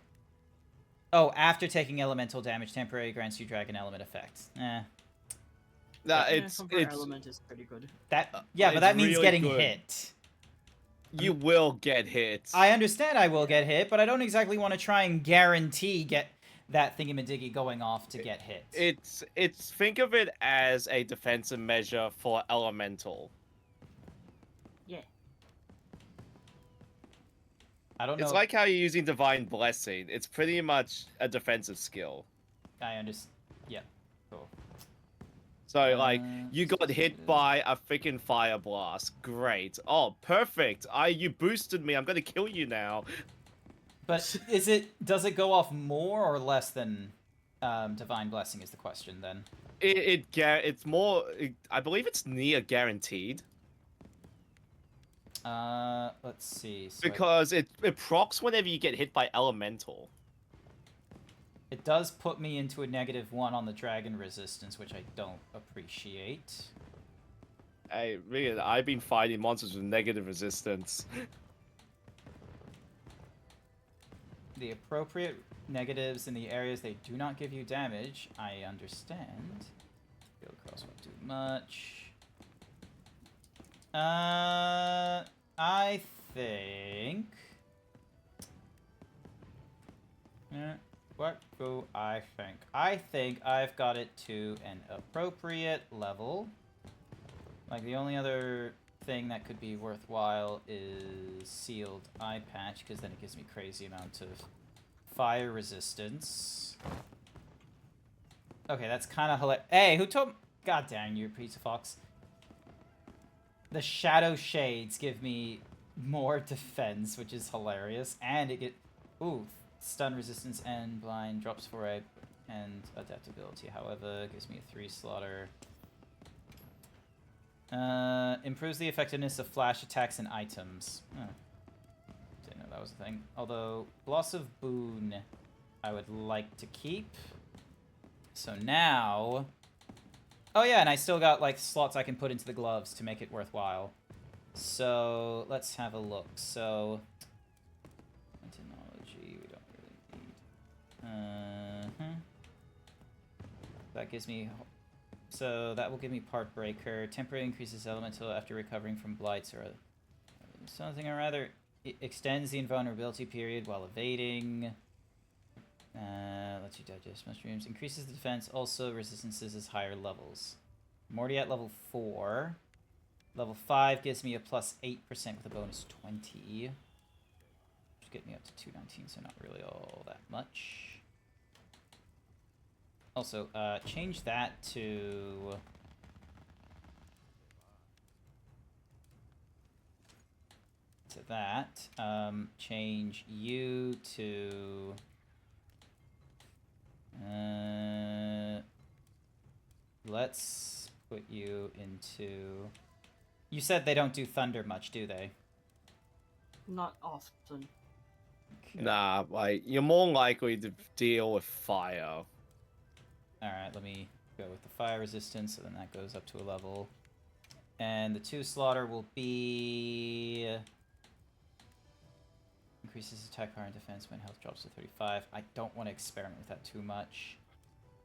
S2: Oh, after taking elemental damage, temporarily grants you dragon element effect.
S11: Nah,
S10: it's element is pretty good.
S2: That yeah, but that means
S11: really
S2: getting
S11: good.
S2: hit.
S11: You will get hit.
S2: I understand I will get hit, but I don't exactly want to try and guarantee get that thingamadiggy going off to get hit.
S11: It's think of it as a defensive measure for elemental.
S10: Yeah.
S2: I don't know.
S11: It's like how you're using Divine Blessing. It's pretty much a defensive skill.
S2: I understand. Yeah. Cool.
S11: So, like, you got hit by a freaking fire blast. Great. Oh, perfect. You boosted me. I'm gonna kill you now.
S2: But does it go off more or less than Divine Blessing is the question then?
S11: It's more, I believe it's near guaranteed.
S2: Let's see. So
S11: because it procs whenever you get hit by elemental.
S2: It does put me into a -1 on the dragon resistance, which I don't appreciate.
S11: Hey, really, I've been fighting monsters with negative resistance.
S2: The appropriate negatives in the areas they do not give you damage. I understand. Field cross won't do much. I think. What do I think? I think I've got it to an appropriate level. Like, the only other thing that could be worthwhile is sealed eye patch, because then it gives me crazy amount of fire resistance. Okay, that's kind of hilarious. Hey, who told... God dang you, pizza fox. The shadow shades give me more defense, which is hilarious, and it get... Ooh, stun resistance and blind drops for a... and adaptability. However, it gives me a 3 slaughter. Improves the effectiveness of flash attacks and items. Huh. Didn't know that was a thing. Although, Gloss of Boon, I would like to keep. So now... Oh yeah, and I still got, like, slots I can put into the gloves to make it worthwhile. So, let's have a look. So... Technology, we don't really need... That gives me... So that will give me Part Breaker. Temporary increases elemental after recovering from blights or something or other. It extends the invulnerability period while evading. Lets you digest mushrooms. Increases the defense. Also resistances as higher levels. I'm already at level 4. Level 5 gives me a plus 8% with a bonus 20. Which get me up to 219, so not really all that much. Also, change that to... that. Change you to... let's put you into... You said they don't do thunder much, do they?
S10: Not often.
S2: Okay.
S11: Nah, like, you're more likely to deal with fire.
S2: Alright, let me go with the fire resistance, so then that goes up to a level. And the 2 slaughter will be... Increases attack power and defense when health drops to 35. I don't want to experiment with that too much.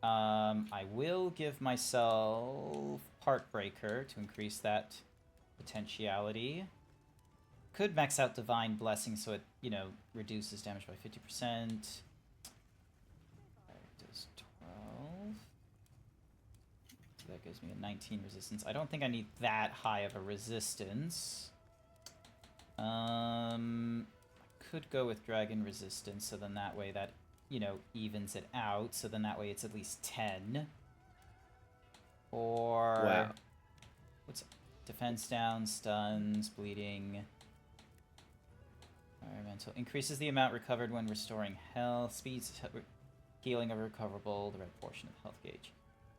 S2: I will give myself Part Breaker to increase that potentiality. Could max out Divine Blessing so it, you know, reduces damage by 50%. Does 12. So that gives me a 19 resistance. I don't think I need that high of a resistance. Could go with Dragon Resistance, so then that way that, you know, evens it out. So then that way it's at least 10. Or...
S11: Wow.
S2: What's... Defense down, stuns, bleeding... Environmental. Increases the amount recovered when restoring health. Speeds healing of recoverable, the red portion of health gauge.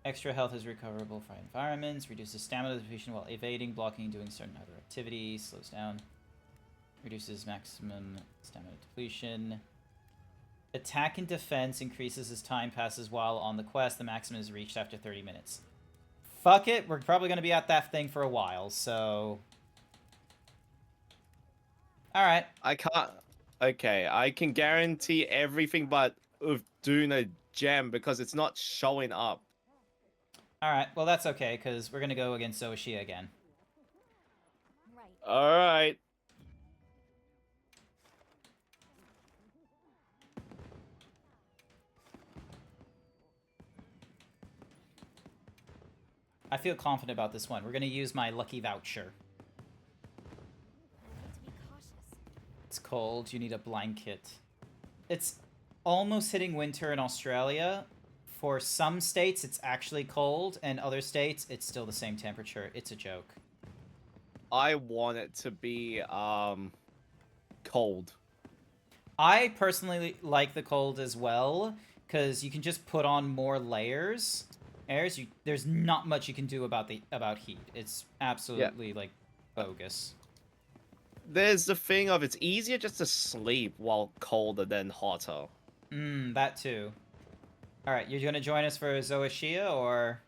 S2: Extra health is recoverable for environments. Reduces stamina depletion while evading, blocking, doing certain other activities. Slows down. Reduces maximum stamina depletion. Attack and defense increases as time passes while on the quest. The maximum is reached after 30 minutes. Fuck it, we're probably going to be at that thing for a while, so... Alright.
S11: I can't... Okay, I can guarantee everything but of doing a gem because it's not showing up.
S2: Alright, well that's okay, because we're going to go against Zoashia again.
S11: Alright.
S2: I feel confident about this one. We're going to use my lucky voucher. It's cold. You need a blanket. It's almost hitting winter in Australia. For some states, it's actually cold, and other states, it's still the same temperature. It's a joke.
S11: I want it to be, cold.
S2: I personally like the cold as well, because you can just put on more layers. There's not much you can do about heat. It's absolutely, like, bogus.
S11: There's the thing of it's easier just to sleep while colder than hotter.
S2: That too. Alright, you're gonna join us for Zoashia, or...?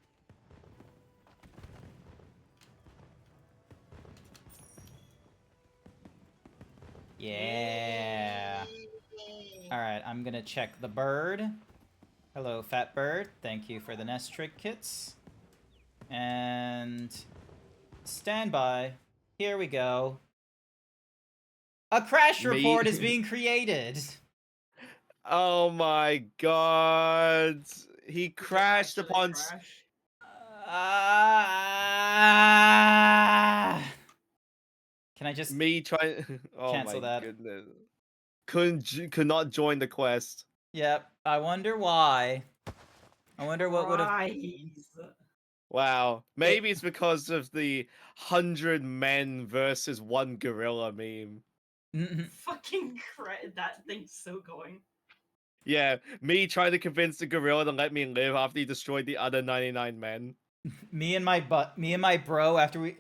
S2: Yeah. Alright, I'm gonna check the bird. Hello, fat bird. Thank you for the nest trick kits. And... stand by. Here we go. A crash report is being created!
S11: Oh my god. He crashed upon...
S2: Can I just...
S11: Me trying... Oh
S2: cancel
S11: my
S2: that?
S11: goodness. Could not join the quest.
S2: Yep, I wonder why. I wonder what would have...
S11: Wow. Maybe it's because of the 100 men versus 1 gorilla meme.
S10: Fucking that thing's so going.
S11: Yeah, me trying to convince the gorilla to let me live after he destroyed the other 99 men.
S2: me and my bro after we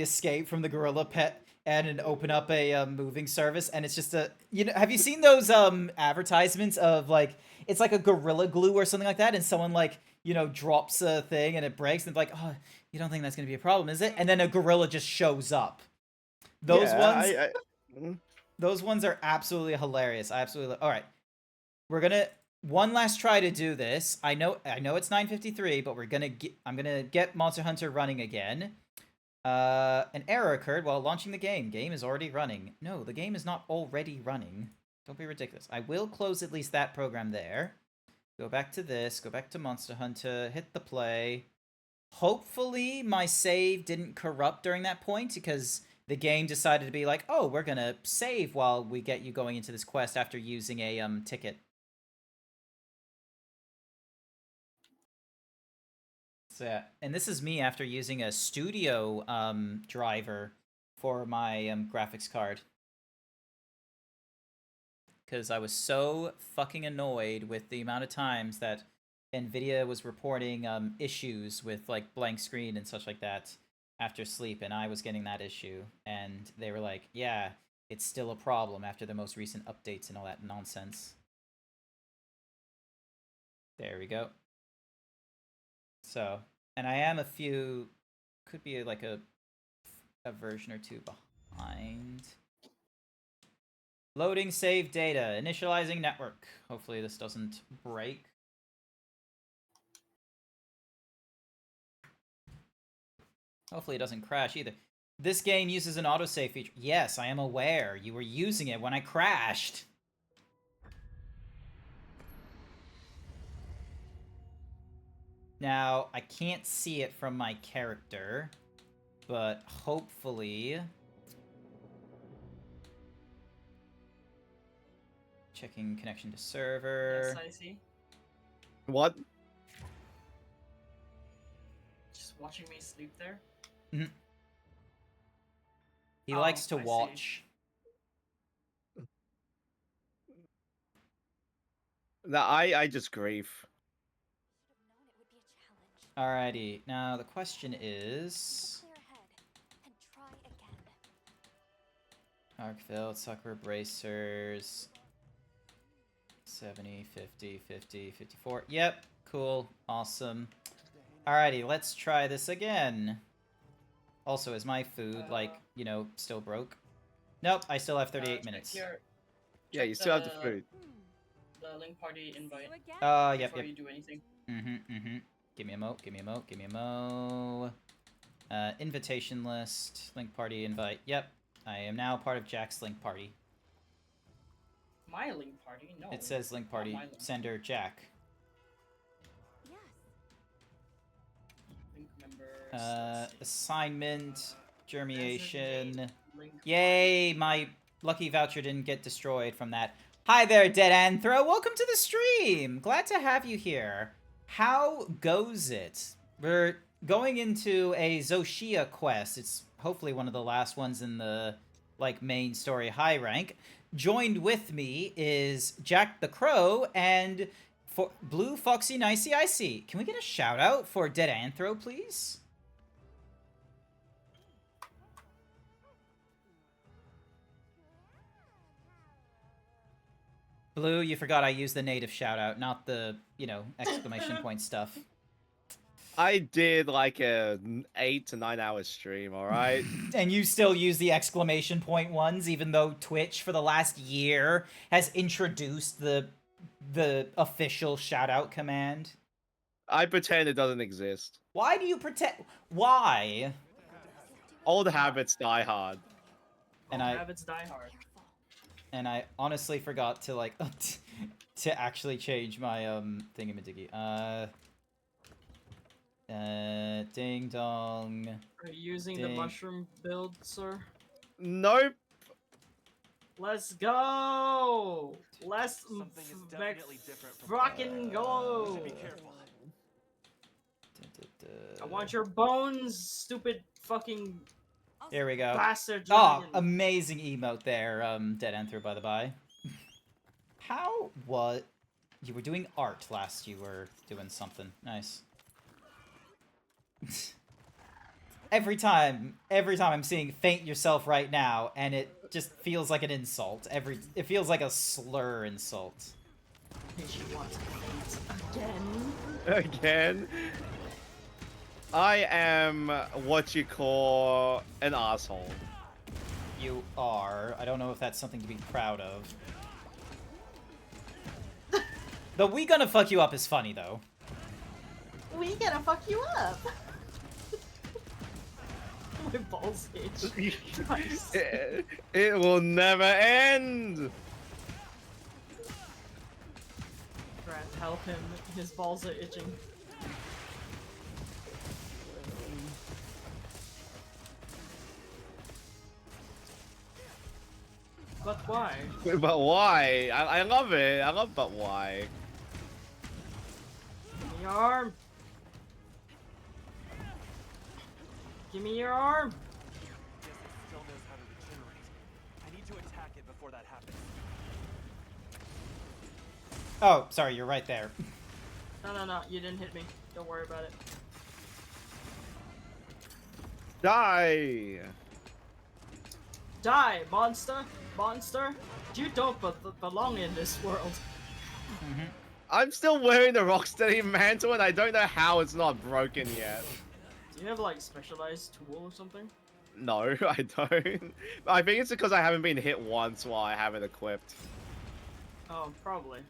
S2: escape from the gorilla pet and open up a moving service, and it's just a, you know, have you seen those advertisements of like, it's like a gorilla glue or something like that, and someone like, you know, drops a thing and it breaks and it's like, oh, you don't think that's gonna be a problem, is it? And then a gorilla just shows up. Those those ones are absolutely hilarious. I absolutely all right. We're gonna one last try to do this. I know it's 9:53, but I'm gonna get Monster Hunter running again. An error occurred while launching the game. Game is already running. No, the game is not already running. Don't be ridiculous. I will close at least that program there. Go back to this. Go back to Monster Hunter. Hit the play. Hopefully my save didn't corrupt during that point, because the game decided to be like, oh, we're gonna save while we get you going into this quest after using a ticket. So, yeah, and this is me after using a studio driver for my graphics card. Because I was so fucking annoyed with the amount of times that NVIDIA was reporting issues with like blank screen and such like that after sleep, and I was getting that issue. And they were like, yeah, it's still a problem after the most recent updates and all that nonsense. There we go. So, and I am could be like a version or two behind. Loading save data, initializing network. Hopefully this doesn't break. Hopefully it doesn't crash either. This game uses an autosave feature. Yes, I am aware. You were using it when I crashed. Now, I can't see it from my character, but hopefully... Checking connection to server.
S10: Yes, I see.
S11: What?
S10: Just watching me sleep there?
S2: Mm-hmm. He likes to watch.
S11: No, I just grief.
S2: Alrighty, now the question is... Arcville, Sucker Bracers... 70, 50, 50, 54. Yep, cool, awesome. Alrighty, let's try this again. Also, is my food, like, you know, still broke? Nope, I still have 38 minutes.
S11: Yeah, you still have the food.
S10: The link party invite.
S2: Yep.
S10: Before you do anything.
S2: Give me a mo, give me a mo, give me a mo. Invitation list, link party invite. Yep, I am now part of Jack's link party.
S10: My link party? No.
S2: It says link party,
S10: link.
S2: sender Jack.
S10: Link members.
S2: Assignment, germination. Yay, my lucky voucher didn't get destroyed from that. Hi there, Dead Anthro. Welcome to the stream. Glad to have you here. How goes it? We're going into a Zoshia quest. It's hopefully one of the last ones in the like main story high rank. Joined with me is Jack the Crow and for Blue Foxy Nicey Icy. Can we get a shout out for Dead Anthro, please? Blue, you forgot I used the native shout out, not the, you know, exclamation point stuff.
S11: I did like a 8 to 9 hour stream, alright?
S2: And you still use the exclamation point ones, even though Twitch for the last year has introduced the official shout out command.
S11: I pretend it doesn't exist.
S2: Why do you pretend? Why?
S11: Old habits die hard.
S2: And
S10: Habits die hard.
S2: And I honestly forgot to like to actually change my thingamadiggy. Ding dong.
S10: Are you using the mushroom build, sir?
S11: Nope.
S10: Let's go! Let's
S4: Something is definitely different from
S10: fucking go!
S4: You should be careful.
S10: I want your bones, stupid fucking
S2: There we go.
S10: bastard
S2: Oh,
S10: dragon.
S2: amazing emote there, Dead Anther, by the by. How what? You were doing art last. You were doing something nice. Every time I'm seeing "faint yourself" right now, and it just feels like an insult. It feels like a slur insult.
S10: She wants to faint again.
S11: Again? I am what you call an asshole.
S2: You are. I don't know if that's something to be proud of. The "we gonna fuck you up" is funny though.
S10: We gonna fuck you up. My balls itch. Nice.
S11: It will never end.
S10: Grant, help him. His balls are itching. But why?
S11: But why? I love it. I love but why.
S10: Give me your arm. Give me your arm.
S4: Guess it still knows how to regenerate. I need to attack it before that happens.
S2: Oh, sorry, you're right there.
S10: No, you didn't hit me. Don't worry about it.
S11: Die!
S10: Die, monster! Monster! You don't belong in this world.
S11: I'm still wearing the Rocksteady mantle and I don't know how it's not broken yet.
S10: Do you have like specialized tool or something?
S11: No, I don't. I think it's because I haven't been hit once while I have it equipped.
S10: Oh, probably.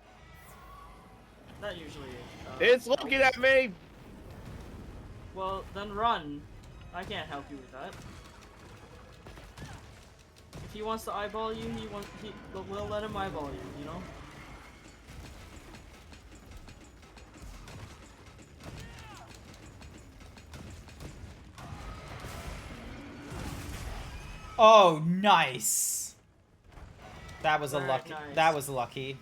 S10: That usually.
S11: It's looking at me!
S10: Well, then run. I can't help you with that. If he wants to eyeball you, we'll let him eyeball you, you know?
S2: Oh, nice. That was a
S10: Very
S2: lucky.
S10: nice.
S2: That was lucky.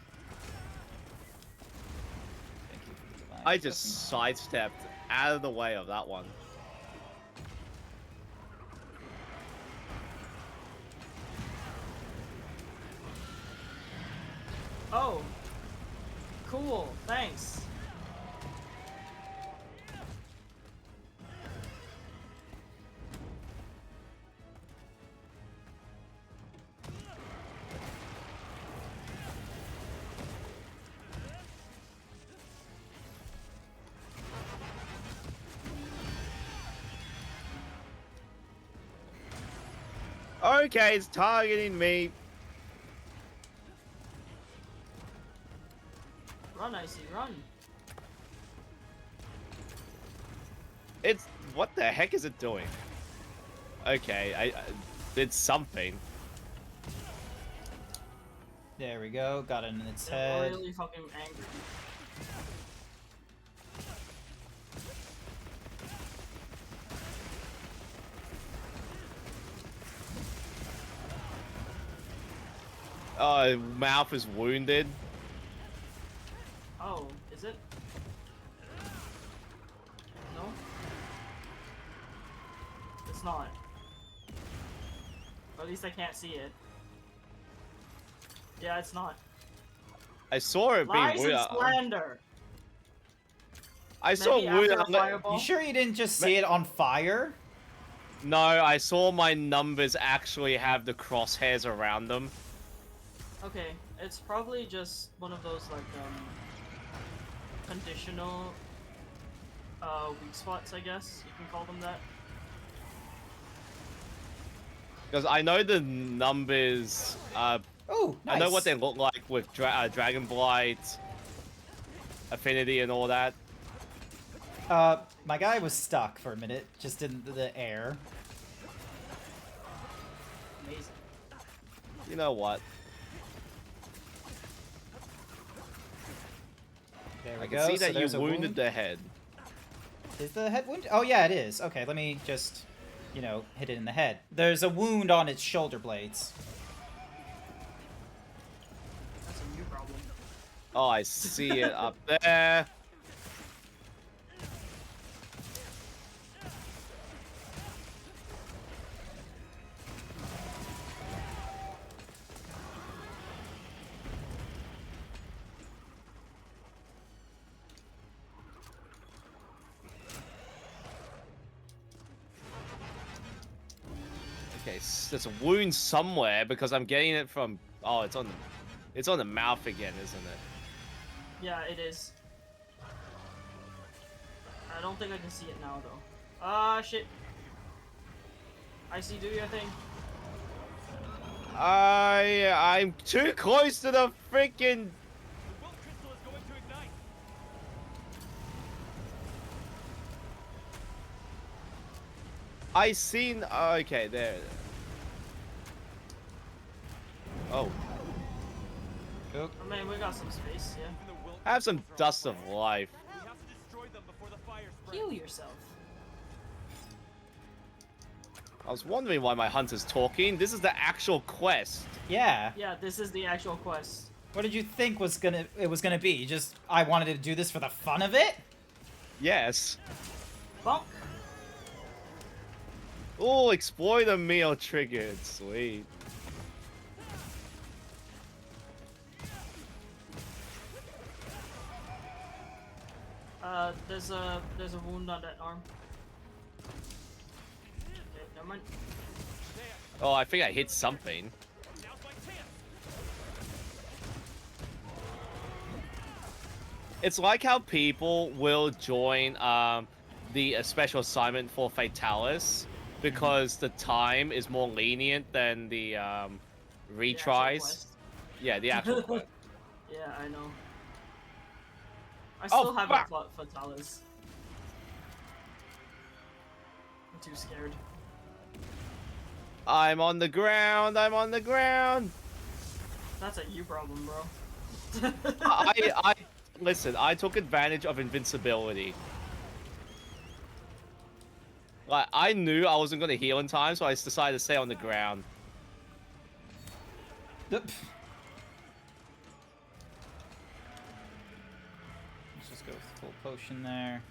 S11: I just sidestepped out of the way of that one.
S10: Oh. Cool. Thanks.
S11: Okay, it's targeting me.
S10: Run, Icy, run.
S11: It's... what the heck is it doing? Okay, I did something.
S2: There we go. Got it in its
S10: I'm
S2: head.
S10: really fucking angry.
S11: Mouth is wounded.
S10: Oh, is it? No? It's not. Or at least I can't see it. Yeah, it's not.
S11: I saw it being
S10: Lies and
S11: wounded.
S10: slander!
S11: I saw
S10: Maybe
S11: wounded.
S10: after a fireball?
S2: You sure you didn't just see it on fire?
S11: No, I saw my numbers actually have the crosshairs around them.
S10: Okay, it's probably just one of those like conditional weak spots, I guess you can call them that.
S11: Because I know the numbers.
S2: Oh, nice.
S11: I know what they look like with Dragon Blight, Affinity, and all that.
S2: My guy was stuck for a minute, just in the air.
S10: Amazing.
S11: You know what?
S2: There we
S11: I can
S2: go.
S11: see
S2: So
S11: that
S2: there's
S11: you
S2: a
S11: wounded
S2: wound.
S11: the head.
S2: Is the head wound? Oh yeah, it is. Okay, let me just, you know, hit it in the head. There's a wound on its shoulder blades.
S10: That's a new problem.
S11: Oh, I see it up there. Okay, there's a wound somewhere because I'm getting it from. Oh, it's on the mouth again, isn't it?
S10: Yeah, it is. I don't think I can see it now though. Ah, shit. I see. Do your thing.
S11: I'm too close to the freaking. I seen. Okay, there. Oh.
S10: Oh man, we got some space. Yeah.
S11: Have some dust of life.
S10: Heal yourself.
S11: I was wondering why my hunter's talking. This is the actual quest.
S2: Yeah.
S10: Yeah, this is the actual quest.
S2: What did you think it was gonna be? Just I wanted to do this for the fun of it?
S11: Yes.
S10: Bonk.
S11: Oh, explore the meal triggered. Sweet.
S10: There's a wound on that arm. Okay, never mind.
S11: Oh, I think I hit something. It's like how people will join the special assignment for Fatalis because the time is more lenient than the retries. Yeah, the actual quest.
S10: Yeah, I know. I still haven't fought Fatalis. I'm too scared.
S11: I'm on the ground. I'm on the ground.
S10: That's a you problem, bro.
S11: I listen. I took advantage of invincibility. Like I knew I wasn't gonna heal in time, so I decided to stay on the ground.
S2: Let's just go full potion there.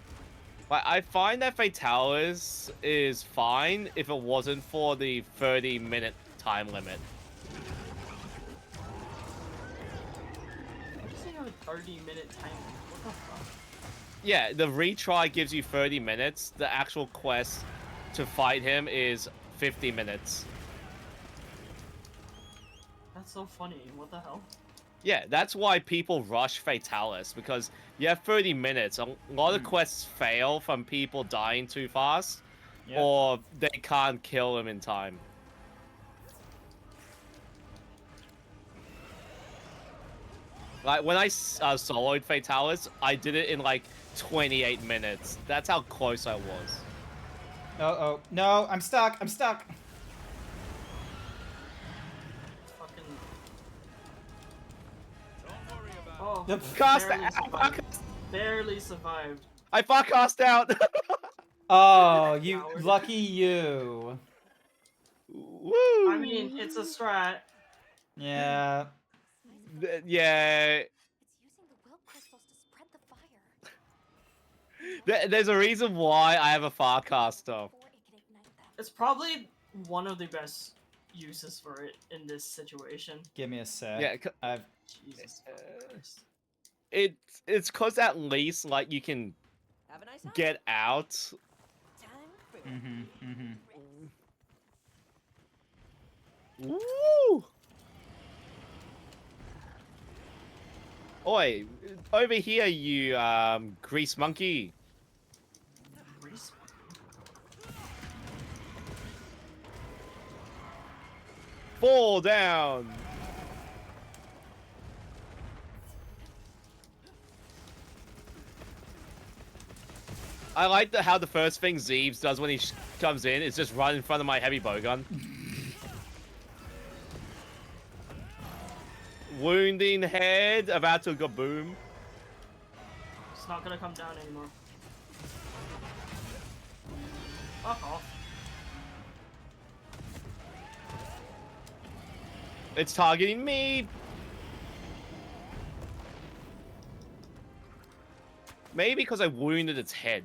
S11: Like, I find that Fatalis is fine if it wasn't for the 30-minute time limit.
S10: What does he have a 30-minute time? What the fuck?
S11: Yeah, the retry gives you 30 minutes. The actual quest to fight him is 50 minutes.
S10: That's so funny. What the hell?
S11: Yeah, that's why people rush Fatalis, because you have 30 minutes. A lot of quests fail from people dying too fast, or they can't kill him in time. Like, when I soloed Fatalis, I did it in, like, 28 minutes. That's how close I was.
S2: Uh-oh. No, I'm stuck. I'm stuck.
S10: Oh,
S11: Cast
S10: barely survived.
S11: I fuck cast out.
S2: Oh, you lucky you.
S11: Woo.
S10: I mean, it's a strat.
S2: Yeah.
S11: Yeah. There's a reason why I have a Farcaster.
S10: It's probably one of the best uses for it in this situation.
S2: Give me a sec.
S11: Yeah,
S10: Jesus Christ.
S11: It's cause at least like you can get out. Woo! Oi, over here, you grease monkey. Fall down. I like how the first thing Zeebs does when he comes in is just run in front of my heavy bowgun. Wounding head, about to go boom.
S10: It's not gonna come down anymore. Fuck off.
S11: It's targeting me. Maybe because I wounded its head.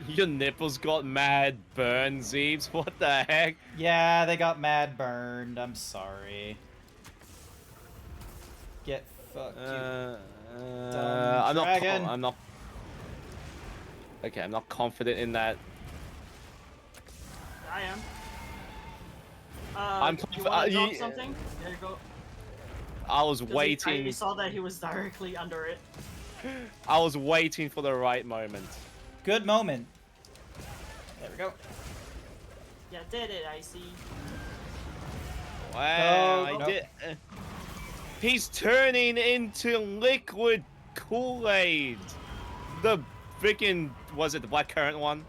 S11: Your nipples got mad burn, Zeebs. What the heck?
S2: Yeah, they got mad burned. I'm sorry. Get fucked, you dumb dragon.
S11: I'm not. Okay, I'm not confident in that.
S10: I am.
S11: I'm
S10: you want to drop something? There you go.
S11: I was waiting.
S10: I saw that he was directly under it.
S11: I was waiting for the right moment.
S2: Good moment. There we go.
S10: Yeah, did it, I see.
S11: Wow,
S2: Oh,
S11: I did. He's turning into liquid Kool-Aid. The freaking, was it the blackcurrant one?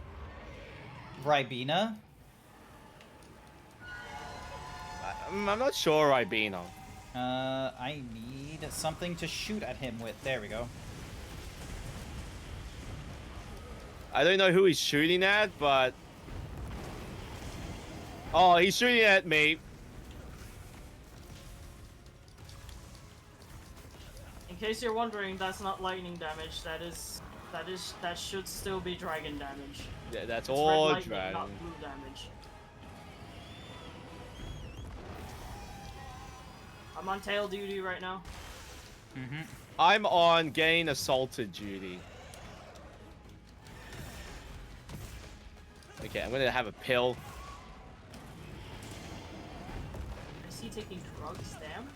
S2: Ribena?
S11: I'm not sure, Ribena.
S2: I need something to shoot at him with. There we go.
S11: I don't know who he's shooting at, but... Oh, he's shooting at me.
S10: In case you're wondering, that's not lightning damage. That should still be dragon damage.
S11: Yeah, that's
S10: it's
S11: all
S10: red lightning,
S11: dragon.
S10: not blue damage. I'm on tail duty right now.
S11: I'm on getting assaulted duty. Okay, I'm gonna have a pill.
S10: Is he taking drugs, damn?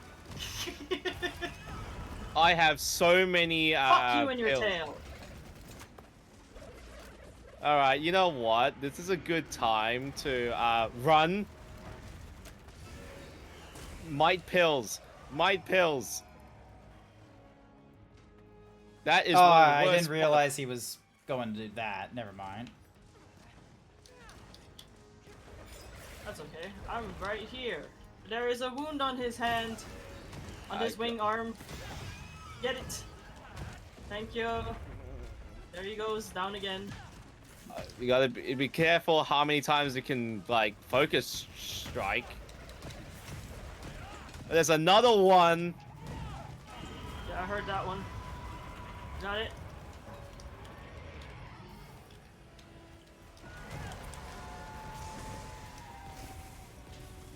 S11: I have so many
S10: Fuck you and your
S11: pills.
S10: tail.
S11: Alright, you know what? This is a good time to run. Might pills. Might pills. That is
S2: Oh,
S11: one of the
S2: I
S11: worst
S2: didn't realize he was going to do that. Never mind.
S10: That's okay. I'm right here. There is a wound on his hand. On his wing arm. Get it. Thank you. There he goes. Down again.
S11: You gotta be careful how many times you can, like, focus strike. There's another one.
S10: Yeah, I heard that one. Got it.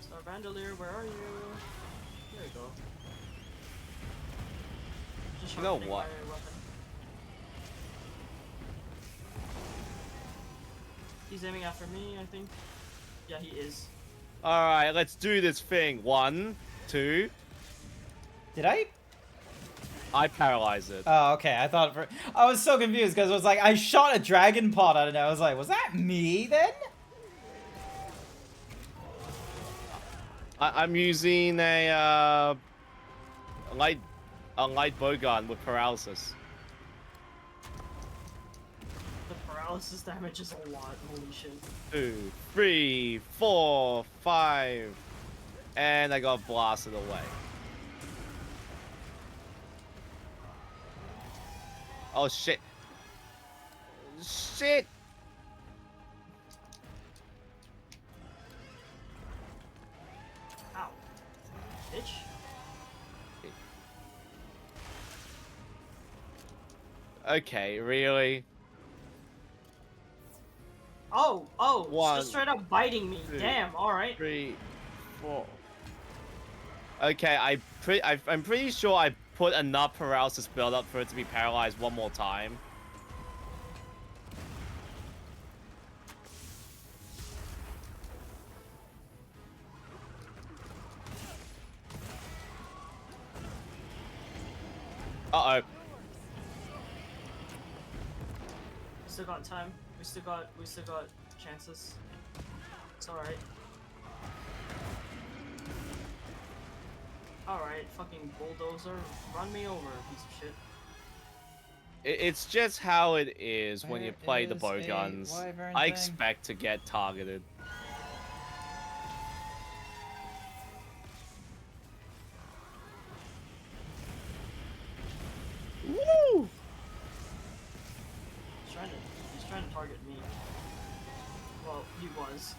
S10: Star Bandolier, where are you? There you go. Just
S11: You know
S10: sharpening
S11: what?
S10: my weapon. He's aiming after me, I think. Yeah, he is.
S11: Alright, let's do this thing. 1, 2.
S2: Did I?
S11: I paralyzed it.
S2: Oh, okay. I was so confused because it was like I shot a dragon pod out of it. I was like, was that me then?
S11: I'm using a light bowgun with paralysis.
S10: The paralysis damage is a lot. Holy shit.
S11: 2, 3, 4, 5, and I got blasted away. Oh shit! Shit!
S10: Ow. Bitch.
S11: Okay, really?
S10: Oh,
S11: One,
S10: just straight up biting me.
S11: 2,
S10: Damn, alright.
S11: 3, 4. Okay, I'm pretty sure I put enough paralysis build up for it to be paralyzed one more time. Uh-oh.
S10: We still got time. We still got chances. It's alright. Alright, fucking bulldozer, run me over, piece of shit.
S11: It's just how it is when you
S2: Where
S11: play the
S2: is
S11: bow
S2: a
S11: guns.
S2: wyvern
S11: I
S2: thing?
S11: expect to get targeted. Woo!
S10: He's trying to target me. Well, he was.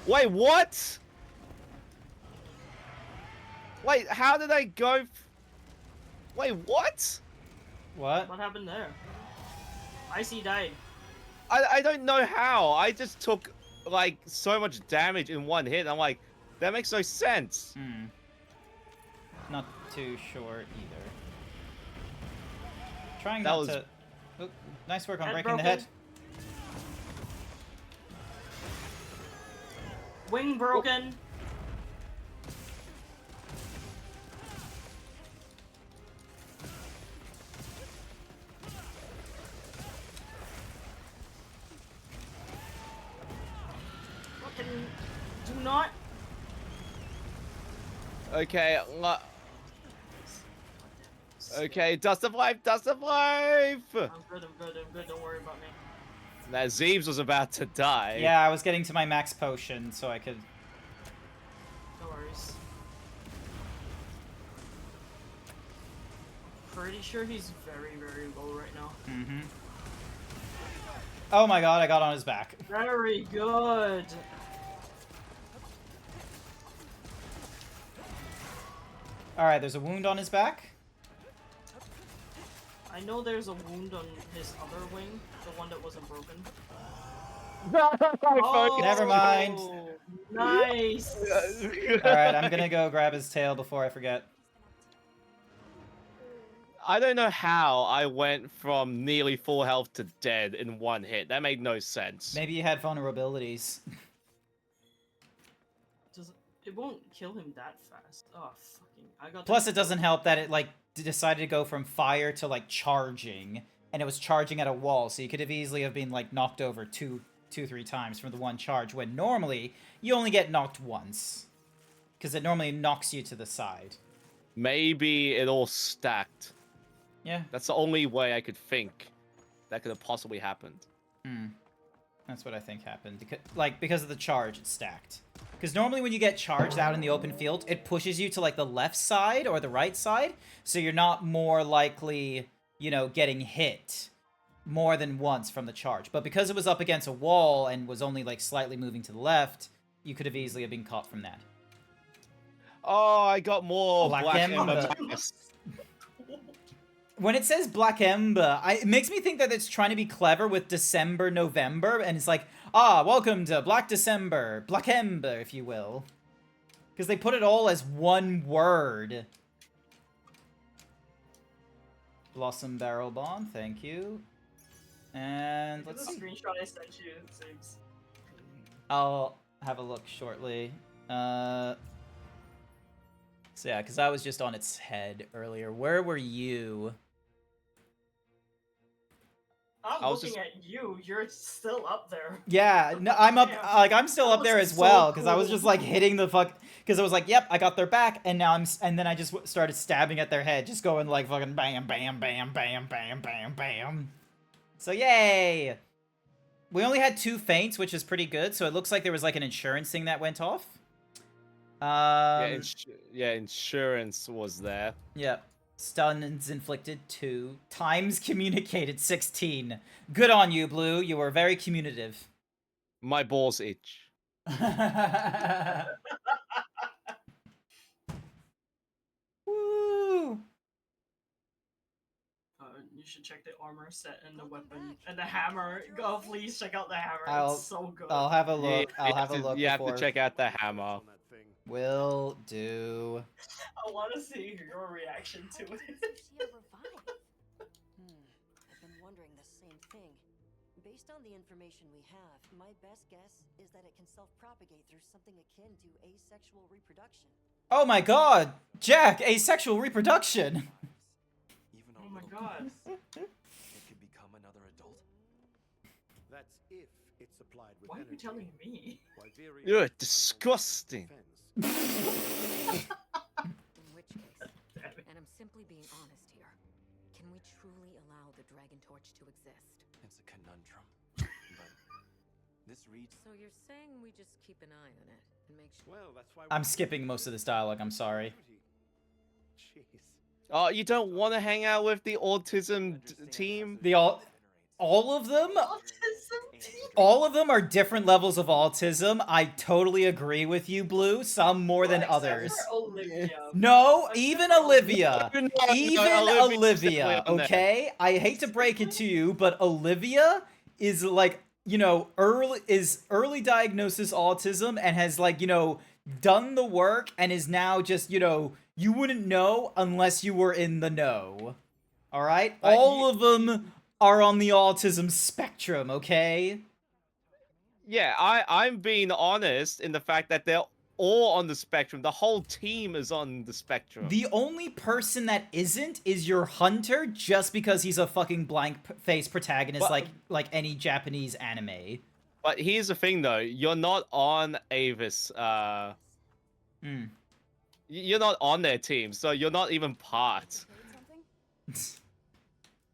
S11: Wait, what? Wait, how did I go? Wait, what?
S2: What?
S10: What happened there? Icy died.
S11: I don't know how. I just took like so much damage in one hit. I'm like, that makes no sense.
S2: Not too sure either. Trying
S11: That
S2: not
S11: was-
S2: to. Oh, nice work on
S10: Head
S2: breaking the
S10: broken.
S2: head.
S10: Wing broken. Fucking do not.
S11: Okay, okay, dust of life, dust of life.
S10: I'm good, I'm good, don't worry about me.
S11: Now Zeebs was about to die.
S2: Yeah, I was getting to my max potion so I could.
S10: No worries. Pretty sure he's very, very low right now.
S2: Mm-hmm. Oh my god, I got on his back.
S10: Very good.
S2: Alright, there's a wound on his back.
S10: I know there's a wound on his other wing, the one that wasn't broken.
S2: Oh, never mind.
S10: Nice.
S2: Alright, I'm gonna go grab his tail before I forget.
S11: I don't know how I went from nearly full health to dead in one hit. That made no sense.
S2: Maybe you had vulnerabilities.
S10: It won't kill him that fast. Oh, fucking. I got
S2: Plus, it doesn't help that it, like, decided to go from fire to, like, charging. And it was charging at a wall, so you could have easily have been, like, knocked over two, 3 times from the one charge, when normally, you only get knocked once. Because it normally knocks you to the side.
S11: Maybe it all stacked.
S2: Yeah.
S11: That's the only way I could think that could have possibly happened.
S2: That's what I think happened. Because of the charge, it stacked. Because normally when you get charged out in the open field, it pushes you to, like, the left side or the right side, so you're not more likely, you know, getting hit more than once from the charge. But because it was up against a wall and was only, like, slightly moving to the left, you could have easily have been caught from that.
S11: Oh, I got more
S2: Black
S11: Black
S2: Ember.
S11: Ember Madness.
S2: When it says Black Ember, it makes me think that it's trying to be clever with December, November, and it's like, ah, welcome to Black December, Black Ember, if you will. Because they put it all as one word. Blossom Barrel Bomb, thank you. And
S10: Look at
S2: let's
S10: the
S2: see.
S10: screenshot I sent you, it seems.
S2: I'll have a look shortly. So yeah, because I was just on its head earlier. Where were you?
S10: I'm looking at you. You're still up there.
S2: Yeah, no, I'm up. Like I'm still up there as
S10: so
S2: well because I was
S10: cool.
S2: just like hitting the fuck. Because I was like, yep, I got their back, and now and then I just started stabbing at their head, just going like fucking bam, bam, bam, bam, bam, bam, bam. So yay! We only had 2 feints, which is pretty good. So it looks like there was like an insurance thing that went off.
S11: Yeah, insurance was there.
S2: Yep. Stuns inflicted 2. Times communicated 16. Good on you, Blue. You were very communicative.
S11: My balls itch.
S2: Woo!
S10: You should check the armor set and the weapon and the hammer. Go, please check out the hammer.
S2: I'll
S10: It's so good.
S2: have a look.
S11: Yeah,
S2: I'll have a look
S11: You have
S2: before.
S11: to check out the hammer.
S2: Will do.
S10: I want to see your reaction to it.
S5: I've been wondering the same thing. Based on the information we have, my best guess is that it can self-propagate through something akin to asexual reproduction.
S2: Oh my god! Jack, asexual reproduction!
S10: Oh my god.
S8: It could become another adult.
S7: That's if it's supplied with
S10: Why are you
S7: energy.
S10: telling me?
S11: You're disgusting.
S9: In which case, and I'm simply being honest here, can we truly allow the Dragon Torch to exist?
S8: It's a conundrum. But this reads.
S9: So you're saying we just keep an eye on it and make sure.
S7: Well, that's why
S2: I'm skipping most of this dialogue, I'm sorry.
S7: Jeez.
S11: Oh, you don't want to hang out with the autism team?
S2: All of them? All of them are different levels of autism. I totally agree with you, Blue. Some more than others. No, even Olivia. Even Olivia, okay? I hate to break it to you, but Olivia is like, you know, early diagnosis autism and has like, you know, done the work and is now just, you know, you wouldn't know unless you were in the know. All right? All of them are on the autism spectrum, okay?
S11: Yeah, I'm being honest in the fact that they're all on the spectrum. The whole team is on the spectrum.
S2: The only person that isn't is your hunter, just because he's a fucking blank-faced protagonist like any Japanese anime.
S11: But here's the thing, though. You're not on Avis. You're not on their team, so you're not even part.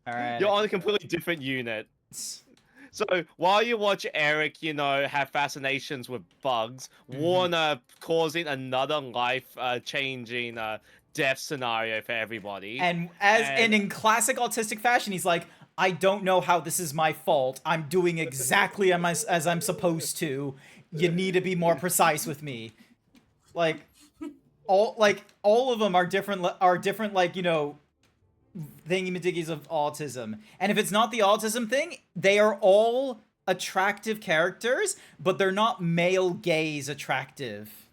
S2: Alright.
S11: You're on a completely different unit. So while you watch Eric, you know, have fascinations with bugs, Warner causing another life-changing death scenario for everybody.
S2: And in classic autistic fashion, he's like, I don't know how this is my fault. I'm doing exactly as I'm supposed to. You need to be more precise with me. Like all of them are different like, you know, thingy-majiggies of autism. And if it's not the autism thing, they are all attractive characters, but they're not male gaze attractive.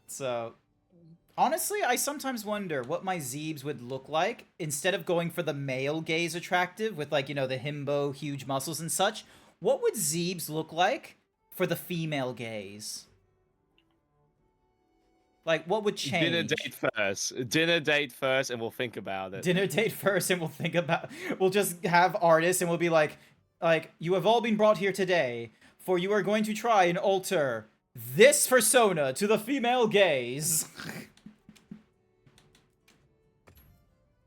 S2: So, honestly, I sometimes wonder what my Zeebs would look like instead of going for the male gaze attractive with, like, you know, the himbo, huge muscles and such. What would Zeebs look like for the female gaze? Like, what would change?
S11: Dinner date first, and we'll think about it.
S2: Dinner date first, and we'll think about... We'll just have artists, and we'll be like, you have all been brought here today, for you are going to try and alter this persona to the female gaze.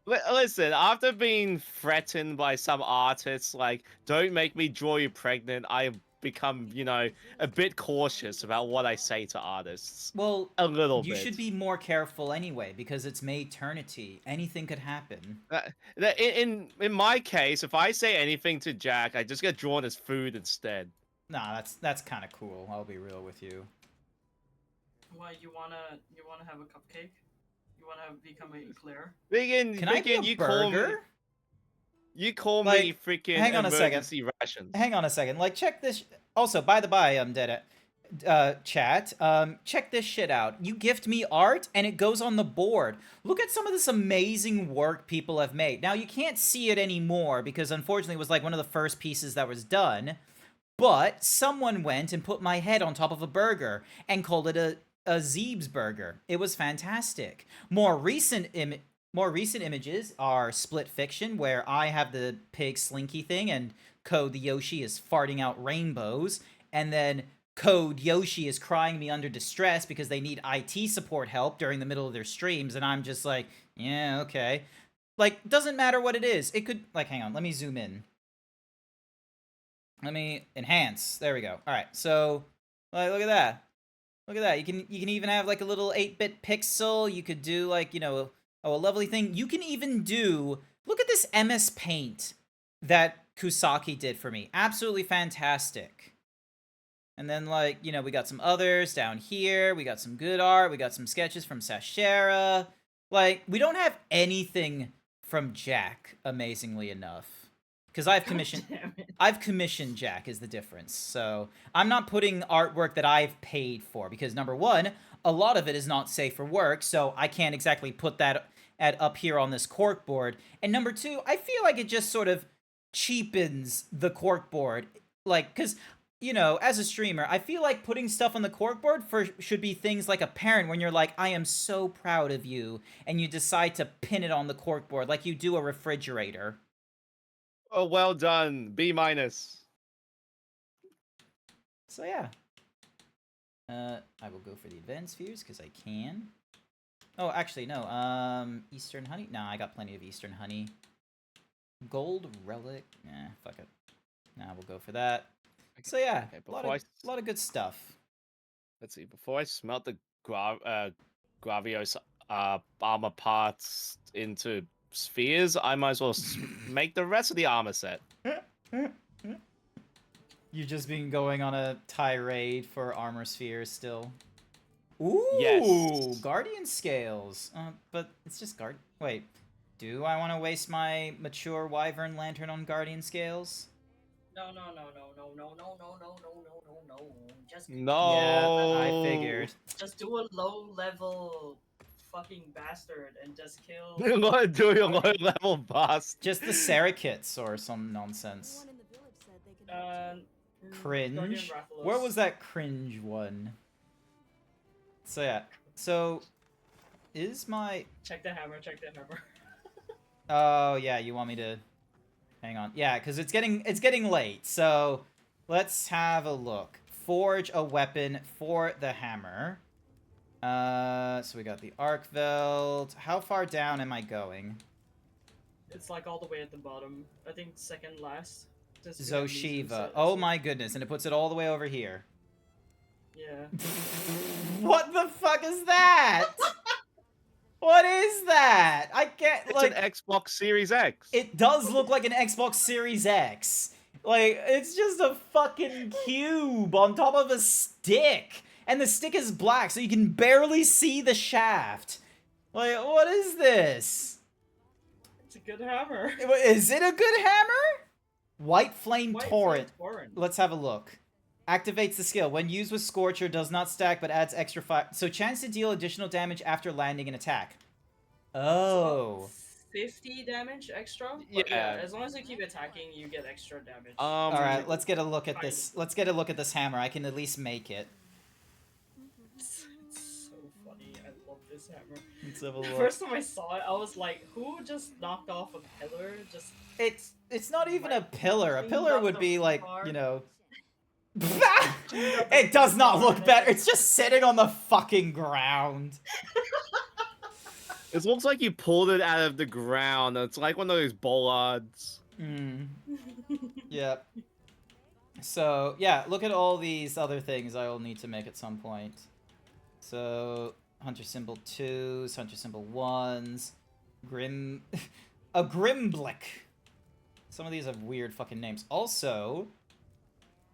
S11: Listen, after being threatened by some artists, like, don't make me draw you pregnant, I become, you know, a bit cautious about what I say to artists.
S2: Well,
S11: a little bit.
S2: You should be more careful anyway, because it's May-ternity. Anything could happen.
S11: In my case, if I say anything to Jack, I just get drawn as food instead.
S2: Nah, that's kind of cool. I'll be real with you.
S10: Why, you wanna have a cupcake? You wanna become a Eclair?
S2: Can I be a burger?
S11: You call me freaking
S2: hang on
S11: emergency rations.
S2: Hang on a second. Like, check this. Also, by the by, chat. Check this shit out. You gift me art, and it goes on the board. Look at some of this amazing work people have made. Now, you can't see it anymore, because unfortunately it was like one of the first pieces that was done. But someone went and put my head on top of a burger, and called it a Zeebs burger. It was fantastic. More recent images are Split Fiction, where I have the pig slinky thing, and Code the Yoshi is farting out rainbows, and then Code Yoshi is crying me under distress because they need IT support help during the middle of their streams, and I'm just like, yeah, okay. Like, doesn't matter what it is. It could, like, hang on, let me zoom in. Let me enhance. There we go. All right, so, like, look at that. Look at that. You can even have, like, a little 8-bit pixel. You could do, like, you know, a lovely thing. You can even do, look at this MS Paint that Kusaki did for me. Absolutely fantastic. And then, like, you know, we got some others down here. We got some good art. We got some sketches from Sashera. Like, we don't have anything from Jack, amazingly enough. Because I've commissioned Jack is the difference. So I'm not putting artwork that I've paid for because number one, a lot of it is not safe for work, so I can't exactly put that up here on this corkboard. And number two, I feel like it just sort of cheapens the corkboard. Like, because, you know, as a streamer, I feel like putting stuff on the corkboard should be things like a parent when you're like, I am so proud of you, and you decide to pin it on the corkboard like you do a refrigerator.
S11: Oh, well done. B-.
S2: So yeah. I will go for the advanced spheres because I can. Oh, actually, no. Eastern honey? Nah, I got plenty of Eastern honey. Gold relic? Nah, fuck it. Nah, we'll go for that. So yeah,
S11: Okay,
S2: a lot of good stuff.
S11: Let's see. Before I smelt the Gravios armor parts into spheres, I might as well make the rest of the armor set.
S2: You've just been going on a tirade for armor spheres still. Ooh,
S11: yes.
S2: Guardian scales. But it's just Wait, do I want to waste my mature Wyvern Lantern on Guardian scales?
S10: No. Just
S11: no.
S2: Yeah, I figured.
S10: Just do a low level fucking bastard and just kill.
S11: Do a low level bastard.
S2: Just the Sarakits or some nonsense. Cringe. Where was that cringe one? So yeah. So is my
S10: check the hammer.
S2: Oh yeah, you want me to hang on. Yeah, because it's getting late. So let's have a look. Forge a weapon for the hammer. So we got the arc veld. How far down am I going?
S10: It's like all the way at the bottom. I think second last.
S2: Zoshiva. Oh my goodness, and it puts it all the way over here.
S10: Yeah.
S2: What the fuck is that? What is that? I can't,
S11: it's an Xbox Series X.
S2: It does look like an Xbox Series X. Like, it's just a fucking cube on top of a stick. And the stick is black, so you can barely see the shaft. Like, what is this?
S10: It's a good hammer.
S2: Is it a good hammer? White Flame Torrent. Let's have a look. Activates the skill. When used with Scorcher, does not stack, but adds extra fire. So chance to deal additional damage after landing an attack. Oh.
S10: 50 damage extra?
S11: Yeah.
S10: But yeah. As long as you keep attacking, you get extra damage.
S2: Alright, let's get a look at this. Let's get a look at this hammer. I can at least make it.
S10: It's so funny. I love this hammer.
S2: Let's have a look.
S10: The first time I saw it, I was like, who just knocked off a pillar?
S2: It's not even a pillar. A pillar would be like, you know... It does not look better. It's just sitting on the fucking ground.
S11: It looks like you pulled it out of the ground. It's like one of those bollards.
S2: Yep. So, yeah, look at all these other things I will need to make at some point. So, Hunter Symbol 2s, Hunter Symbol 1s, a Grimblick. Some of these have weird fucking names. Also,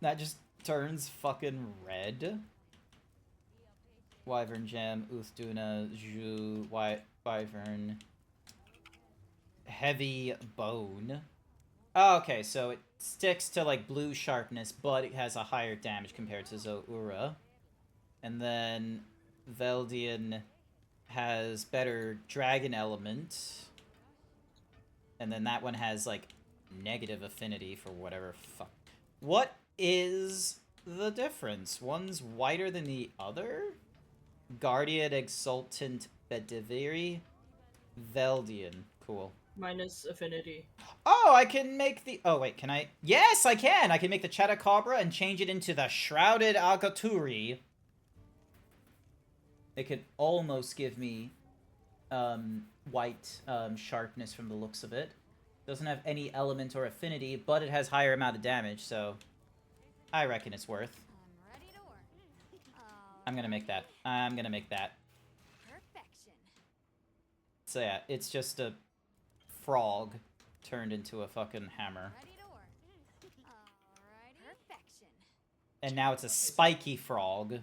S2: that just turns fucking red. Wyvern Gem, Uthduna, Zhu, Wyvern. Heavy Bone. Oh, okay, so it sticks to, like, blue sharpness, but it has a higher damage compared to Zoura. And then Veldian has better dragon element. And then that one has, like, negative affinity for whatever fuck. What is the difference? One's whiter than the other? Guardian Exultant Bediveri. Veldian. Cool.
S10: Minus affinity.
S2: Oh, I can make the... Oh, wait, can I... Yes, I can! I can make the Chatacabra and change it into the Shrouded Alcaturi. It could almost give me white sharpness from the looks of it. Doesn't have any element or affinity, but it has higher amount of damage, so I reckon it's worth. I'm gonna make that. I'm gonna make that.
S6: Perfection.
S2: So yeah, it's just a frog turned into a fucking hammer.
S6: Perfection.
S2: And now it's a spiky frog.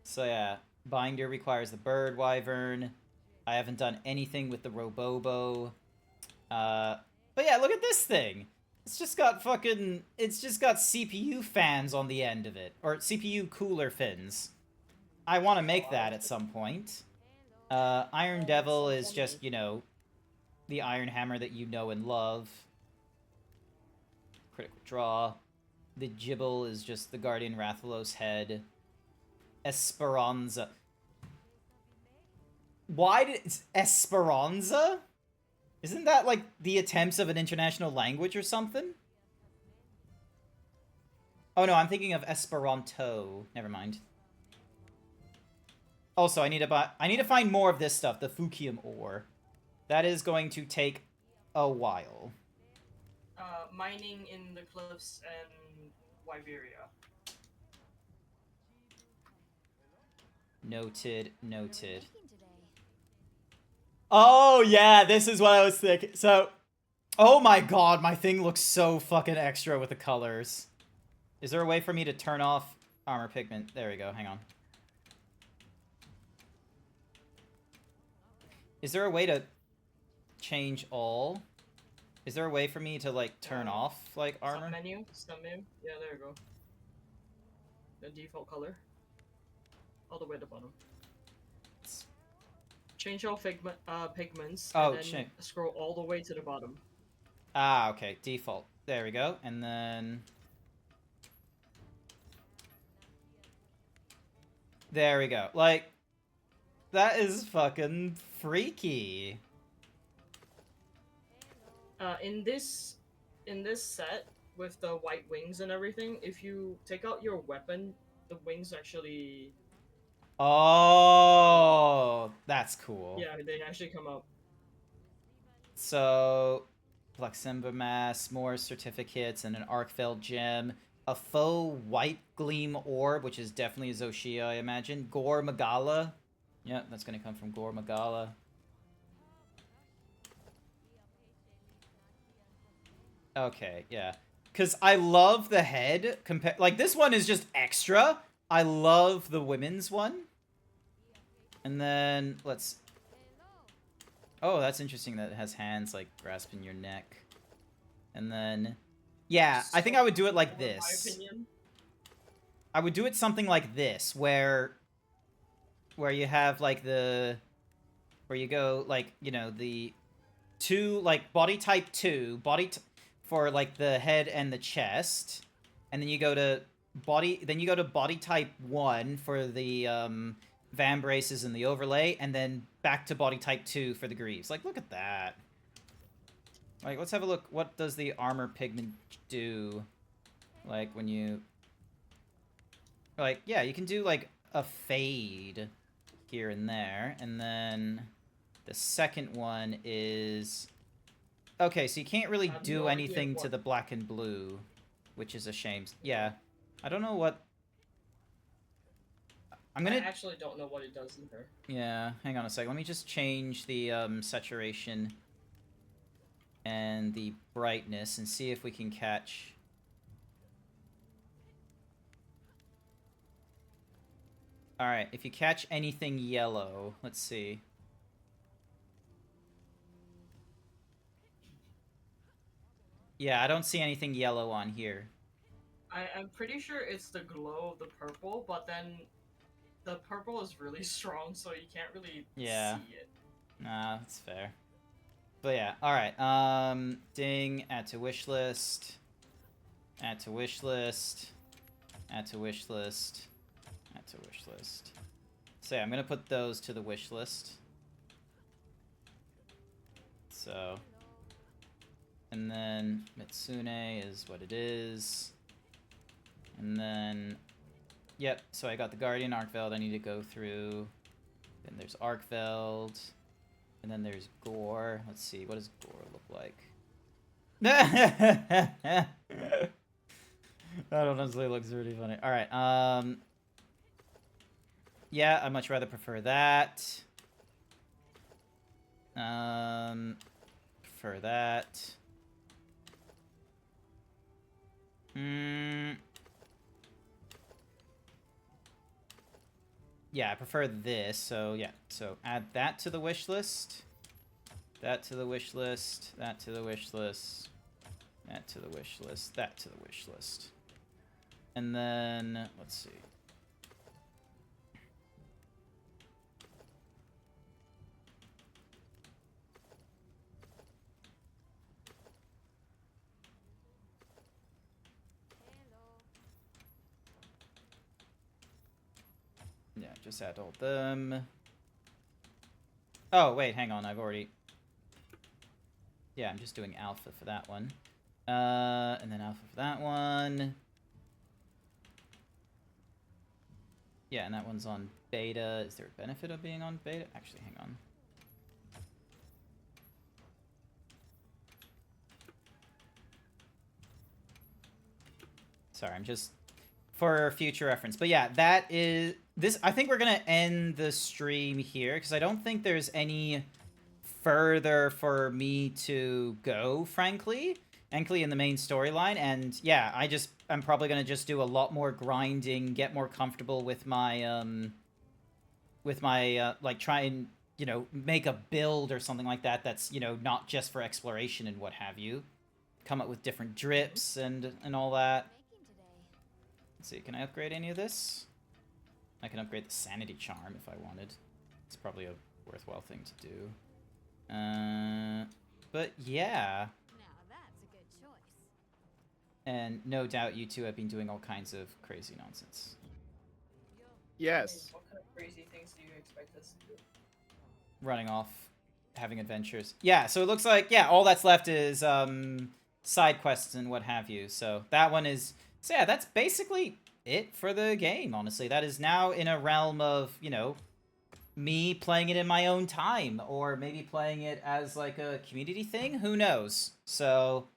S2: So yeah, binder requires the bird wyvern. I haven't done anything with the Robobo. But yeah, look at this thing. It's just got fucking... It's just got CPU fans on the end of it. Or CPU cooler fins. I want to make that at some point. Iron Devil is just, you know, the Iron Hammer that you know and love. Critical Draw. The Gibble is just the Guardian Rathalos head. Esperanza. Why did... It's Esperanza? Isn't that, like, the attempts of an international language or something? Oh, no, I'm thinking of Esperanto. Never mind. Also, I need to find more of this stuff, the Fukium ore. That is going to take a while.
S10: Mining in the cliffs and Wyveria.
S2: Noted, noted. Oh, yeah, this is what I was thinking. So, oh my god, my thing looks so fucking extra with the colors. Is there a way for me to turn off armor pigment? There we go, hang on. Is there a way to change all? Is there a way for me to, like, turn off, like, armor?
S10: Submenu? Yeah, there you go. The default color. All the way at the bottom. Change all pigments, and then scroll all the way to the bottom.
S2: Ah, okay, default. There we go, and then... There we go. Like, that is fucking freaky.
S10: In this set, with the white wings and everything, if you take out your weapon, the wings actually...
S2: Oh, that's cool.
S10: Yeah, they actually come up.
S2: So, Pluxember Mass, more certificates, and an Arkfeld gem. A faux white gleam orb, which is definitely a Zoshia, I imagine. Gore Magala. Yeah, that's gonna come from Gore Magala. Okay, yeah. Because I love the head. Like, this one is just extra. I love the women's one. And then, let's... Oh, that's interesting that it has hands, like, grasping your neck. And then... Yeah, I think I would do it like this.
S10: In my opinion.
S2: I would do it something like this, where you have, like, the... Where you go, like, you know, the... Two, like, body type 2, for, like, the head and the chest. And then you go to body type 1 for the, vambraces and the overlay, and then back to body type 2 for the greaves. Like, look at that. Like, let's have a look. What does the armor pigment do? Like, when you... Like, yeah, you can do, like, a fade here and there. And then the second one is... Okay, so you can't really do anything to the black and blue, which is a shame. Yeah, I don't know what... I
S10: actually don't know what it does either.
S2: Yeah, hang on a sec. Let me just change the saturation and the brightness and see if we can catch... Alright, if you catch anything yellow, let's see. Yeah, I don't see anything yellow on here.
S10: I'm pretty sure it's the glow of the purple, but then the purple is really strong, so you can't really see it.
S2: Nah, that's fair. But yeah, alright, ding, add to wish list, add to wish list, add to wish list, add to wish list. So yeah, I'm gonna put those to the wish list. So, and then Mitsune is what it is. And then, yep, so I got the Guardian Arkveld I need to go through. Then there's Arkveld. And then there's Gore. Let's see, what does Gore look like? That honestly looks really funny. Alright, yeah, I'd much rather prefer that. Prefer that. Yeah, I prefer this, so yeah. So add that to the wish list. That to the wish list. That to the wish list. That to the wish list. That to the wish list. And then, let's see. Yeah, just add all them. Oh, wait, hang on, I've already... Yeah, I'm just doing alpha for that one. And then alpha for that one. Yeah, and that one's on beta. Is there a benefit of being on beta? Actually, hang on. Sorry, I'm just... For future reference. But yeah, that is... This, I think we're gonna end the stream here, because I don't think there's any further for me to go, frankly. Frankly, in the main storyline. And yeah, I'm probably gonna just do a lot more grinding, get more comfortable with my, like, try and, you know, make a build or something like that that's, you know, not just for exploration and what have you. Come up with different drips and all that. Let's see, can I upgrade any of this? I can upgrade the sanity charm if I wanted. It's probably a worthwhile thing to do. But yeah.
S6: Now that's a good choice.
S2: And no doubt you two have been doing all kinds of crazy nonsense.
S11: Yes.
S10: What kind of crazy things do you expect us to do?
S2: Running off, having adventures. Yeah, so it looks like, yeah, all that's left is side quests and what have you. So that one is... So yeah, that's basically it for the game, honestly. That is now in a realm of, you know, me playing it in my own time, or maybe playing it as like a community thing. Who knows? So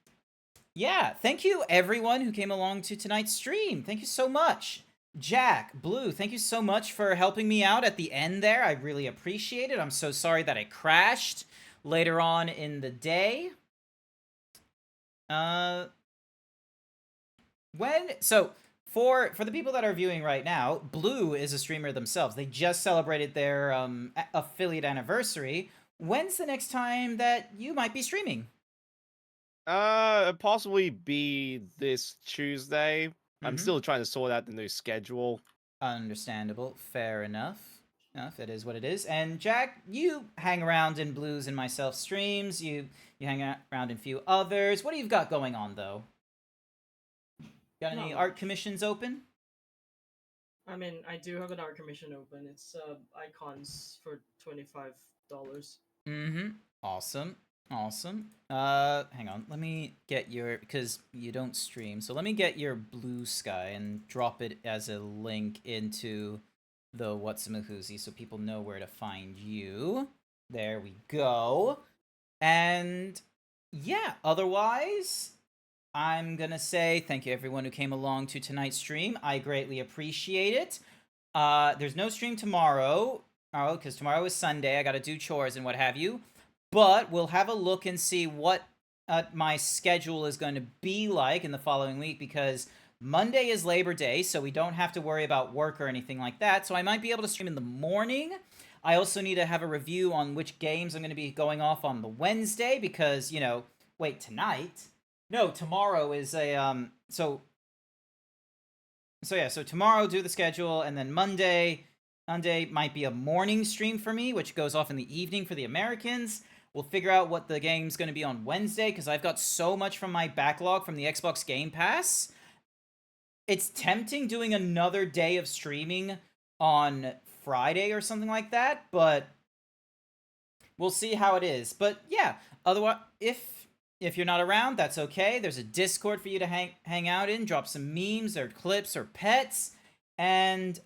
S2: yeah, thank you everyone who came along to tonight's stream. Thank you so much. Jack, Blue, thank you so much for helping me out at the end there. I really appreciate it. I'm so sorry that I crashed later on in the day. So for the people that are viewing right now, Blue is a streamer themselves. They just celebrated their affiliate anniversary. When's the next time that you might be streaming?
S11: Possibly be this Tuesday. I'm
S2: Mhm.
S11: still trying to sort out the new schedule.
S2: Understandable. Fair enough. It is what it is. And Jack, you hang around in Blues and myself streams. You hang around in a few others. What do you got going on though? Got any art commissions open?
S10: I mean, I do have an art commission open. It's icons for $25.
S2: Mm-hmm. Awesome. Awesome. Hang on. Let me get your... Because you don't stream. So let me get your Blue Sky and drop it as a link into the Whatsamahoozy so people know where to find you. There we go. And yeah, otherwise... I'm gonna say thank you everyone who came along to tonight's stream. I greatly appreciate it. There's no stream tomorrow, because tomorrow is Sunday. I gotta do chores and what have you. But we'll have a look and see what my schedule is going to be like in the following week, because Monday is Labor Day, so we don't have to worry about work or anything like that. So I might be able to stream in the morning. I also need to have a review on which games I'm going to be going off on the Wednesday, because, you know, wait, tonight... No, tomorrow is a, so tomorrow do the schedule, and then Monday might be a morning stream for me, which goes off in the evening for the Americans. We'll figure out what the game's going to be on Wednesday, because I've got so much from my backlog from the Xbox Game Pass. It's tempting doing another day of streaming on Friday or something like that, but we'll see how it is. But yeah, otherwise, if you're not around, that's okay. There's a Discord for you to hang out in, drop some memes or clips or pets. And